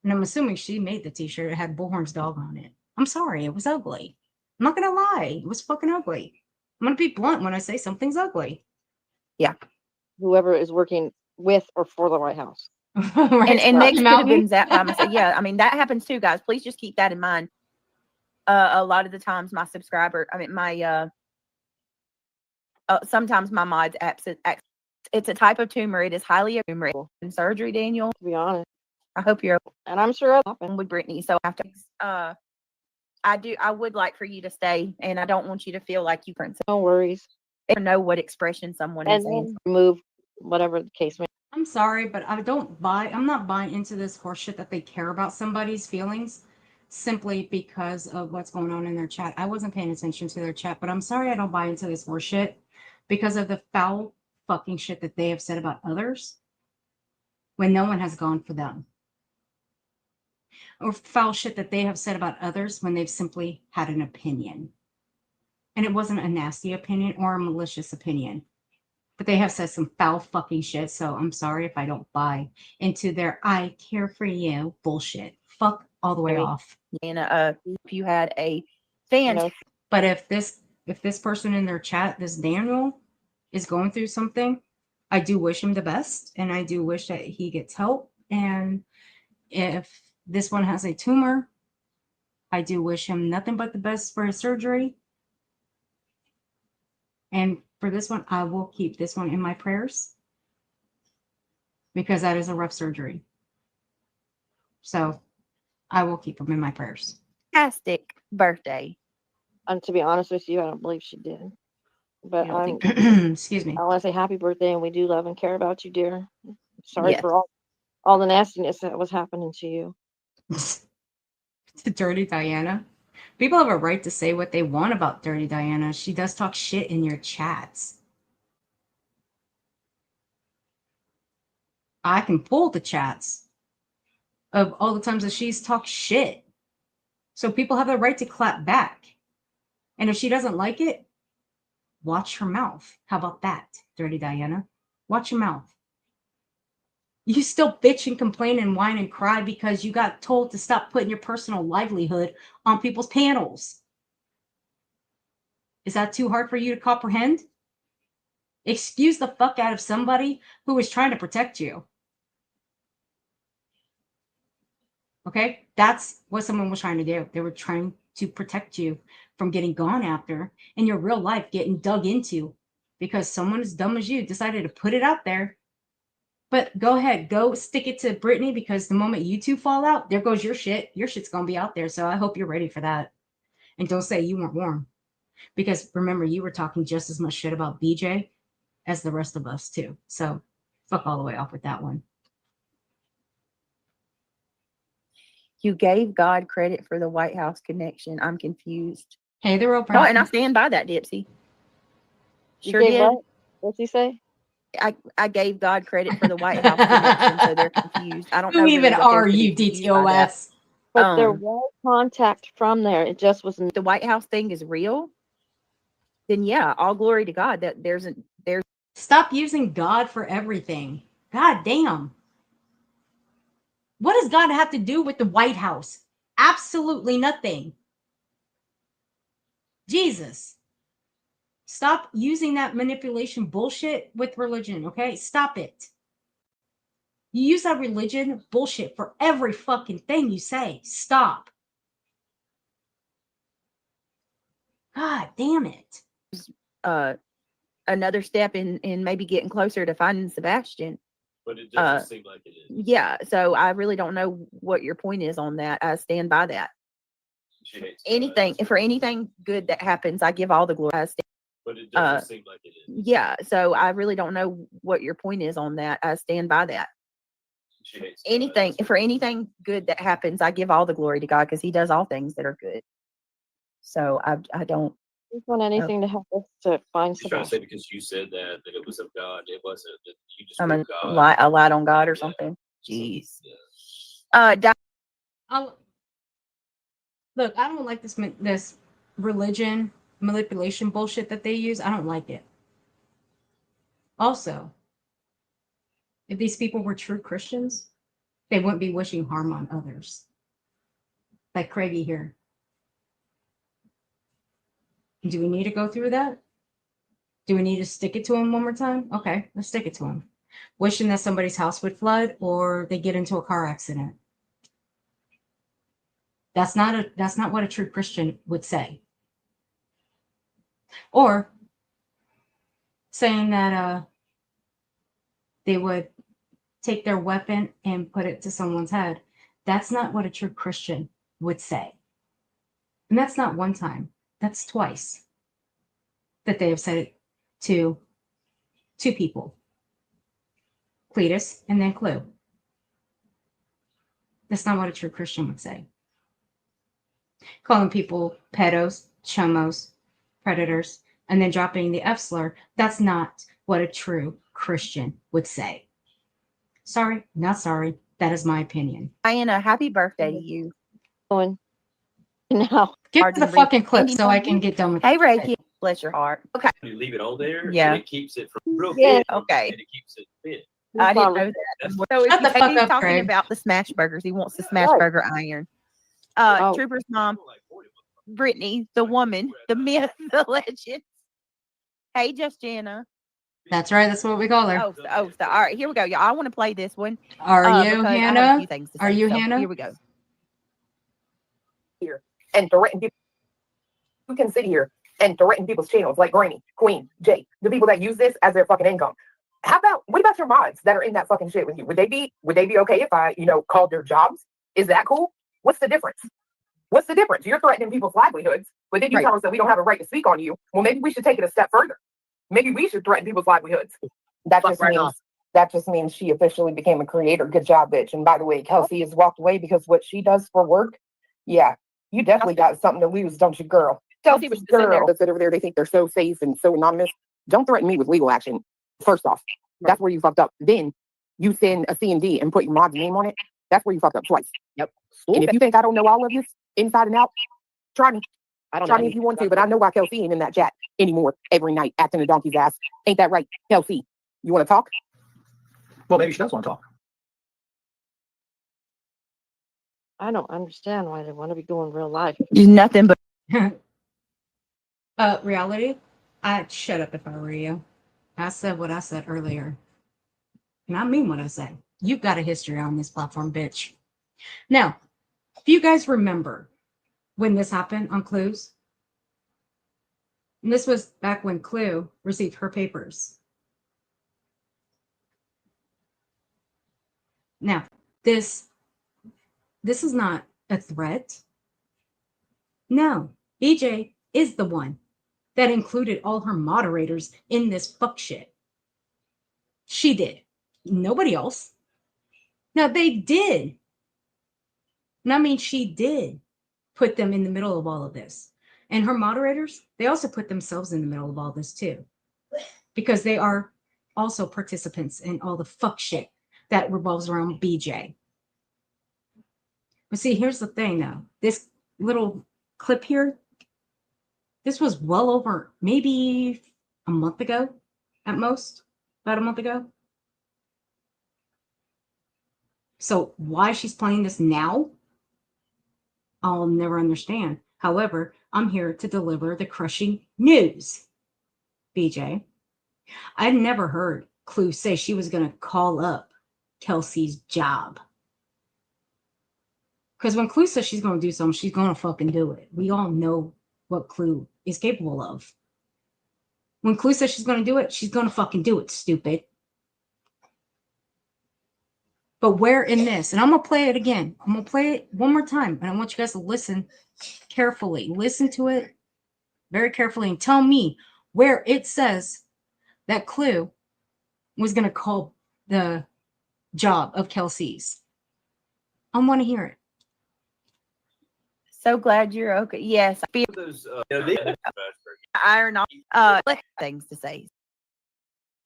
And I'm assuming she made the t-shirt. It had Bullhorn's dog on it. I'm sorry. It was ugly. I'm not going to lie. It was fucking ugly. I'm going to be blunt when I say something's ugly. Yeah. Whoever is working with or for the White House. Right, And Meg Smoky could have Mountain. been that by myself. Yeah, I mean that happens too, guys. Please just keep that in mind. a lot of the times my sometimes my mods it's a type of tumor. It is highly tumorable in surgery, Daniel. To be honest, I hope you're and I'm sure it'll happen with Brittany. So after I would like for you to stay, and I don't want you to feel like you can't. No worries. Know what expression someone And is then in. remove whatever the case may. I'm sorry, but I'm not buying into this horseshit that they care about somebody's feelings simply because of what's going on in their chat. I wasn't paying attention to their chat, but I'm sorry I don't buy into this horseshit because of the foul fucking shit that they have said about others when no one has gone for them. Or foul shit that they have said about others when they've simply had an opinion. And it wasn't a nasty opinion or a malicious opinion. But they have said some foul fucking shit, so I'm sorry if I don't buy into their I care for you bullshit. Fuck all the way off. And if you had a fan, but if this person in their chat, this Daniel, is going through something, I do wish him the best, and I do wish that he gets help. And if this one has a tumor, I do wish him nothing but the best for his surgery. And for this one, I will keep this one in my prayers because that is a rough surgery. So I will keep him in my prayers. Fantastic birthday. And to be honest with you, I don't believe she did. But excuse me. I want to say happy birthday, and we do love and care about you, dear. Sorry Yes. for all the nastiness that was happening to you. To Dirty Diana. People have a right to say what they want about Dirty Diana. She does talk shit in your chats. I can pull the chats of all the times that she's talked shit. So people have the right to clap back. And if she doesn't like it, watch her mouth. How about that, Dirty Diana? Watch your mouth. You still bitch and complain and whine and cry because you got told to stop putting your personal livelihood on people's panels. Is that too hard for you to comprehend? Excuse the fuck out of somebody who is trying to protect you. Okay? That's what someone was trying to do. They were trying to protect you from getting gone after and your real life getting dug into because someone as dumb as you decided to put it out there. But go ahead, go stick it to Brittany because the moment you two fall out, there goes your shit. Your shit's going to be out there. So I hope you're ready for that. And don't say you weren't warm. Because remember, you were talking just as much shit about BJ as the rest of us too. So fuck all the way off with that one. You gave God credit for the White House connection. I'm confused. Hey, they're all proud. Oh, and I stand by that, Dipsy. Sure did. What? What's he say? I gave God credit for the White House connection, so they're confused. I don't know. Who even really are you, DTOS? But there was contact from there. It just wasn't. The White House thing is real. Then yeah, all glory to God that there's. Stop using God for everything. God damn. What does God have to do with the White House? Absolutely nothing. Jesus. Stop using that manipulation bullshit with religion, okay? Stop it. You use that religion bullshit for every fucking thing you say. Stop. God damn it. Another step in maybe getting closer to finding Sebastian. But it doesn't seem like it is. Yeah, so I really don't know what your point is on that. I stand by that. Anything good that happens, I give all the glory. But it doesn't seem like it is. Yeah, so I really don't know what your point is on that. I stand by that. Anything good that happens, I give all the glory to God because He does all things that are good. So I don't want anything to help us to find You're trying to say because you said that it was of God, it wasn't that you just I wrote mean, God. I lied on God or something. Jeez. Look, I don't like this religion manipulation bullshit that they use. I don't like it. Also, if these people were true Christians, they wouldn't be wishing harm on others. Like Craigie here. Do we need to go through that? Do we need to stick it to him one more time? Okay, let's stick it to him. Wishing that somebody's house would flood or they get into a car accident. That's not what a true Christian would say. Or saying that they would take their weapon and put it to someone's head. That's not what a true Christian would say. And that's not one time. That's twice that they have said it to two people. Cletus and then Clue. That's not what a true Christian would say. Calling people pedos, chumos, predators, and then dropping the F slur, that's not what a true Christian would say. Sorry, not sorry. That is my opinion. Diana, happy birthday to you. Now, Give me the fucking clip so I can get done with Hey, it. Reiki, bless your heart. Okay. You leave it on there, Yeah. and it keeps it from real Yeah. thin, Okay. and it keeps it thin. I didn't know that. That's- So if Shut the you fuck he's up, talking Craig. about the smash burgers, he wants the smash Right. burger iron. Trooper's mom, Brittany, the woman, the myth, the legend. Hey, just Jana. That's right. That's what we call her. Oh, all right, here we go, y'all. I want to play this one. Are you because I have a Hannah? few things to Are say, you so Hannah? Here we go. Here and threaten people. You can sit here and threaten people's channels like Granny, Queen, Jay, the people that use this as their fucking income. What about your mods that are in that fucking shit with you? Would they be okay if I, called their jobs? Is that cool? What's the difference? What's the difference? You're threatening people's livelihoods, but then you tell us that we don't have a right to speak on you. Well, maybe we should take it a step further. Maybe we should threaten people's livelihoods. That just means she officially became a creator. Good job, bitch. And by the way, Kelsey has walked away because what she does for work, yeah, you definitely got something to lose, don't you, girl? Kelsey was sitting there that sit over there. They think they're so safe and so anonymous. Don't threaten me with legal action. First off, that's where you fucked up. Then you send a C&D and put your mod's name on it. That's where you fucked up twice. Yep. And if you think I don't know all of this inside and out, try me. Try me if you want to, but I know why Kelsey ain't in that chat anymore every night acting a donkey's ass. Ain't that right, Kelsey? You want to talk? Well, maybe she does want to talk. I don't understand why they want to be doing real life. Nothing but Reality. I'd shut up if I were you. I said what I said earlier. And I mean what I said. You've got a history on this platform, bitch. Now, if you guys remember when this happened on Clues, and this was back when Clue received her papers. Now, this is not a threat. No, BJ is the one that included all her moderators in this fuck shit. She did. Nobody else. Now, they did. And I mean, she did put them in the middle of all of this. And her moderators, they also put themselves in the middle of all this too. Because they are also participants in all the fuck shit that revolves around BJ. But see, here's the thing though. This little clip here, this was well over maybe a month ago at most, about a month ago. So why she's playing this now, I'll never understand. However, I'm here to deliver the crushing news. BJ, I'd never heard Clue say she was going to call up Kelsey's job. Because when Clue says she's going to do something, she's going to fucking do it. We all know what Clue is capable of. When Clue says she's going to do it, she's going to fucking do it, stupid. But where in this, and I'm going to play it again. I'm going to play it one more time. And I want you guys to listen carefully. Listen to it very carefully and tell me where it says that Clue was going to call the job of Kelsey's. I want to hear it. so glad you're okay. Yes, I feel Those, iron off things to say.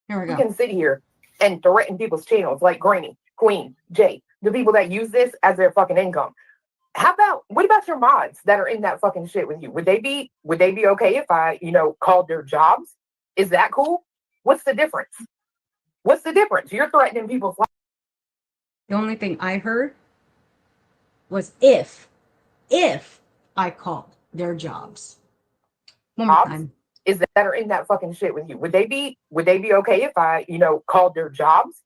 Here we You go. can sit here and threaten people's channels like Granny, Queen, Jay, the people that use this as their fucking income. What about your mods that are in that fucking shit with you? Would they be okay if I, called their jobs? Is that cool? What's the difference? What's the difference? You're threatening people's lives. The only thing I heard was if I called their jobs. One more time. Is that are in that fucking shit with you? Would they be okay if I, called their jobs?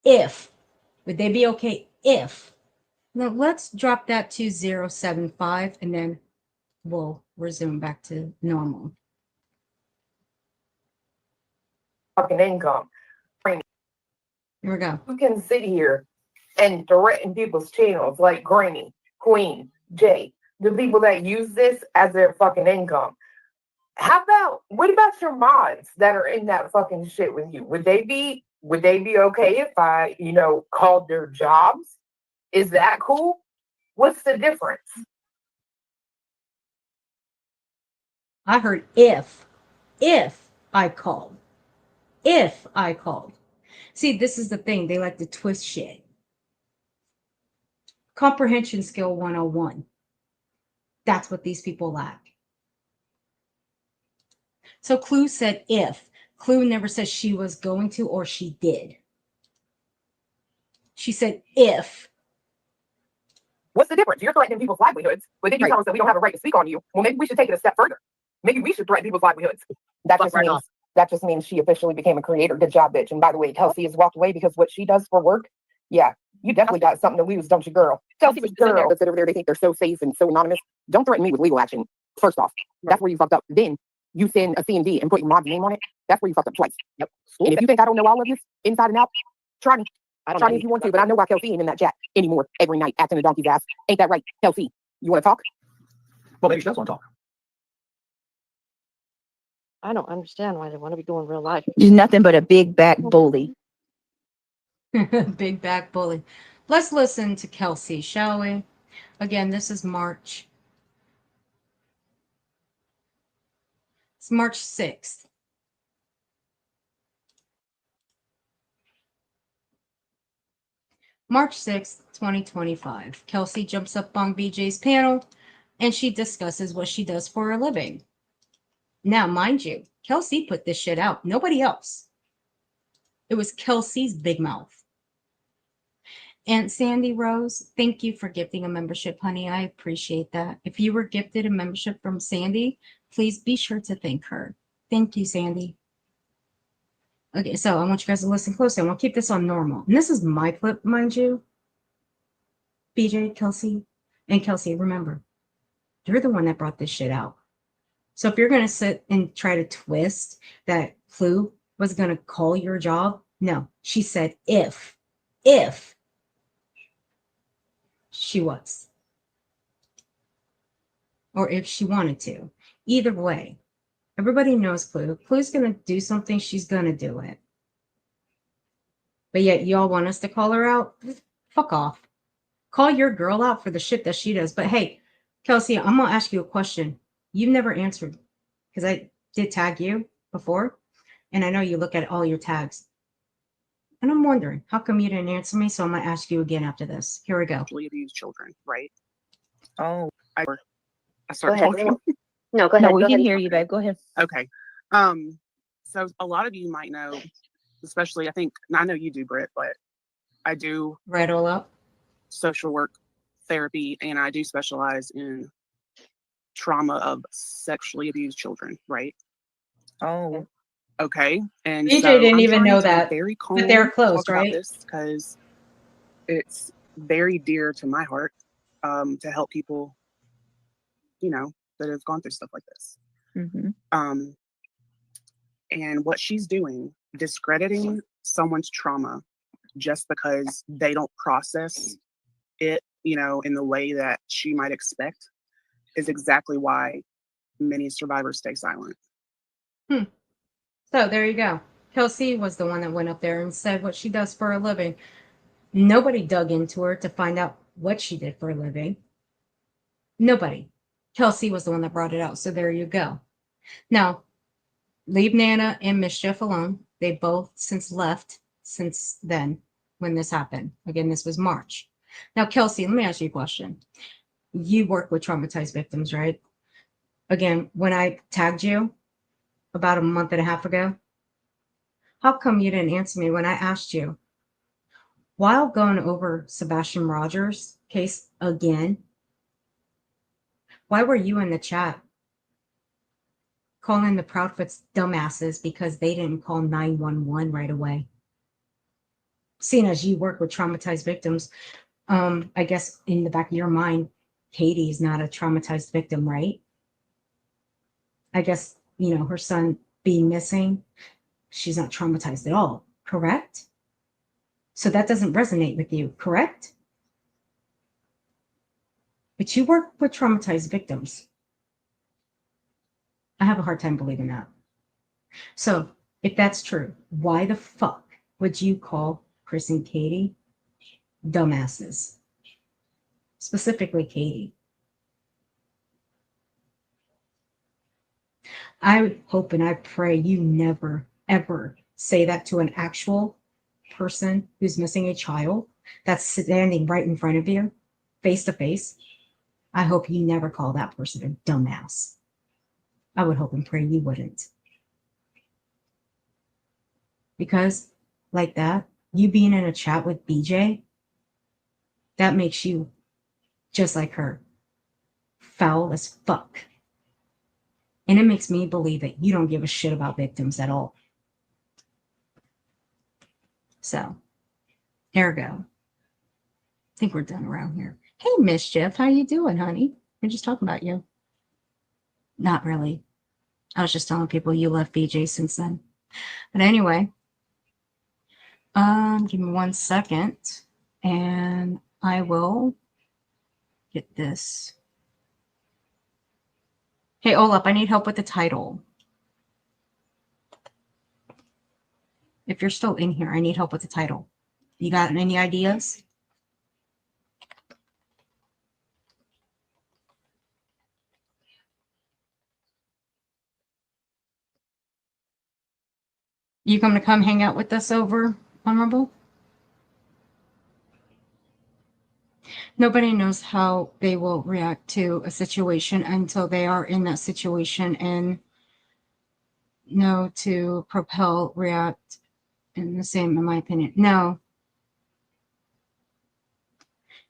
Would they be okay if Now let's drop that to 075 and then we'll resume back to normal. Fucking income. Here we go. You can sit here and threaten people's channels like Granny, Queen, Jay, the people that use this as their fucking income. What about your mods that are in that fucking shit with you? Would they be okay if I, called their jobs? Is that cool? What's the difference? I heard if I called. If I called. See, this is the thing. They like to twist shit. Comprehension skill 101. That's what these people lack. So Clue said if. Clue never said she was going to or she did. She said if. What's the difference? You're threatening people's livelihoods, but then you tell us that we don't have a right to speak on you. Well, maybe we should take it a step further. Maybe we should threaten people's livelihoods. That just means she officially became a creator. Good job, bitch. And by the way, Kelsey has walked away because what she does for work, yeah, you definitely got something to lose, don't you, girl? Kelsey was girl. That sit over there, they think they're so safe and so anonymous. Don't threaten me with legal action. First off, that's where you fucked up. Then you send a C&D and put your mom's name on it. That's where you fucked up twice. Yep. And if you think I don't know all of this inside and out, try me. Try me if you want to, but I know why Kelsey ain't in that chat anymore every night acting a donkey's ass. Ain't that right, Kelsey? You want to talk? Well, maybe she does want to talk. I don't understand why they want to be doing real life. She's nothing but a big back bully. Big back bully. Let's listen to Kelsey, shall we? Again, this is March. It's March 6th. March 6th, 2025. Kelsey jumps up on BJ's panel and she discusses what she does for a living. Now, mind you, Kelsey put this shit out. Nobody else. It was Kelsey's big mouth. Aunt Sandy Rose, thank you for gifting a membership, honey. I appreciate that. If you were gifted a membership from Sandy, please be sure to thank her. Thank you, Sandy. Okay, so I want you guys to listen closely. I want to keep this on normal. And this is my clip, mind you. BJ, Kelsey, and Kelsey, remember, you're the one that brought this shit out. So if you're going to sit and try to twist that Clue was going to call your job, no, she said if she was. Or if she wanted to. Either way, everybody knows Clue. Clue's going to do something, she's going to do it. But yet y'all want us to call her out? Fuck off. Call your girl out for the shit that she does. But hey, Kelsey, I'm going to ask you a question. You've never answered because I did tag you before. And I know you look at all your tags. And I'm wondering, how come you didn't answer me? So I'm going to ask you again after this. Here we go. Abuse children, right? Oh. I start Go ahead. talking. No, go ahead. No, we can hear you, babe. Go ahead. Okay. So a lot of you might know, especially I know you do, Britt, but I do right all up social work therapy, and I do specialize in trauma of sexually abused children, right? Oh. Okay. And BJ so didn't I'm even trying know to be that, very calm but they're to close, talk right? about this because it's very dear to my heart to help people, that have gone through stuff like this. Mm-hmm. And what she's doing, discrediting someone's trauma just because they don't process it, in the way that she might expect, is exactly why many survivors stay silent. So there you go. Kelsey was the one that went up there and said what she does for a living. Nobody dug into her to find out what she did for a living. Nobody. Kelsey was the one that brought it out. So there you go. Now, leave Nana and Mischief alone. They both since left since then when this happened. Again, this was March. Now, Kelsey, let me ask you a question. You work with traumatized victims, right? Again, when I tagged you about a month and a half ago, how come you didn't answer me when I asked you? While going over Sebastian Rogers' case again, why were you in the chat calling the Proudfoots dumbasses because they didn't call 911 right away? Seeing as you work with traumatized victims, I guess in the back of your mind, Katie is not a traumatized victim, right? I guess, her son being missing, she's not traumatized at all, correct? So that doesn't resonate with you, correct? But you work with traumatized victims. I have a hard time believing that. So if that's true, why the fuck would you call Chris and Katie dumbasses? Specifically Katie. I hope and I pray you never, ever say that to an actual person who's missing a child that's standing right in front of you, face to face. I hope you never call that person a dumbass. I would hope and pray you wouldn't. Because, like that, you being in a chat with BJ, that makes you just like her. Foul as fuck. And it makes me believe that you don't give a shit about victims at all. So, here we go. I think we're done around here. Hey, Mischief, how you doing, honey? We're just talking about you. Not really. I was just telling people you left BJ since then. But anyway, give me 1 second, and I will get this. Hey, Olaf, I need help with the title. If you're still in here, I need help with the title. You got any ideas? You going to come hang out with us over on Rumble? Nobody knows how they will react to a situation until they are in that situation and know to propel, react in the same, in my opinion. No.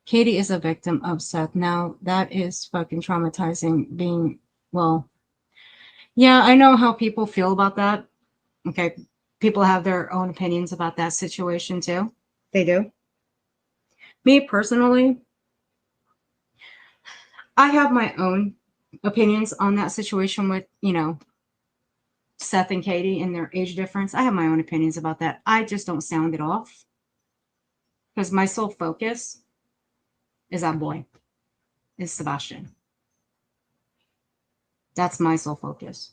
Katie is a victim of Seth. Now, that is fucking traumatizing being, well, yeah, I know how people feel about that. Okay. People have their own opinions about that situation too. They do. Me personally, I have my own opinions on that situation with, Seth and Katie and their age difference. I have my own opinions about that. I just don't sound it off because my sole focus is that boy, is Sebastian. That's my sole focus.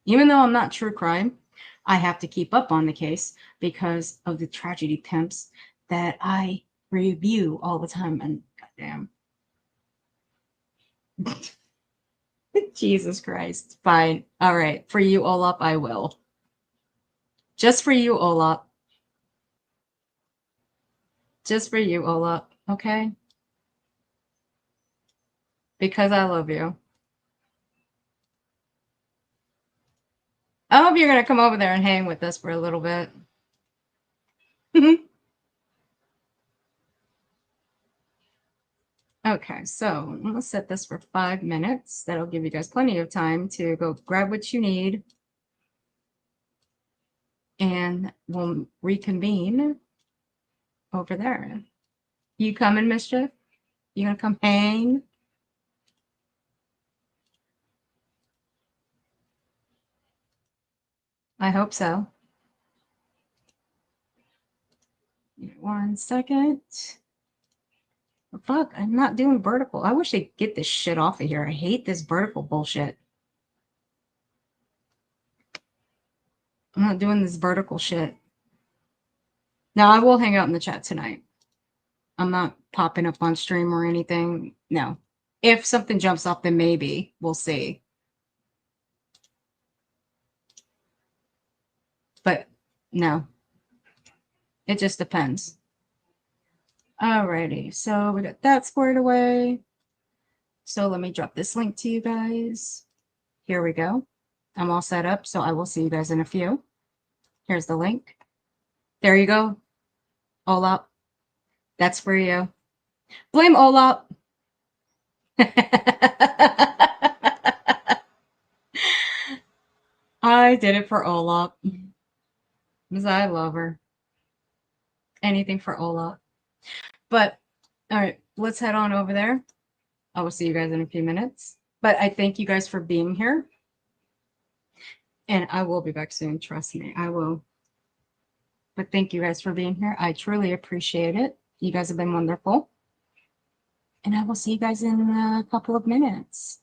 Even though I'm not true crime, I have to keep up on the case because of the tragedy pimps that I review all the time. And goddamn. Jesus Christ. Fine. All right. For you, Olaf, I will. Just for you, Olaf. Just for you, Olaf. Okay? Because I love you. I hope you're going to come over there and hang with us for a little bit. Okay, so let's set this for 5 minutes. That'll give you guys plenty of time to go grab what you need. And we'll reconvene over there. You coming, Mischief? You gonna come hang? I hope so. 1 second. Oh, fuck, I'm not doing vertical. I wish they'd get this shit off of here. I hate this vertical bullshit. I'm not doing this vertical shit. Now, I will hang out in the chat tonight. I'm not popping up on stream or anything. No. If something jumps up, then maybe. We'll see. But no. It just depends. Alrighty. So we got that squared away. So let me drop this link to you guys. Here we go. I'm all set up. So I will see you guys in a few. Here's the link. There you go. Olaf. That's for you. Blame Olaf. I did it for Olaf. Because I love her. Anything for Olaf. But all right, let's head on over there. I will see you guys in a few minutes. But I thank you guys for being here. And I will be back soon. Trust me, I will. But thank you guys for being here. I truly appreciate it. You guys have been wonderful. And I will see you guys in a couple of minutes.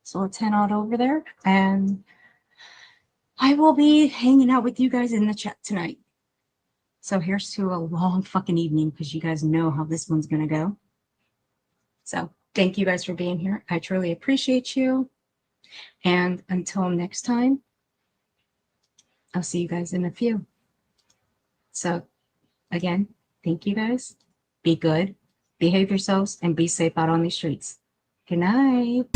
So let's head on over there. And I will be hanging out with you guys in the chat tonight. So here's to a long fucking evening, because you guys know how this one's going to go. So thank you guys for being here. I truly appreciate you. And until next time, I'll see you guys in a few. So again, thank you guys. Be good, behave yourselves, and be safe out on these streets. Good night.